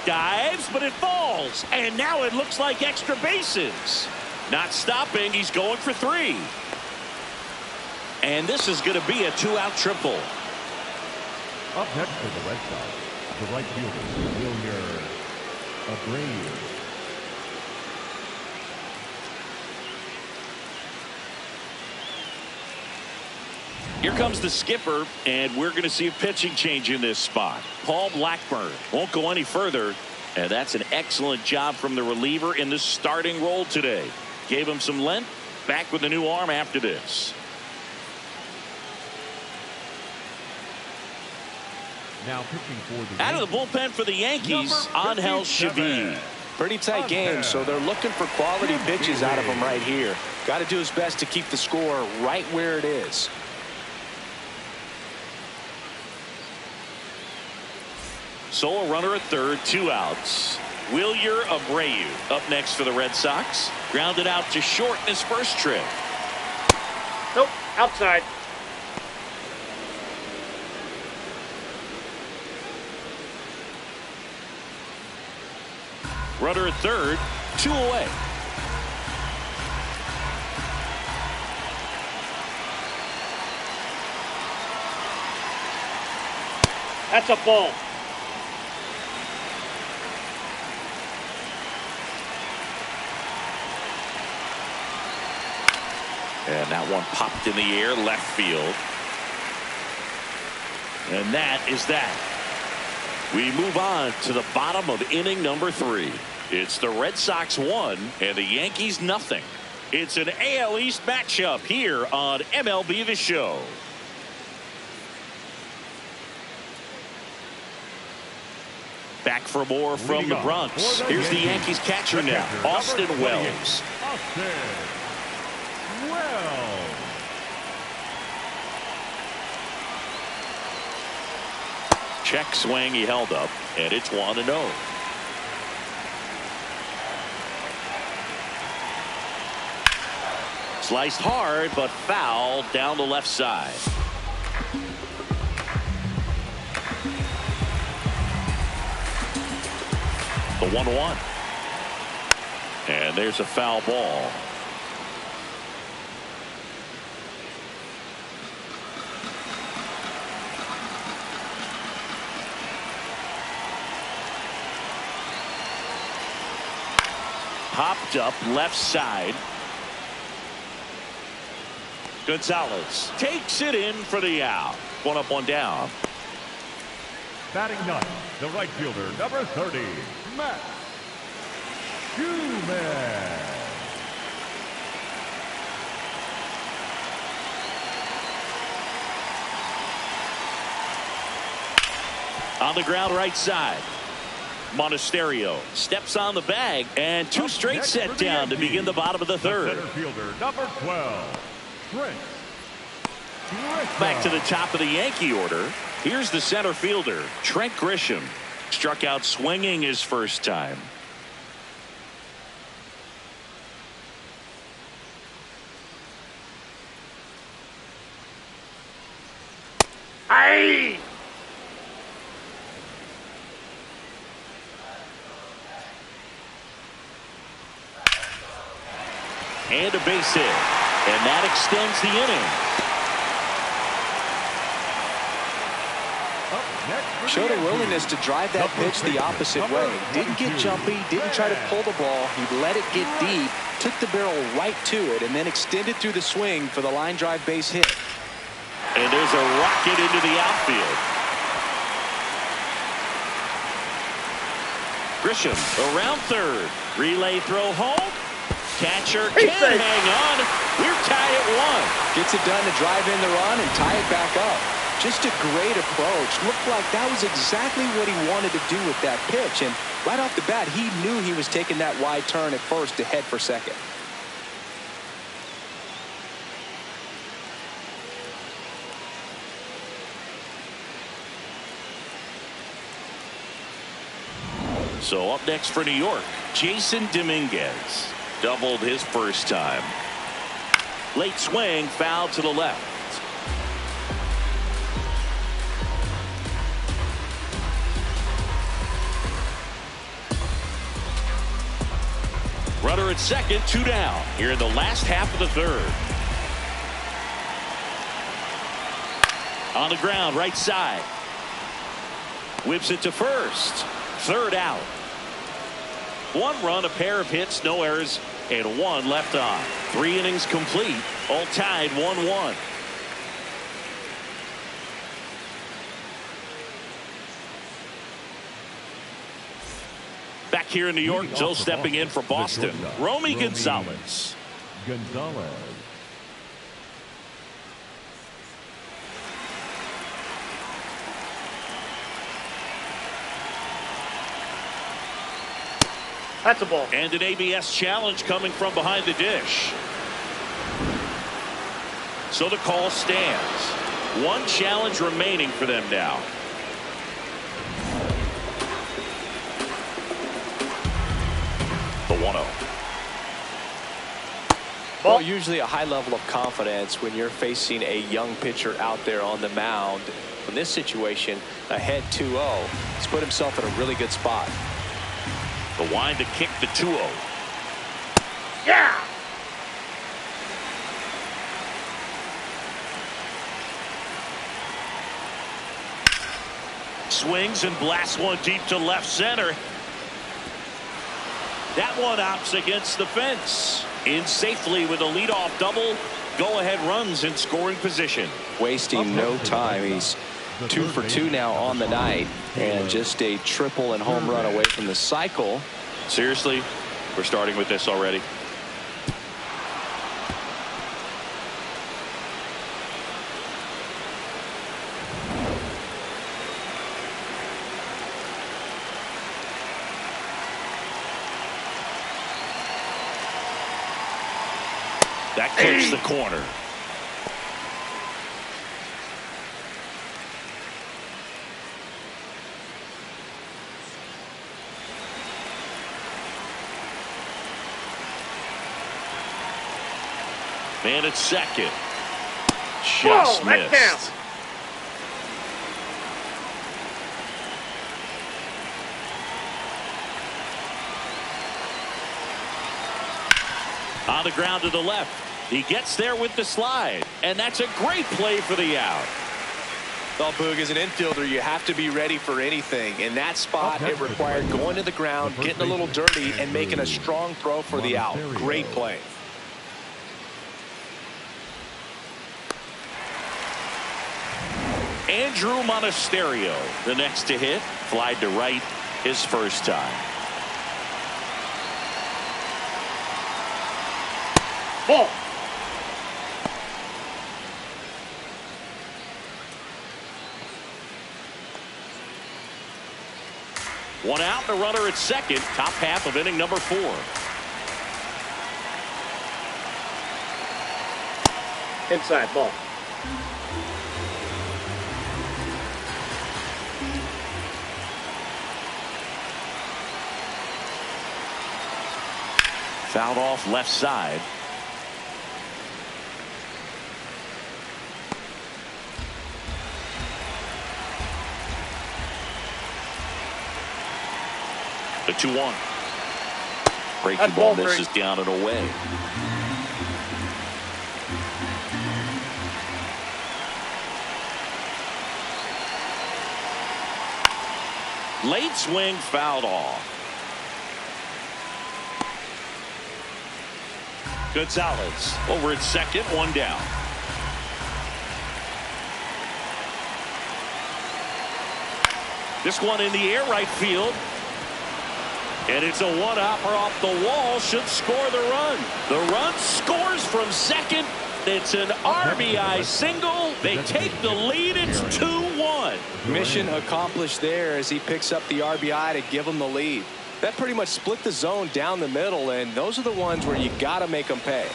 Dives, but it falls. And now it looks like extra bases. Not stopping. He's going for 3. And this is going to be a 2-out triple. Up next for the Red Sox, the right fielder, Wilyer Abreu. Here comes the skipper, and we're going to see a pitching change in this spot. Paul Blackburn won't go any further, and that's an excellent job from the reliever in the starting role today. Gave him some length. Back with a new arm after this. Now pitching for the out of the bullpen for the Yankees, Angel Chavez. Pretty tight game, so they're looking for quality pitches out of him right here. Got to do his best to keep the score right where it is. So a runner at third, 2 outs. Wilyer Abreu up next for the Red Sox. Grounded out to short in his first trip. Nope, outside. Runner at third, 2 away. That's a ball. And that one popped in the air, left field. And that is that. We move on to the bottom of inning number 3. It's the Red Sox 1 and the Yankees nothing. It's an AL East matchup here on MLB The Show. Back for more from the Bronx. Here's the Yankees catcher now, Austin Wells. Check swing, he held up, and it's 1-0. Sliced hard, but foul down the left side. The 1-1. And there's a foul ball. Popped up left side. Gonzalez takes it in for the out. 1 up, 1 down. Batting ninth, the right fielder, number 30, Matt Schumann. On the ground right side. Monasterio steps on the bag, and 2 straight set down to begin the bottom of the 3rd. Center fielder, number 12, Trent. Back to the top of the Yankee order. Here's the center fielder, Trent Grisham. Struck out swinging his first time. Aye! And a base hit. And that extends the inning. Showed a willingness to drive that pitch the opposite way. Didn't get jumpy, didn't try to pull the ball. He let it get deep, took the barrel right to it, and then extended through the swing for the line drive base hit. And there's a rocket into the outfield. Grisham around third. Relay throw home. Catcher can hang on. We're tied at 1. Gets it done to drive in the run and tie it back up. Just a great approach. Looked like that was exactly what he wanted to do with that pitch. And right off the bat, he knew he was taking that wide turn at first to head for second. So up next for New York, Jason Dominguez. Doubled his first time. Late swing, foul to the left. Runner at second, 2 down. Here in the last half of the 3rd. On the ground, right side. Whips it to first. 3rd out. 1 run, a pair of hits, no errors, and 1 left on. 3 innings complete, all tied 1-1. Back here in New York, Leading Joe off for stepping in for Boston. the shortstop, Romy Romy Gonzalez. Gonzalez. That's a ball. And an ABS challenge coming from behind the dish. So the call stands. One challenge remaining for them now. The 1-0. Well, usually a high level of confidence when you're facing a young pitcher out there on the mound. In this situation, ahead 2-0. He's put himself in a really good spot. The wind to kick the 2-0. Yeah! Swings and blasts one deep to left center. That one opts against the fence. In safely with a leadoff double. Go-ahead runs in scoring position. Wasting no time. He's 2 for 2 now on the night, and just a triple and home run away from the cycle. Seriously, we're starting with this already. That clips the corner. Man at second. Just missed. That counts. On the ground to the left. He gets there with the slide. And that's a great play for the out. Well, Boog, as an infielder, you have to be ready for anything. In that spot, it required going to the ground, getting a little dirty, and making a strong throw for the out. Great play. Andrew Monasterio, the next to hit. Flied to right his first time. Ball. One out, the runner at second. Top half of inning number 4. Inside ball. Fouled off left side. The 2-1. Breaking ball misses down and away. Late swing fouled off. Gonzalez over at second, one down. This one in the air right field. And it's a one-hopper off the wall. Should score the run. The run scores from second. It's an RBI single. They take the lead. It's 2-1. Mission accomplished there as he picks up the RBI to give him the lead. That pretty much split the zone down the middle, and those are the ones where you got to make them pay.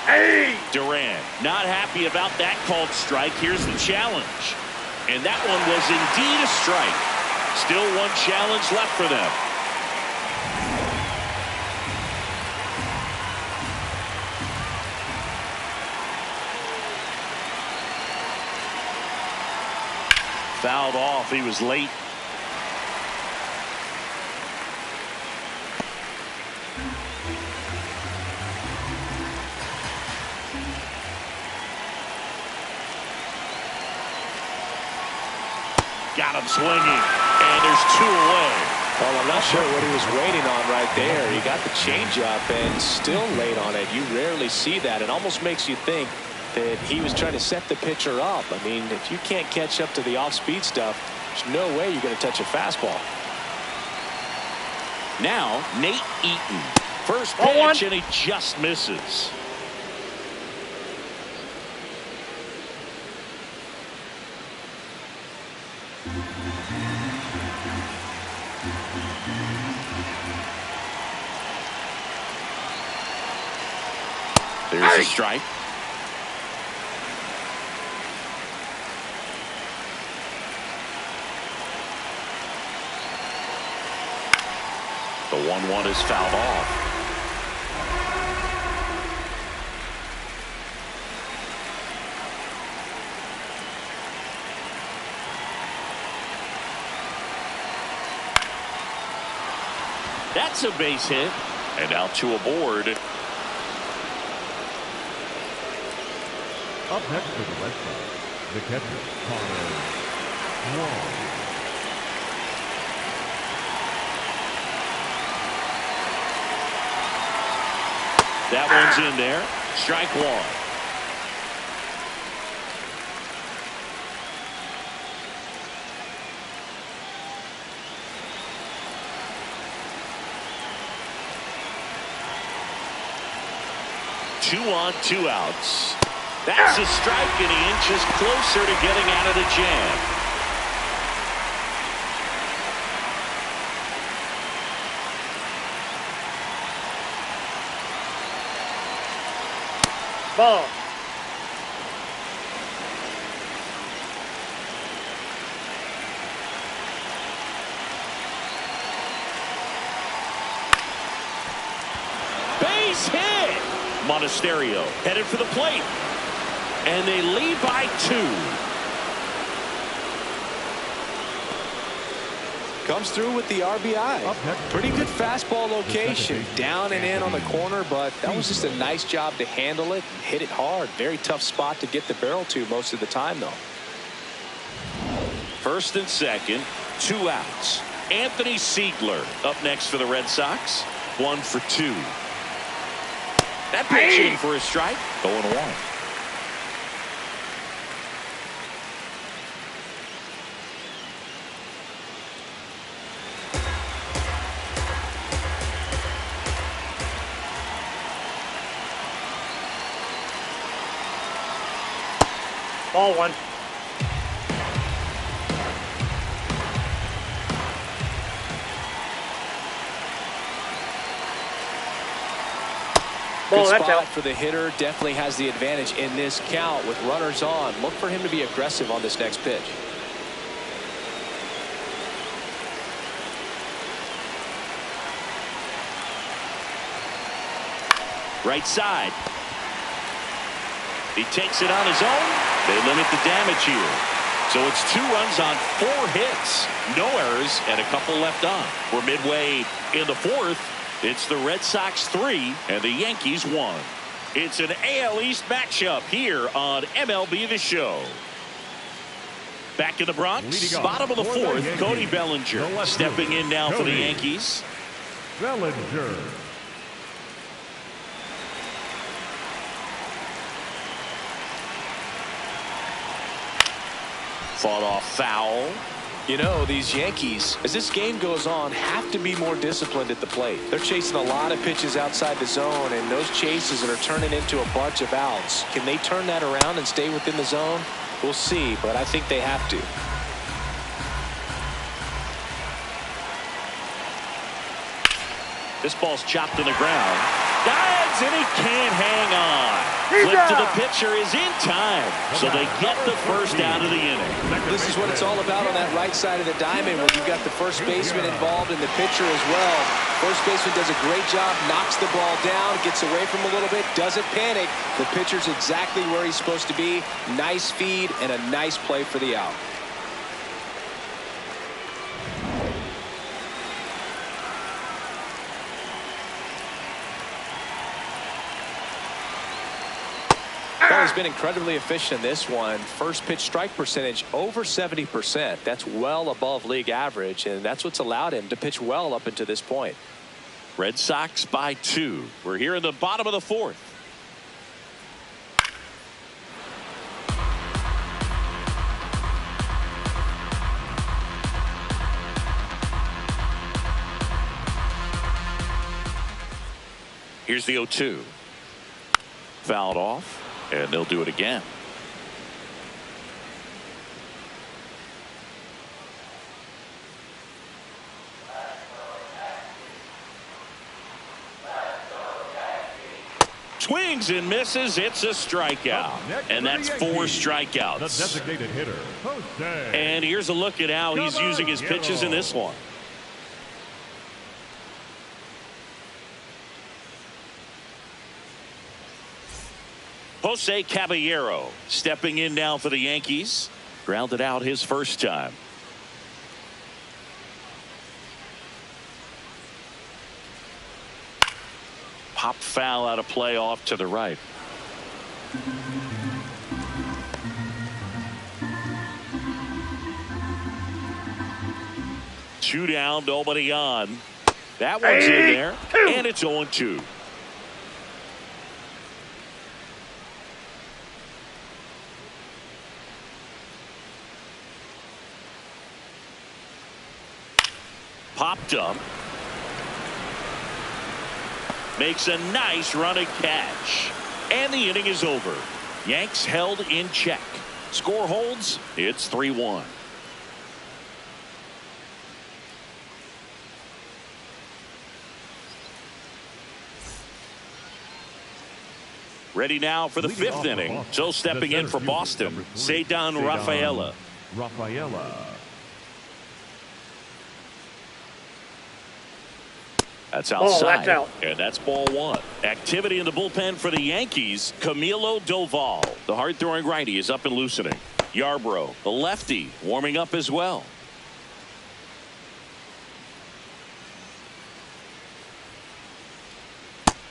Hey! Duran not happy about that called strike. Here's the challenge. And that one was indeed a strike. Still one challenge left for them. Fouled off. He was late. Got him swinging, and there's 2 away. Well, I'm not sure what he was waiting on right there. He got the changeup and still late on it. You rarely see that. It almost makes you think that he was trying to set the pitcher up. I mean, if you can't catch up to the off-speed stuff, there's no way you're going to touch a fastball. Now, Nate Eaton. First pitch, and he just misses. There's a strike. The 1-1 is fouled off. That's a base hit. And now two aboard. Up next for the Red Sox, the catcher, Connor Wong. That one's in there. Strike one. Two on, two outs. That's a strike, and he inches closer to getting out of the jam. Ball. Base hit. Monasterio headed for the plate. And they lead by 2. Comes through with the RBI. Pretty good fastball location. Down and in on the corner, but that was just a nice job to handle it. Hit it hard. Very tough spot to get the barrel to most of the time, though. First and second, 2 outs. Anthony Siegler up next for the Red Sox. 1 for 2. That pitch in for a strike. 0-1. Ball 1. Good spot for the hitter. Definitely has the advantage in this count with runners on. Look for him to be aggressive on this next pitch. Right side. He takes it on his own. They limit the damage here. So it's 2 runs on 4 hits. No errors and a couple left on. We're midway in the 4th. It's the Red Sox 3 and the Yankees 1. It's an AL East matchup here on MLB The Show. Back in the Bronx, bottom of the 4th, Cody Bellinger stepping in now for the Yankees. Bellinger. Fought off foul. You know, these Yankees, as this game goes on, have to be more disciplined at the plate. They're chasing a lot of pitches outside the zone, and those chases that are turning into a bunch of outs. Can they turn that around and stay within the zone? We'll see, but I think they have to. This ball's chopped to the ground. Dives, and he can't hang on. Flip to the pitcher is in time, so they get the first out of the inning. This is what it's all about on that right side of the diamond, where you've got the first baseman involved and the pitcher as well. First baseman does a great job, knocks the ball down, gets away from him a little bit, doesn't panic. The pitcher's exactly where he's supposed to be. Nice feed and a nice play for the out. He's been incredibly efficient in this one. First pitch strike percentage over 70%. That's well above league average, and that's what's allowed him to pitch well up until this point. Red Sox by 2. We're here in the bottom of the 4th. Here's the 0-2. Fouled off, and they'll do it again. Swings and misses. It's a strikeout. And that's 4 strikeouts. The designated hitter, Jose. And here's a look at how he's using his pitches in this one. Jose Caballero stepping in now for the Yankees. Grounded out his first time. Pop foul out of play off to the right. Two down, nobody on. That one's in there, and it's 0-2. Popped up. Makes a nice running catch. And the inning is over. Yanks held in check. Score holds. It's 3-1. Ready now for the 5th inning. So stepping in for Boston, Ceddanne Rafaela. That's outside. That's out. And that's ball 1. Activity in the bullpen for the Yankees. Camilo Doval, the hard-throwing righty, is up and loosening. Yarbrough, the lefty, warming up as well.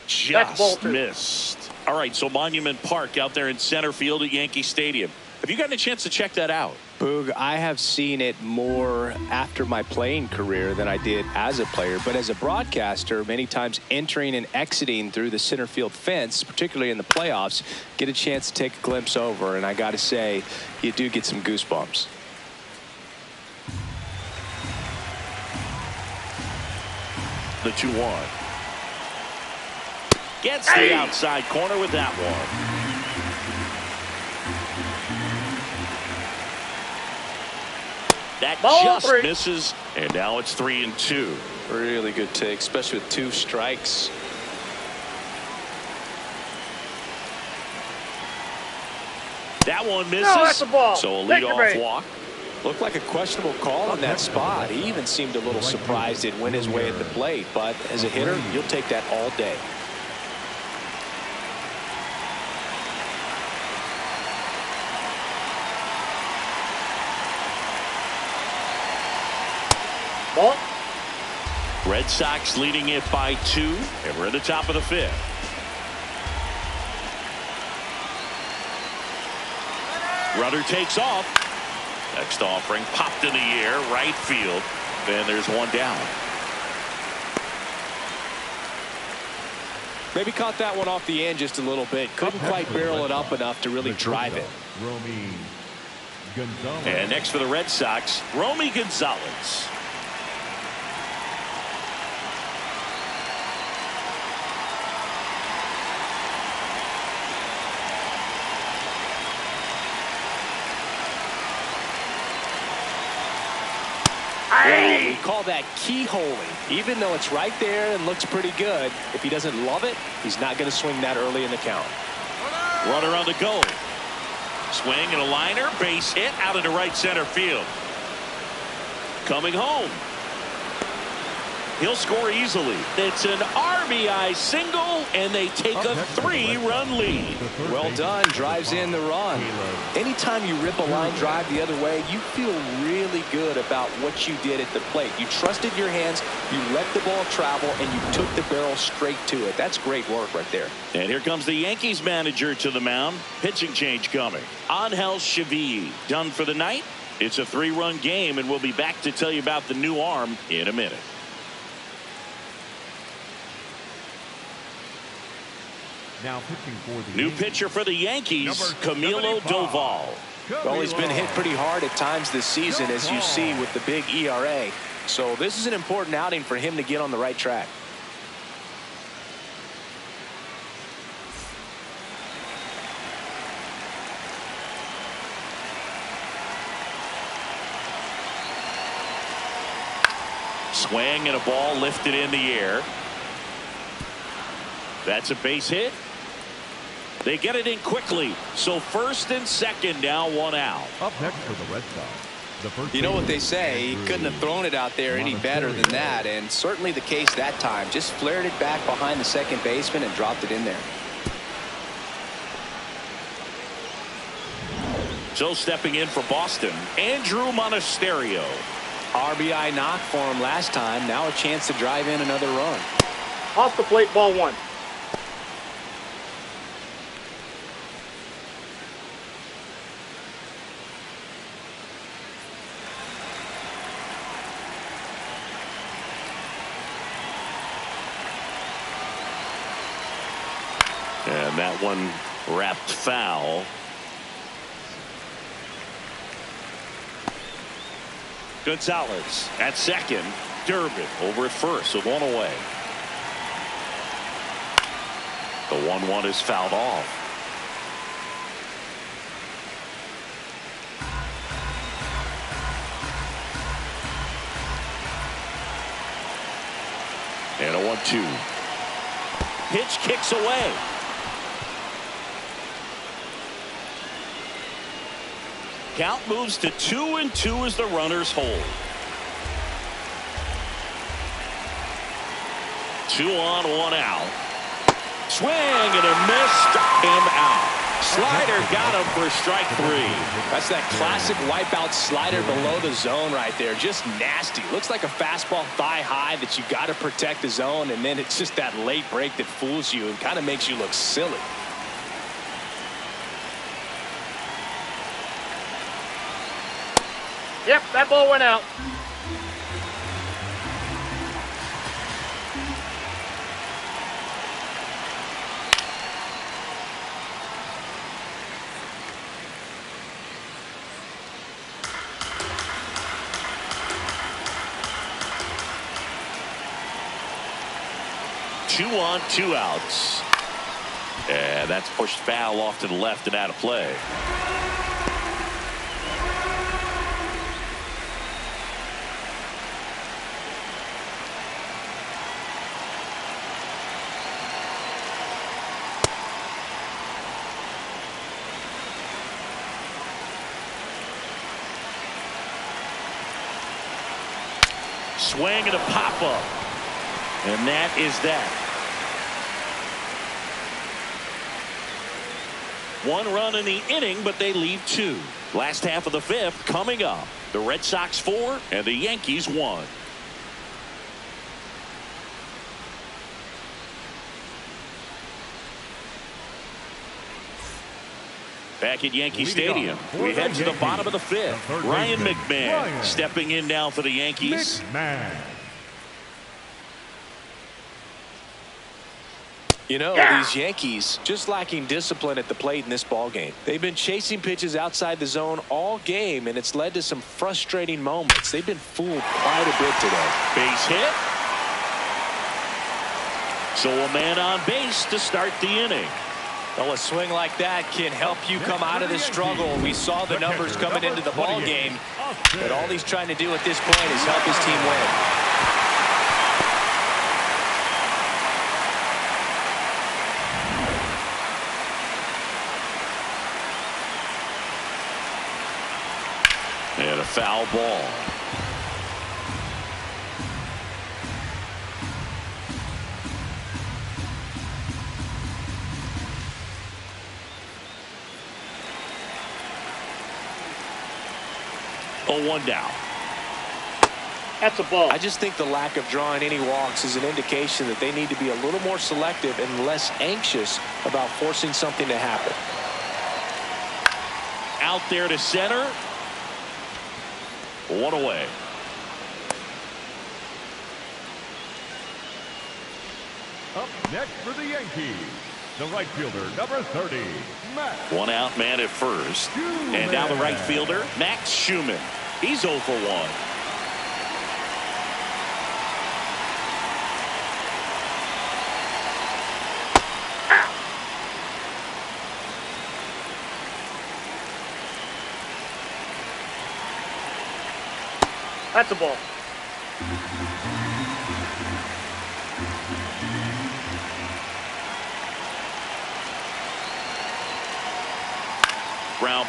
Just missed. All right, so Monument Park out there in center field at Yankee Stadium. Have you gotten a chance to check that out? Boog, I have seen it more after my playing career than I did as a player. But as a broadcaster, many times entering and exiting through the center field fence, particularly in the playoffs, get a chance to take a glimpse over. And I got to say, you do get some goosebumps. The 2-1. Gets the outside corner with that one. That just misses, and now it's 3-2. Really good take, especially with 2 strikes. That one misses. No, that's a ball. So a leadoff walk. Looked like a questionable call on that spot. He even seemed a little surprised it went his way at the plate. But as a hitter, you'll take that all day. Ball. Red Sox leading it by 2, and we're at the top of the 5th. Runner takes off. Next offering popped in the air, right field. Then there's one down. Maybe caught that one off the end just a little bit. Couldn't quite barrel it up enough to really drive it. And next for the Red Sox, Romy Gonzalez. We call that keyholing. Even though it's right there and looks pretty good, if he doesn't love it, he's not going to swing that early in the count. Runner on the go. Swing and a liner, base hit out into right center field. Coming home. He'll score easily. It's an RBI single, and they take a 3-run lead. Well done. Drives in the run. Anytime you rip a line drive the other way, you feel really good about what you did at the plate. You trusted your hands, you let the ball travel, and you took the barrel straight to it. That's great work right there. And here comes the Yankees manager to the mound. Pitching change coming. Angel Chevy done for the night. It's a 3-run game, and we'll be back to tell you about the new arm in a minute. Now pitching for the new pitcher for the Yankees, Camilo Doval. Well, he's been hit pretty hard at times this season, as you see with the big ERA. So this is an important outing for him to get on the right track. Swing and a ball lifted in the air. That's a base hit. They get it in quickly. So first and second, now one out. Up next for the Red Sox, the first. You know what they say, he couldn't have thrown it out there any better than that, and certainly the case that time. Just flared it back behind the second baseman and dropped it in there. So stepping in for Boston, Andrew Monasterio. RBI knock for him last time. Now a chance to drive in another run. Off the plate, ball one. And that one wrapped foul. Gonzalez at second. Durbin over at first with one away. The 1-1 is fouled off. And a 1-2. Pitch kicks away. Count moves to 2-2 as the runners hold. 2 on, 1 out. Swing and a miss, struck him out. Slider got him for strike 3. That's that classic wipeout slider below the zone right there. Just nasty. Looks like a fastball thigh high that you got to protect the zone, and then it's just that late break that fools you and kind of makes you look silly. Yep, that ball went out. Two on, 2 outs. And that's pushed foul off to the left and out of play. Swing and a pop up. And that is that. 1 run in the inning, but they leave 2. Last half of the 5th coming up. The Red Sox 4 and the Yankees 1. Back at Yankee Stadium, we head to the bottom of the 5th. Ryan McMahon stepping in now for the Yankees. You know, these Yankees just lacking discipline at the plate in this ball game. They've been chasing pitches outside the zone all game, and it's led to some frustrating moments. They've been fooled quite a bit today. Base hit. So a man on base to start the inning. Well, a swing like that can help you come out of this struggle. We saw the numbers coming into the ball game, but all he's trying to do at this point is help his team win. And a foul ball. Oh, 1 down. That's a ball. I just think the lack of drawing any walks is an indication that they need to be a little more selective and less anxious about forcing something to happen. Out there to center. 1 away. Up next for the Yankees, the right fielder, number 30, Max. 1 out man at first. And now the right fielder, Max Schumann. He's 0 for 1. That's a ball.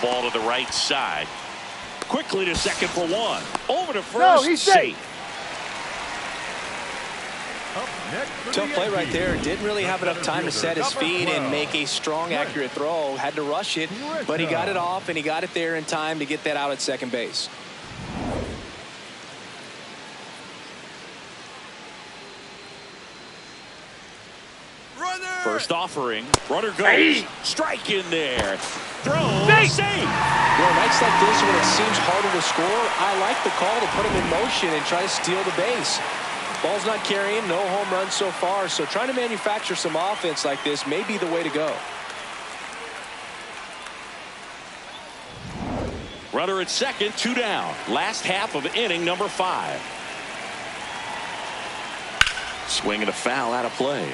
ball to the right side. Quickly to second for one. Over to first. No, he's safe. Tough play right there. Didn't really have enough time to set his feet and make a strong, accurate throw. Had to rush it, but he got it off, and he got it there in time to get that out at second base. First offering. Runner goes. Strike in there. Throw. Save. Nights like this when it seems harder to score, I like the call to put him in motion and try to steal the base. Ball's not carrying, no home runs so far, so trying to manufacture some offense like this may be the way to go. Runner at second, 2 down. Last half of inning number 5. Swing and a foul out of play.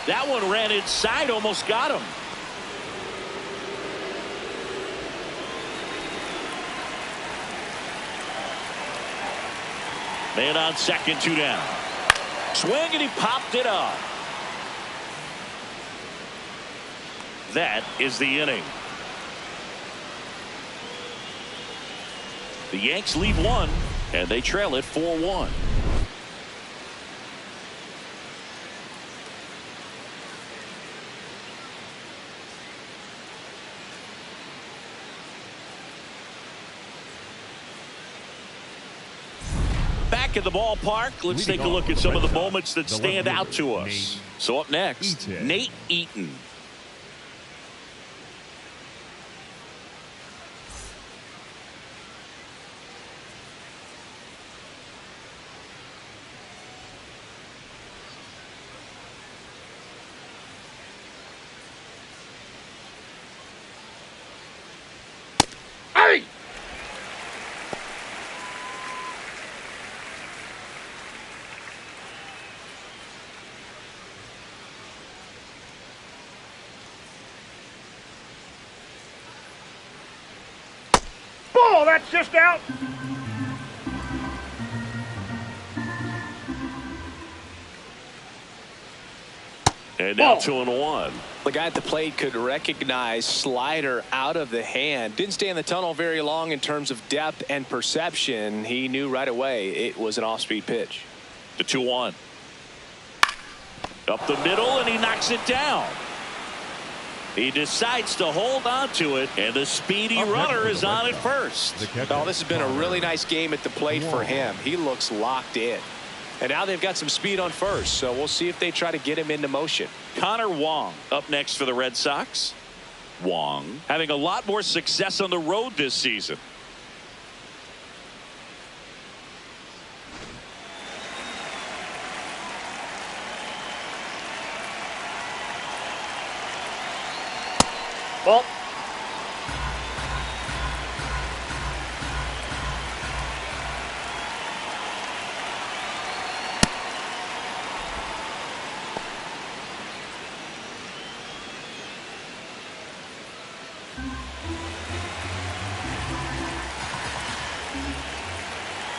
That one ran inside, almost got him. Man on second, 2 down. Swing and he popped it up. That is the inning. The Yanks leave one, and they trail it 4-1. Back at the ballpark, let's take a look at some of the moments that stand out to us. So up next, Nate Eaton. Oh, that's just out. And now 2-1. The guy at the plate could recognize slider out of the hand. Didn't stay in the tunnel very long in terms of depth and perception. He knew right away it was an off-speed pitch. The 2-1. Up the middle, and he knocks it down. He decides to hold on to it, and the speedy runner is on at first. Oh, this has been a really nice game at the plate for him. He looks locked in. And now they've got some speed on first, so we'll see if they try to get him into motion. Connor Wong up next for the Red Sox. Wong having a lot more success on the road this season. Ball.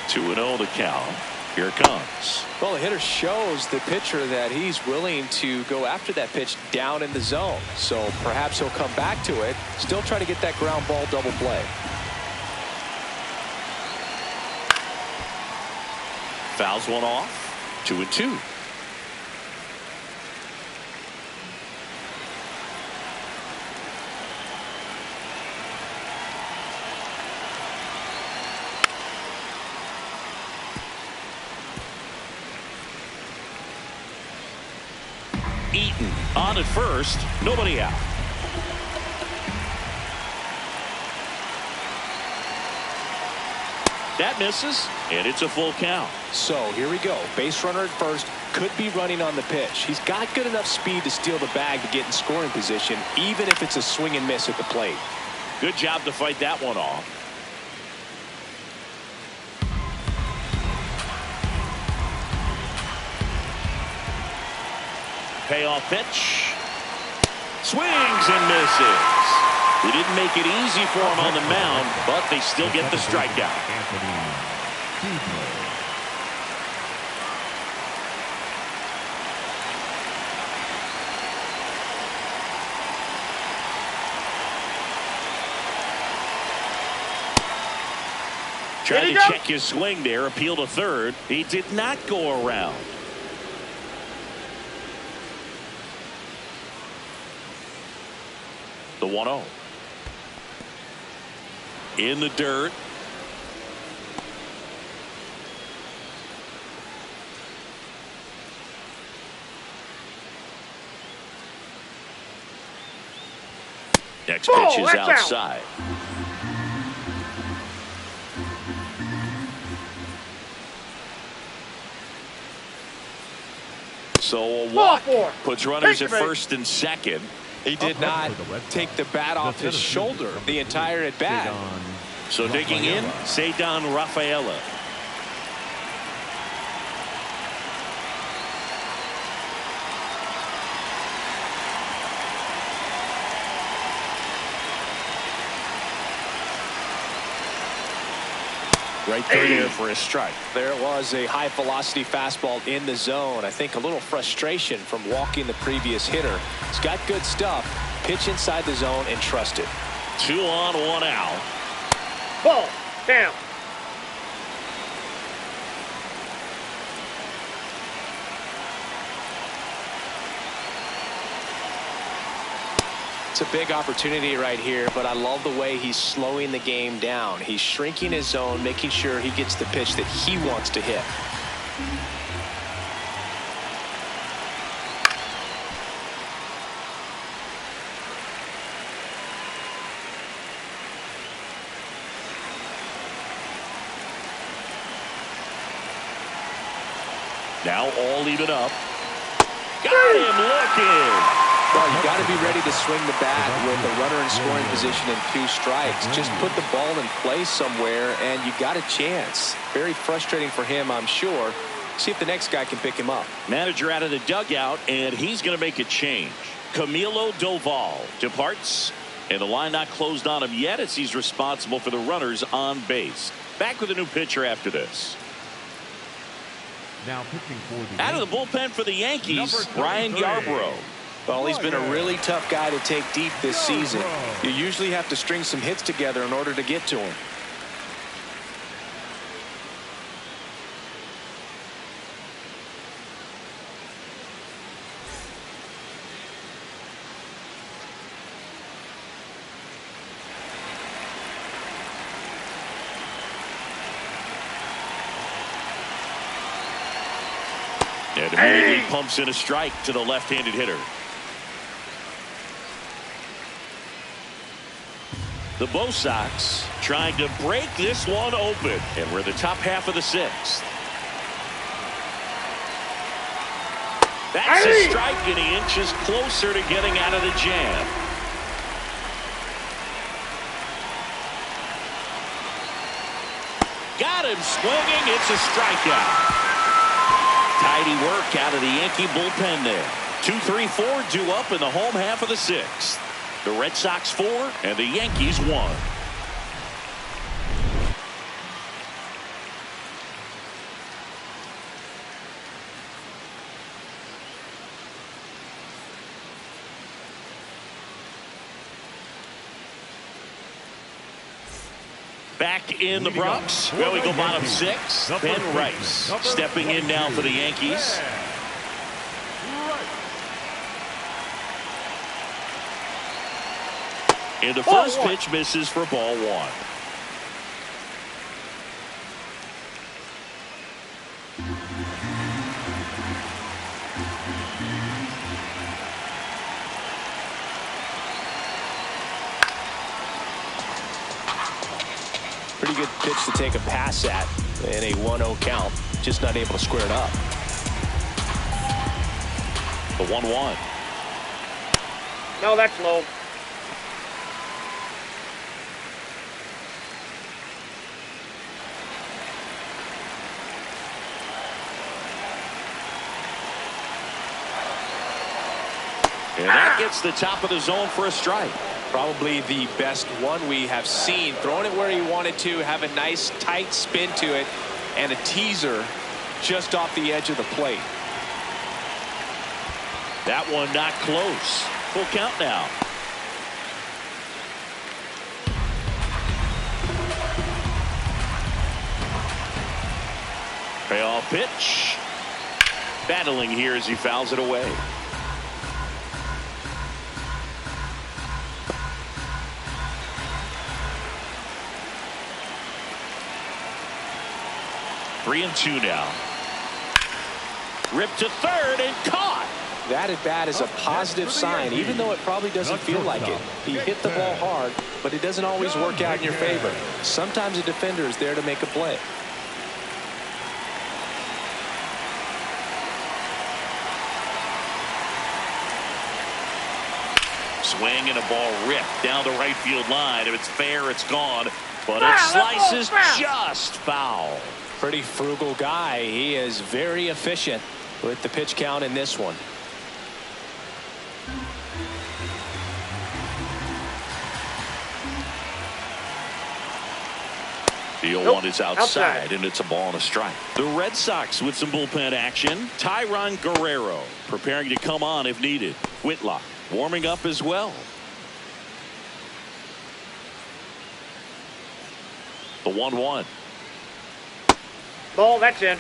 Two 2-0 the count. Here it comes. Well, the hitter shows the pitcher that he's willing to go after that pitch down in the zone. So perhaps he'll come back to it. Still try to get that ground ball double play. Fouls one off. 2-2. Eaton on at first, nobody out. That misses, and it's a full count. So here we go. Base runner at first, could be running on the pitch. He's got good enough speed to steal the bag to get in scoring position, even if it's a swing and miss at the plate. Good job to fight that one off. Payoff pitch. Swings and misses. They didn't make it easy for him on the mound, but they still get the strikeout. Trying to check his swing there, appeal to third. He did not go around. The 1-0. In the dirt. Next pitch is outside. So a walk puts runners at first and second. He did not take the bat off his shoulder the entire at bat. So digging in, Ceddanne Rafaela. Right there for a strike. There was a high velocity fastball in the zone. I think a little frustration from walking the previous hitter. He's got good stuff. Pitch inside the zone and trust it. 2 on, 1 out. Ball down. It's a big opportunity right here, but I love the way he's slowing the game down. He's shrinking his zone, making sure he gets the pitch that he wants to hit. Now all even up. Got him looking. Well, you got to be ready to swing the bat with a runner in scoring position and 2 strikes. Just put the ball in play somewhere, and you got a chance. Very frustrating for him, I'm sure. See if the next guy can pick him up. Manager out of the dugout, and he's going to make a change. Camilo Doval departs, and the line not closed on him yet as he's responsible for the runners on base. Back with a new pitcher after this. Now pitching for the out of the bullpen for the Yankees, Ryan Yarbrough. Well, he's been a really tough guy to take deep this season. You usually have to string some hits together in order to get to him. And immediately pumps in a strike to the left-handed hitter. The Redsox trying to break this one open, and we're the top half of the 6th. That's a strike, and he inches closer to getting out of the jam. Got him swinging. It's a strikeout. Tidy work out of the Yankee bullpen there. 2-3-4 due up in the home half of the 6th. The Red Sox 4 and the Yankees 1. Back in the Bronx, where we go bottom 6. Ben Rice stepping in now for the Yankees. And the first pitch misses for ball 1. Pretty good pitch to take a pass at in a 1-0 count. Just not able to square it up. The 1-1. No, that's low. And that gets the top of the zone for a strike. Probably the best one we have seen. Throwing it where he wanted to, have a nice tight spin to it, and a teaser just off the edge of the plate. That one not close. Full count now. Payoff pitch. Battling here as he fouls it away. Three and two now. Ripped to third and caught. That at bat is a positive sign, even though it probably doesn't feel like it. He hit the ball hard, but it doesn't always work out in your favor. Sometimes a defender is there to make a play. Swing and a ball ripped down the right field line. If it's fair, it's gone. But it slices just foul. Pretty frugal guy. He is very efficient with the pitch count in this one. The 0-1 is outside, and it's a ball and a strike. The Red Sox with some bullpen action. Tyron Guerrero preparing to come on if needed. Whitlock warming up as well. The 1-1. Ball, that's in.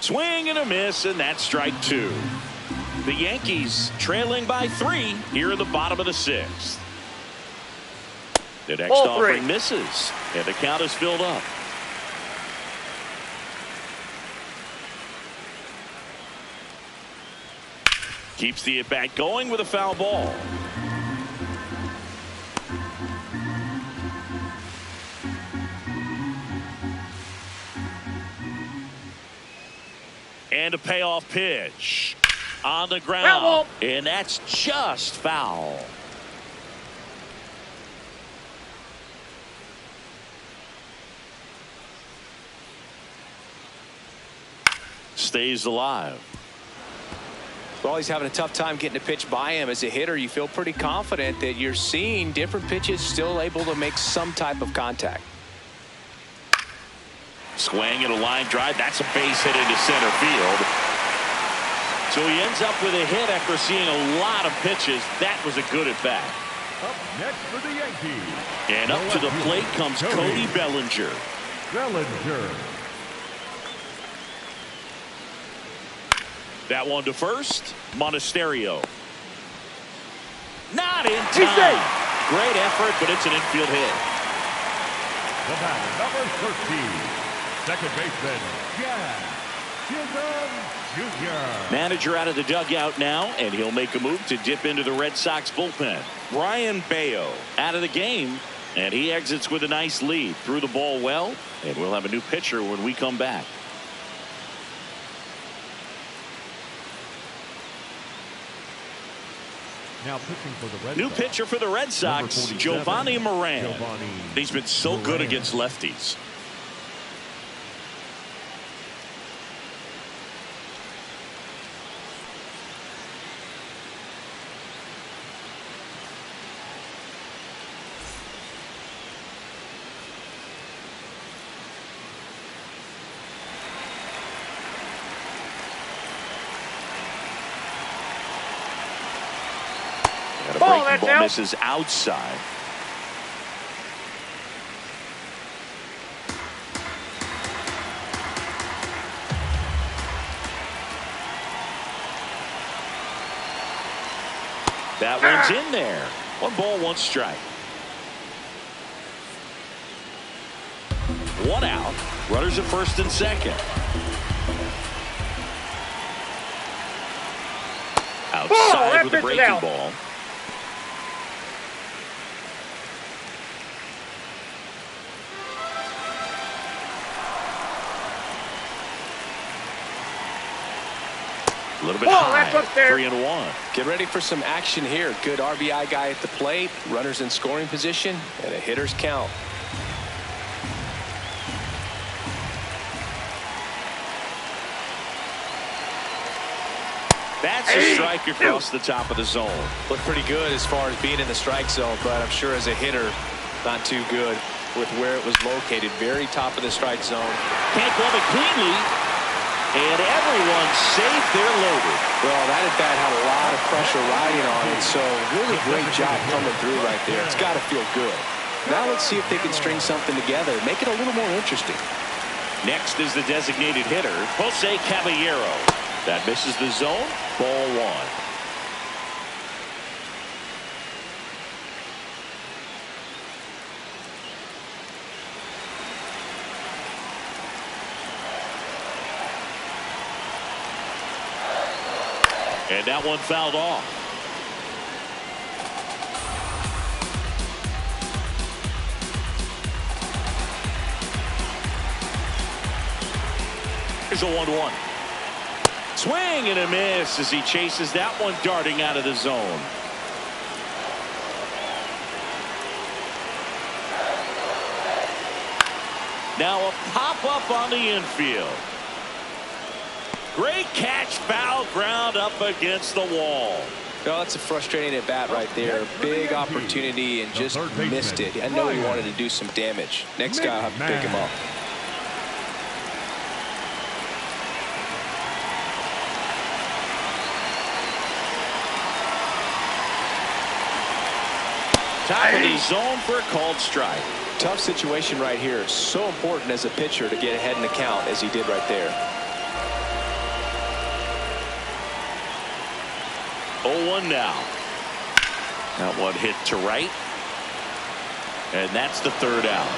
Swing and a miss, and that's strike two. The Yankees trailing by 3 here in the bottom of the 6th. The next offering misses, and the count is filled up. Keeps the at-bat going with a foul ball. And a payoff pitch on the ground, and that's just foul. Stays alive. Well, he's having a tough time getting a pitch by him. As a hitter, you feel pretty confident that you're seeing different pitches still able to make some type of contact. Swing and a line drive. That's a base hit into center field. So he ends up with a hit after seeing a lot of pitches. That was a good at bat. Up next for the Yankees. And up to the plate comes Cody Bellinger. That one to first. Monasterio. Not in time. Great effort, but it's an infield hit. The batter, number 13, second baseman, Jack Jr. Manager out of the dugout now, and he'll make a move to dip into the Red Sox bullpen. Brian Bayo out of the game, and he exits with a nice lead. Threw the ball well, and we'll have a new pitcher when we come back. Now pitching for the Red New Sox. pitcher for the Red Sox, Giovanni Moran. He's been so good against lefties. Breaking ball misses outside. That one's in there. 1 ball, 1 strike. 1 out. Runners at first and second. Outside with a breaking ball. A little bit high. 3-1. Get ready for some action here. Good RBI guy at the plate. Runners in scoring position and a hitter's count. That's a strike across the top of the zone. Looked pretty good as far as being in the strike zone, but I'm sure as a hitter, not too good with where it was located. Very top of the strike zone. Can't glove it cleanly. And everyone's safe. They're loaded. Well, that at bat had a lot of pressure riding on it, so really great job coming through right there. It's got to feel good. Now let's see if they can string something together, make it a little more interesting. Next is the designated hitter, Jose Caballero. That misses the zone. Ball one. And that one fouled off. Here's a 1-1. Swing and a miss as he chases that one darting out of the zone. Now a pop-up on the infield. Great catch, foul ground up against the wall. Well, that's a frustrating at bat right there. Big opportunity and just missed it. I know he wanted to do some damage. Next guy will have to pick him up. Top of the zone for a called strike. Tough situation right here. So important as a pitcher to get ahead in the count as he did right there. 0-1 now. That one hit to right. And that's the third out.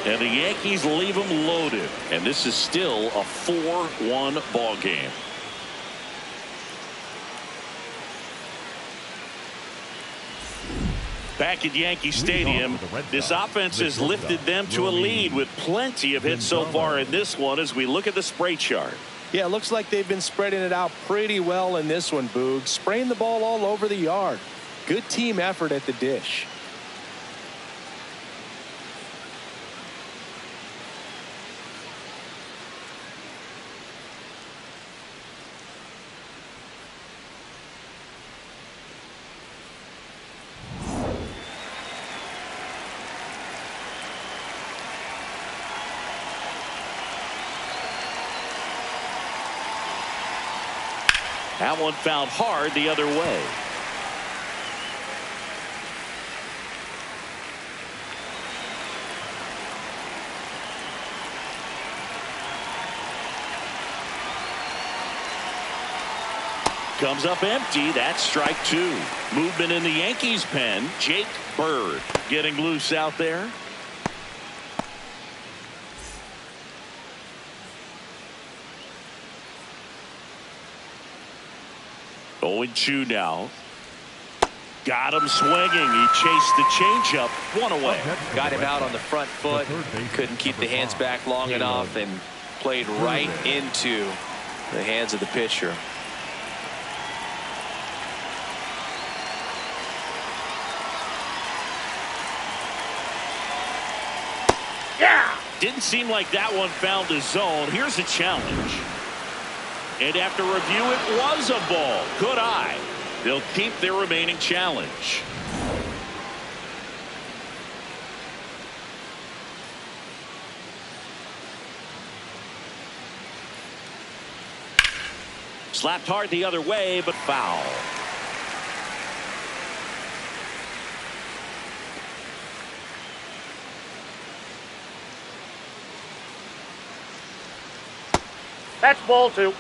And the Yankees leave them loaded. And this is still a 4-1 ball game. Back at Yankee Stadium, this offense has lifted them to a lead with plenty of hits so far in this one as we look at the spray chart. Yeah, it looks like they've been spreading it out pretty well in this one, Boog. Spraying the ball all over the yard. Good team effort at the dish. That one fouled hard the other way. Comes up empty. That's strike two. Movement in the Yankees pen. Jake Bird getting loose out there. Oh, 2 now. Got him swinging. He chased the changeup. One away. Got him out on the front foot. Couldn't keep the hands back long enough and played right into the hands of the pitcher. Yeah! Didn't seem like that one found a zone. Here's a challenge. And after review, it was a ball. Good eye. They'll keep their remaining challenge. Slapped hard the other way, but foul. That's ball two.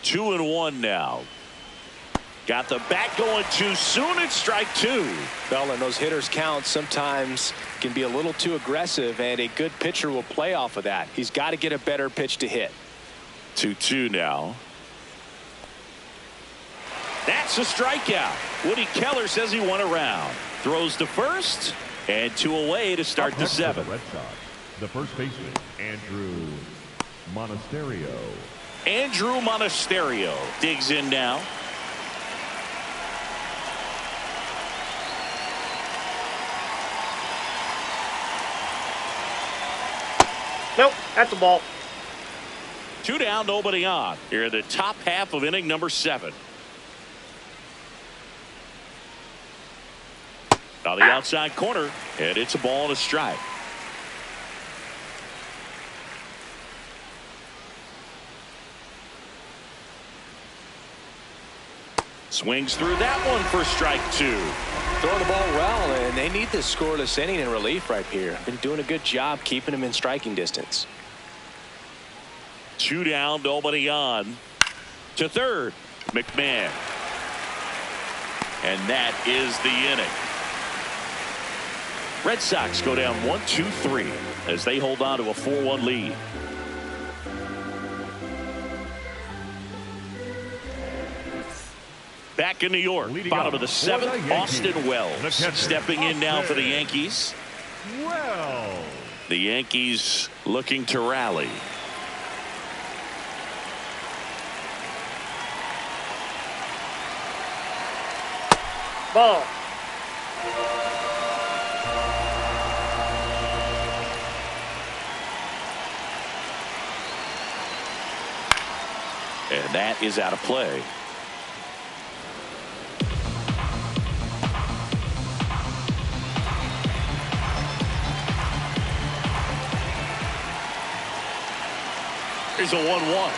Two and one now. Got the bat going too soon. It's strike two. Well, and those hitters count sometimes can be a little too aggressive, and a good pitcher will play off of that. He's got to get a better pitch to hit. 2-2 now. That's a strikeout. Woody Keller says he won a round. Throws to first, and 2 away to start the 7th. The first baseman, Andrew Monasterio. Andrew Monasterio digs in now. Nope, that's a ball. 2 down, nobody on. Here in the top half of inning number 7. On the outside corner, and it's a ball and a strike. Swings through that one for strike 2. Throwing the ball well, and they need this scoreless inning in relief right here. Been doing a good job keeping him in striking distance. 2 down, nobody on. To third, McMahon. And that is the inning. Red Sox go down 1-2-3 as they hold on to a 4-1 lead. Back in New York, bottom of the 7th, Austin Wells stepping in now for the Yankees. The Yankees looking to rally. Ball. And that is out of play. Here's a 1-1.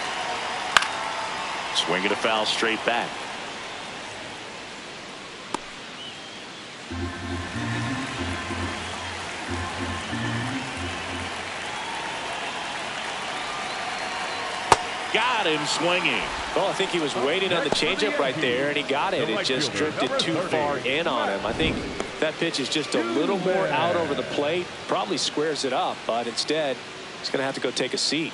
Swinging a foul straight back. Got him swinging. Well, I think he was waiting on the changeup right there, and he got it. It just drifted too far in on him. I think that pitch is just a little more out over the plate. Probably squares it up, but instead, he's going to have to go take a seat.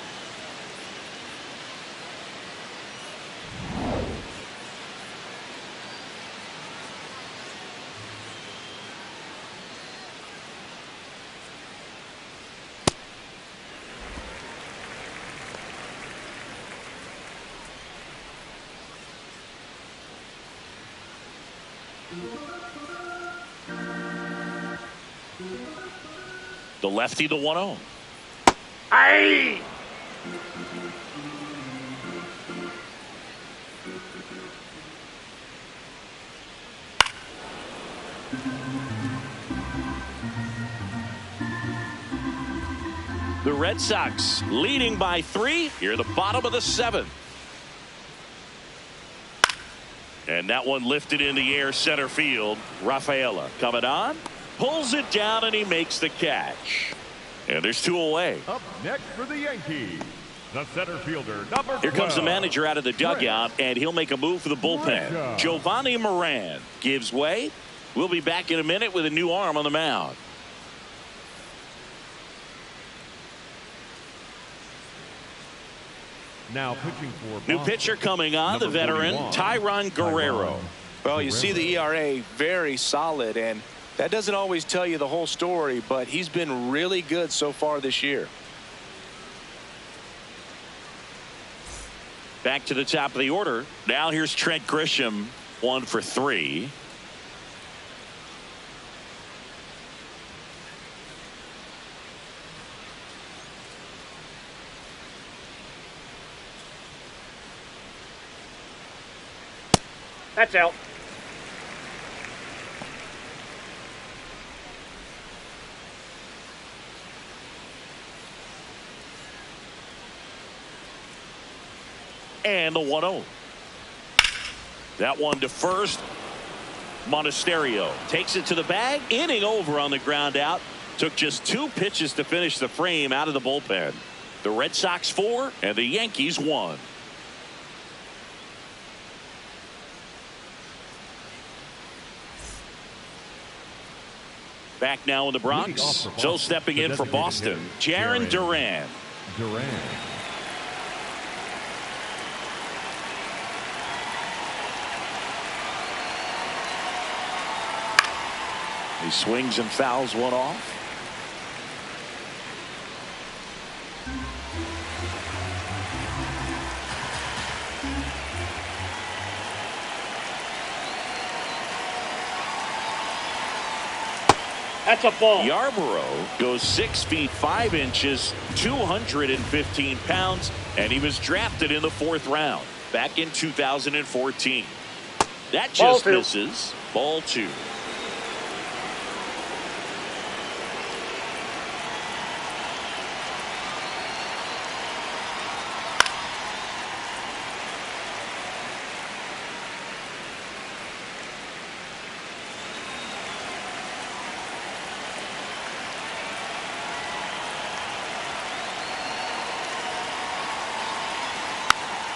The lefty to 1-0. Aye. The Red Sox leading by 3 here, the bottom of the 7th. And that one lifted in the air center field. Rafaela coming on, pulls it down, and he makes the catch. And there's 2 away. Up next for the Yankees, the center fielder, number 12. Here comes the manager out of the dugout, and he'll make a move for the bullpen. Redsox. Giovanni Moran gives way. We'll be back in a minute with a new arm on the mound. Now pitching for New Boston, pitcher coming on, the number veteran 41, Tyron Guerrero. Well, you see the ERA very solid, and that doesn't always tell you the whole story, but he's been really good so far this year. Back to the top of the order. Now here's Trent Grisham, 1 for 3. That's out. And the 1-0. That one to first. Monasterio takes it to the bag. Inning over on the ground out. Took just 2 pitches to finish the frame out of the bullpen. The Red Sox 4 and the Yankees 1. Back now in the Bronx. So stepping in for Boston, Jarren Duran. He swings and fouls one off. That's a ball. Yarborough goes 6 feet 5 inches, 215 pounds, and he was drafted in the 4th round back in 2014. That just misses. Ball 2.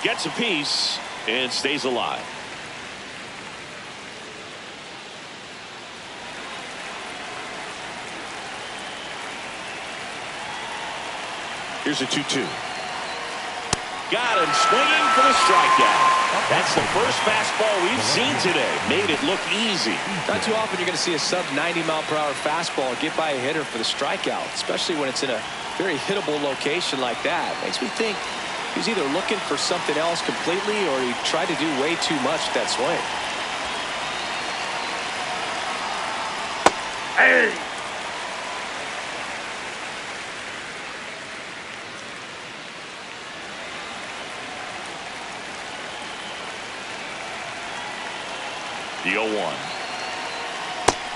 Gets a piece and stays alive. Here's a 2-2. Got him swinging for the strikeout. That's the first fastball we've seen today. Made it look easy. Not too often you're going to see a sub 90-mile-per-hour fastball get by a hitter for the strikeout, especially when it's in a very hittable location like that. Makes me think he was either looking for something else completely or he tried to do way too much with that swing. Hey! The 0-1.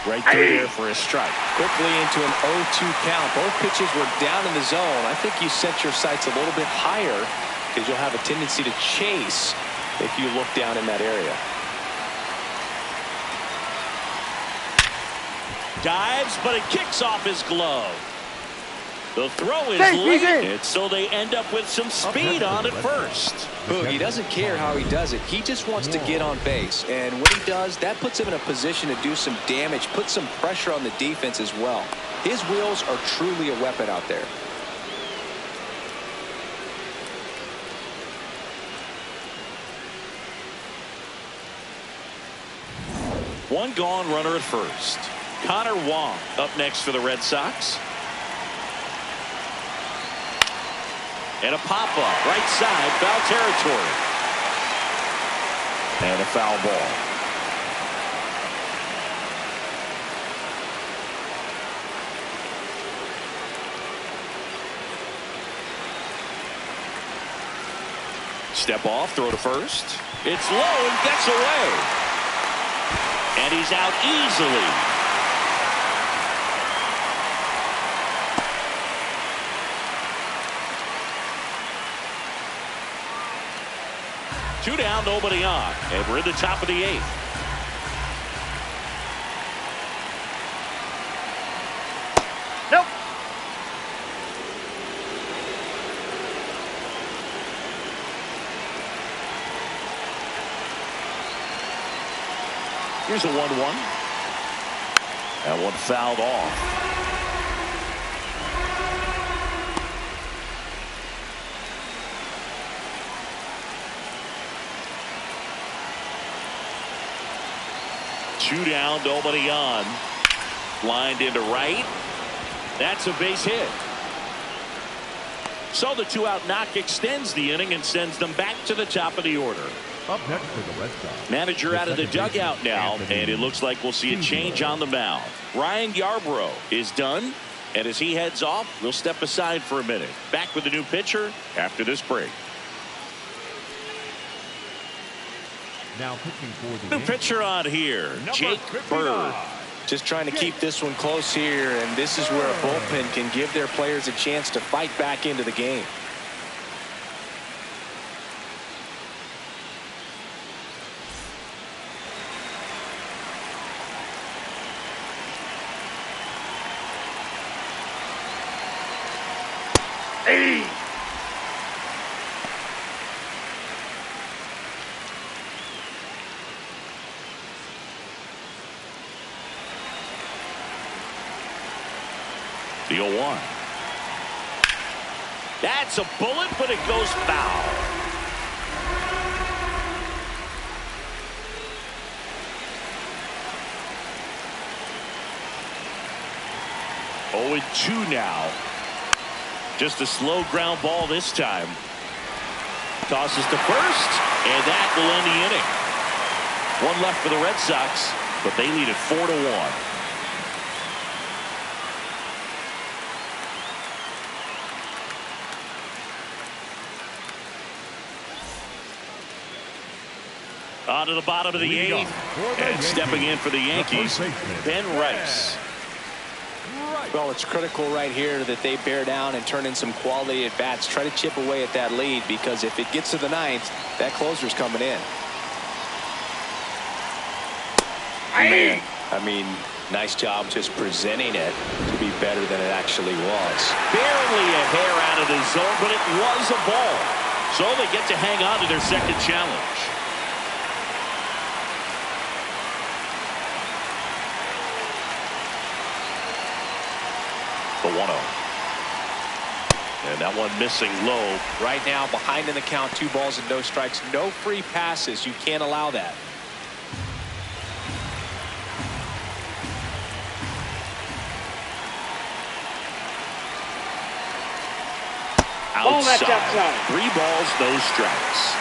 Right through there for a strike. Quickly into an 0-2 count. Both pitches were down in the zone. I think you set your sights a little bit higher because you'll have a tendency to chase if you look down in that area. Dives, but it kicks off his glove. The throw is late, so they end up with some speed on at first. He doesn't care how he does it. He just wants to get on base. And when he does, that puts him in a position to do some damage, put some pressure on the defense as well. His wheels are truly a weapon out there. One gone, runner at first. Connor Wong up next for the Red Sox. And a pop-up, right side, foul territory. And a foul ball. Step off, throw to first. It's low and gets away. And he's out easily. Two down, nobody on, and we're in the top of the 8th. Nope. Here's a 1-1. That one fouled off. Two down, nobody on. Lined into right. That's a base hit. So the 2-out knock extends the inning and sends them back to the top of the order. Up next for the Red Sox. Manager out of the dugout now, and it looks like we'll see a change on the mound. Ryan Yarborough is done, and as he heads off, we'll step aside for a minute. Back with a new pitcher after this break. Now pitching for the New pitcher on here, Jake Bird. Just trying to keep this one close here, and this is where a bullpen can give their players a chance to fight back into the game. Hey! The 0-1. That's a bullet, but it goes foul. Oh, and 2 now. Just a slow ground ball this time. Tosses to first, and that will end the inning. One left for the Red Sox, but they lead it 4-1. On to the bottom of the eighth. And stepping in for the Yankees, Ben Rice. Well, it's critical right here that they bear down and turn in some quality at bats. Try to chip away at that lead, because if it gets to the ninth, that closer's coming in. Man, I mean, nice job just presenting it to be better than it actually was. Barely a hair out of the zone, but it was a ball. So they get to hang on to their second challenge. The 1-0. And that one missing low. Right now, behind in the count, 2 balls and no strikes. No free passes. You can't allow that. Outside. That's outside. 3 balls, no strikes.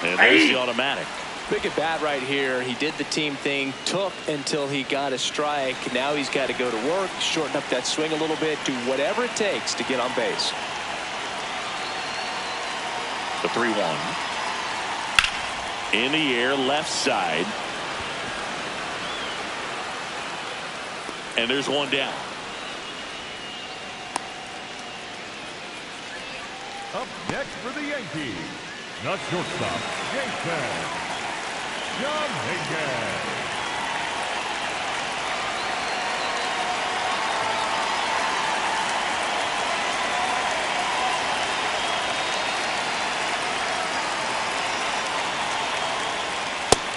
And there's the automatic. Big at bat right here. He did the team thing, took until he got a strike. Now he's got to go to work, shorten up that swing a little bit, do whatever it takes to get on base. The 3-1. In the air, left side. And there's one down. Up next for the Yankees, the shortstop, Jason Higgins.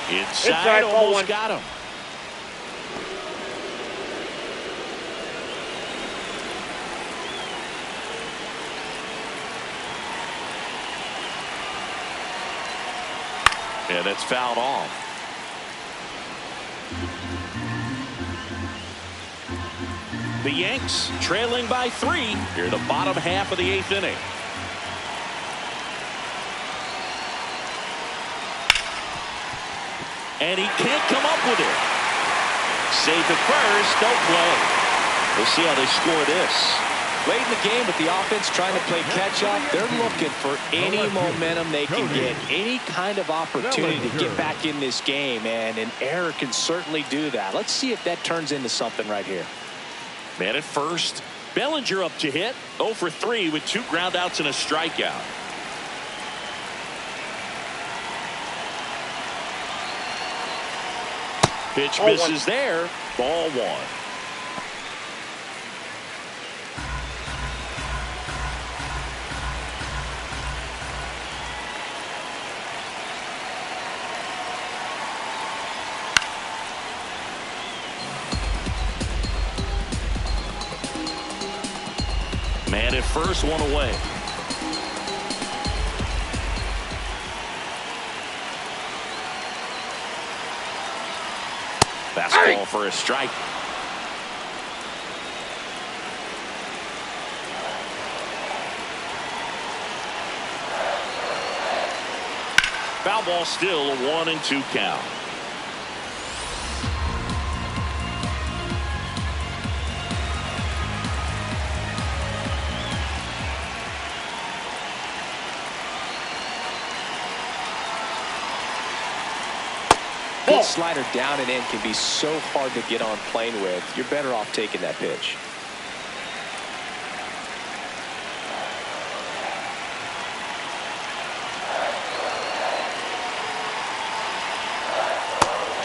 Inside, almost got him. Yeah, that's fouled off. The Yanks trailing by 3 here in the bottom half of the 8th inning. And he can't come up with it. Safe at first, no play. We'll see how they score this. Late in the game with the offense trying to play catch up, they're looking for any momentum they can get, any kind of opportunity to get back in this game, and an error can certainly do that. Let's see if that turns into something right here. Man at first. Bellinger up to hit. 0 for 3 with 2 groundouts and a strikeout. Pitch misses there. Ball 1. Man at first, 1 away. Fastball for a strike. Foul ball, still a 1-2 count. Good slider down and in can be so hard to get on plane with. You're better off taking that pitch.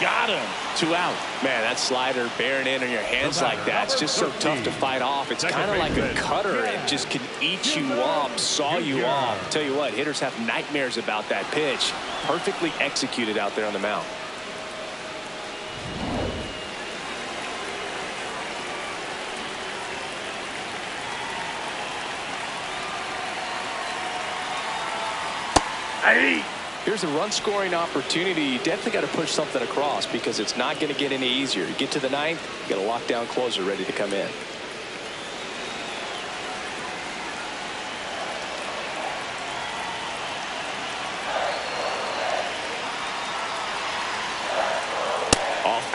Got him. 2 out. Man, that slider bearing in on your hands like that, it's just so tough to fight off. It's kind of like a cutter. It just can eat you up, saw you off. Tell you what, hitters have nightmares about that pitch. Perfectly executed out there on the mound. Here's a run-scoring opportunity. You definitely got to push something across because it's not going to get any easier. You get to the ninth, you got a lockdown closer ready to come in.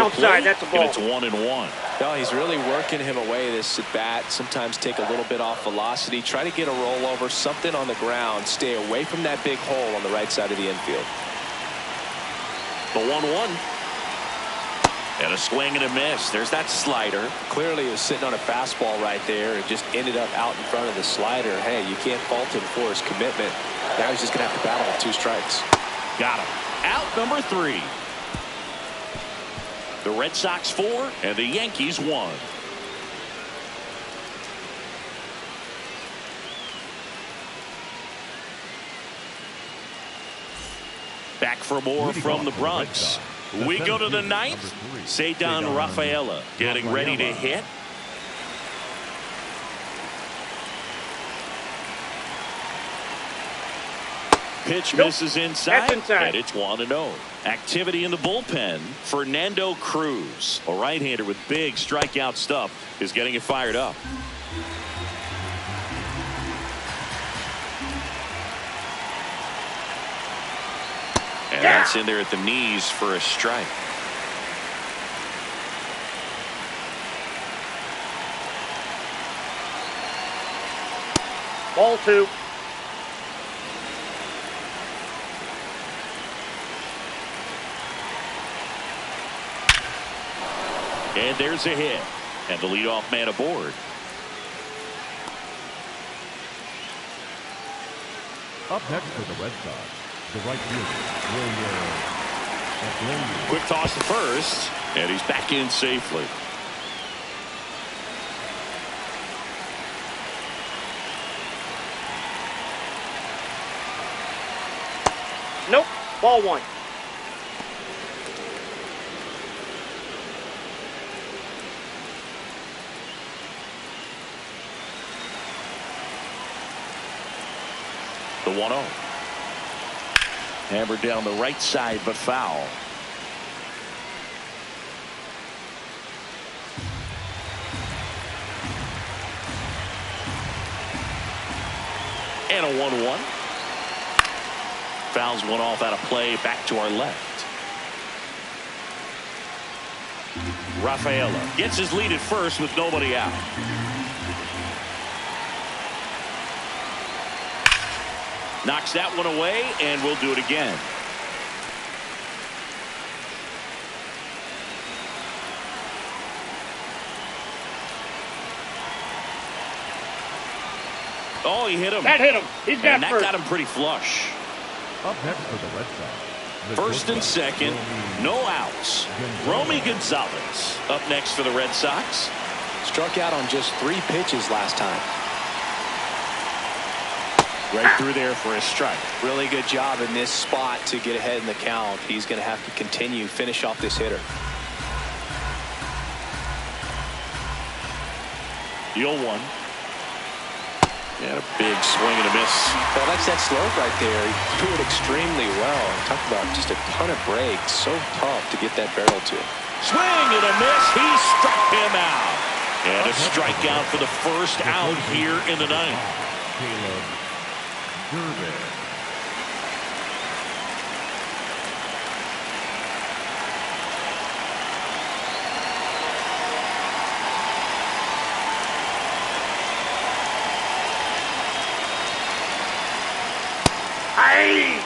outside. That's a ball. And it's 1-1. No, he's really working him away this at bat. Sometimes take a little bit off velocity. Try to get a rollover, something on the ground. Stay away from that big hole on the right side of the infield. The 1-1. And a swing and a miss. There's that slider. Clearly he was sitting on a fastball right there and just ended up out in front of the slider. Hey, you can't fault him for his commitment. Now he's just going to have to battle with 2 strikes. Got him. Out number 3. The Red Sox 4 and the Yankees 1. Back for more from the Bronx. We go to the 9th. Cedar Rafaela getting ready to hit. Pitch misses inside, and it's 1-0. Activity in the bullpen. Fernando Cruz, a right-hander with big strikeout stuff, is getting it fired up. And that's in there at the knees for a strike. Ball 2. And there's a hit. And the leadoff man aboard. Up next for the Red Sox, the right fielder, William. Quick toss to first. And he's back in safely. Nope. Ball 1. The 1-0. Hammered down the right side, but foul. And a 1-1. Fouls one off out of play, back to our left. Rafaela gets his lead at first with nobody out. Knocks that one away, and we'll do it again. Oh, he hit him. That hit him. He's got and that first. got him pretty flush. Up next for the Red Sox, First and second, no outs. Romy Gonzalez up next for the Red Sox. Struck out on just 3 pitches last time. Right through there for a strike. Really good job in this spot to get ahead in the count. He's going to have to continue, finish off this hitter. The 0-1. And a big swing and a miss. Well, that's that slope right there. He threw it extremely well. Talk about just a ton of breaks. So tough to get that barrel to. Swing and a miss. He struck him out. And a strikeout for the first out here in the 9th. Hey!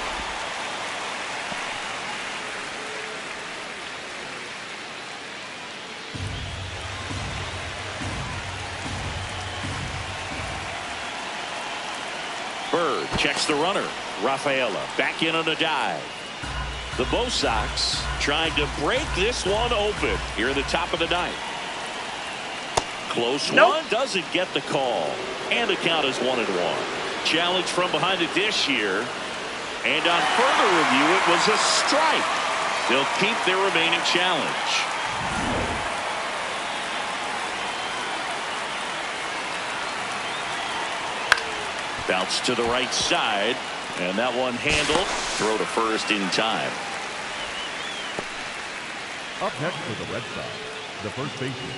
Bird checks the runner. Rafaela back in on a dive. The Bo Sox trying to break this one open here in the top of the 9th. Close one, doesn't get the call. And the count is 1-1. Challenge from behind the dish here. And on further review, it was a strike. They'll keep their remaining challenge. Bounce to the right side. And that one handled. Throw to first in time. Up next for the Red Sox, the first baseman,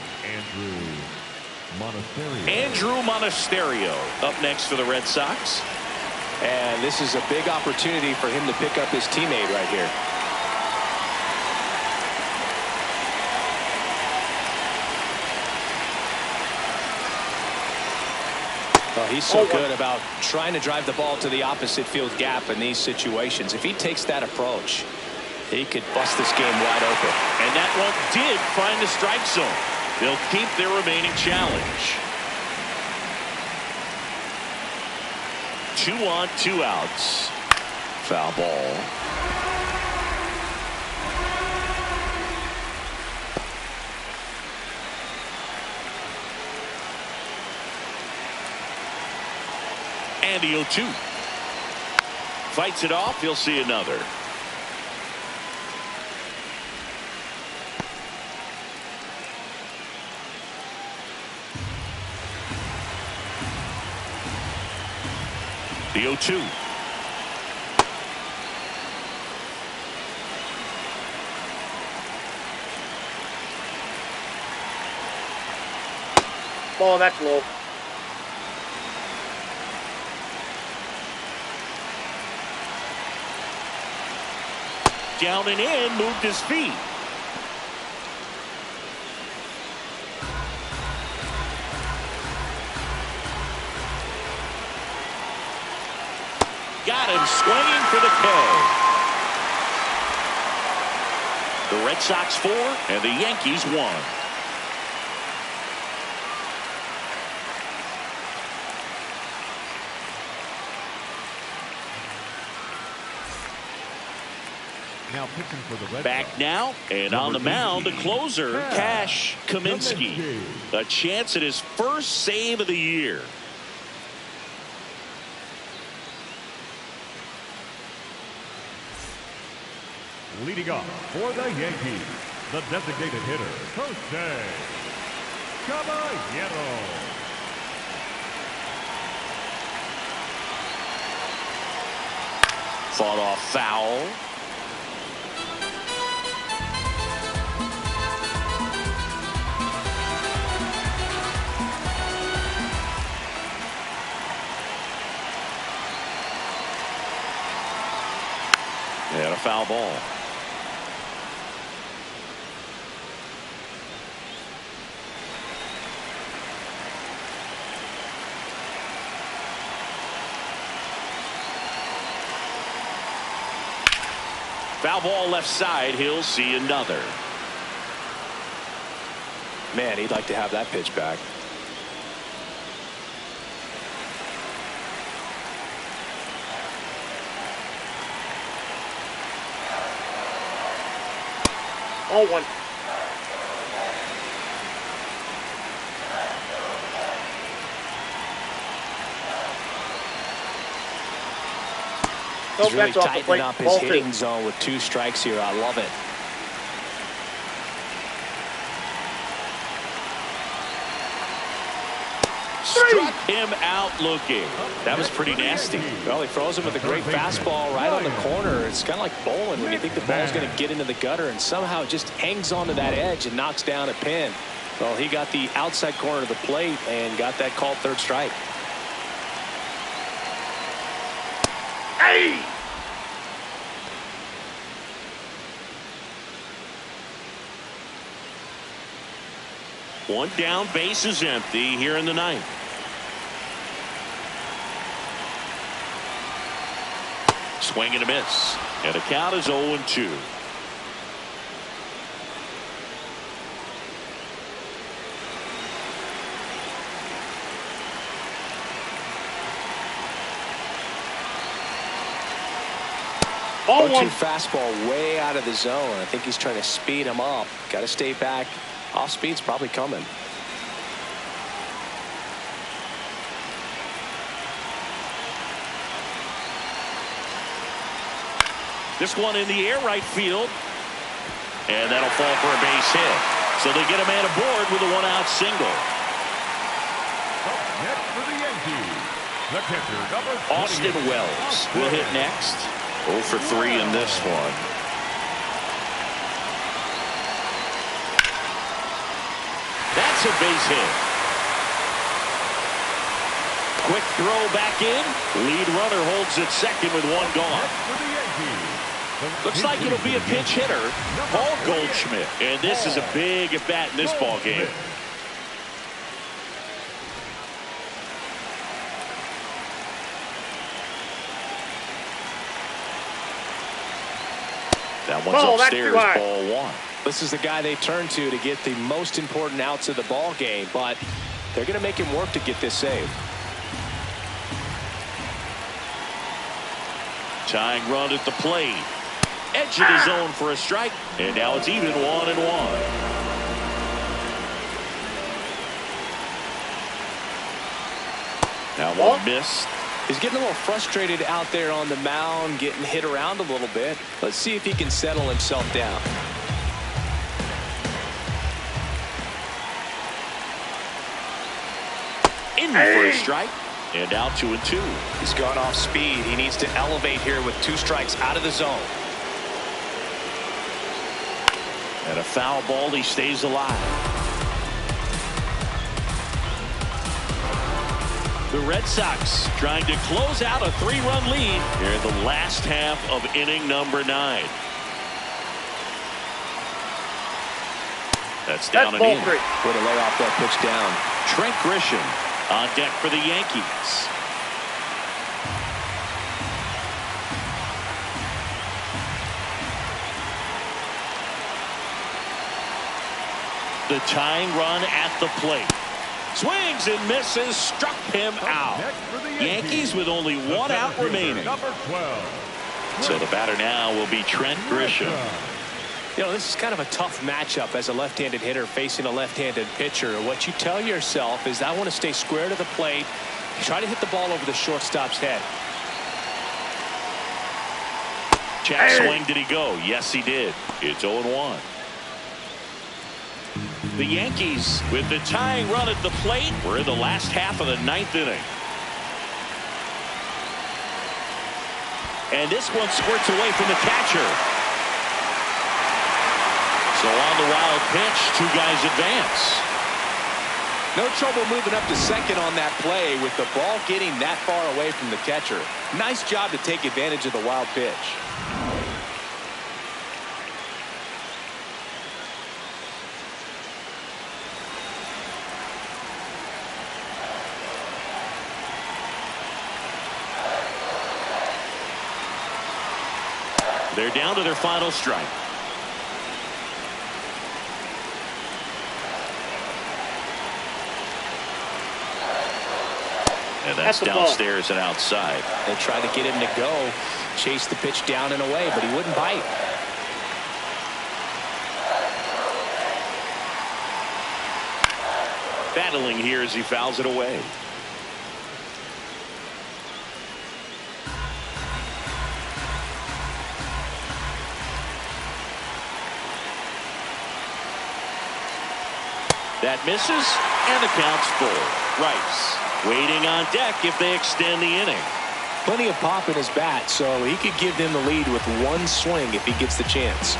Andrew Monasterio up next for the Red Sox. And this is a big opportunity for him to pick up his teammate right here. Well, he's so good about trying to drive the ball to the opposite field gap in these situations. If he takes that approach, he could bust this game wide open. And that one did find the strike zone. They'll keep their remaining challenge. 2 on, 2 outs. Foul ball. And the 0-2. Fights it off. He'll see another. The 0-2. Ball, that's low. Down and in, moved his feet. Got him swinging for the K. The Red Sox 4 and the Yankees 1. Now pitching for the Red Back Sox. now, and on the mound, the closer, Cash Kaminsky. A chance at his first save of the year. Leading off for the Yankees, the designated hitter, Jose Caballero. Fought off foul. And a foul ball. Foul ball left side. He'll see another. Man, he'd like to have that pitch back. Oh, one. He's really tightening up his hitting zone with 2 strikes here. I love it. Struck him out looking. That was pretty nasty. Well, he throws him with a great fastball right on the corner. It's kind of like bowling when you think the ball's going to get into the gutter and somehow it just hangs onto that edge and knocks down a pin. Well, he got the outside corner of the plate and got that called 3rd strike. Hey! One down, base is empty here in the 9th. Swing and a miss. And the count is 0-2. Ball 1. Fastball way out of the zone. I think he's trying to speed him up. Got to stay back. Off speed's probably coming. This one in the air right field. And that'll fall for a base hit. So they get a man aboard with a 1-out single. Up next for the Yankees, the catcher, number 28. Austin Wells will hit next. 0 for 3 in this one. That's a base hit. Quick throw back in. Lead runner holds at second with 1 gone. Looks like it'll be a pinch hitter, Paul Goldschmidt. And this is a big at-bat in this ball game. That one's upstairs, ball one. This is the guy they turn to get the most important outs of the ball game, but they're going to make him work to get this save. Tying run at the plate. Edge of the zone for a strike, and now it's even 1-1. Now one missed. He's getting a little frustrated out there on the mound, getting hit around a little bit. Let's see if he can settle himself down. In for a strike, and now 2-2. He's gone off speed. He needs to elevate here with 2 strikes out of the zone. And a foul ball, he stays alive. The Red Sox trying to close out a 3-run lead here in the last half of inning number 9. That's down and in. Way to lay off that pitch down. Trent Grisham on deck for the Yankees. The tying run at the plate. Swings and misses, struck him out. Yankees with only 1 out remaining. So the batter now will be Trent Grisham. You know, this is kind of a tough matchup as a left-handed hitter facing a left-handed pitcher. What you tell yourself is, I want to stay square to the plate, try to hit the ball over the shortstop's head. Check swing, did he go? Yes, he did. It's 0-1. The Yankees with the tying run at the plate. We're in the last half of the 9th inning. And this one squirts away from the catcher. So on the wild pitch, 2 guys advance. No trouble moving up to second on that play with the ball getting that far away from the catcher. Nice job to take advantage of the wild pitch. They're down to their final strike. And that's downstairs and outside. They tried to get him to go, chase the pitch down and away, but he wouldn't bite. Battling here as he fouls it away. That misses, and the count's full. Rice waiting on deck if they extend the inning. Plenty of pop in his bat, so he could give them the lead with 1 swing if he gets the chance.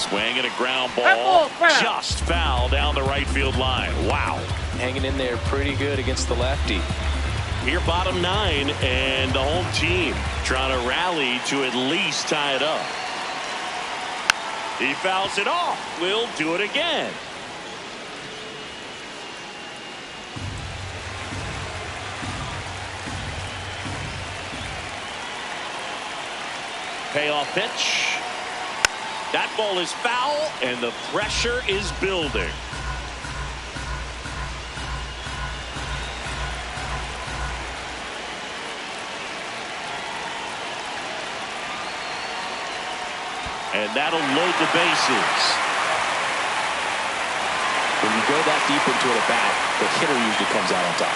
Swing and a ground ball. Just foul down the right field line. Wow. Hanging in there pretty good against the lefty. Here bottom 9, and the home team trying to rally to at least tie it up. He fouls it off. We'll do it again. Payoff pitch. That ball is foul, and the pressure is building. And that'll load the bases. When you go that deep into it at bat, the hitter usually comes out on top.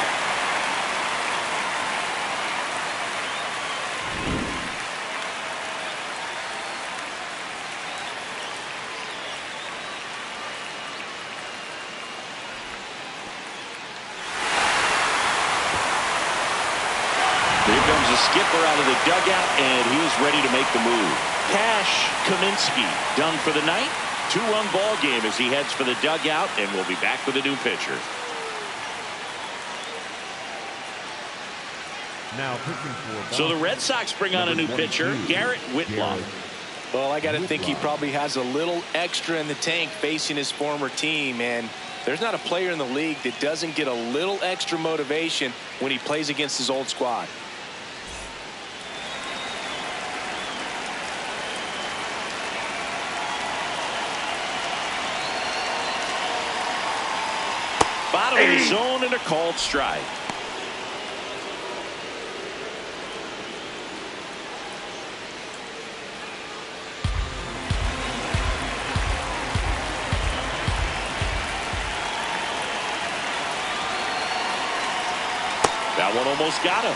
Here comes a skipper out of the dugout, and he's ready to make the move. Cash Kaminsky done for the night. 2-run ball game as he heads for the dugout, and we'll be back with a new pitcher. Now pitching for So the Red Sox bring on a new pitcher, Garrett Whitlock. Well, I got to think he probably has a little extra in the tank facing his former team, and there's not a player in the league that doesn't get a little extra motivation when he plays against his old squad. Bottom of the zone and a called strike. That one almost got him.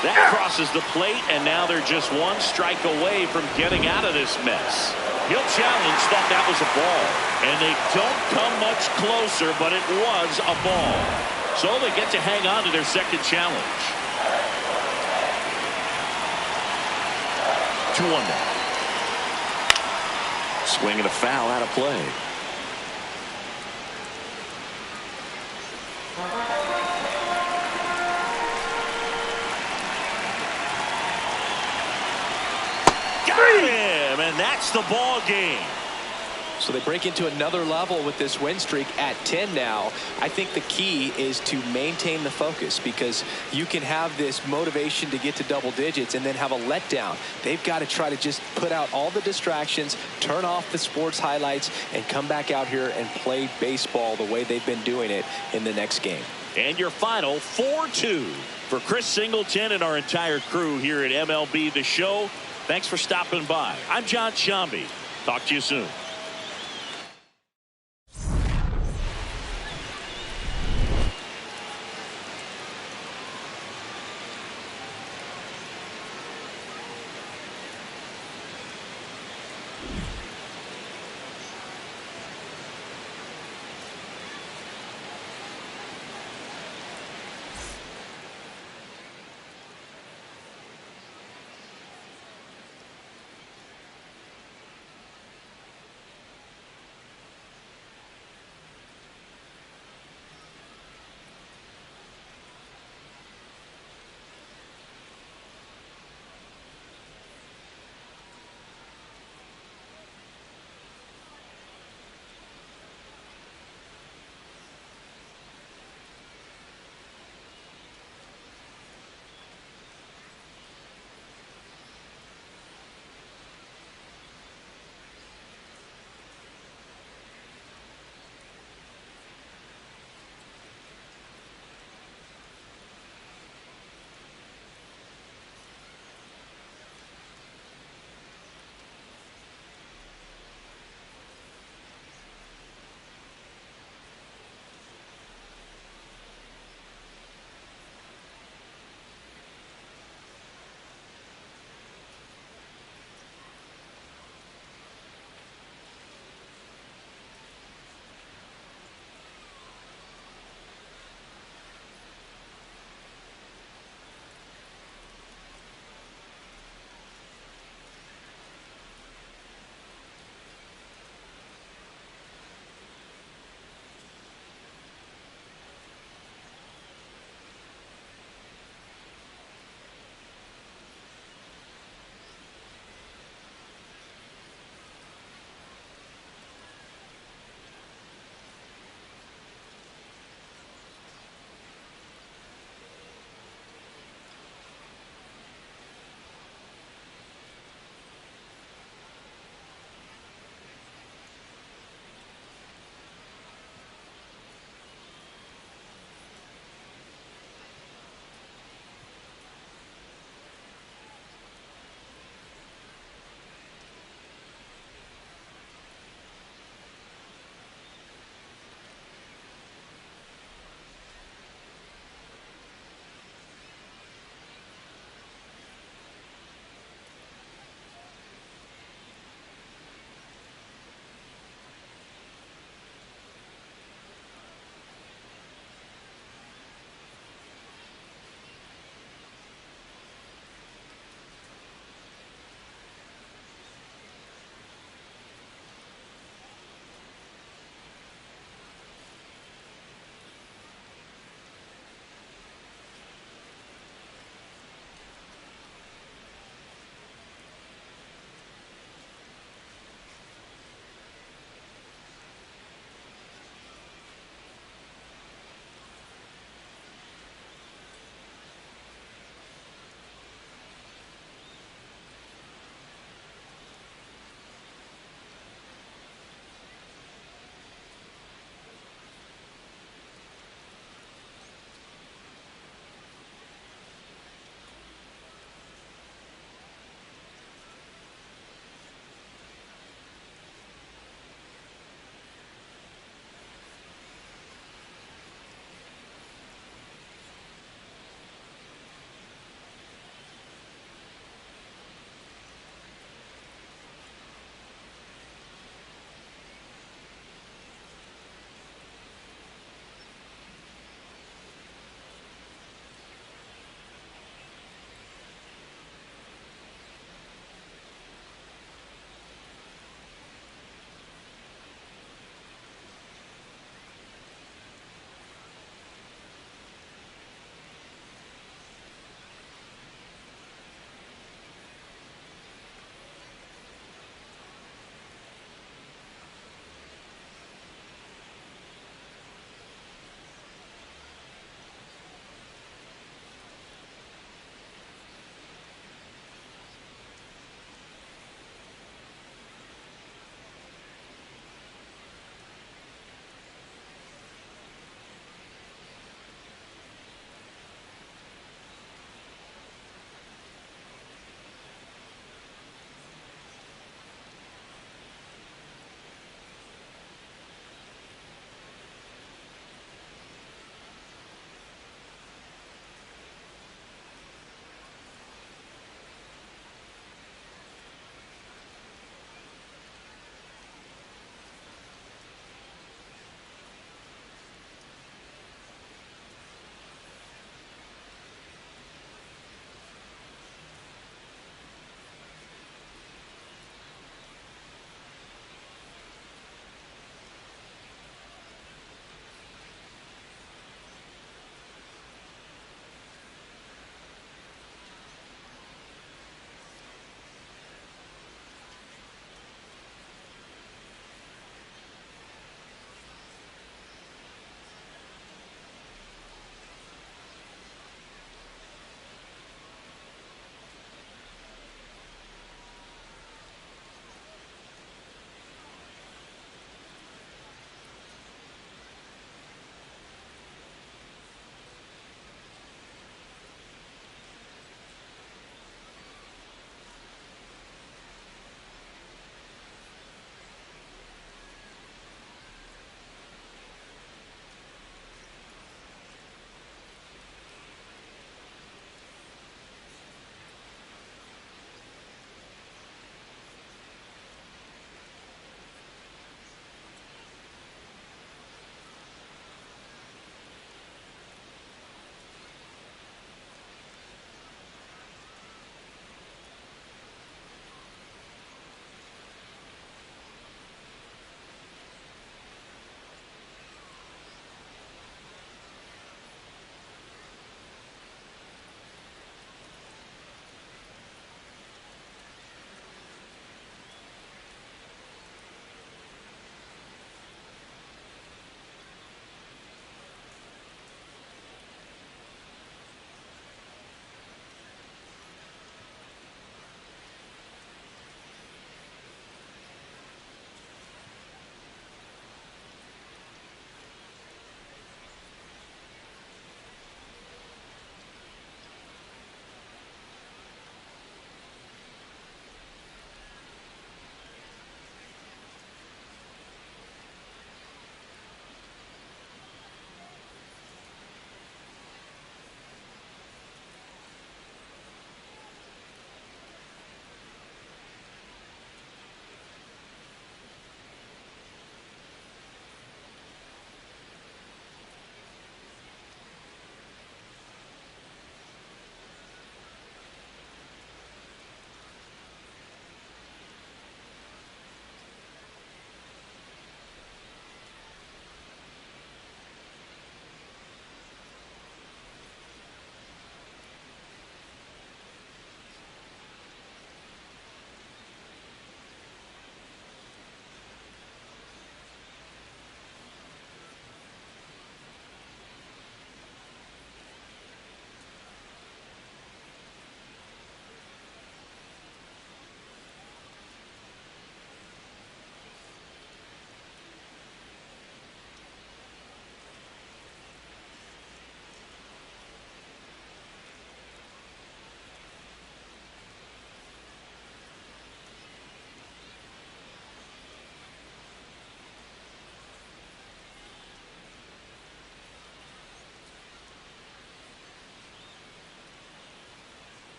That crosses the plate, and now they're just one strike away from getting out of this mess. He'll challenge, thought that was a ball. And they don't come much closer, but it was a ball. So they get to hang on to their second challenge. 2-1 now. Swing and a foul out of play. And that's the ball game. So they break into another level with this win streak at 10 now. I think the key is to maintain the focus, because you can have this motivation to get to double digits and then have a letdown. They've got to try to just put out all the distractions, turn off the sports highlights, and come back out here and play baseball the way they've been doing it in the next game. And your final 4-2 for Chris Singleton and our entire crew here at MLB The Show. Thanks for stopping by. I'm John Shambi. Talk to you soon.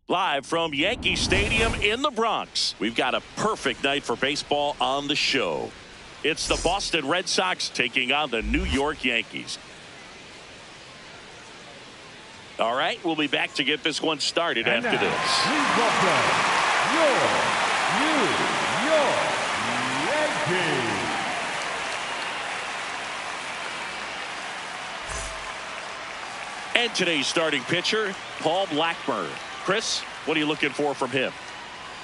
Live from Yankee Stadium in the Bronx, we've got a perfect night for baseball on the show. It's the Boston Red Sox taking on the New York Yankees. All right, we'll be back to get this one started And after now, this. please welcome your New York Yankees. And today's starting pitcher, Paul Blackburn. Chris, what are you looking for from him?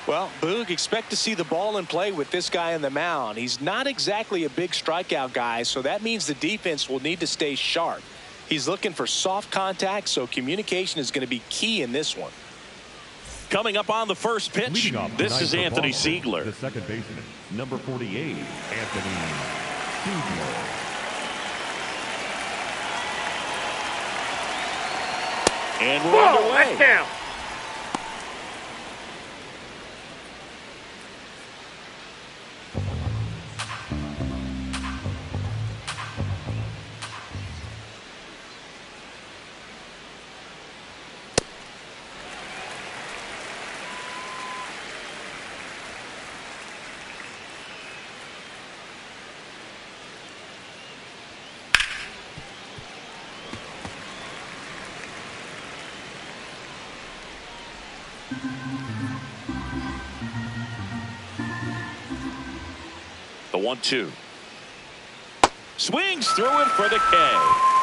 Well, Boog, expect to see the ball in play with this guy on the mound. He's not exactly a big strikeout guy, so that means the defense will need to stay sharp. He's looking for soft contact, so communication is going to be key in this one. Coming up on the first pitch, Leading off this tonight is for Anthony Boston, Siegler. the second baseman, number 48, Anthony Siegler. And we're Whoa, underway. that's down. The 1-2. Swings through it for the K.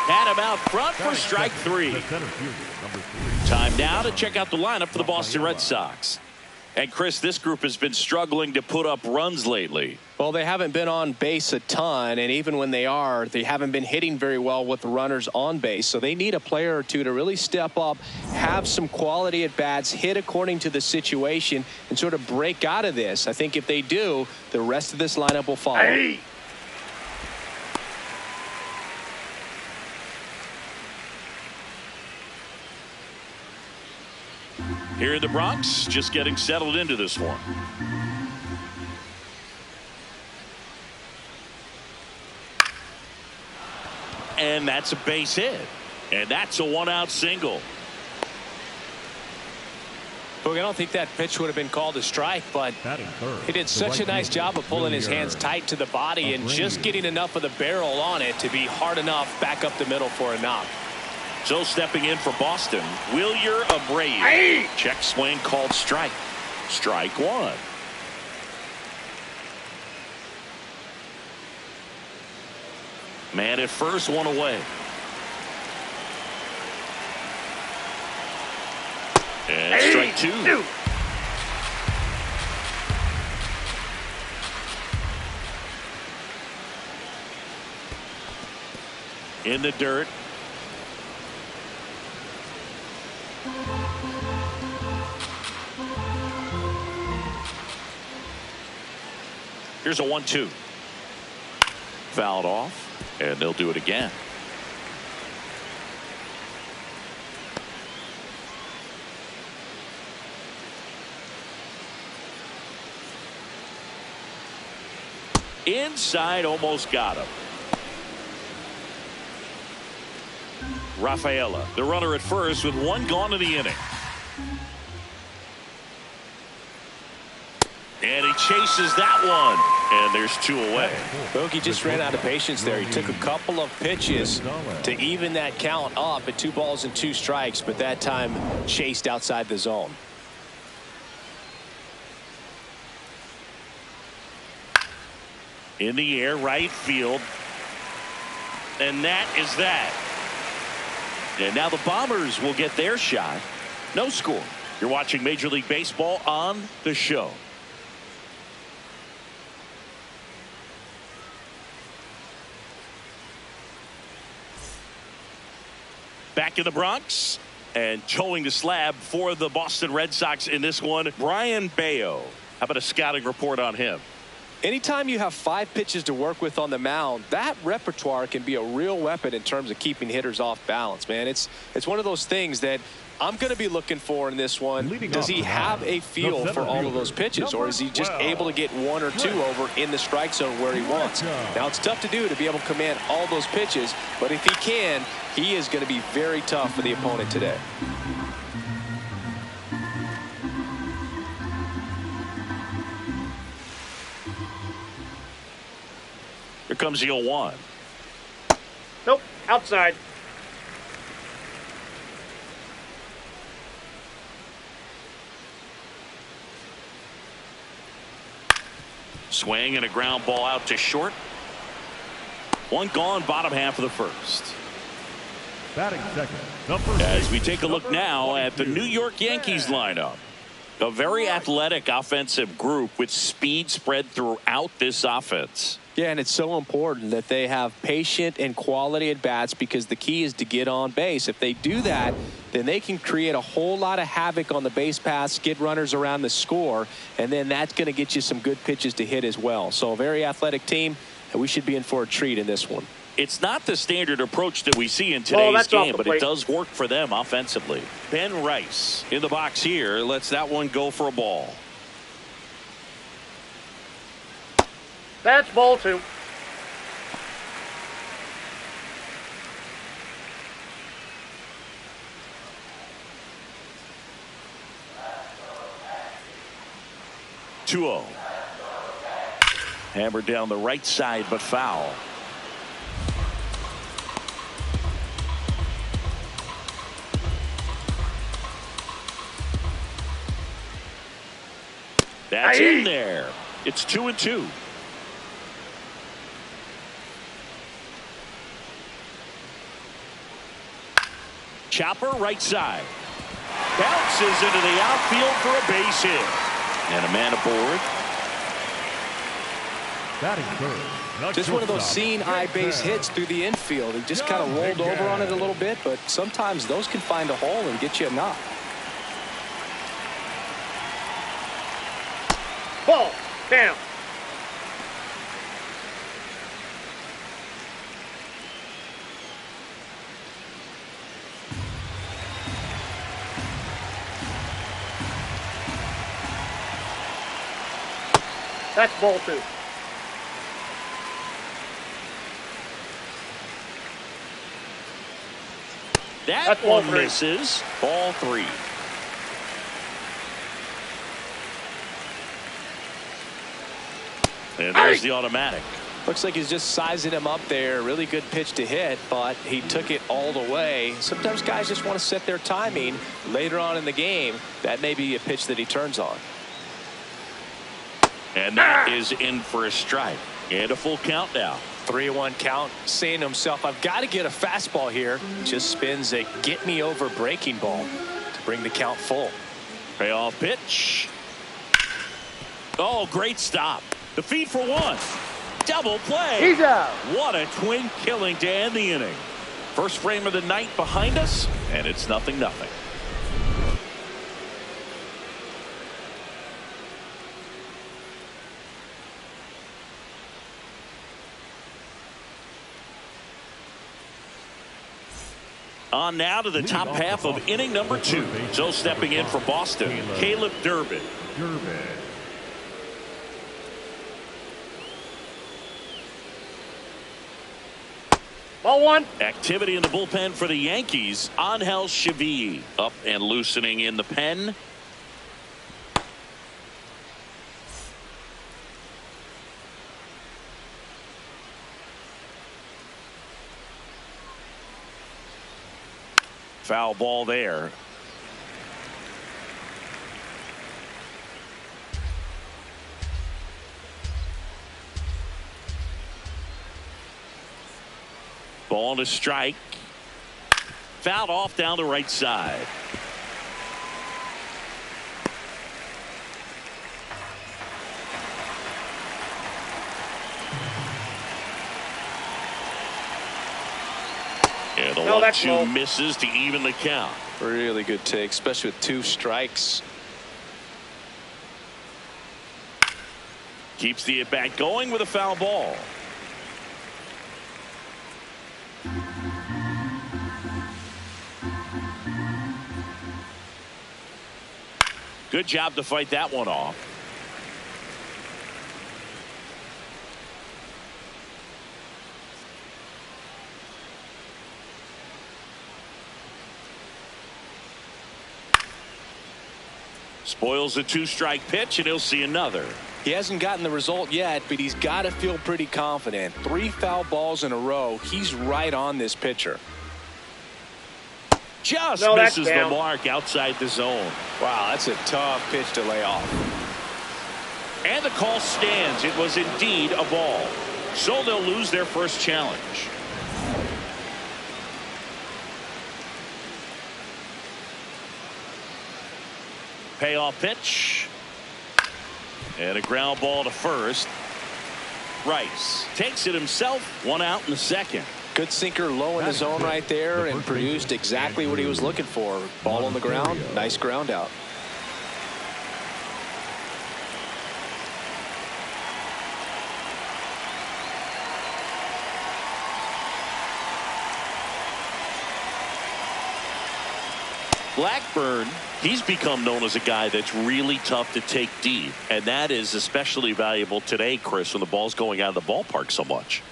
Had him out front for strike three. The center fielder, number 3. Time now to check out the lineup for the Boston Red Sox. And Chris, this group has been struggling to put up runs lately. Well, they haven't been on base a ton, and even when they are, they haven't been hitting very well with the runners on base. So they need a player or two to really step up, have some quality at bats, hit according to the situation, and sort of break out of this. I think if they do, the rest of this lineup will follow. Hey. Here in the Bronx, just getting settled into this one. And that's a base hit. And that's a one-out single. Look, I don't think that pitch would have been called a strike, but Batting third, he did the such a right nice fielder, job of pulling his Willier hands tight to the body and just Abreu. getting enough of the barrel on it to be hard enough back up the middle for a knock. So stepping in for Boston, Willier Abreu. Hey. Check swing called strike. Strike one. Man at first, one away. And strike two. In the dirt. Here's a 1-2. Fouled off, and they'll do it again. Inside, almost got him. Rafaela, the runner at first with one gone in the inning. And he chases that one. And there's two away. Bogey just ran out of patience there. He took a couple of pitches to even that count up at 2 balls and 2 strikes, but that time chased outside the zone. In the air, right field. And that is that. And now the Bombers will get their shot. No score. You're watching Major League Baseball on the show. Back in the Bronx and towing the slab for the Boston Red Sox in this one, Brian Bayo. How about a scouting report on him? Anytime you have 5 pitches to work with on the mound, that repertoire can be a real weapon in terms of keeping hitters off balance, man. It's one of those things that I'm going to be looking for in this one. Does he have a feel for all of those pitches, or is he just able to get 1 or 2 over in the strike zone where he wants? Now, it's tough to do to be able to command all those pitches, but if he can, he is going to be very tough for the opponent today. comes the 0-1. Nope, outside. Swing and a ground ball out to short. One gone, bottom half of the first. Batting second, As we take a look now at the New York Yankees lineup. A very athletic offensive group with speed spread throughout this offense. Yeah, and it's so important that they have patient and quality at bats, because the key is to get on base. If they do that, then they can create a whole lot of havoc on the base paths, skid runners around the score, and then that's going to get you some good pitches to hit as well. So a very athletic team, and we should be in for a treat in this one. It's not the standard approach that we see in today's game, but it does work for them offensively. Ben Rice in the box here lets that one go for a ball. That's ball 2. Two-0. Hammered down the right side, but foul. That's in there. It's 2-2. Chopper right side. Bounces into the outfield for a base hit. And a man aboard. batting third. Just one of those seeing eye base hits through the infield. He just kind of rolled over on it a little bit, but sometimes those can find a hole and get you a knock. Ball down. That's ball 2. That one misses. Ball 3. And there's the automatic. Looks like he's just sizing him up there. Really good pitch to hit, but he took it all the way. Sometimes guys just want to set their timing later on in the game. That may be a pitch that he turns on. And that is in for a strike. And a full count now. 3-1 count, saying to himself, I've got to get a fastball here. Just spins a get me over breaking ball to bring the count full. Payoff pitch. Oh, great stop. The feed for 1. Double play. He's out. What a twin killing to end the inning. First frame of the night behind us, and it's 0-0. On now to the top half of inning number 2. So stepping in for Boston, Caleb Durbin. Ball 1. Activity in the bullpen for the Yankees. Angel Chivy up and loosening in the pen. Foul ball there. Ball to strike. Fouled off down the right side. And the 1-2 misses to even the count. Really good take, especially with 2 strikes. Keeps the at-bat going with a foul ball. Good job to fight that one off. Spoils a 2-strike pitch, and he'll see another. He hasn't gotten the result yet, but he's got to feel pretty confident. 3 foul balls in a row. He's right on this pitcher. Just misses the mark outside the zone. Wow, that's a tough pitch to lay off. And the call stands. It was indeed a ball. So they'll lose their first challenge. Payoff pitch. And a ground ball to first. Rice takes it himself. 1 out in the second. Good sinker low in the zone right there and produced exactly what he was looking for. Ball on the ground. Nice ground out. Blackburn, he's become known as a guy that's really tough to take deep, and that is especially valuable today, Chris, when the ball's going out of the ballpark so much.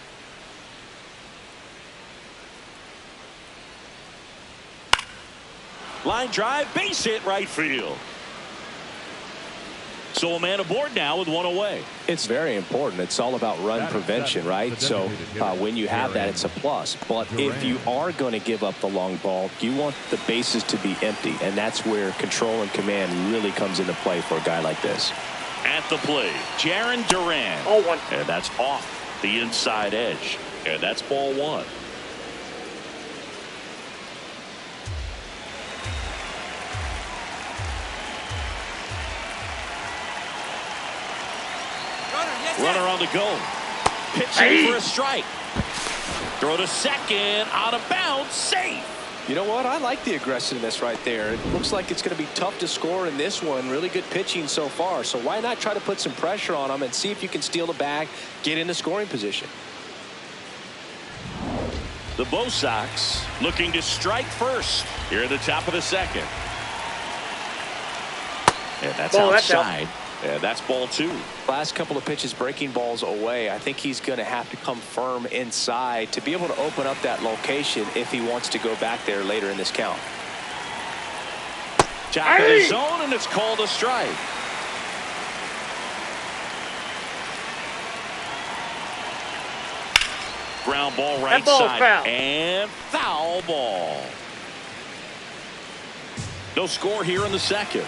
Line drive, base hit, right field. So a man aboard now with 1 away. It's very important. It's all about run prevention, right? So when you have that, it's a plus. But if you are going to give up the long ball, you want the bases to be empty, and that's where control and command really comes into play for a guy like this. At the plate, Jarren Duran. 0-1. And that's off the inside edge. And that's ball 1. Runner on the go. Pitching for a strike. Throw to second. Out of bounds. Safe. You know what? I like the aggressiveness right there. It looks like it's going to be tough to score in this one. Really good pitching so far. So why not try to put some pressure on him and see if you can steal the bag, get into scoring position. The Redsox looking to strike first here at the top of the second. And that's outside. And that's ball 2. Last couple of pitches breaking balls away. I think he's going to have to come firm inside to be able to open up that location if he wants to go back there later in this count. Top of the zone, and it's called a strike. Ground ball right side. Foul. And foul ball. No score here in the second.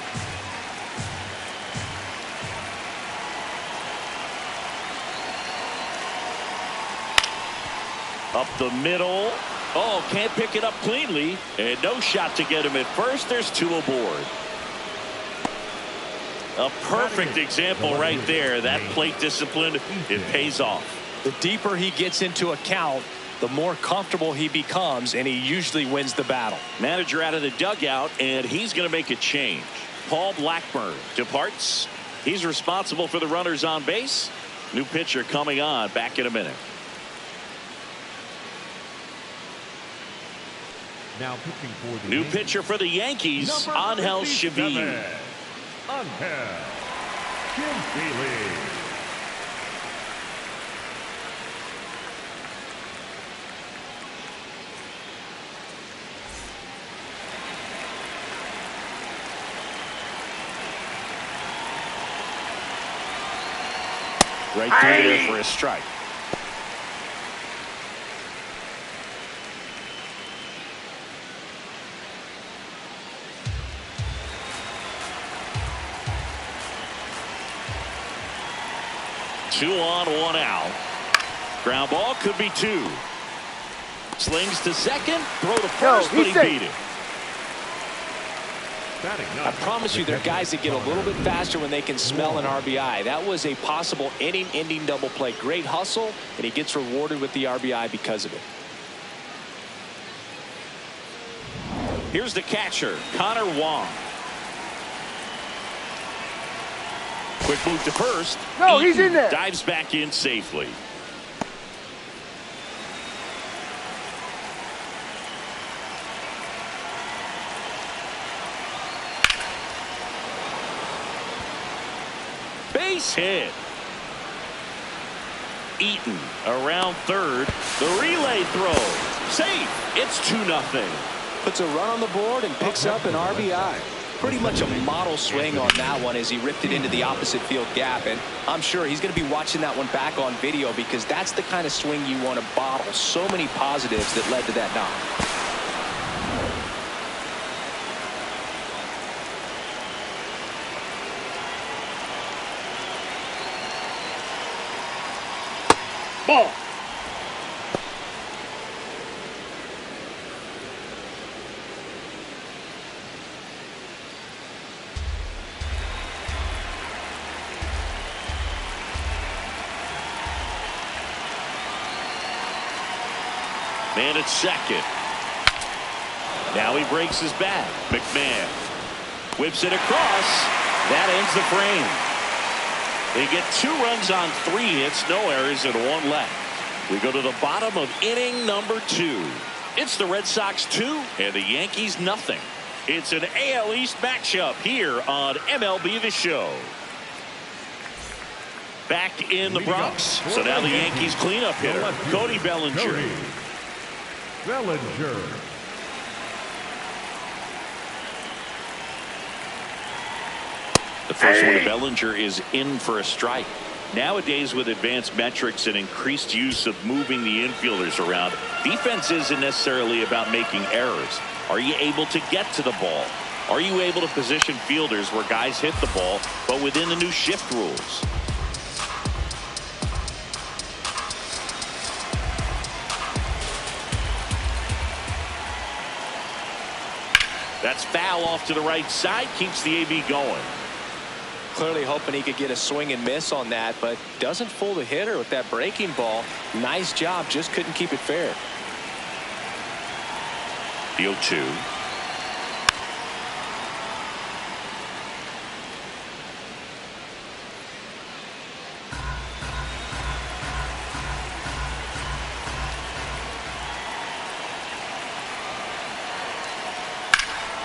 Up the middle. Oh, can't pick it up cleanly. And no shot to get him at first. There's 2 aboard. A perfect example right there. That plate discipline, it pays off. The deeper he gets into a count, the more comfortable he becomes, and he usually wins the battle. Manager out of the dugout, and he's going to make a change. Paul Blackburn departs. He's responsible for the runners on base. New pitcher coming on. Back in a minute. Now pitching for the New Yankees, pitcher for the Yankees, Angel Chivy. Angel Chivy. Right through there for a strike. Two on, 1 out. Ground ball could be 2. Slings to second, throw to first, but he beat it. I promise you, there are guys that get a little bit faster when they can smell an RBI. That was a possible inning-ending double play. Great hustle, and he gets rewarded with the RBI because of it. Here's the catcher, Connor Wong. Quick move to first. No, he's in there. Dives back in safely. Base hit. Eaton around third. The relay throw. Safe. It's 2-0. Puts a run on the board and picks up an RBI. pretty much a model swing on that one as he ripped it into the opposite field gap. And I'm sure he's going to be watching that one back on video because that's the kind of swing you want to bottle. So many positives that led to that knock. Ball. Man at second. Now he breaks his back. McMahon whips it across. That ends the frame. They get 2 runs on 3 hits, no errors, and 1 left. We go to the bottom of inning number 2. It's the Red Sox 2 and the Yankees nothing. It's an AL East matchup here on MLB The Show. Back in the Bronx. So now the Yankees cleanup hitter, Cody Bellinger. Bellinger. The first one to Bellinger is in for a strike. Nowadays, with advanced metrics and increased use of moving the infielders around, defense isn't necessarily about making errors. Are you able to get to the ball? Are you able to position fielders where guys hit the ball, but within the new shift rules? That's foul off to the right side, keeps the AB going. Clearly hoping he could get a swing and miss on that, but doesn't fool the hitter with that breaking ball. Nice job, just couldn't keep it fair. The 0-2.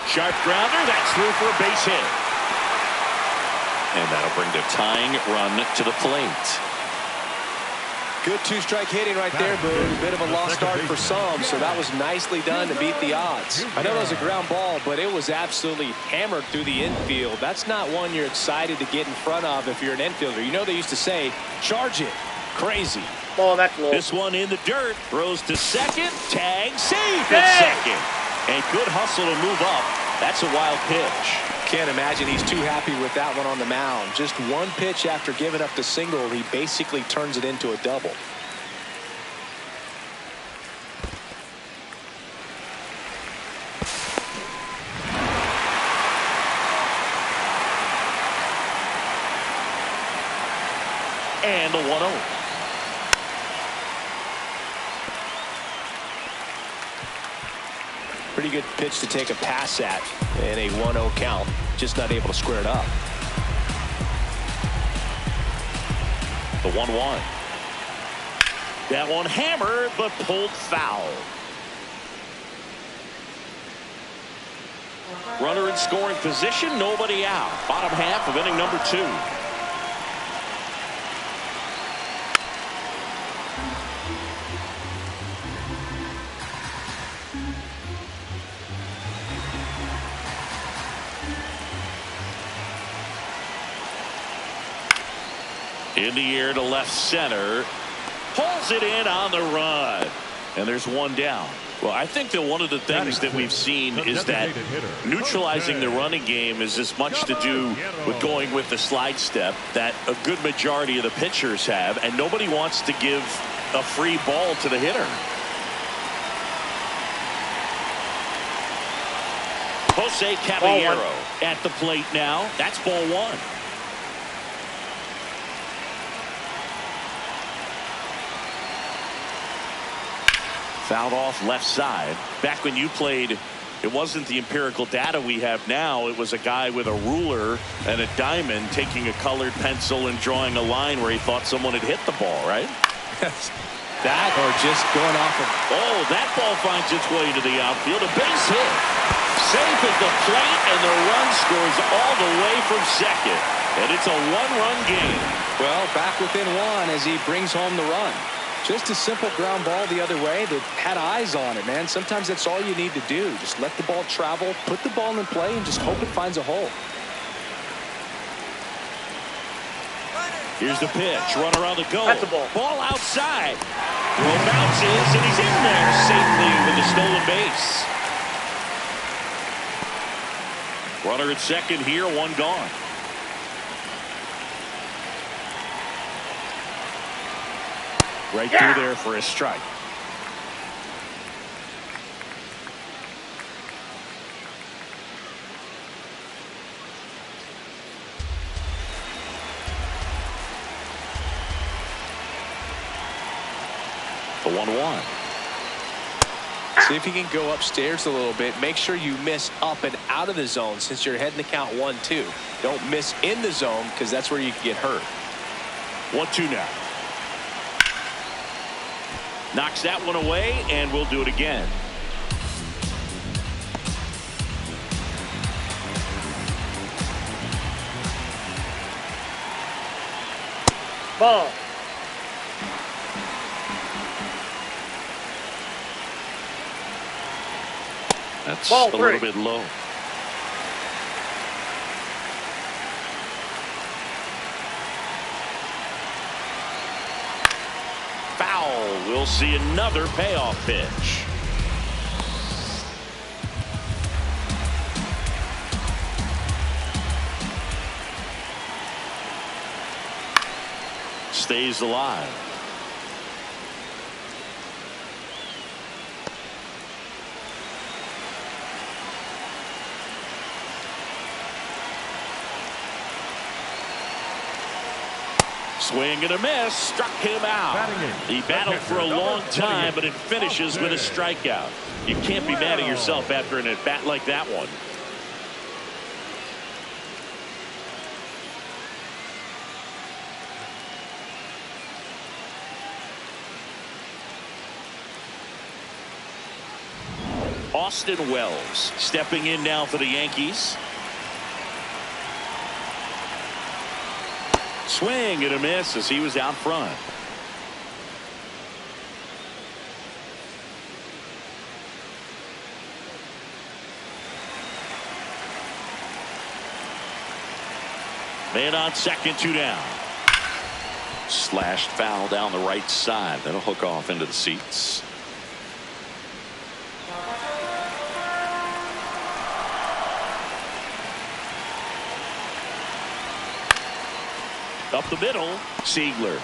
Sharp grounder, that's through for a base hit. And that'll bring the tying run to the plate. Good 2-strike hitting right there, Boone. A bit of a lost start for some, so that was nicely done to beat the odds. I know it was a ground ball, but it was absolutely hammered through the infield. That's not one you're excited to get in front of if you're an infielder. You know they used to say, charge it. Crazy. Ball, that's low. This one in the dirt. Throws to second. Tag. Safe at second. And good hustle to move up. That's a wild pitch. Can't imagine he's too happy with that one on the mound. Just one pitch after giving up the single, he basically turns it into a double. And the 1-0. Pretty good pitch to take a pass at in a 1-0 count. Just not able to square it up. The 1-1. That one hammered, but pulled foul. Runner in scoring position, nobody out. Bottom half of inning number 2. In the air to left center. Pulls it in on the run. And there's one down. Well, I think that one of the things that we've seen is that neutralizing the running game is as much to do with going with the slide step that a good majority of the pitchers have, and nobody wants to give a free ball to the hitter. Jose Caballero at the plate now. That's ball 1. Fouled off left side. Back when you played, it wasn't the empirical data we have now. It was a guy with a ruler and a diamond taking a colored pencil and drawing a line where he thought someone had hit the ball, right? That or just going off of... Oh, that ball finds its way to the outfield. A base hit. Safe at the plate, and the run scores all the way from second. And it's a 1-run game. Well, back within 1 as he brings home the run. Just a simple ground ball the other way that had eyes on it, man. Sometimes that's all you need to do. Just let the ball travel, put the ball in play, and just hope it finds a hole. Here's the pitch. Runner on the go. That's a ball. Ball outside. Throw bounces, and he's in there safely with the stolen base. Runner at second here, one gone. Right through there for a strike. The 1-1. See if you can go upstairs a little bit. Make sure you miss up and out of the zone since you're heading to count 1-2. Don't miss in the zone because that's where you can get hurt. 1-2 now. Knocks that one away, and we'll do it again. Ball. That's Ball a three. little bit low. Foul. We'll see another payoff pitch. Stays alive. Swing and a miss, struck him out. He battled for a long time, but it finishes with a strikeout. You can't be mad at yourself after an at-bat like that one. Austin Wells stepping in now for the Yankees. Swing and a miss as he was out front. Man on second, 2 down. Slashed foul down the right side. That'll hook off into the seats. Up the middle, Siegler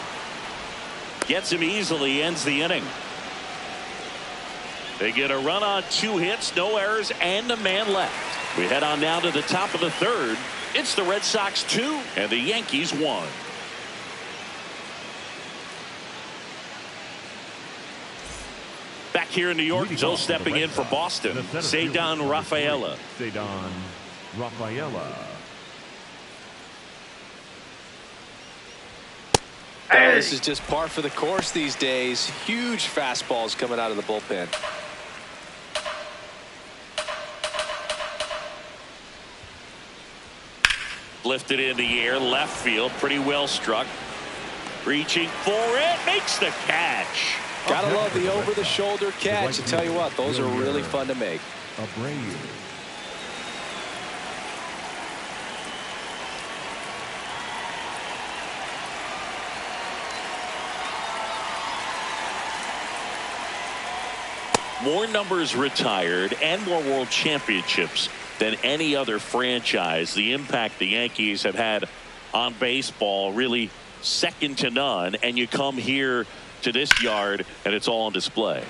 gets him easily, ends the inning. They get a run on 2 hits, no errors, and a man left. We head on now to the top of the third. It's the Red Sox 2 and the Yankees 1. Back here in New York, Joe stepping in for Boston. Ceddanne Rafaela. Ceddanne Rafaela. Oh, this is just par for the course these days. Huge fastballs coming out of the bullpen. Lifted in the air, left field, pretty well struck. Reaching for it, makes the catch. Gotta love the over-the-shoulder catch. I tell you what, those are really fun to make. Abreu. More numbers retired and more world championships than any other franchise. The impact the Yankees have had on baseball really second to none, and you come here to this yard and it's all on display.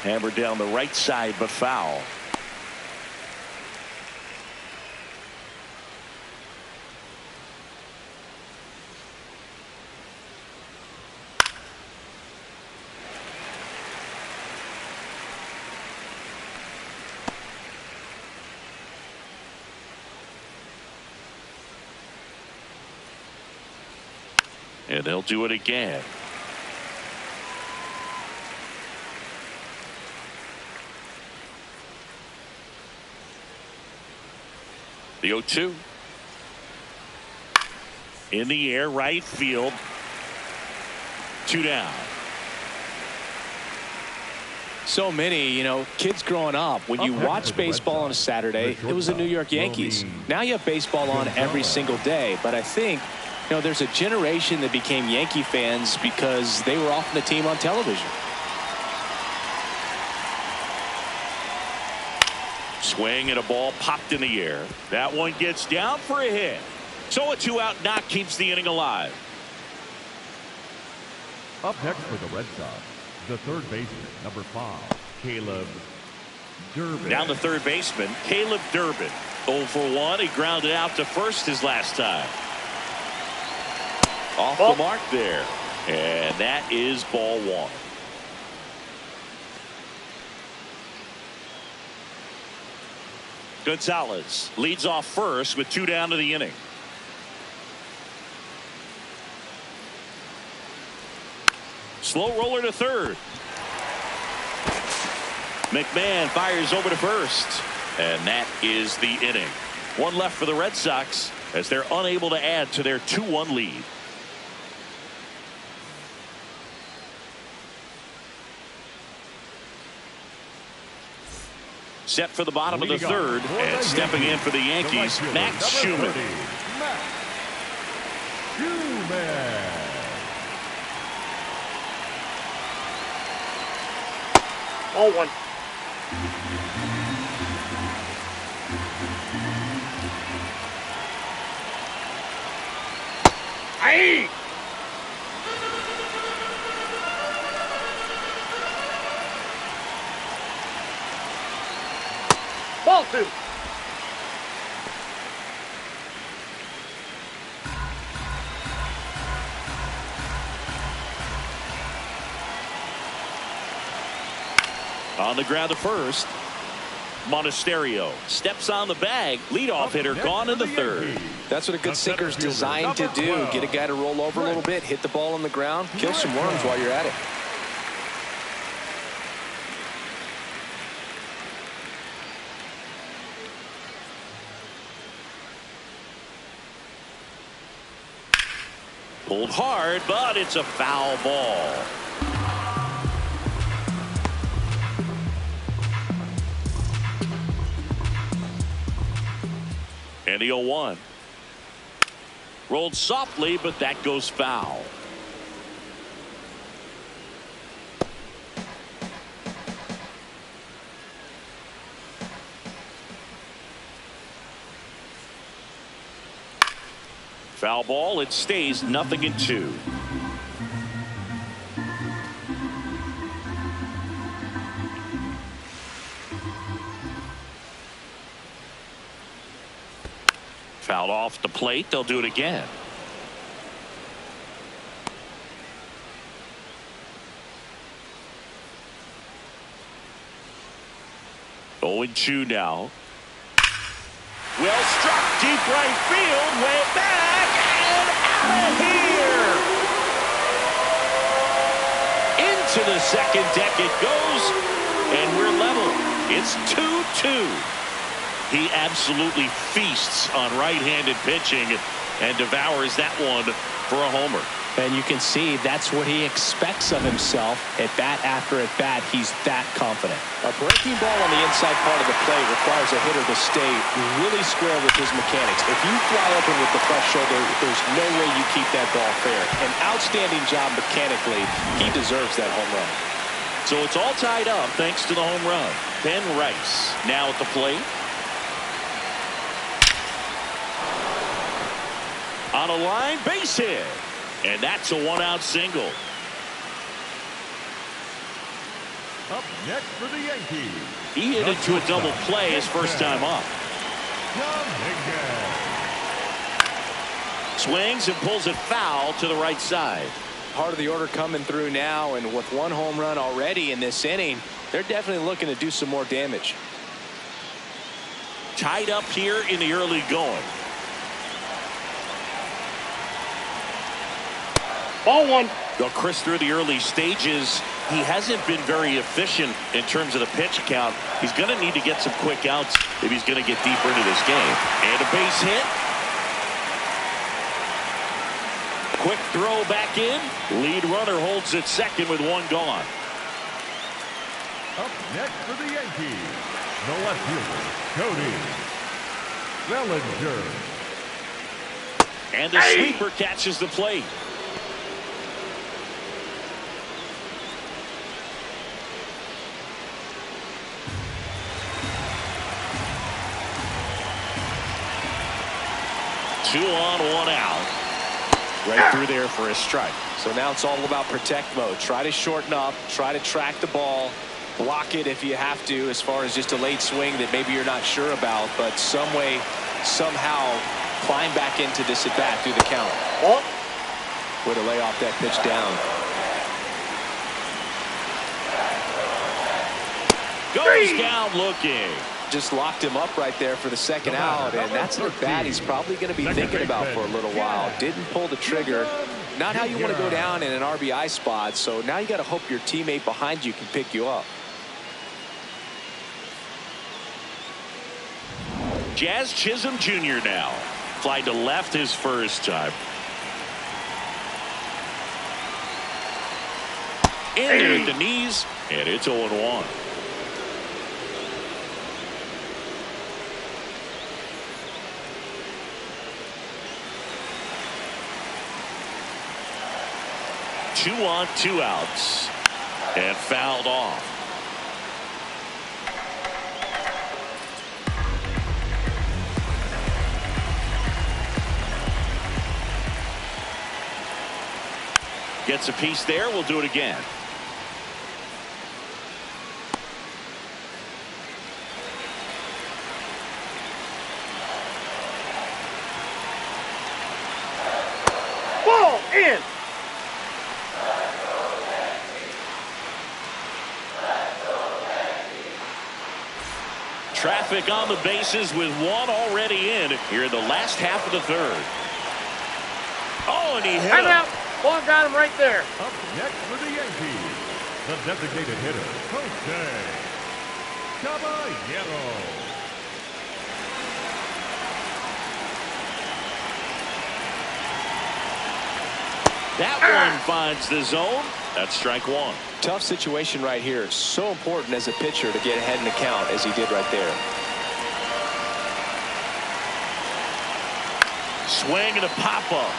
Hammered down the right side, but foul. And they'll do it again. The 0-2. In the air, right field. 2 down. So many, kids growing up, when you watch baseball on a Saturday, it was the New York Yankees. Now you have baseball on every single day. But I think, there's a generation that became Yankee fans because they were often the team on television. Swing and a ball popped in the air. That one gets down for a hit. So a 2-out knock keeps the inning alive. Up next for the Red Sox, the third baseman, number 5, Caleb Durbin. Down the third baseman, Caleb Durbin. 0 for 1. He grounded out to first his last time. Off the mark there. And that is ball 1. Gonzalez leads off first with 2 down to the inning. Slow roller to third. McMahon fires over to first. And that is the inning. 1 left for the Red Sox as they're unable to add to their 2-1 lead. Set for the bottom of the third, and stepping in for the Yankees, Max Schumann. Ball 1. Aye. Ball 2. On the ground to first. Monasterio steps on the bag. Leadoff hitter gone in the third. That's what a good sinker's designed to do. Get a guy to roll over a little bit, hit the ball on the ground, kill some worms while you're at it. Pulled hard, but it's a foul ball. And the 0-1. Rolled softly, but that goes foul. Foul ball. It stays 0-2. Fouled off the plate. They'll do it again. Oh, 0-2 now. Well struck, deep right field, way back, and out of here. Into the second deck it goes, and we're level. It's 2-2. He absolutely feasts on right-handed pitching and devours that one for a homer. And you can see that's what he expects of himself at bat after at bat. He's that confident. A breaking ball on the inside part of the plate requires a hitter to stay really square with his mechanics. If you fly open with the left shoulder, there's no way you keep that ball fair. An outstanding job mechanically. He deserves that home run. So it's all tied up thanks to the home run. Ben Rice now at the plate. On a line, base hit. And that's a 1-out single. Up next for the Yankees. He hit into a double play his first time up. Swings and pulls it foul to the right side. Part of the order coming through now, and with 1 home run already in this inning, they're definitely looking to do some more damage. Tied up here in the early going. Ball 1. Well, Chris, through the early stages, he hasn't been very efficient in terms of the pitch count. He's going to need to get some quick outs if he's going to get deeper into this game. And a base hit. Quick throw back in. Lead runner holds at second with 1 gone. Up next for the Yankees, the left fielder, Cody Bellinger. And the sweeper catches the plate. Two on, one out. Right through there for a strike. So now it's all about protect mode. Try to shorten up, try to track the ball, block it if you have to, as far as just a late swing that maybe you're not sure about, but some way, somehow climb back into this at bat through the count. Oh. Way to lay off that pitch down. Goes down looking. Just locked him up right there for the second out, and that's an at bat he's probably going to be thinking about for a little while. Didn't pull the trigger. Not how you want to go down in an RBI spot, so now you got to hope your teammate behind you can pick you up. Jazz Chisholm Jr. now. Fly to left his first time. In there at the knees, and it's 0-1. Two on, two outs, and fouled off. Gets a piece there. We'll do it again. Ball in. Traffic on the bases with one already in here in the last half of the third. Oh, and he hit him. Out. Ball got him right there. Up next for the Yankees, the designated hitter, Jose Caballero. That one finds the zone. That's strike one. Tough situation right here. So important as a pitcher to get ahead in the count as he did right there. Swing and a pop-up.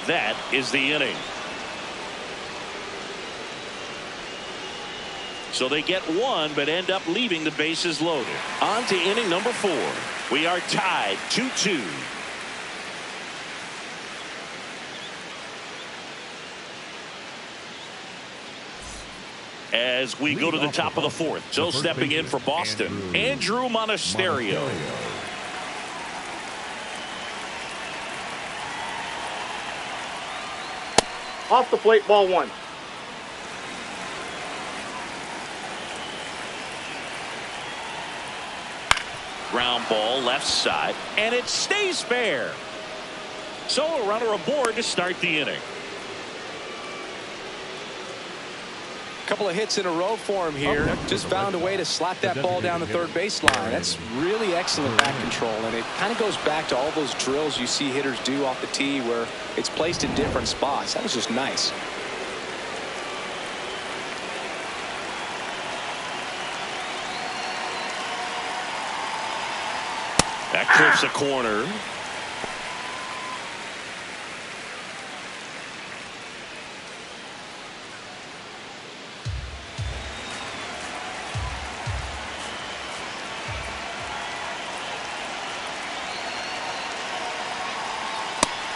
That is the inning. So they get one, but end up leaving the bases loaded. On to inning number 4. We are tied 2-2. As we go to the top of the 4th. So stepping in for Boston, Andrew Monasterio. Off the plate, ball one. Ground ball left side, and it stays fair. So a runner aboard to start the inning. Couple of hits in a row for him here. Just found a way to slap that ball down the third baseline. That's really excellent back control, and it kind of goes back to all those drills you see hitters do off the tee where it's placed in different spots. That was just nice. That clips a corner.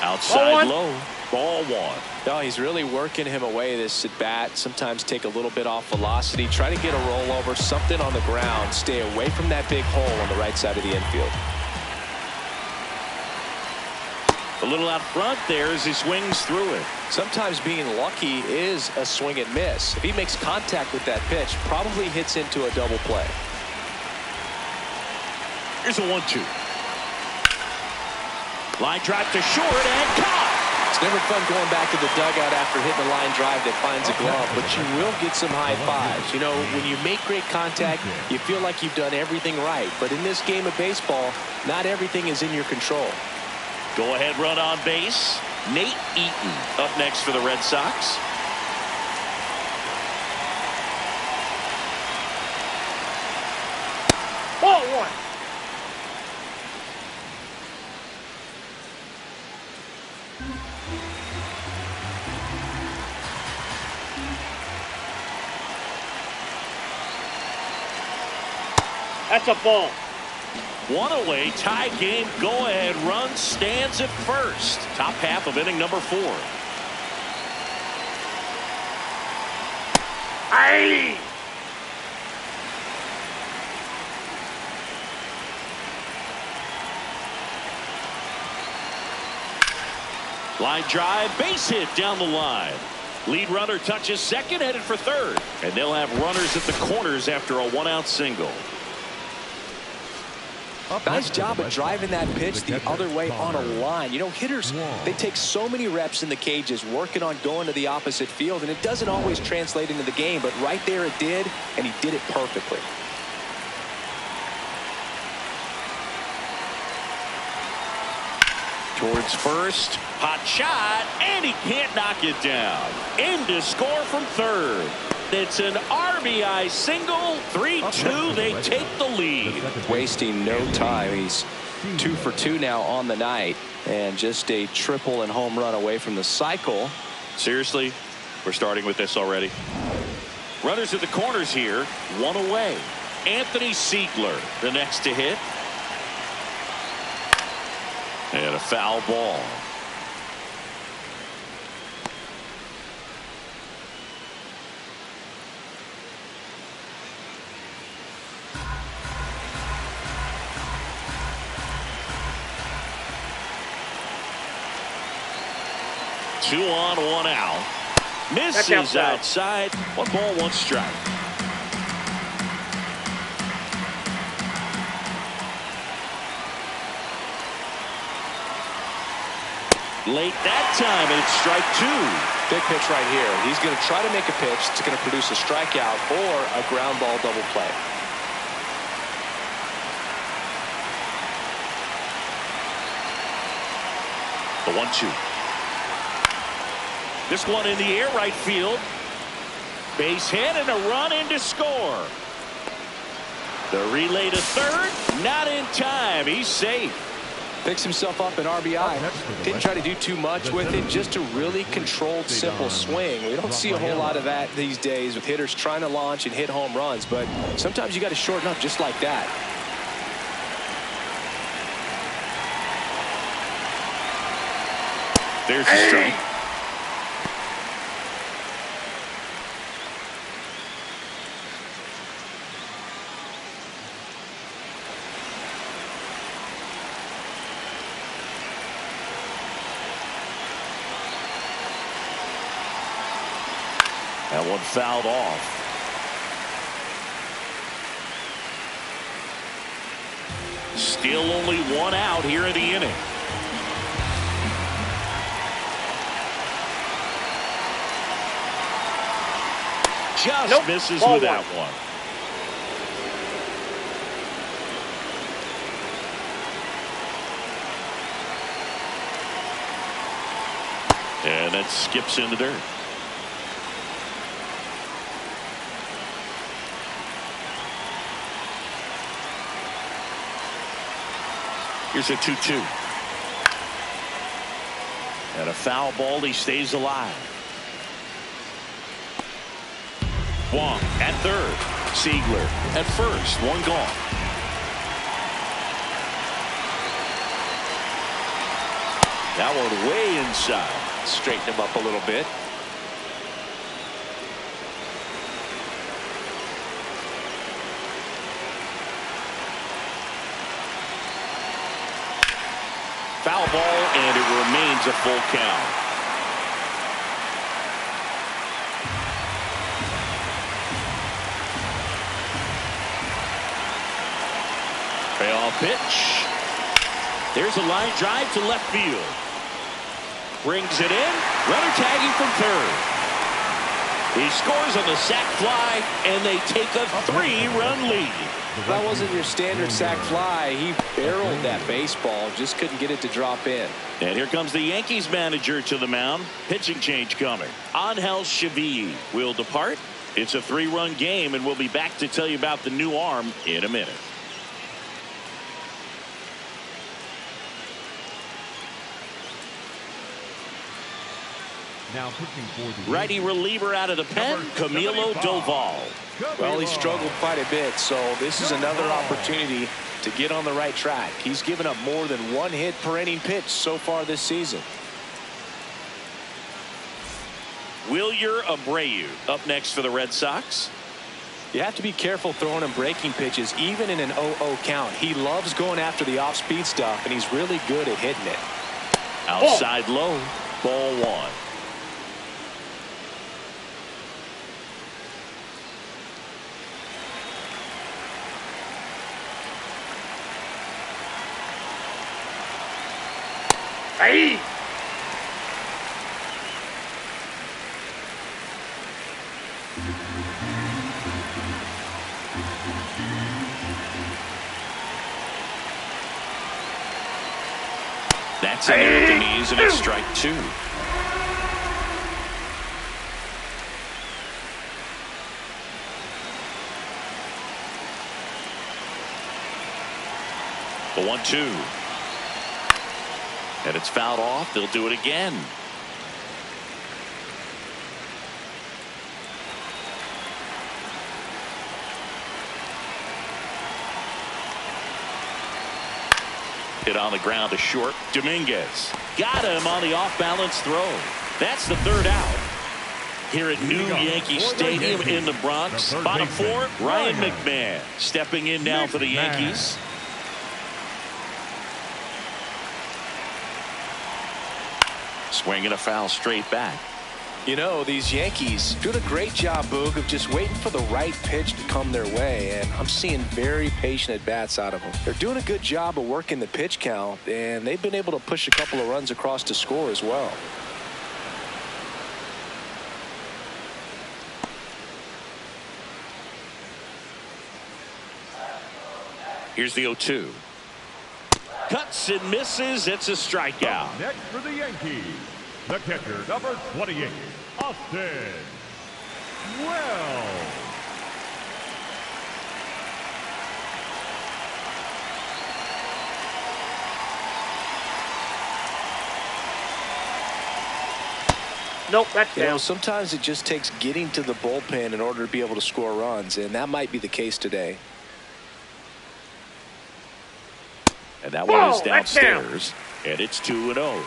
Outside low, ball one. No, he's really working him away this at bat. Sometimes take a little bit off velocity, try to get a rollover, something on the ground, stay away from that big hole on the right side of the infield. A little out front there as he swings through it. Sometimes being lucky is a swing and miss. If he makes contact with that pitch, probably hits into a double play. Here's a 1-2. Line drive to short and caught. It's never fun going back to the dugout after hitting a line drive that finds a glove, but you will get some high fives. You know, when you make great contact, you feel like you've done everything right. But in this game of baseball, not everything is in your control. Go ahead run on base. Nate Eaton up next for the Red Sox. Ball one. That's a ball. One away, tie game, go-ahead run stands at first. Top half of inning number 4. Aye. Line drive, base hit down the line. Lead runner touches second, headed for third. And they'll have runners at the corners after a 1-out single. Nice job of driving that pitch the other way on a line. You know, hitters, they take so many reps in the cages working on going to the opposite field, and it doesn't always translate into the game, but right there it did, and he did it perfectly. Towards first, hot shot, and he can't knock it down. In to score from third. It's an RBI single. 3-2. They take the lead. Wasting no time. He's 2 for 2 now on the night, and just a triple and home run away from the cycle. Seriously, we're starting with this already. Runners at the corners here. 1 away. Anthony Siegler, the next to hit. And a foul ball. Two on, 1 out. Misses outside. 1 ball, 1 strike. Late that time, and it's strike 2. Big pitch right here. He's going to try to make a pitch that's going to produce a strikeout or a ground ball double play. The 1-2. This one in the air, right field. Base hit and a run in to score. The relay to third, not in time. He's safe. Picks himself up an RBI. Didn't try to do too much with it, just a really controlled, simple swing. We don't see a whole lot of that these days with hitters trying to launch and hit home runs, but sometimes you got to shorten up just like that. There's the strike. That one fouled off. Still only 1 out here in the inning. Just misses with that one. And that skips in the dirt. Here's a 2-2. And a foul ball. He stays alive. Wong at third. Siegler at first. 1 gone. That one way inside. Straighten him up a little bit. Foul ball, and it remains a full count. Payoff pitch. There's a line drive to left field. Brings it in. Runner tagging from third. He scores on the sac fly, and they take a 3-run lead. That wasn't your standard sac fly. He barreled that baseball, just couldn't get it to drop in. And here comes the Yankees manager to the mound. Pitching change coming. Angel Chevy will depart. It's a 3-run game, and we'll be back to tell you about the new arm in a minute. Now pitching for the Righty reliever out of the pen, Camilo Doval. Well, he struggled quite a bit, so this is another opportunity to get on the right track. He's given up more than one hit per inning pitch so far this season. Wilyer Abreu up next for the Red Sox. You have to be careful throwing him breaking pitches, even in an 0-0 count. He loves going after the off-speed stuff, and he's really good at hitting it. Outside low, ball one. Hey! That's in there at the knees, and it's strike two. The 1-2. And it's fouled off. They'll do it again. Hit on the ground to short. Dominguez got him on the off-balance throw. That's the third out here at New Yankee Stadium in the Bronx. Bottom four, Ryan McMahon stepping in now for the Yankees. Swinging a foul straight back. You know, these Yankees doing a great job, Boog, of just waiting for the right pitch to come their way, and I'm seeing very patient at-bats out of them. They're doing a good job of working the pitch count, and they've been able to push a couple of runs across to score as well. Here's the 0-2. Cuts and misses. It's a strikeout. Next for the Yankees, the catcher, number 28, Austin Wells. Nope, that's You know, down. sometimes it just takes getting to the bullpen in order to be able to score runs, and that might be the case today. And that one is that's down. downstairs. And it's 2-0.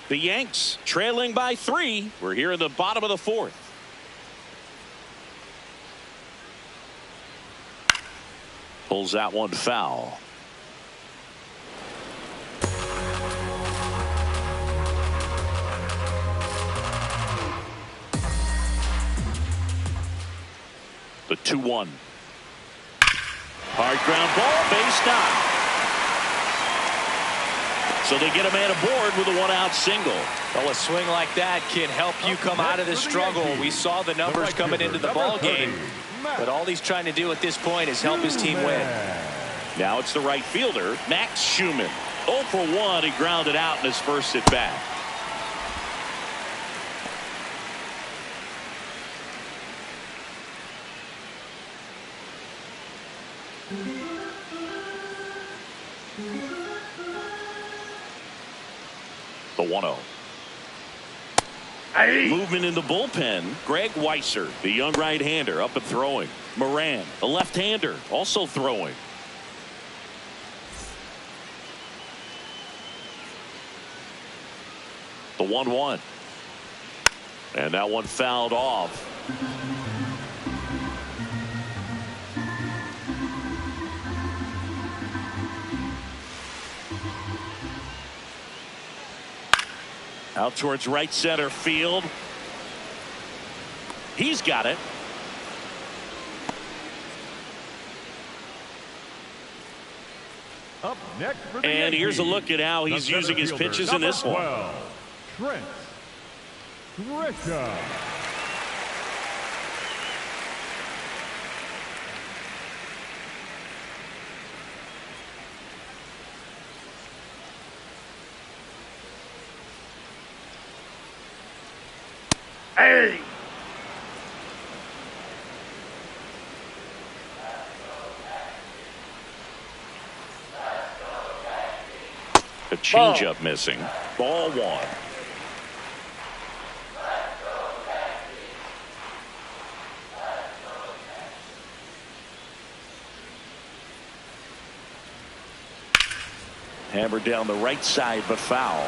The Yanks trailing by 3. We're here in the bottom of the fourth. Pulls that one foul. The 2-1. Hard ground ball, base knock. So they get a man aboard with a one-out single. Well, a swing like that can help you come out of this struggle. We saw the numbers coming into the ball game, but all he's trying to do at this point is help his team win. Now it's the right fielder, Max Schumann. 0 for 1. He grounded out in his first at bat. The 1-0. Hey. Movement in the bullpen. Greg Weisser, the young right-hander, up and throwing. Moran, a left-hander, also throwing. The 1-1. And that one fouled off. Out towards right center field. He's got it. Up next for the And here's a Yankees, look at how he's the using his center pitches fielder, in this one. number 12, Trent Grisham. Hey. A changeup missing. Ball one. Hammered down the right side, but foul.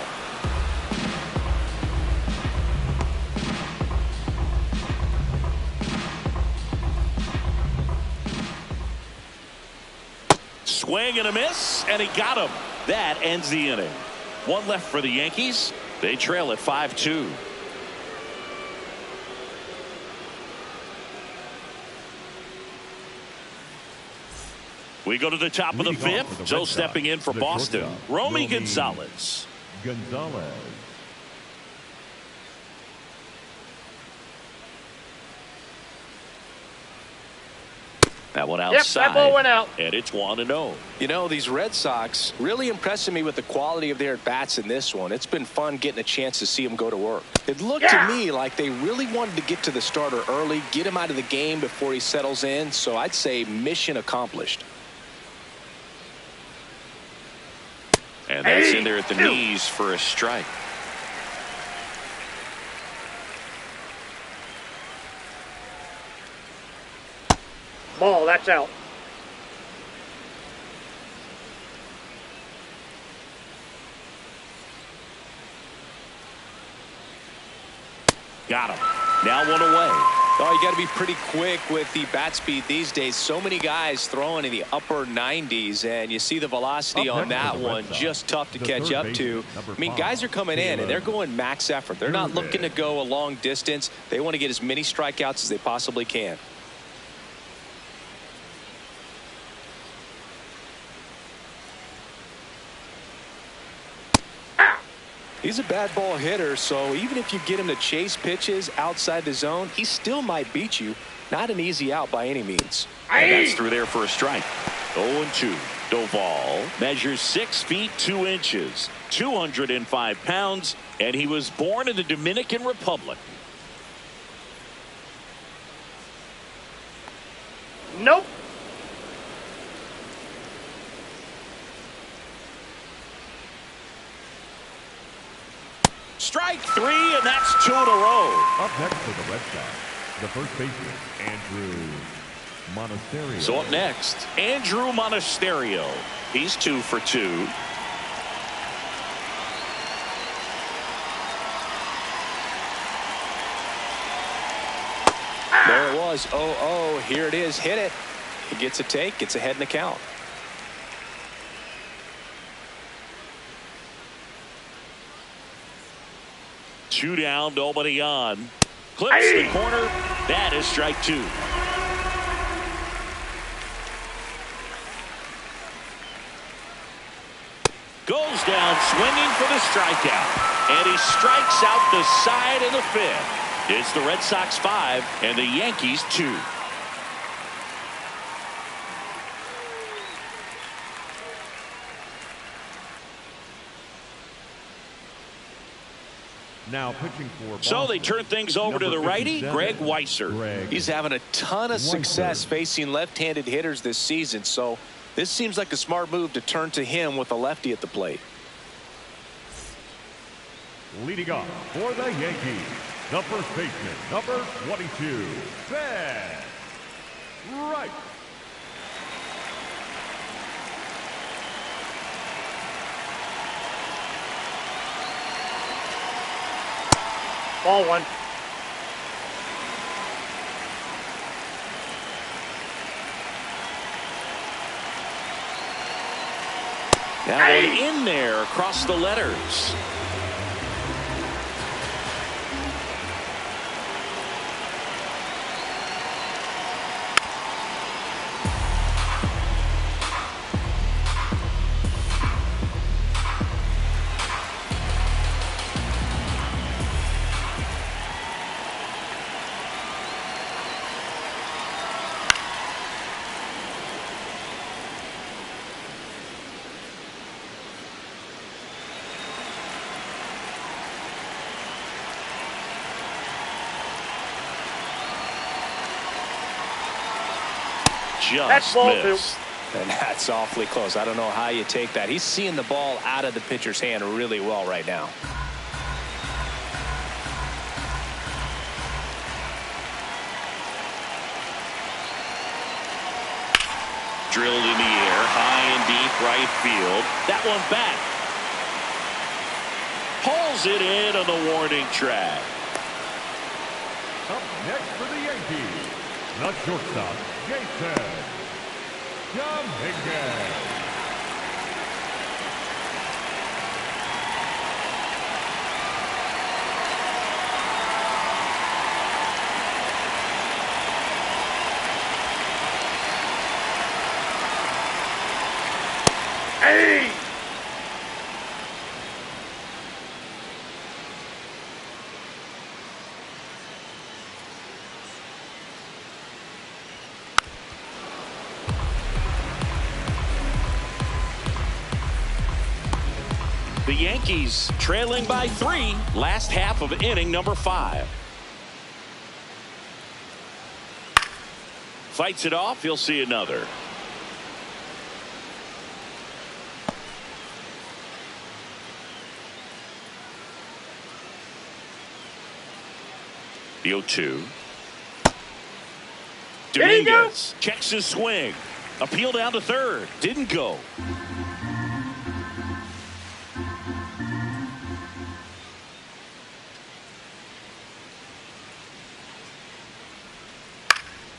Swing and a miss, and he got him. That ends the inning. One left for the Yankees. They trail at 5-2. We go to the top of the fifth. So stepping in for Boston, Romy Gonzalez. That one outside. Yep, that ball went out. And it's 1-0. You know, these Red Sox really impressing me with the quality of their at-bats in this one. It's been fun getting a chance to see them go to work. It looked to me like they really wanted to get to the starter early, get him out of the game before he settles in. So I'd say mission accomplished. And that's in there at the knees for a strike. Ball, that's out. Got him. Now one away. Oh, you got to be pretty quick with the bat speed these days. So many guys throwing in the upper 90s, and you see the velocity on that one. Just tough to catch up to. I mean, guys are coming in, and they're going max effort. They're not looking to go a long distance. They want to get as many strikeouts as they possibly can. He's a bad ball hitter, so even if you get him to chase pitches outside the zone, he still might beat you. Not an easy out by any means. And that's through there for a strike. 0-2. Doval measures 6 feet 2 inches, 205 pounds, and he was born in the Dominican Republic. Nope. Strike 3, and that's 2 in a row. Up next for the Red Sox, the first baseman, Andrew Monasterio. So up next, Andrew Monasterio. He's 2 for 2. There it was. 0-0. Here it is. Hit it. He gets a take. Gets ahead in the count. Two down, nobody on. Clips the corner. That is strike 2. Goes down swinging for the strikeout. And he strikes out the side of the fifth. It's the Red Sox 5 and the Yankees 2. Now pitching for Boston. So they turn things over to the righty, Greg Weisser. He's having a ton of success facing left-handed hitters this season, so this seems like a smart move to turn to him with a lefty at the plate. Leading off for the Yankees, the first baseman, number 22, Ben Wright. Ball one. Now in there across the letters. Just That's ball missed. And that's awfully close. I don't know how you take that. He's seeing the ball out of the pitcher's hand really well right now. Drilled in the air, high and deep right field. That one back. Pulls it in on the warning track. Up next for the Yankees, the shortstop, Jason Dominguez. Hey! The Yankees trailing by 3, last half of inning number 5. Fights it off, he'll see another. The 0-2. Dominguez checks his swing. Appeal down to third. Didn't go.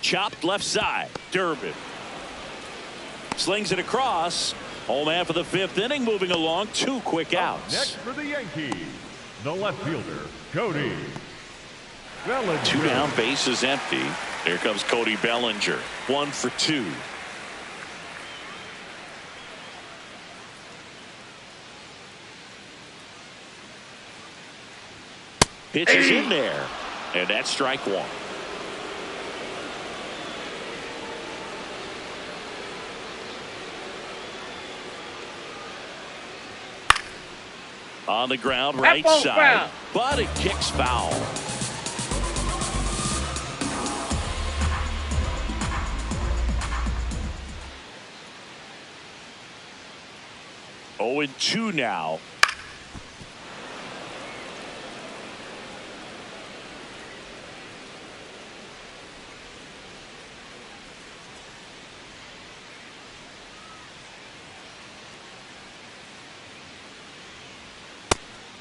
Chopped left side. Durbin slings it across. Home half of the 5th inning, moving along. 2 quick outs. Next for the Yankees, the left fielder, Cody Bellinger. 2 down, bases empty. Here comes Cody Bellinger. 1 for 2. Pitches in there, and that's strike 1. On the ground, right side, but it kicks foul. Oh, and 2 now.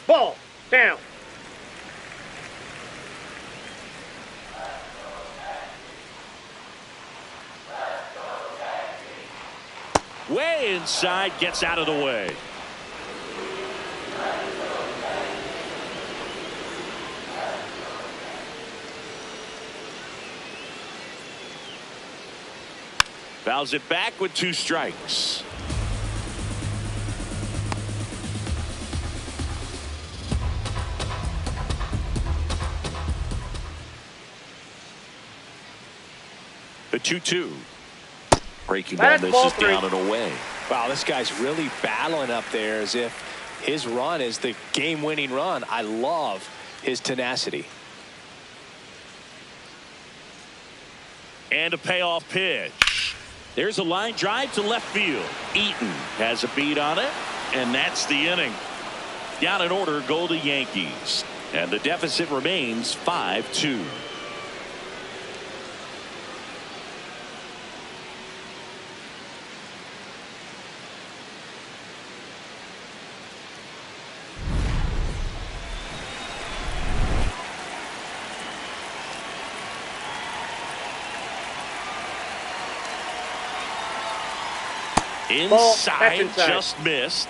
Ball down. Way inside, gets out of the way. Fouls it back with 2 strikes. The 2-2. Breaking ball misses down and away. Wow, this guy's really battling up there as if his run is the game-winning run. I love his tenacity. And a payoff pitch. There's a line drive to left field. Eaton has a beat on it, and that's the inning. Down in order go the Yankees, and the deficit remains 5-2. Inside, just missed.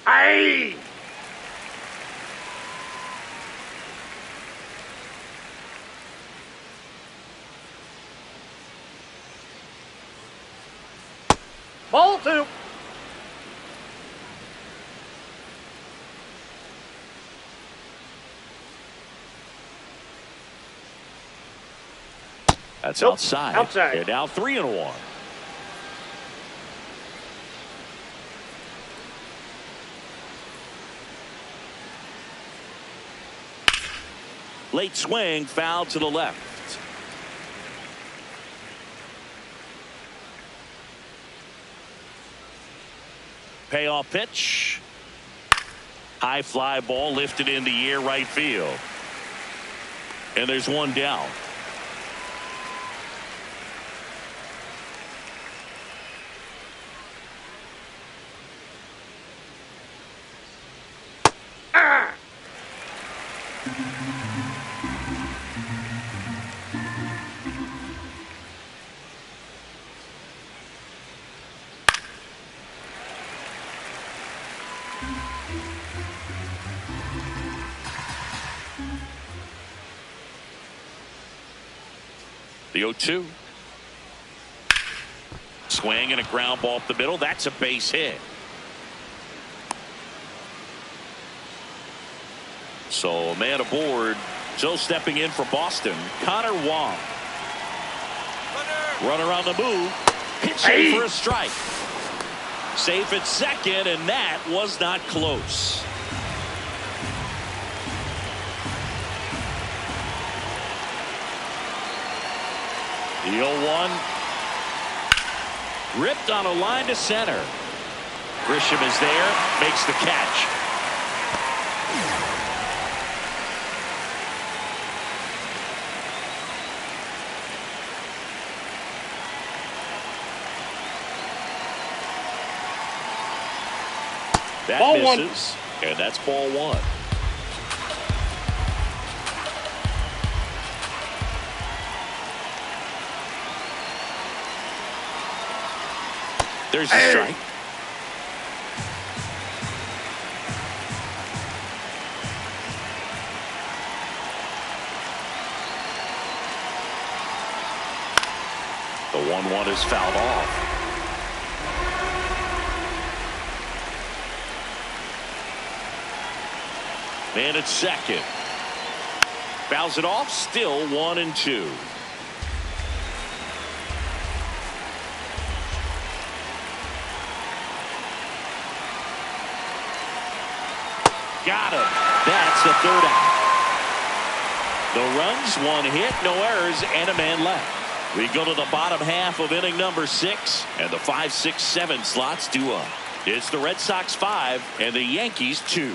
Aye! Ball 2. That's outside. Outside. And now 3-1. Late swing, foul to the left. Payoff pitch. High fly ball lifted in the air right field. And there's one down. The 0-2. Swing and a ground ball up the middle. That's a base hit. So a man aboard. Still stepping in for Boston, Connor Wong. Runner on the move. Pitching for a strike. Safe at second, and that was not close. The 0-1. Ripped on a line to center. Grisham is there, makes the catch. That ball misses, and that's ball one. There's a strike. The 1-1 is fouled off. Man at second. Fouls it off. Still 1-2. Got him. That's the third out. No runs, one hit, no errors, and a man left. We go to the bottom half of inning number 6, and the 5, 6, 7 slots due up. It's the Red Sox 5 and the Yankees 2.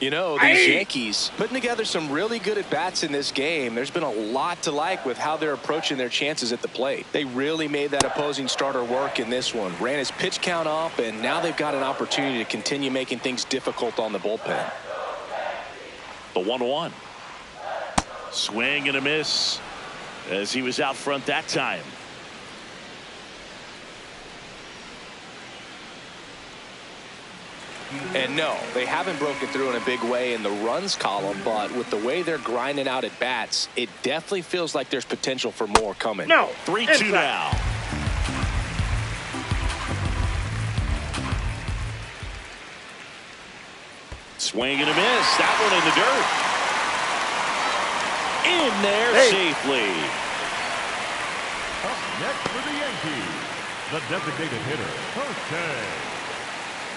You know, these Yankees putting together some really good at-bats in this game. There's been a lot to like with how they're approaching their chances at the plate. They really made that opposing starter work in this one. Ran his pitch count up, and now they've got an opportunity to continue making things difficult on the bullpen. The 1-1. Swing and a miss as he was out front that time. And no, they haven't broken through in a big way in the runs column, but with the way they're grinding out at bats, it definitely feels like there's potential for more coming. No. 3-2 now. Swing and a miss. That one in the dirt. In there safely. Up next for the Yankees, the designated hitter, Jose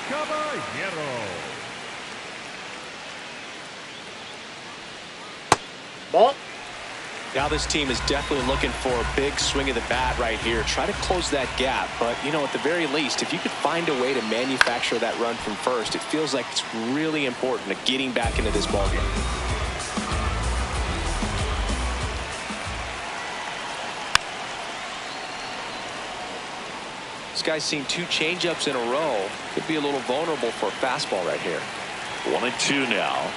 Caballero. Ball. Now this team is definitely looking for a big swing of the bat right here. Try to close that gap. But, you know, at the very least, if you could find a way to manufacture that run from first, it feels like it's really important to getting back into this ballgame. This guy's seen 2 changeups in a row. Could be a little vulnerable for a fastball right here. 1-2 now.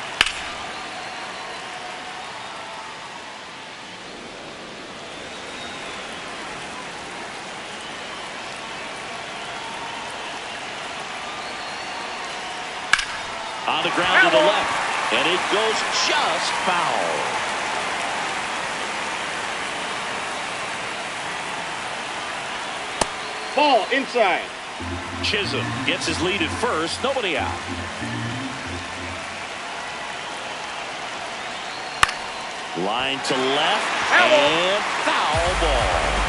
On the ground to the left, and it goes just foul. Ball inside. Chisholm gets his lead at first. Nobody out. Line to left, and foul ball.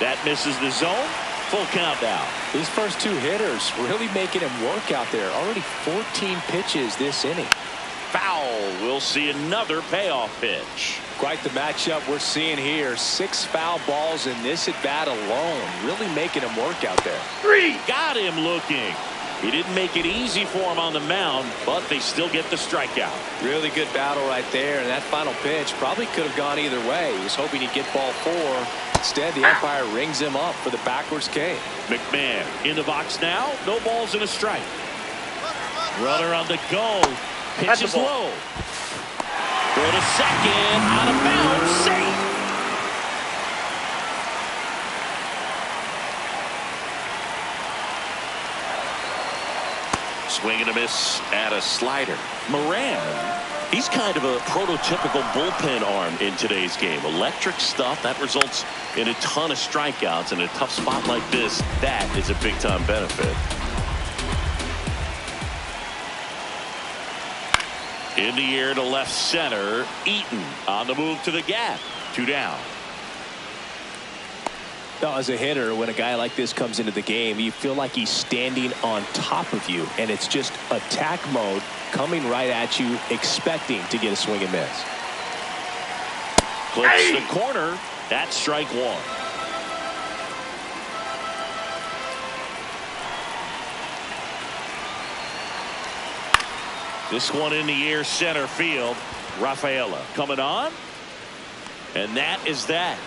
That misses the zone. Full count now. These first two hitters really making him work out there. Already 14 pitches this inning. Foul. We'll see another payoff pitch. Quite the matchup we're seeing here. 6 foul balls in this at bat alone. Really making him work out there. 3. Got him looking. He didn't make it easy for him on the mound, but they still get the strikeout. Really good battle right there, and that final pitch probably could have gone either way. He was hoping he'd get ball 4. Instead, the umpire rings him up for the backwards K. McMahon in the box now. No balls and a strike. Runner on the go. Pitch is low. Throw to second. Out of bounds. Safe. Swing and a miss at a slider. Moran, he's kind of a prototypical bullpen arm in today's game. Electric stuff that results in a ton of strikeouts. In a tough spot like this, that is a big-time benefit. In the air to left center. Eaton on the move to the gap. 2 down. Now, as a hitter, when a guy like this comes into the game, you feel like he's standing on top of you, and it's just attack mode coming right at you, expecting to get a swing and miss. Clips the corner. That's strike 1. This one in the air center field. Rafaela coming on. And that is that.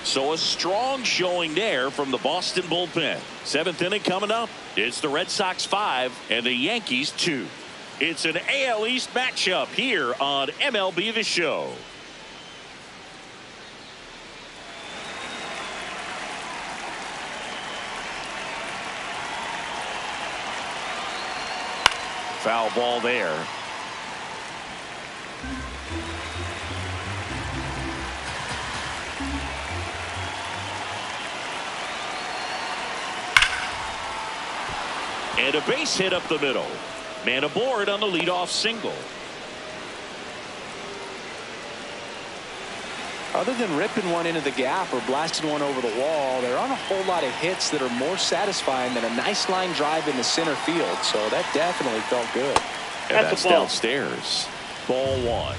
So a strong showing there from the Boston bullpen. 7th inning coming up. It's the Red Sox 5 and the Yankees 2. It's an AL East matchup here on MLB The Show. Foul ball there. And a base hit up the middle. Man aboard on the leadoff single. Other than ripping one into the gap or blasting one over the wall, there aren't a whole lot of hits that are more satisfying than a nice line drive in the center field. So that definitely felt good. And that's downstairs. Ball 1.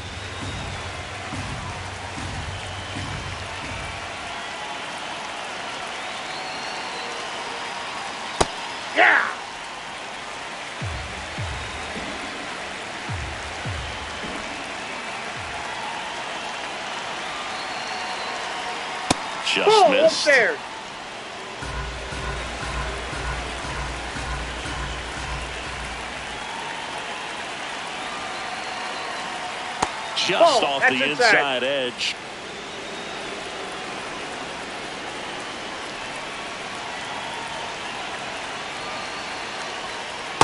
Yeah. Just missed. Upstairs. Just off the inside edge.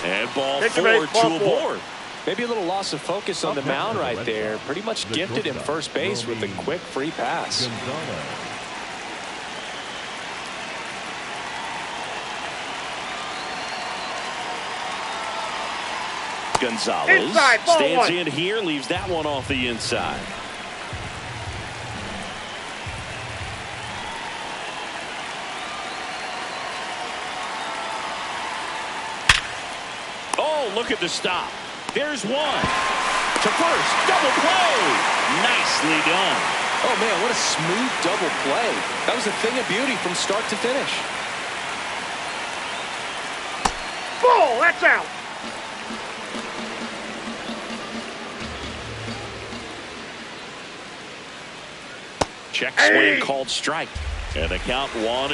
And ball 4, 2 aboard. Maybe a little loss of focus on the mound right there. Pretty much gifted him first base with a quick free pass. Gonzalez stands in here, leaves that one off the inside. Oh, look at the stop. There's one. To first. Double play. Nicely done. Oh, man, what a smooth double play. That was a thing of beauty from start to finish. Ball, that's out. Check swing called strike. And the count 1-1.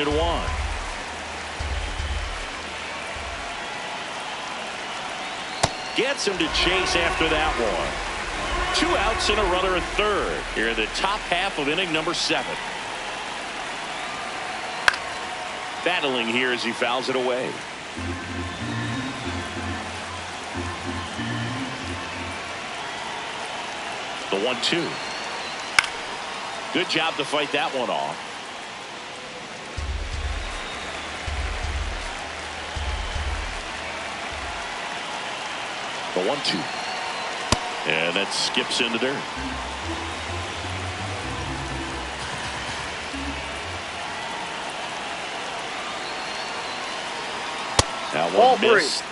Gets him to chase after that one. 2 outs and a runner at third here in the top half of inning number 7. Battling here as he fouls it away. The 1-2. Good job to fight that one off. The 1-2. And that skips in the dirt. That Ball one missed.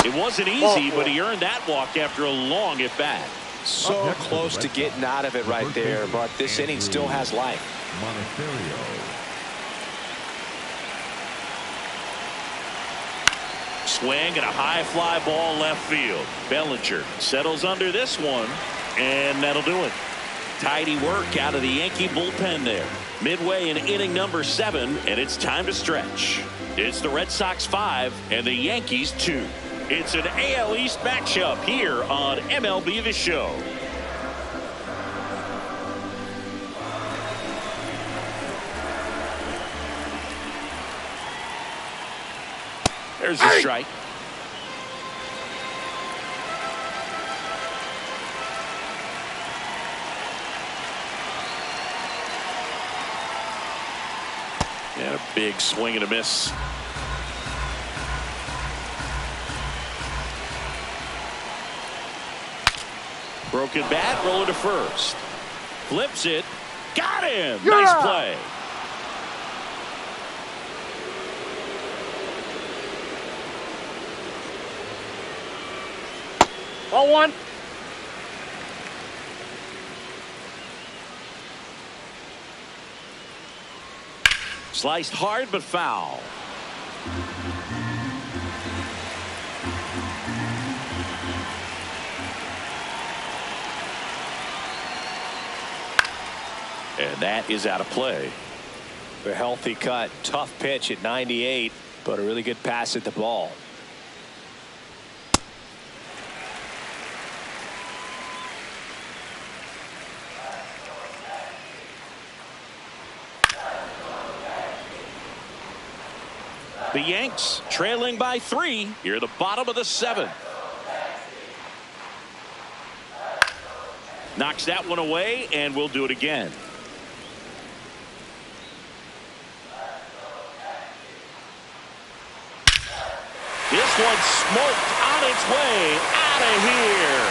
It wasn't easy, but he earned that walk after a long at bat. So close to getting out of it right there, but this inning still has life. Swing and a high fly ball left field. Bellinger settles under this one, and that'll do it. Tidy work out of the Yankee bullpen there. Midway in inning number 7, and it's time to stretch. It's the Red Sox 5 and the Yankees 2. It's an AL East matchup here on MLB The Show. There's a strike. And a big swing and a miss. Broken bat, rolling to first. Flips it. Got him. Yeah. Nice play. Ball 1. Sliced hard but foul. And that is out of play. A healthy cut. Tough pitch at 98, but a really good pass at the ball. The Yanks trailing by 3 here at the bottom of the 7th. Knocks that one away, and we'll do it again. This one smoked on its way out of here.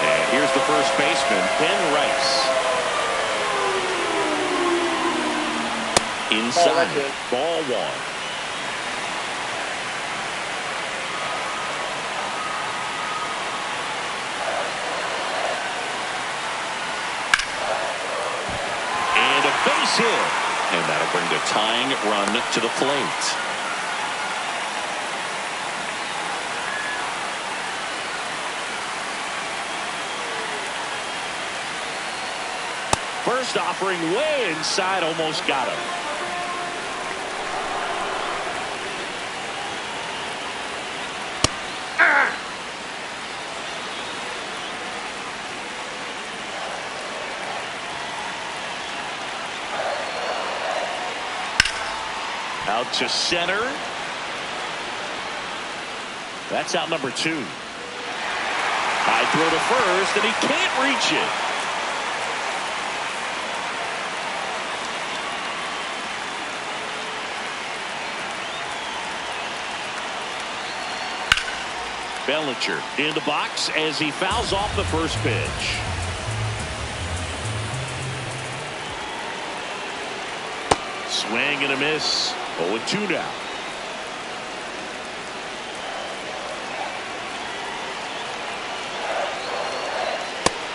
And here's the first baseman, Ben Rice. Inside, ball 1. And a base hit. And that'll bring the tying run to the plate. First offering way inside, almost got him. Out to center. That's out number 2. High throw to first, and he can't reach it. Bellinger in the box as he fouls off the first pitch. Swing and a miss. 0-2 now.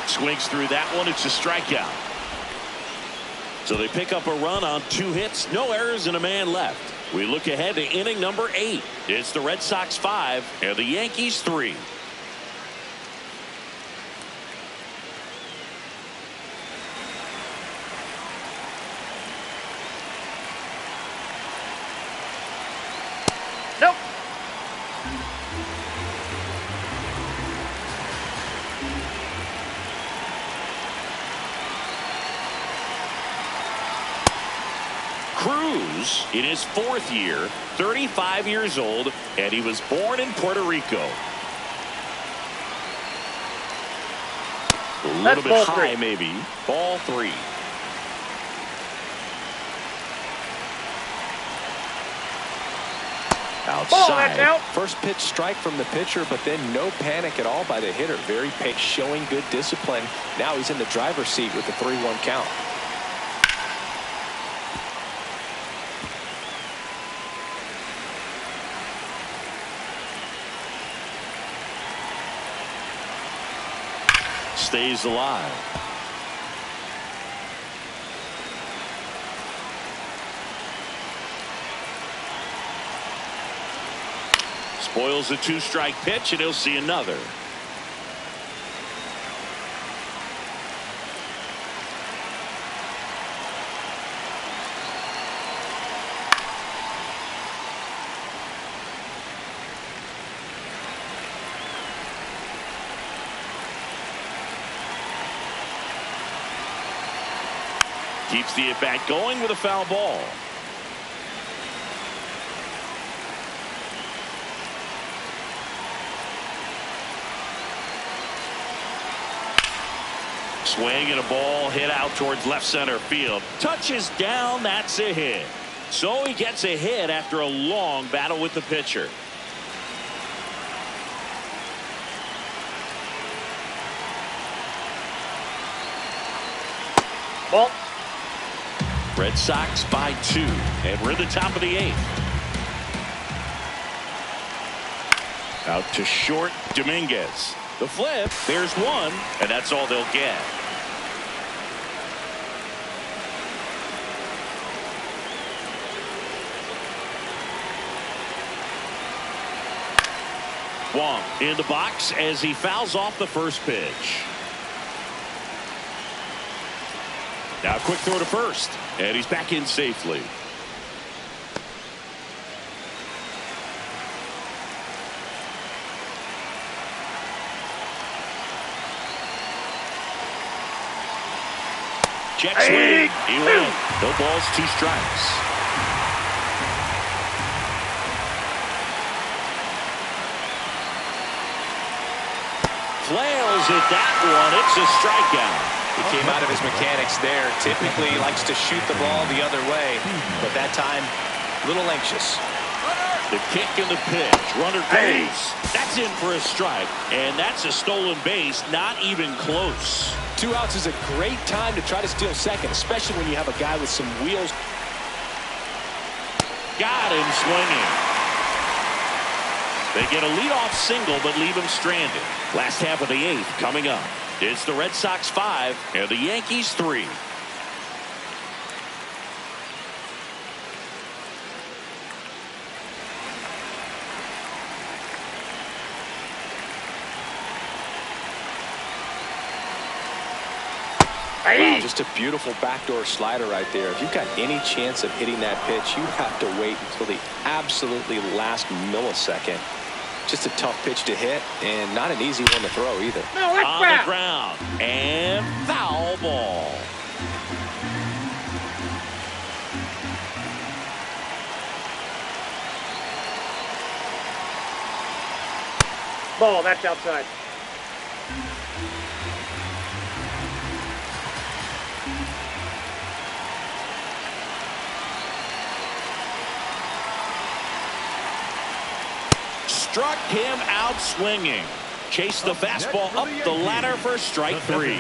Swings through that one. It's a strikeout. So they pick up a run on 2 hits, no errors, and a man left. We look ahead to inning number 8. It's the Red Sox 5 and the Yankees 3. Nope. Cruz in his 4th year, 35 years old, and he was born in Puerto Rico. A little bit high, maybe. Ball 3. Outside. Out. First pitch strike from the pitcher, but then no panic at all by the hitter. Very patient, showing good discipline. Now he's in the driver's seat with the 3-1 count. Stays alive. Spoils a 2-strike pitch, and he'll see another. Keeps the at-bat going with a foul ball. Swing and a ball hit out towards left center field. Touches down, that's a hit. So he gets a hit after a long battle with the pitcher. Ball. Red Sox by 2, and we're in the top of the 8th. Out to short, Dominguez. The flip, there's one, and that's all they'll get. Wong in the box as he fouls off the first pitch. Now a quick throw to first, and he's back in safely. Check swing. He wins. No balls, 2 strikes. Flails at that one. It's a strikeout. He came out of his mechanics there. Typically he likes to shoot the ball the other way, but that time a little anxious. The kick and the pitch. Runner goes. That's in for a strike, and that's a stolen base. Not even close. 2 outs is a great time to try to steal second, especially when you have a guy with some wheels. Got him swinging. They get a leadoff single, but leave him stranded. Last half of the 8th coming up. It's the Red Sox 5 and the Yankees 3. Wow, just a beautiful backdoor slider right there. If you've got any chance of hitting that pitch, you have to wait until the absolutely last millisecond. Just a tough pitch to hit, and not an easy one to throw either. No, that's on foul. The ground, and foul ball. Ball, that's outside. Struck him out swinging. Chased the fastball up the ladder for strike 3.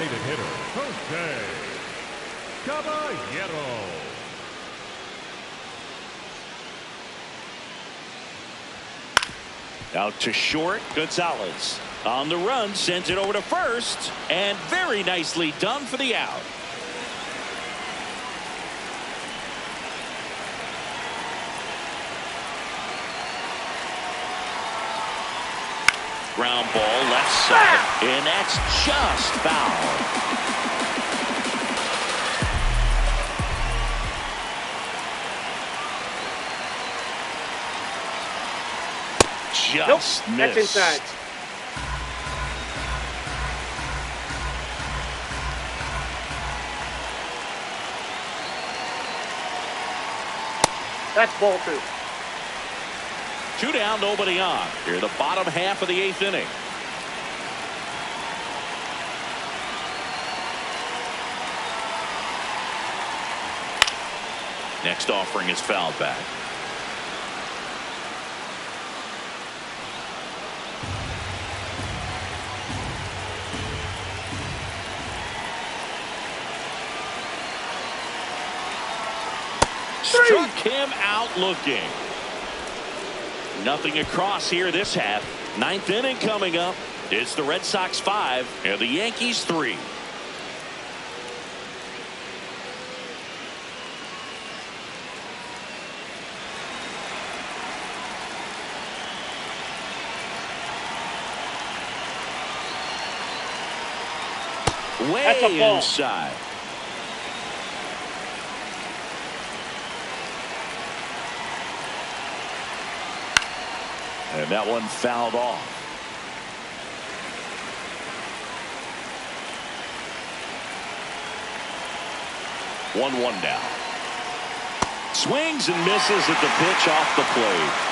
Out to short, Gonzalez. On the run, sends it over to first, and very nicely done for the out. Ground ball left side, and that's just foul. Just nope, missed. that's inside. That's ball 2. 2 down, nobody on. Here in the bottom half of the 8th inning. Next offering is fouled back. Struck him out looking. Nothing across here this half. Ninth inning coming up. It's the Red Sox 5 and the Yankees 3. Way inside. And that one fouled off. 1-1 now. Swings and misses at the pitch off the plate.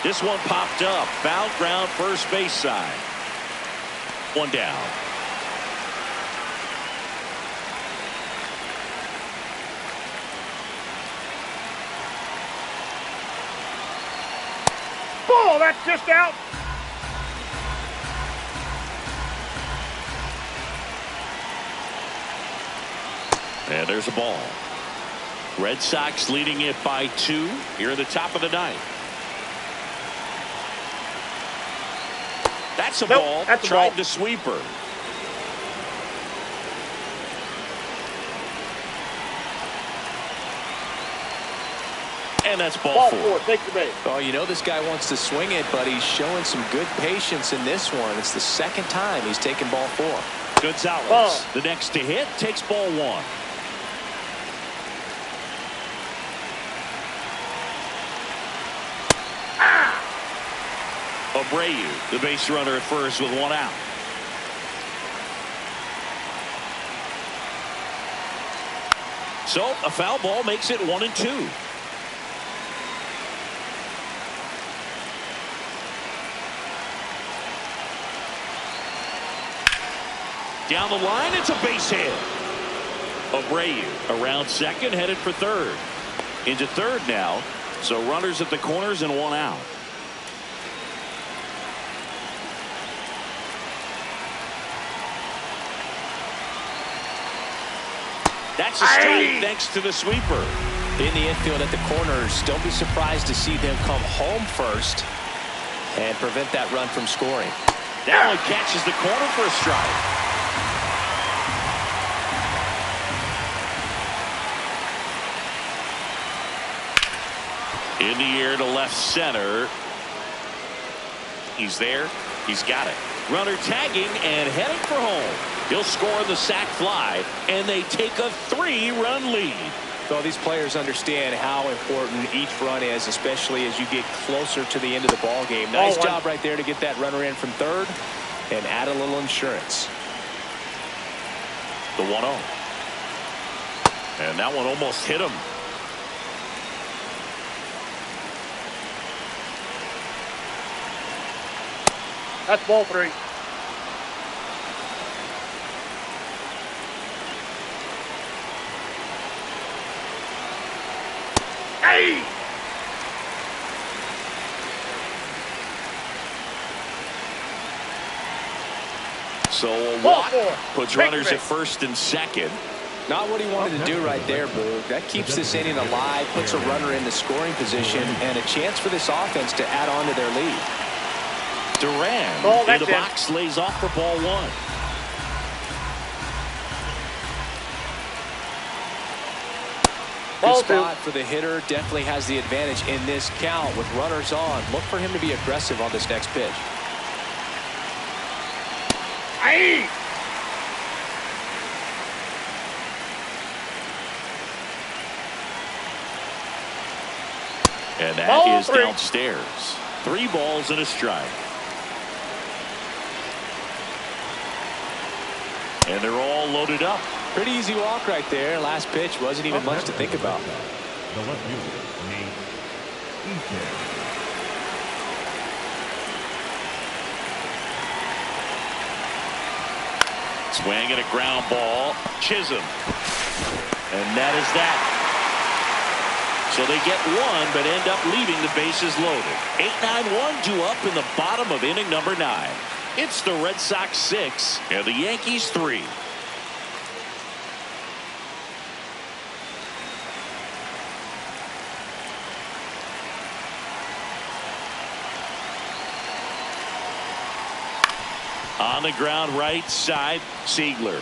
This one popped up. Foul ground first base side. One down. Ball, that's just out. And there's a ball. Red Sox leading it by 2 here at the top of the ninth. That's a ball. That's a Tried ball. the sweeper. And that's ball 4. Take the base. Oh, you know this guy wants to swing it, but he's showing some good patience in this one. It's the second time he's taken ball 4. Gonzalez, the next to hit, takes ball 1. Abreu, the base runner at first with 1 out. So a foul ball makes it 1-2. Down the line, it's a base hit. Abreu around second, headed for third. Into third now. So runners at the corners and 1 out. That's a strike thanks to the sweeper. In the infield at the corners, don't be surprised to see them come home first and prevent that run from scoring. That one catches the corner for a strike. In the air to left center. He's there. He's got it. Runner tagging and heading for home. He'll score the sac fly, and they take a 3-run lead. Well, these players understand how important each run is, especially as you get closer to the end of the ball game. Nice job right there to get that runner in from third and add a little insurance. The 1-0. And that one almost hit him. That's ball 3. Hey! So a walk puts runners at first and second. Not what he wanted to do right there, Boog. That keeps this inning alive, puts a runner in the scoring position, and a chance for this offense to add on to their lead. Duran in the box lays off for ball 1. Good spot for the hitter. Definitely has the advantage in this count with runners on. Look for him to be aggressive on this next pitch. Aye. And that is downstairs. 3 balls and a strike. And they're all loaded up. Pretty easy walk right there. Last pitch wasn't even much to think about. The left fielder, Nate Eaton. Swing and a ground ball. Chisholm. And that is that. So they get 1 but end up leaving the bases loaded. 8-9-1 due up in the bottom of inning number 9. It's the Red Sox 6 and the Yankees 3. On the ground right side, Siegler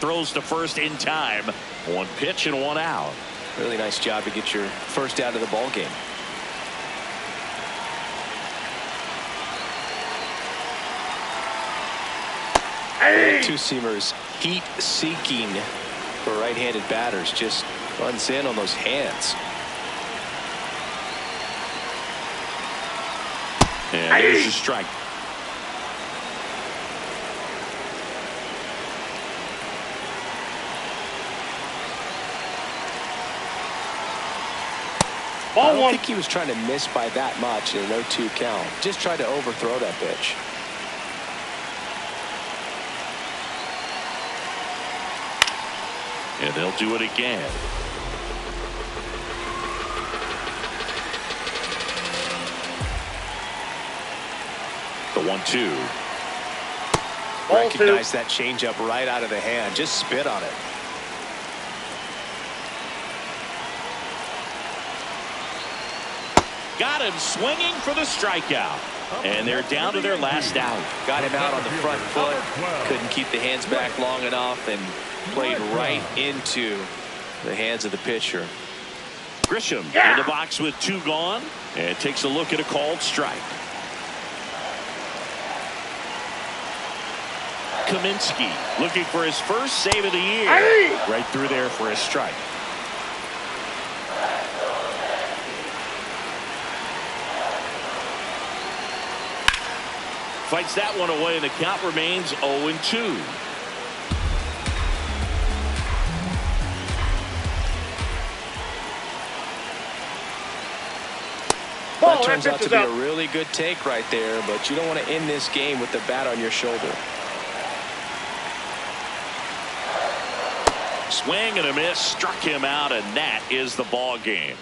throws to first in time. One pitch and one out. Really nice job to get your first out of the ball game. Hey! Two-seamers heat-seeking for right-handed batters. Just runs in on those hands. And there's a strike. I don't think he was trying to miss by that much in an 0-2 count. Just tried to overthrow that pitch. And they'll do it again. The 1-2. Recognize that changeup right out of the hand. Just spit on it. Got him swinging for the strikeout. And they're down to their last out. Got him out on the front foot. Couldn't keep the hands back long enough and played right into the hands of the pitcher. Grisham in the box with 2 gone and takes a look at a called strike. Kaminsky looking for his first save of the year. Right through there for a strike. Fights that one away, and the count remains 0-2. That turns out to be a really good take right there, but you don't want to end this game with the bat on your shoulder. Swing and a miss, struck him out, and that is the ball game.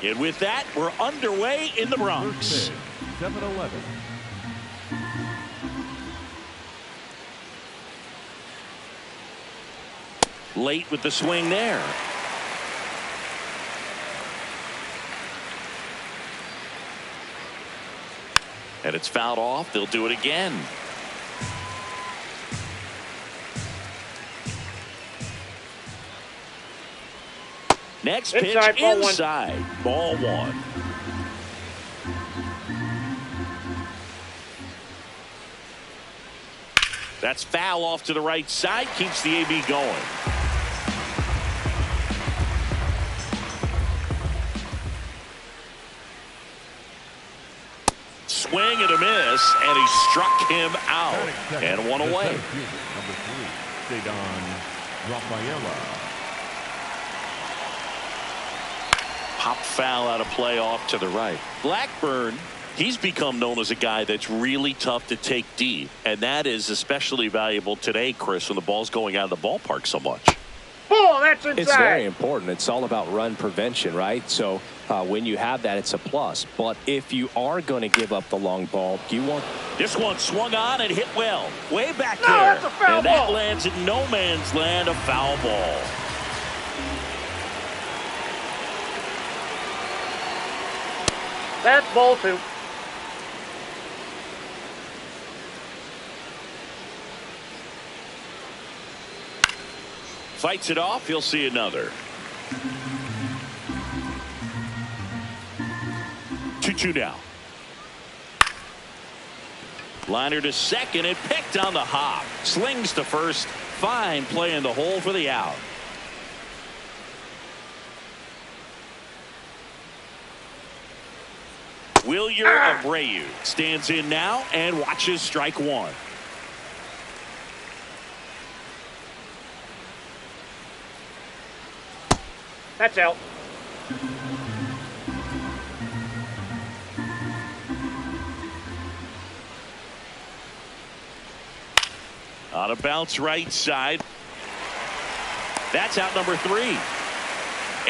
And with that, we're underway in the Bronx. 7-11. Late with the swing there. And it's fouled off. They'll do it again. Next pitch inside. Ball one. That's foul off to the right side. Keeps the AB going. Swing and a miss, and he struck him out. And one away. Number 3, Cedon Rafaela. Pop foul out of play off to the right. Blackburn, he's become known as a guy that's really tough to take deep, and that is especially valuable today, Chris, when the ball's going out of the ballpark so much. Ball, that's inside. It's very important. It's all about run prevention, right? So when you have that, it's a plus. But if you are going to give up the long ball, you want... This one swung on and hit well. Way back No, there. that's a foul and that ball. lands in no man's land, a foul ball. That's ball 2. Fights it off. He'll see another. 2-2 now. Liner to second and picked on the hop. Slings to first. Fine play in the hole for the out. Wilyer Abreu stands in now and watches strike one. That's out. On a bounce right side. That's out number 3.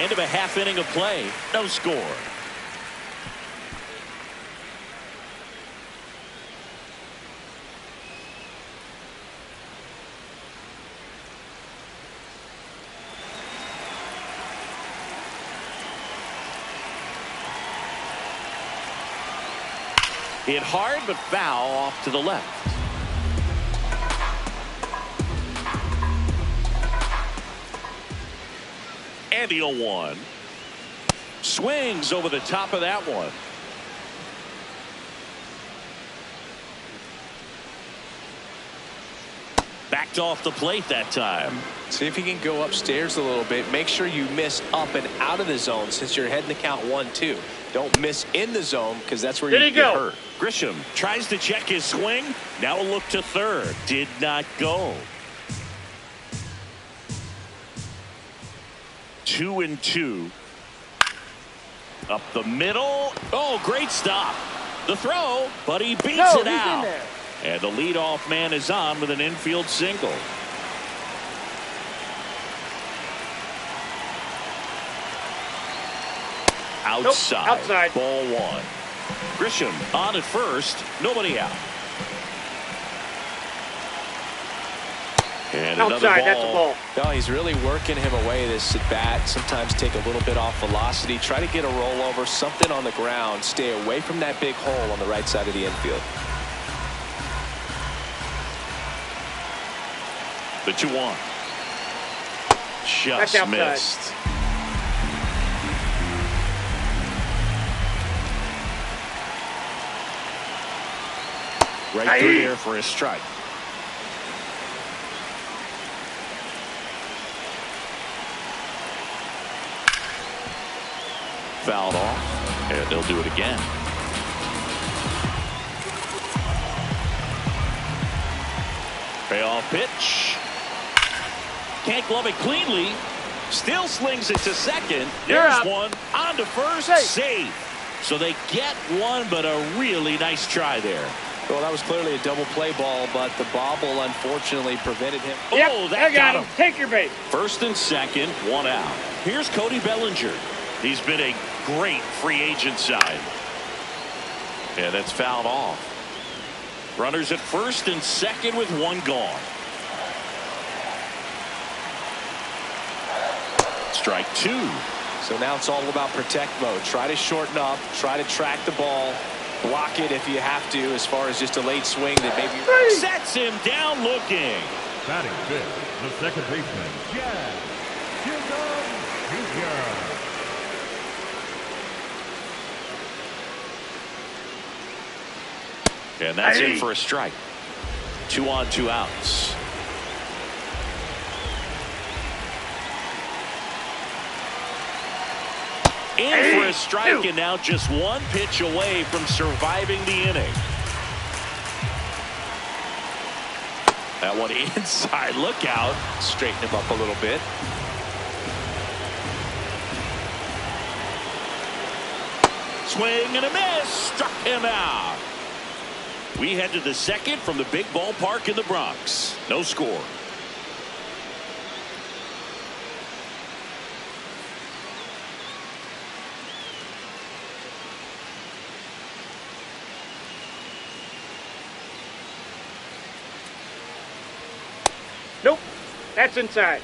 End of a half inning of play. No score. Hit hard but foul off to the left. And the 0-1. Swings over the top of that one. Backed off the plate that time. See if you can go upstairs a little bit. Make sure you miss up and out of the zone since you're heading to count 1-2. Don't miss in the zone because that's where you get hurt. Grisham tries to check his swing. Now a look to third. Did not go. 2-2. Up the middle. Oh, great stop. The throw, but he beats it out. And the leadoff man is on with an infield single. Outside. Nope, outside. Ball 1. Grisham on at first. Nobody out. And outside, another ball. that's a ball. No, he's really working him away this at bat. Sometimes take a little bit off velocity. Try to get a rollover, something on the ground. Stay away from that big hole on the right side of the infield. The 2-1. Just missed. Right through there for a strike. Fouled off, and they'll do it again. Payoff pitch. Can't glove it cleanly. Still slings it to second. There's one. On to first. Safe. So they get one, but a really nice try there. Well, that was clearly a double play ball, but the bobble unfortunately prevented him. Oh, that got him. Take your base. First and second, one out. Here's Cody Bellinger. He's been a great free agent sign. Yeah, that's fouled off. Runners at first and second with one gone. Strike two. So now it's all about protect mode. Try to shorten up, try to track the ball, block it if you have to, as far as just a late swing that maybe sets him down looking. Batting fifth, the second baseman, Jazz Jr. And that's in for a strike. 2 on, 2 outs. In for a strike, and now just one pitch away from surviving the inning. That one inside. Look out. Straighten him up a little bit. Swing and a miss. Struck him out. We head to the second from the big ballpark in the Bronx. No score. Nope. That's inside.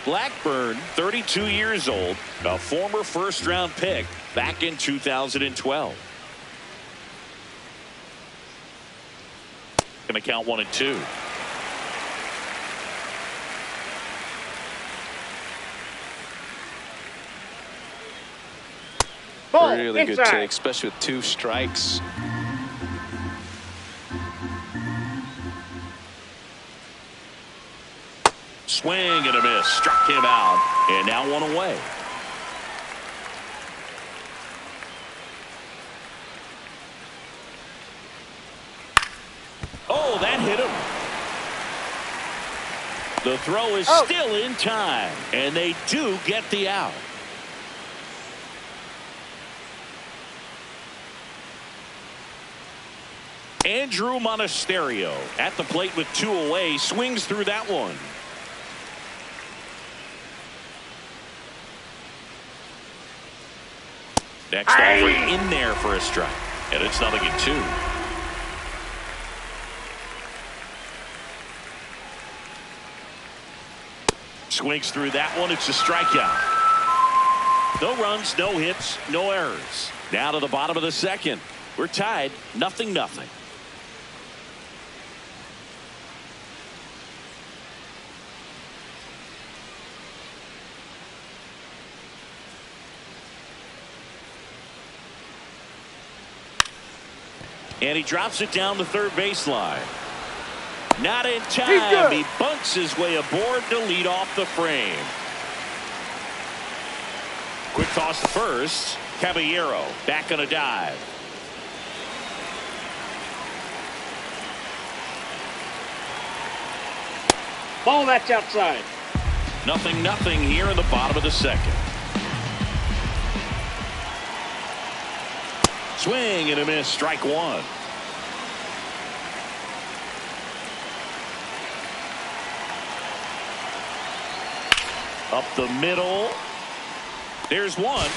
Blackburn, 32 years old, a former first-round pick back in 2012. Going to count 1 and 2. Ball, really inside. good take, especially with 2 strikes. Swing and a miss. Struck him out. And now 1 away. Oh, that hit him. The throw is still in time. And they do get the out. Andrew Monasterio at the plate with 2 away. Swings through that one. Next offer in there for a strike. And it's 0-2. Swings through that one. It's a strikeout. No runs, no hits, no errors. Now to the bottom of the second. We're tied 0-0. And he drops it down the third baseline. Not in time. He bunts his way aboard to lead off the frame. Quick toss to first. Caballero back on a dive. Ball, that's outside. 0-0 here in the bottom of the second. Swing and a miss. Strike 1. Up the middle. There's one.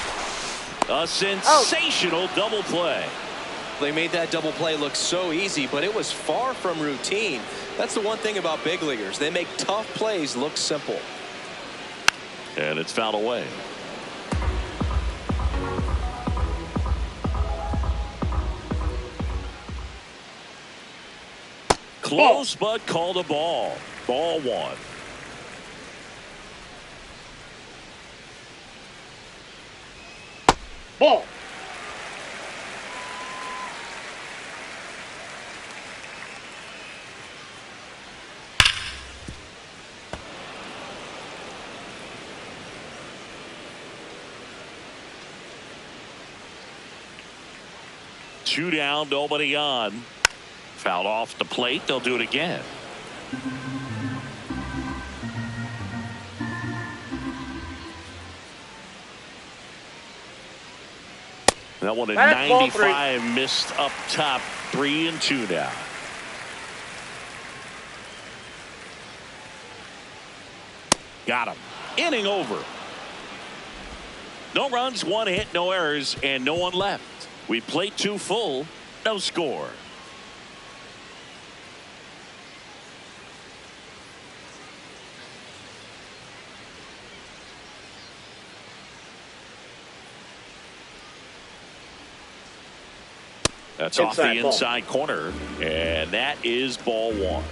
A sensational double play. They made that double play look so easy, but it was far from routine. That's the one thing about big leaguers. They make tough plays look simple. And it's fouled away. Close, but called a ball. Ball 1. Ball. Two down, nobody on. Fouled off the plate. They'll do it again. That one at 95 missed up top. 3-2 now. Got him. Inning over. No runs, 1 hit, no errors, and no one left. We played 2 full, no score. That's off the inside corner, and that is ball 1.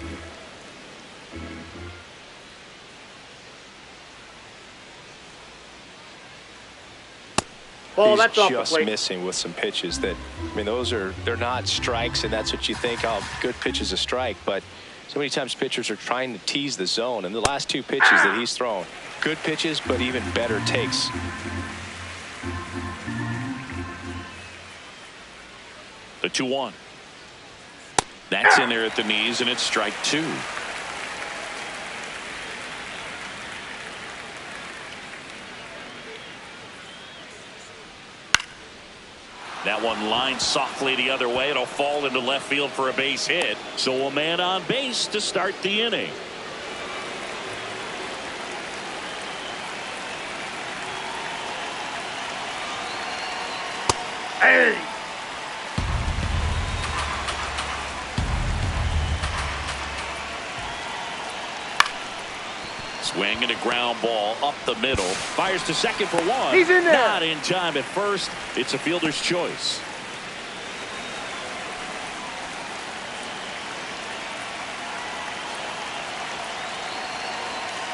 Ball, that's off the just plate. missing with some pitches that, I mean, they're not strikes, and that's what you think, oh, good pitch is a strike, but so many times pitchers are trying to tease the zone, and the last 2 pitches that he's thrown, good pitches, but even better takes. The 2-1. That's in there at the knees, and it's strike 2. That one lines softly the other way. It'll fall into left field for a base hit. So a man on base to start the inning. Hey! Swing and a ground ball up the middle. Fires to second for 1. He's in there. Not in time at first. It's a fielder's choice.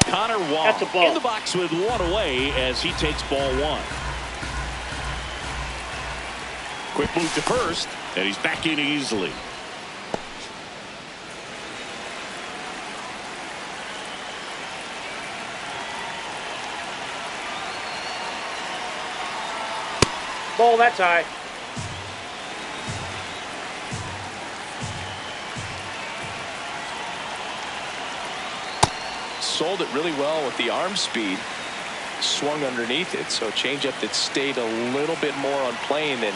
Connor Wong That's a ball. in the box with 1 away as he takes ball 1. Quick move to first, and he's back in easily. Ball, that's high. Sold it really well with the arm speed. Swung underneath it, so changeup that stayed a little bit more on plane than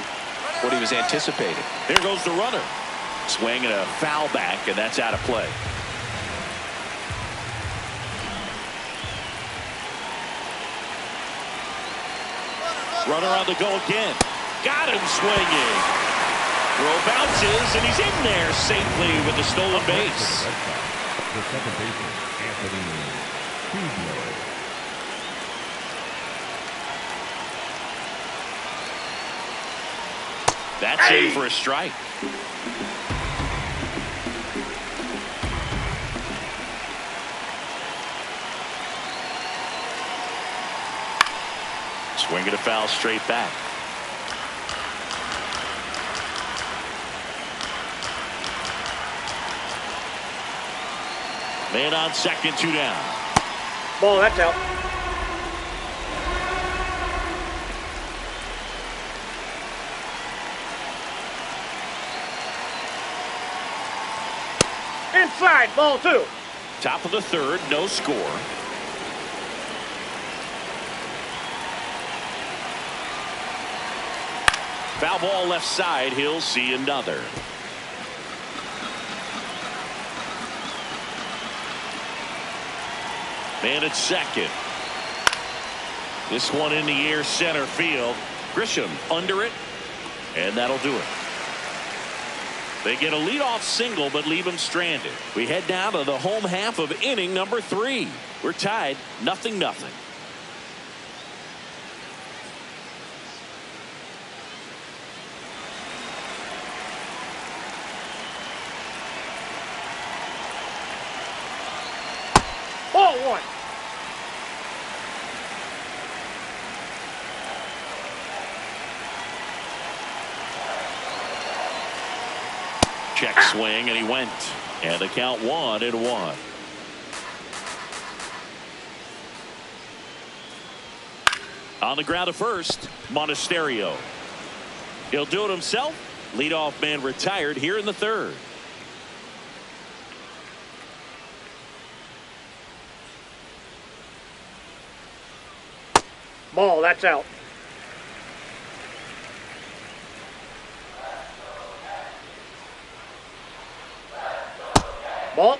what he was anticipating. There goes the runner. Swing and a foul back, and that's out of play. Runner on the go again. Got him swinging. Throw bounces, and he's in there safely with the stolen base. The second baseman, Anthony Kuzma. That's in for a strike. Swing and a foul straight back. Man on second, 2 down. Ball, that's out. Inside, ball 2. Top of the 3rd, no score. Foul ball left side. He'll see another. Man at second. This one in the air center field. Grisham under it, and that'll do it. They get a leadoff single but leave him stranded. We head down to the home half of inning number 3. We're tied 0-0. Ball 1. Check swing, and he went. And the count 1-1. On the ground at first, Monasterio. He'll do it himself. Leadoff man retired here in the 3rd. Ball, that's out. Ball.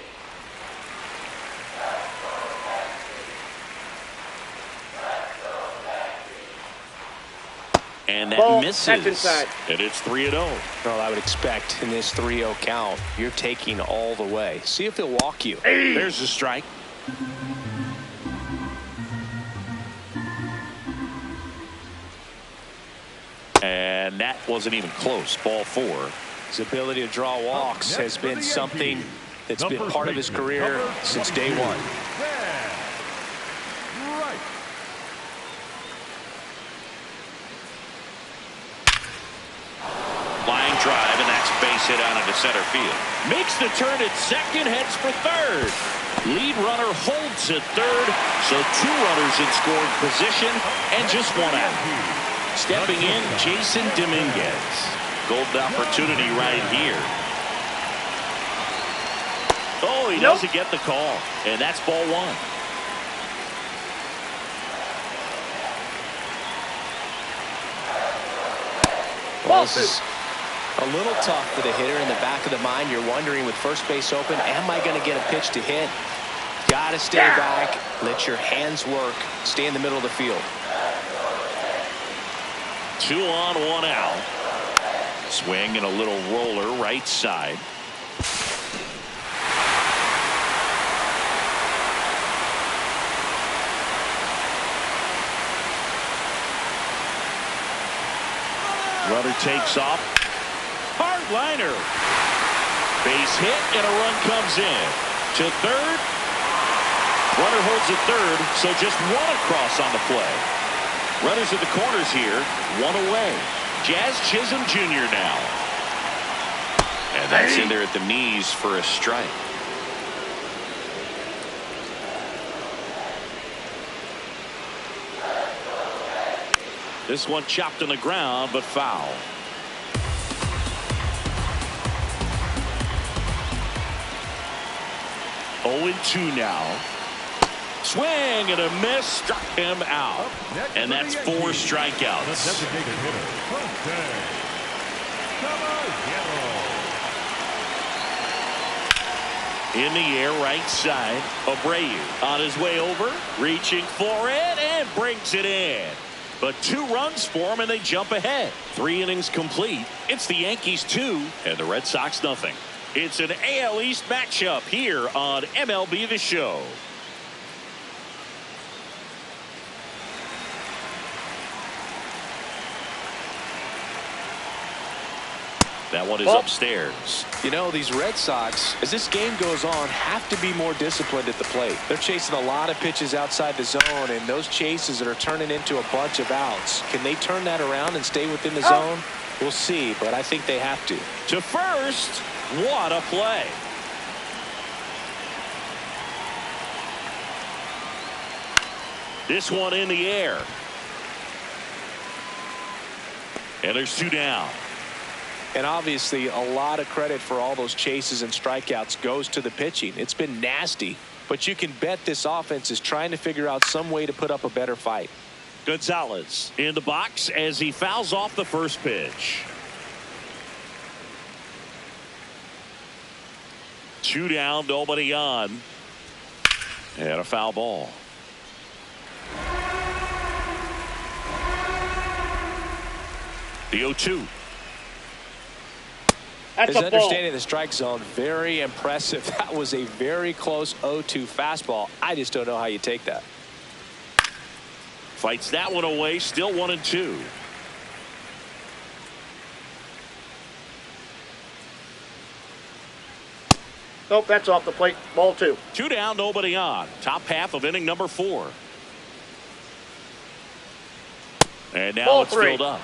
And that Ball. misses. That's inside. And it's 3-0. Well, I would expect in this 3-0 count, you're taking all the way. See if he'll walk you. There's the strike. And that wasn't even close. Ball 4. His ability to draw walks has been something that's been part of his career since day one. Right. Line drive, and that's base hit out into center field. Makes the turn at second, heads for third. Lead runner holds at third, so 2 runners in scoring position and just 1 out. Stepping in, Jason Dominguez. Golden opportunity right here. Oh, he doesn't get the call, and that's ball 1. Well, this is a little tough for the hitter. In the back of the mind, you're wondering with first base open, am I going to get a pitch to hit? Got to stay back, let your hands work, stay in the middle of the field. 2 on, 1 out. Swing and a little roller right side. Runner takes off. Hard liner. Base hit and a run comes in. To third. Runner holds at third, so just 1 across on the play. Runners at the corners here, 1 away. Jazz Chisholm Jr. now. And that's in there at the knees for a strike. This one chopped on the ground, but foul. Oh, 2 now. Swing and a miss, struck him out. And that's 4 strikeouts. The designated hitter, Jose Caballero. In the air, right side. Abreu on his way over, reaching for it, and brings it in. But 2 runs for him, and they jump ahead. 3 innings complete. It's the Yankees 2 and the Red Sox nothing. It's an AL East matchup here on MLB The Show. That one is upstairs. You know, these Red Sox, as this game goes on, have to be more disciplined at the plate. They're chasing a lot of pitches outside the zone, and those chases are turning into a bunch of outs. Can they turn that around and stay within the zone? We'll see, but I think they have to. To first, what a play. This one in the air. And there's 2 down. And obviously, a lot of credit for all those chases and strikeouts goes to the pitching. It's been nasty, but you can bet this offense is trying to figure out some way to put up a better fight. Gonzalez in the box as he fouls off the first pitch. 2 down, nobody on. And a foul ball. The 0-2. That's His a ball. understanding of the strike zone, very impressive. That was a very close 0-2 fastball. I just don't know how you take that. Fights that one away, still 1-2. Nope, that's off the plate. Ball 2. 2 down, nobody on. Top half of inning number 4. And now Ball it's 3. filled up.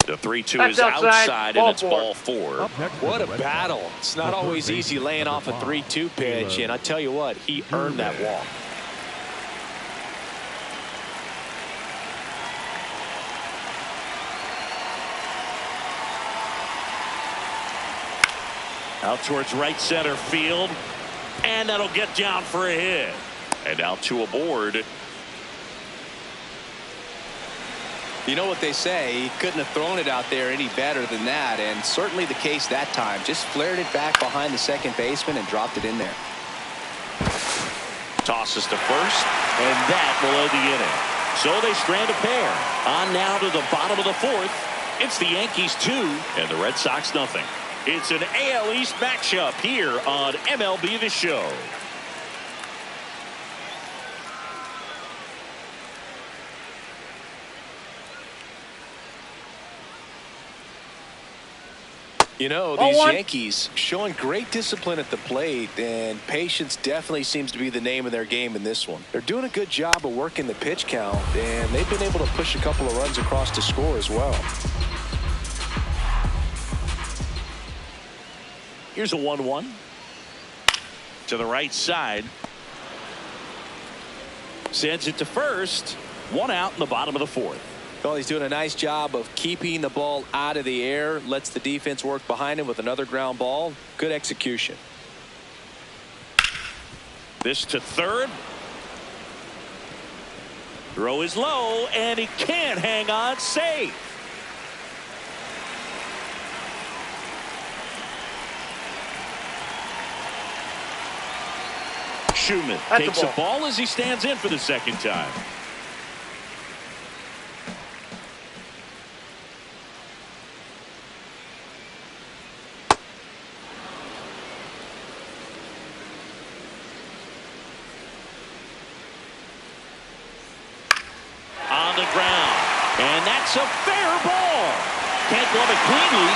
The 3-2 is outside, and it's ball 4. What a battle. It's not always easy laying off a 3-2 pitch, and I tell you what, he earned that walk. Out towards right center field, and that'll get down for a hit. And now 2 aboard. You know what they say, he couldn't have thrown it out there any better than that, and certainly the case that time. Just flared it back behind the second baseman and dropped it in there. Tosses to first, and that will end the inning. So they strand a pair. On now to the bottom of the fourth. It's the Yankees 2 and the Red Sox nothing. It's an AL East matchup here on MLB The Show. You know, these Yankees showing great discipline at the plate, and patience definitely seems to be the name of their game in this one. They're doing a good job of working the pitch count, and they've been able to push a couple of runs across to score as well. Here's a 1-1 to the right side. Sends it to first. One out in the bottom of the fourth. Well, he's doing a nice job of keeping the ball out of the air. Lets the defense work behind him with another ground ball. Good execution. This to third. Throw is low, and he can't hang on. Safe. Schumann takes a ball as he stands in for the second time. On the ground, and that's a fair ball. Can't glove it cleanly.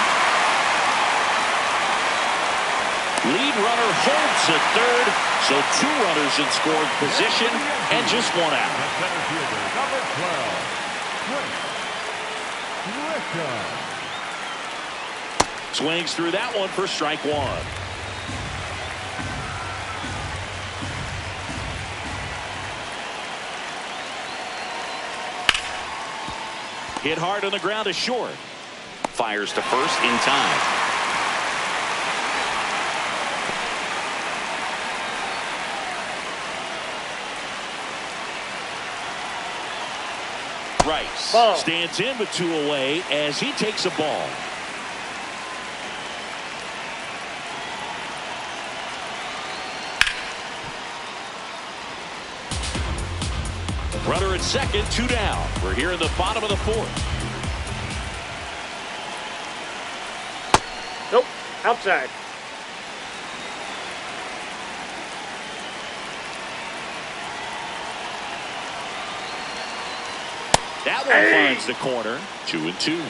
Lead runner holds at third, so 2 runners in scoring position and just 1 out. Center fielder, number 12, Swings through that one for strike 1. Hit hard on the ground is short. Fires to first in time. Rice stands in with 2 away as he takes a ball. Runner at second, 2 down. We're here in the bottom of the fourth. Nope, outside. That one finds the corner. 2-2.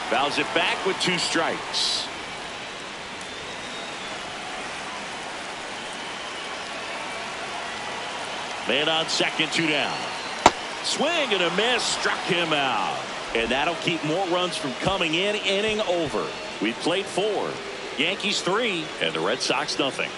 Fouls it back with 2 strikes. Man on second, 2 down. Swing and a miss, struck him out. And that'll keep more runs from coming in. Inning over. We've played 4. Yankees 3 and the Red Sox nothing.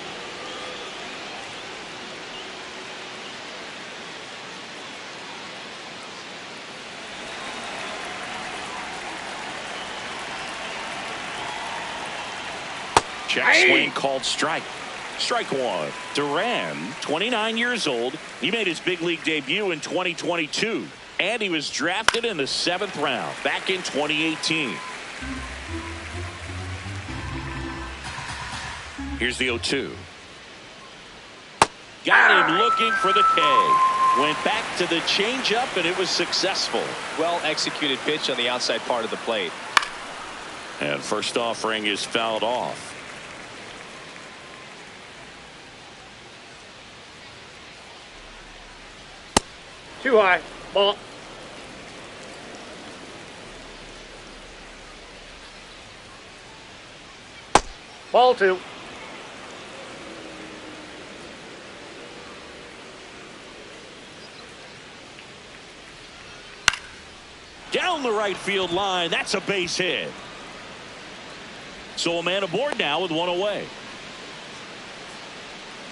Check swing called strike. Strike 1. Duran, 29 years old. He made his big league debut in 2022. And he was drafted in the 7th round back in 2018. Here's the 0-2. Got him looking for the K. Went back to the changeup, and it was successful. Well executed pitch on the outside part of the plate. And first offering is fouled off. Too high. Ball. Ball 2. Down the right field line. That's a base hit. So a man aboard now with 1 away.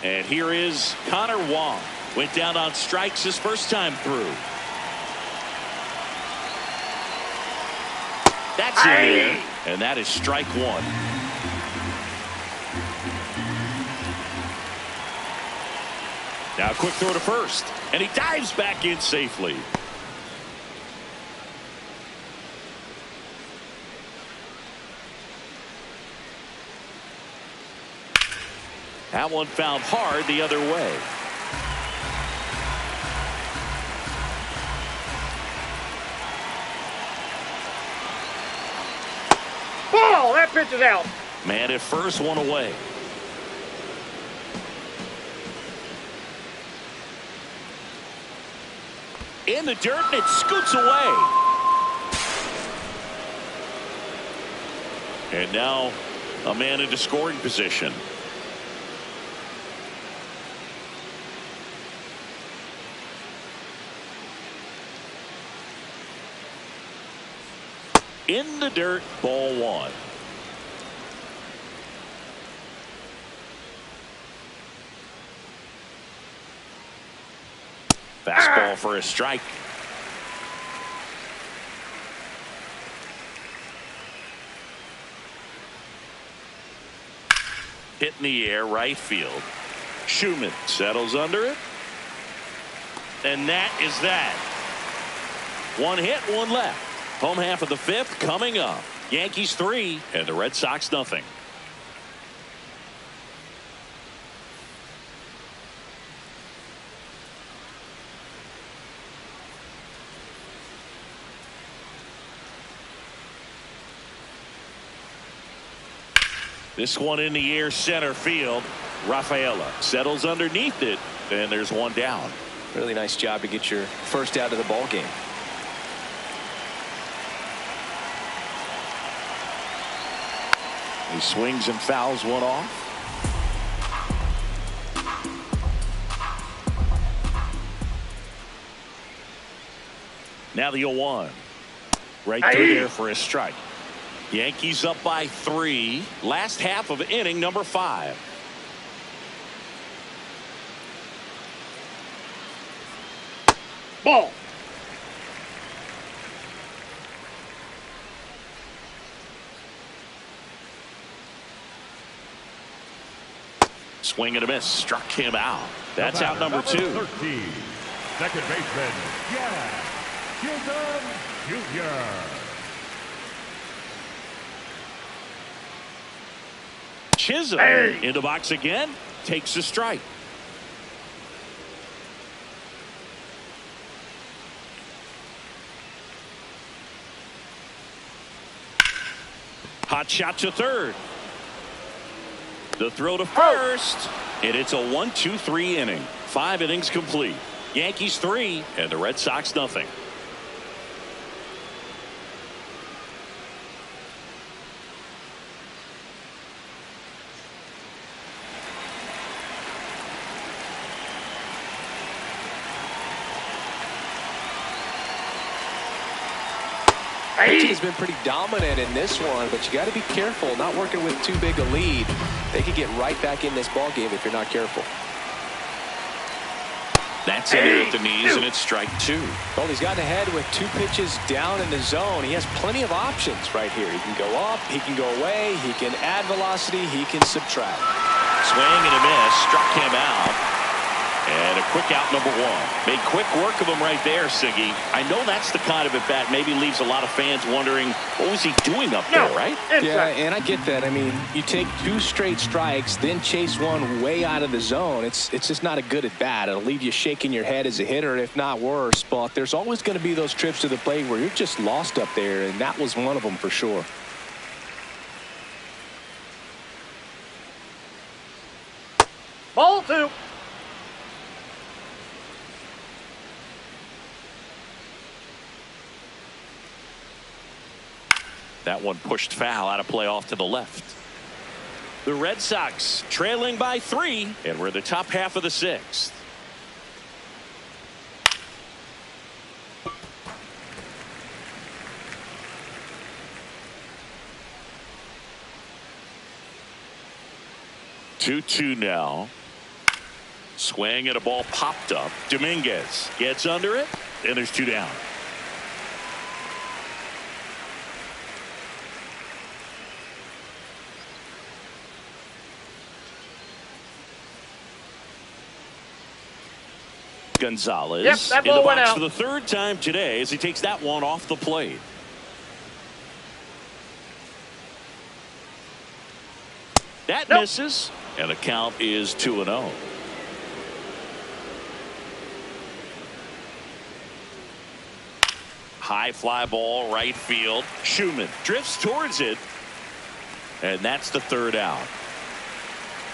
And here is Connor Wong. Went down on strikes his first time through. That's in there. And that is strike 1. Now a quick throw to first, and he dives back in safely. That one found hard the other way. Ball! That pitch is out. Man at first, one away. In the dirt, and it scoots away. And now a man into scoring position. In the dirt, ball one. Fastball for a strike. Hit in the air, right field. Schumann settles under it. And that is that. One hit, one left. Home half of the fifth coming up. Yankees 3 and the Red Sox nothing. This one in the air, center field. Rafaela settles underneath it, and there's one down. Really nice job to get your first out of the ball game. He swings and fouls one off. Now the 0-1. Right through there for a strike. Yankees up by 3. Last half of inning number 5. Ball. Swing and a miss. Struck him out. That's out number 2. 13, second baseman, Chisholm Jr. Chisholm in the box again. Takes a strike. Hot shot to third. The throw to first. And it's a 1-2-3 inning. 5 innings complete. Yankees 3 and the Red Sox nothing. Pitching has been pretty dominant in this one, but you got to be careful not working with too big a lead. They could get right back in this ball game if you're not careful. That's in there at the knees, and it's strike 2. Well, he's gotten ahead with 2 pitches down in the zone. He has plenty of options right here. He can go up, he can go away, he can add velocity, he can subtract. Swing and a miss, struck him out. And a quick out number 1. Made quick work of him right there, Siggy. I know that's the kind of at bat maybe leaves a lot of fans wondering what was he doing up there, right? Yeah, and I get that. I mean, you take 2 straight strikes, then chase one way out of the zone. It's just not a good at bat. It'll leave you shaking your head as a hitter, if not worse. But there's always going to be those trips to the plate where you're just lost up there, and that was one of them for sure. Ball 2. That one pushed foul out of play off to the left. The Red Sox trailing by 3, and we're in the top half of the 6th. Two now. Swing and a ball popped up. Dominguez gets under it, and there's 2 down. Gonzalez Yep, that in the ball went box out. for the third time today as he takes that one off the plate. That misses, and the count is 2-0. High fly ball, right field. Schumann drifts towards it, and that's the third out.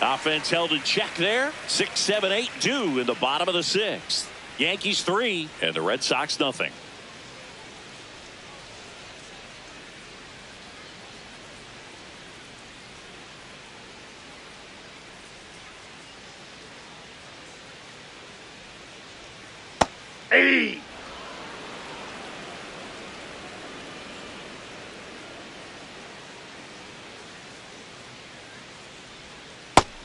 Offense held in check there. 6, 7, 8 due in the bottom of the sixth. Yankees 3 and the Red Sox nothing. Hey!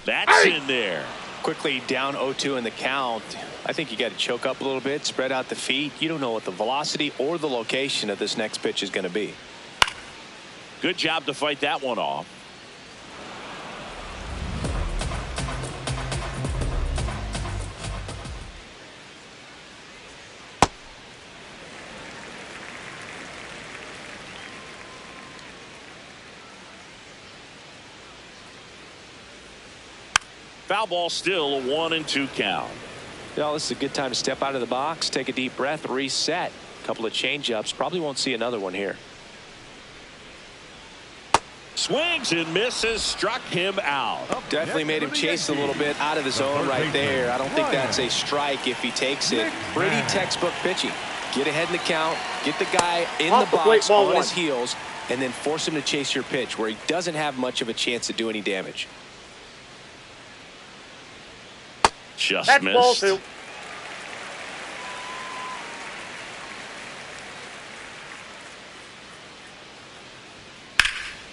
That's in there. Quickly down 0-2 in the count. I think you got to choke up a little bit, spread out the feet. You don't know what the velocity or the location of this next pitch is going to be. Good job to fight that one off. Foul ball, still a 1-2 count. Well, this is a good time to step out of the box, take a deep breath, reset. A couple of change-ups. Probably won't see another one here. Swings and misses, struck him out. Definitely made him chase a little bit out of the zone right there. I don't think that's a strike if he takes it. Pretty textbook pitching. Get ahead in the count, get the guy in the box on his heels, and then force him to chase your pitch where he doesn't have much of a chance to do any damage. Just That's missed. ball 2.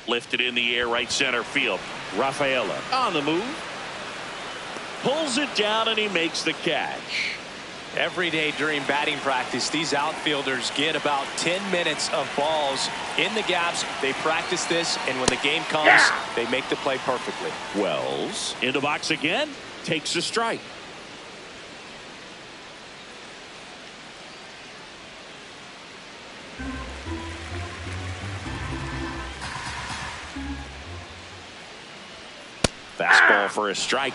Lifted in the air, right center field. Rafaela on the move. Pulls it down and he makes the catch. Every day during batting practice, these outfielders get about 10 minutes of balls in the gaps. They practice this, and when the game comes, they make the play perfectly. Wells in the box again, takes a strike. Fastball for a strike.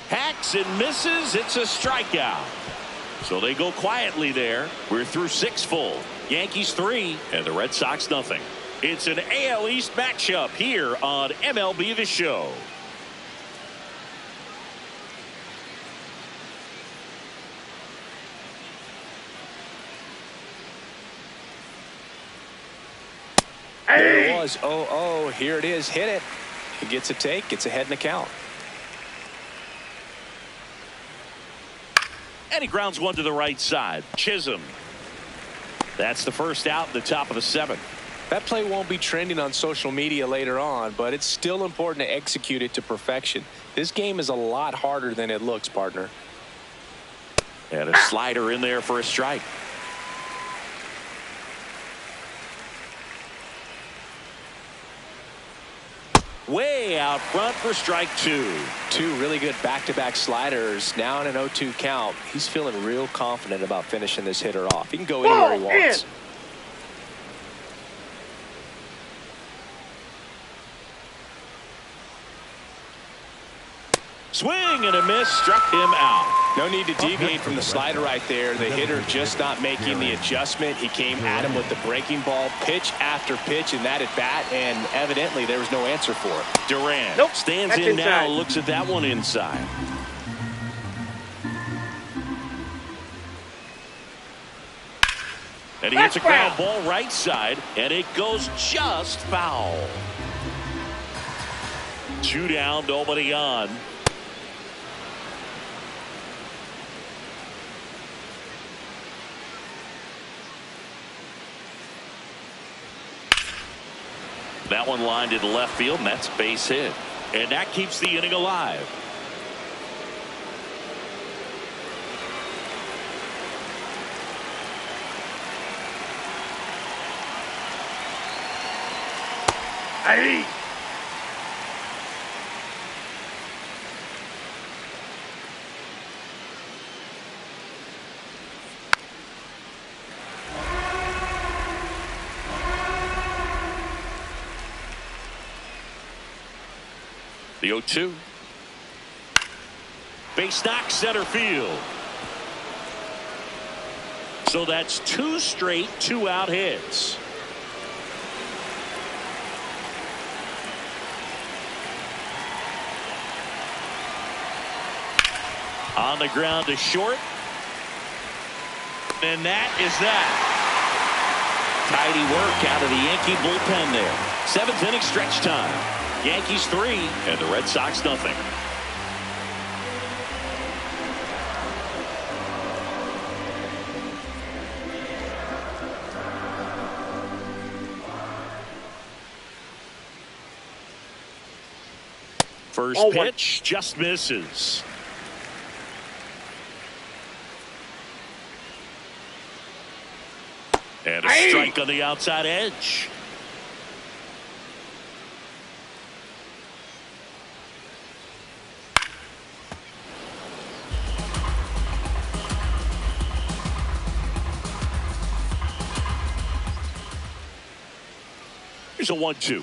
Hacks and misses. It's a strikeout. So they go quietly there. We're through 6 full. Yankees 3 and the Red Sox nothing. It's an AL East matchup here on MLB The Show. There it was. 0-0. Here it is. Hit it. He gets a take. Gets ahead in the count. And he grounds one to the right side. Chisholm. That's the first out in the top of the 7th. That play won't be trending on social media later on, but it's still important to execute it to perfection. This game is a lot harder than it looks, partner. And a slider in there for a strike. Way out front for strike 2. 2 really good back-to-back sliders. Now in an 0-2 count. He's feeling real confident about finishing this hitter off. He can go anywhere he wants. Swing and a miss, struck him out. No need to deviate from the slider right there. The hitter just not making the adjustment. He came at him with the breaking ball, pitch after pitch in that at bat, and evidently there was no answer for it. Durant stands in now, looks at that one inside. And he hits a ground ball right side, and it goes just foul. 2 down, nobody on. That one lined into left field, and that's base hit. And that keeps the inning alive. The 0-2. Base knock center field. So that's 2 straight 2-out hits. On the ground to short. And that is that. Tidy work out of the Yankee bullpen there. 7th inning stretch time. Yankees 3 and the Red Sox nothing. First pitch just misses. And a strike on the outside edge. Here's a 1-2.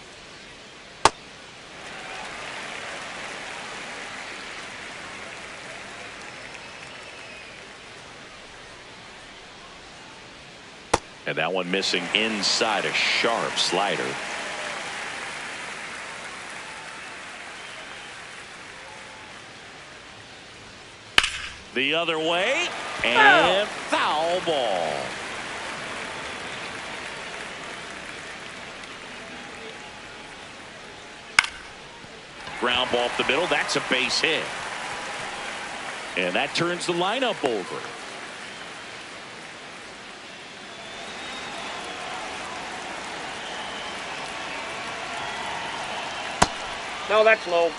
And that one missing inside, a sharp slider. The other way, and foul ball. Ground ball up the middle, that's a base hit. And that turns the lineup over. No, that's low.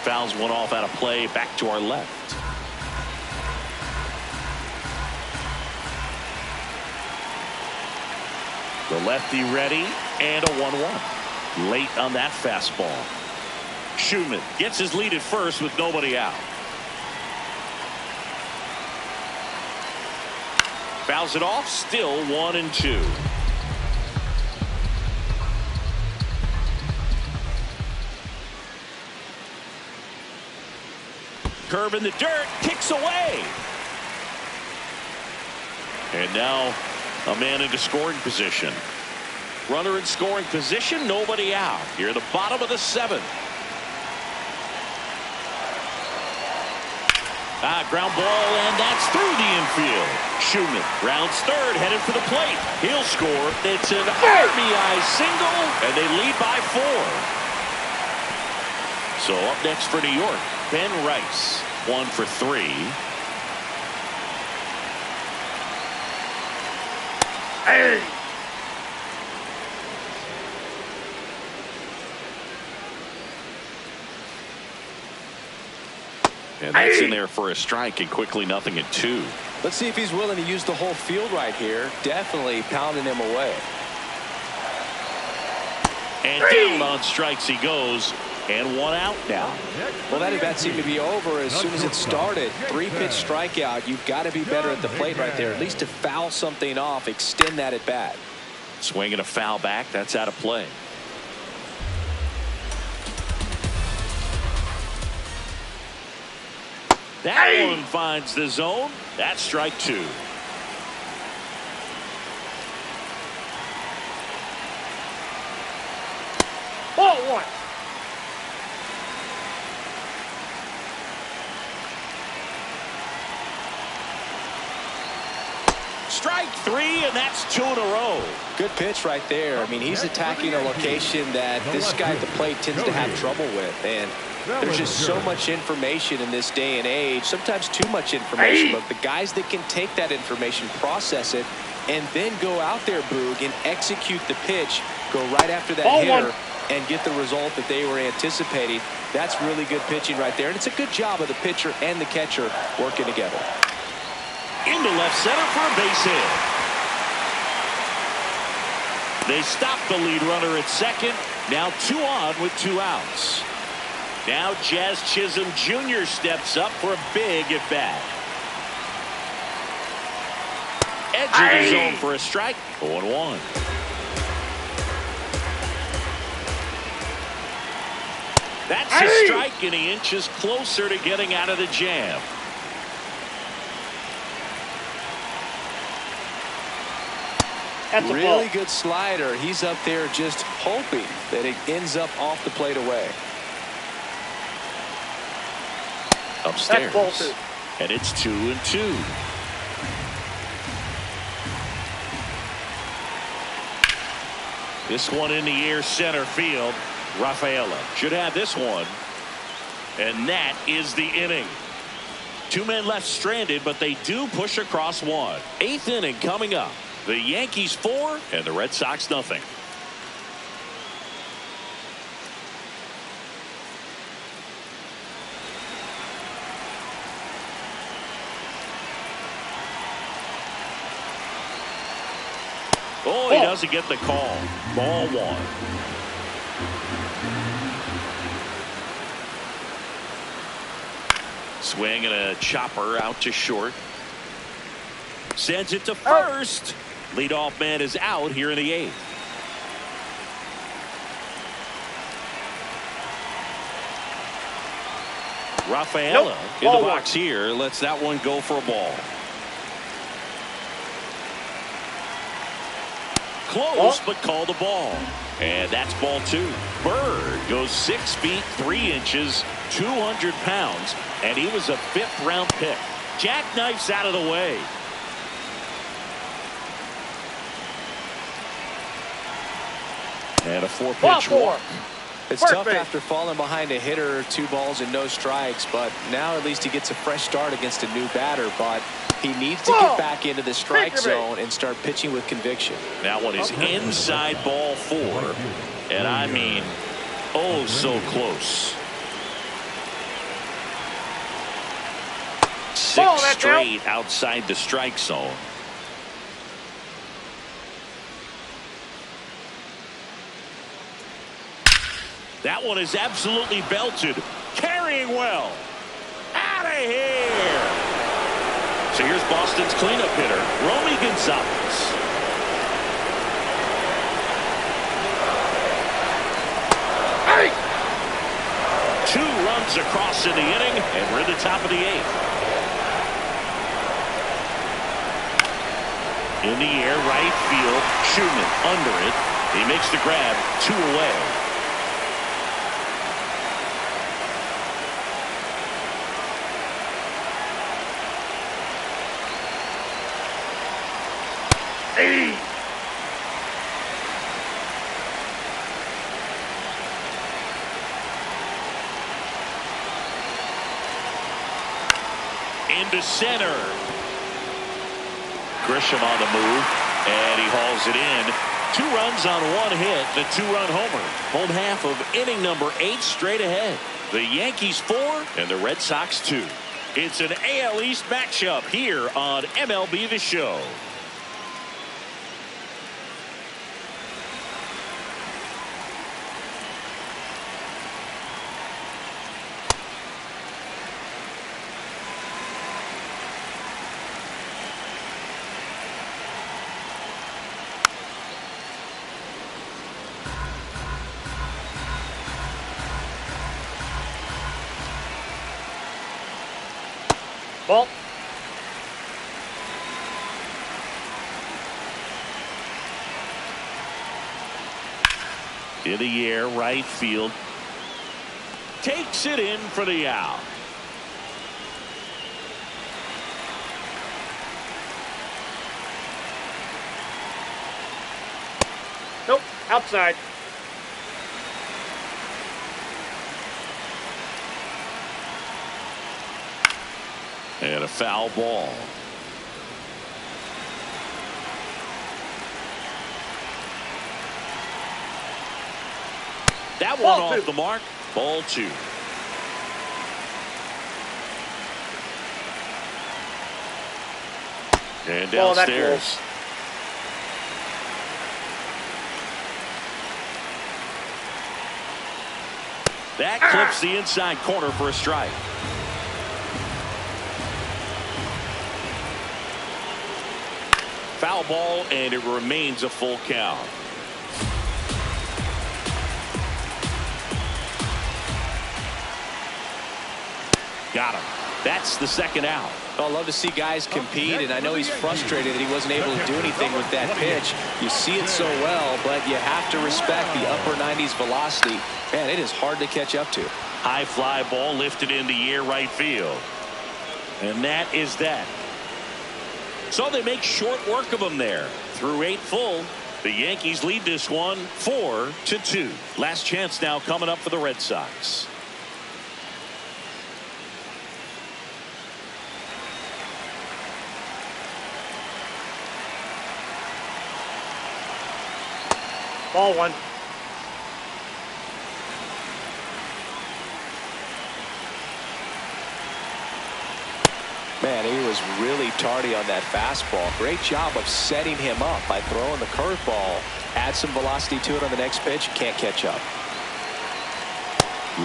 Fouls one off out of play, back to our left. The lefty ready, and a 1-1. Late on that fastball. Schumann gets his lead at first with nobody out. Fouls it off, still 1-2. Curve in the dirt, kicks away. And now a man into scoring position. Runner in scoring position, nobody out. Here at the bottom of the 7th. Ground ball, and that's through the infield. Schumann rounds third, headed for the plate. He'll score. It's an RBI single, and they lead by 4. So up next for New York, Ben Rice, 1 for 3. Hey! And that's in there for a strike, and quickly 0-2. Let's see if he's willing to use the whole field right here. Definitely pounding him away. And down on strikes he goes, and 1 out now. Well, that at bat seemed to be over as soon as it started. 3-pitch strikeout. You've got to be better at the plate right there, at least to foul something off, extend that at bat. Swinging a foul back, that's out of play. That one finds the zone. That's strike 2. Ball 1. Strike 3, and that's 2 in a row. Good pitch right there. I mean, he's attacking a location that this guy at the plate tends to have trouble with. And there's just so much information in this day and age, sometimes too much information. But the guys that can take that information, process it, and then go out there, Boog, and execute the pitch, go right after that hitter, and get the result that they were anticipating. That's really good pitching right there. And it's a good job of the pitcher and the catcher working together. Into left center for a base hit. They stop the lead runner at second. Now 2 on with 2 outs. Now Jazz Chisholm Jr. steps up for a big at bat. edge of the zone for a strike. 0-1. That's a strike, and he inches closer to getting out of the jam. That's a really ball. good slider. He's up there just hoping that it ends up off the plate away. Upstairs. That's ball 2. And it's 2-2. This one in the air center field. Rafaela should have this one. And that is the inning. 2 men left stranded, but they do push across one. 8th inning coming up. The Yankees 4 and the Red Sox nothing. Oh, he doesn't get the call. Ball 1. Swing and a chopper out to short. Sends it to first. Leadoff man is out here in the 8th. Rafaela in the box here lets that one go for a ball. Close, but called a ball. And that's ball 2. Bird goes 6 feet 3 inches, 200 pounds, and he was a 5th round pick. Jackknifes out of the way. And a 4-pitch walk. It's tough after falling behind a hitter, 2 balls and no strikes, but now at least he gets a fresh start against a new batter. But he needs to get back into the strike zone and start pitching with conviction. That one is inside ball 4. And I mean, oh, so close. 6 straight outside the strike zone. That one is absolutely belted. Carrying well. Out of here. So here's Boston's cleanup hitter, Romy Gonzalez. Hey! 2 runs across in the inning, and we're at the top of the 8th. In the air, right field. Schumann under it. He makes the grab. 2 away. Into center. Grisham on the move, and he hauls it in. 2 runs on 1 hit, the 2-run homer. Home half of inning number 8 straight ahead. The Yankees 4 and the Red Sox 2. It's an AL East matchup here on MLB The Show. Ball. In the air, right field. Takes it in for the out. Nope. Outside. And a foul ball. That one Ball off 2. the mark. Ball 2. And downstairs. That clips the inside corner for a strike. foul ball, and it remains a full count. Got him. That's the second out. Well, I love to see guys compete, and I know he's frustrated that he wasn't able to do anything with that pitch. You see it so well, but you have to respect the upper 90s velocity. Man, it is hard to catch up to. High fly ball lifted in the air right field. And that is that. So they make short work of him there. Through 8 full, the Yankees lead this one 4-2. Last chance now coming up for the Red Sox. Ball 1. Man, he was really tardy on that fastball. Great job of setting him up by throwing the curveball. Add some velocity to it on the next pitch. Can't catch up.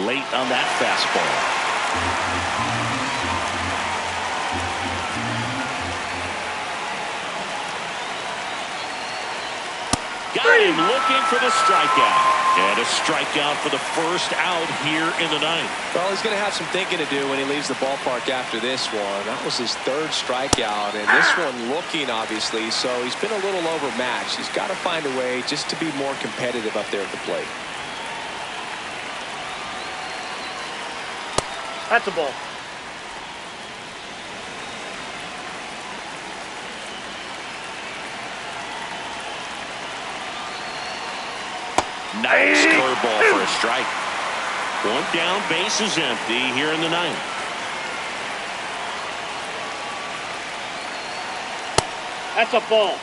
Late on that fastball. Got him looking for the strikeout. And a strikeout for the first out here in the ninth. Well, he's going to have some thinking to do when he leaves the ballpark after this one. That was his 3rd strikeout, and this one looking, obviously, so he's been a little overmatched. He's got to find a way just to be more competitive up there at the plate. That's a ball. Nice curveball for a strike. 1 down, base is empty here in the ninth. That's a ball.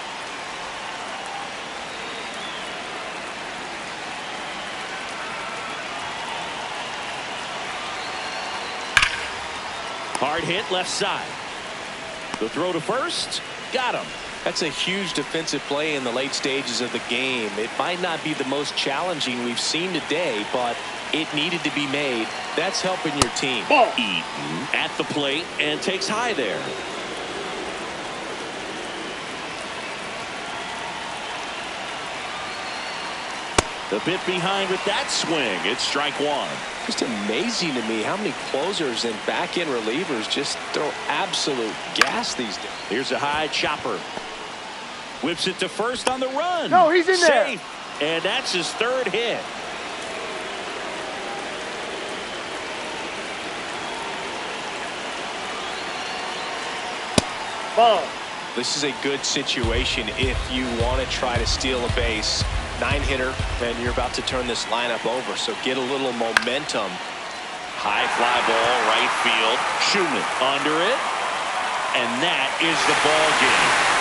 Hard hit left side. The throw to first. Got him. That's a huge defensive play in the late stages of the game. It might not be the most challenging we've seen today, but it needed to be made. That's helping your team. Ball. Eaton at the plate and takes high there. The bit behind with that swing. It's strike 1. Just amazing to me how many closers and back-end relievers just throw absolute gas these days. Here's a high chopper. Whips it to first on the run. No, he's in there. Safe. And that's his 3rd hit. Ball. This is a good situation if you want to try to steal a base. 9-hitter, and you're about to turn this lineup over, so get a little momentum. High fly ball, right field. Schumann under it. And that is the ball game.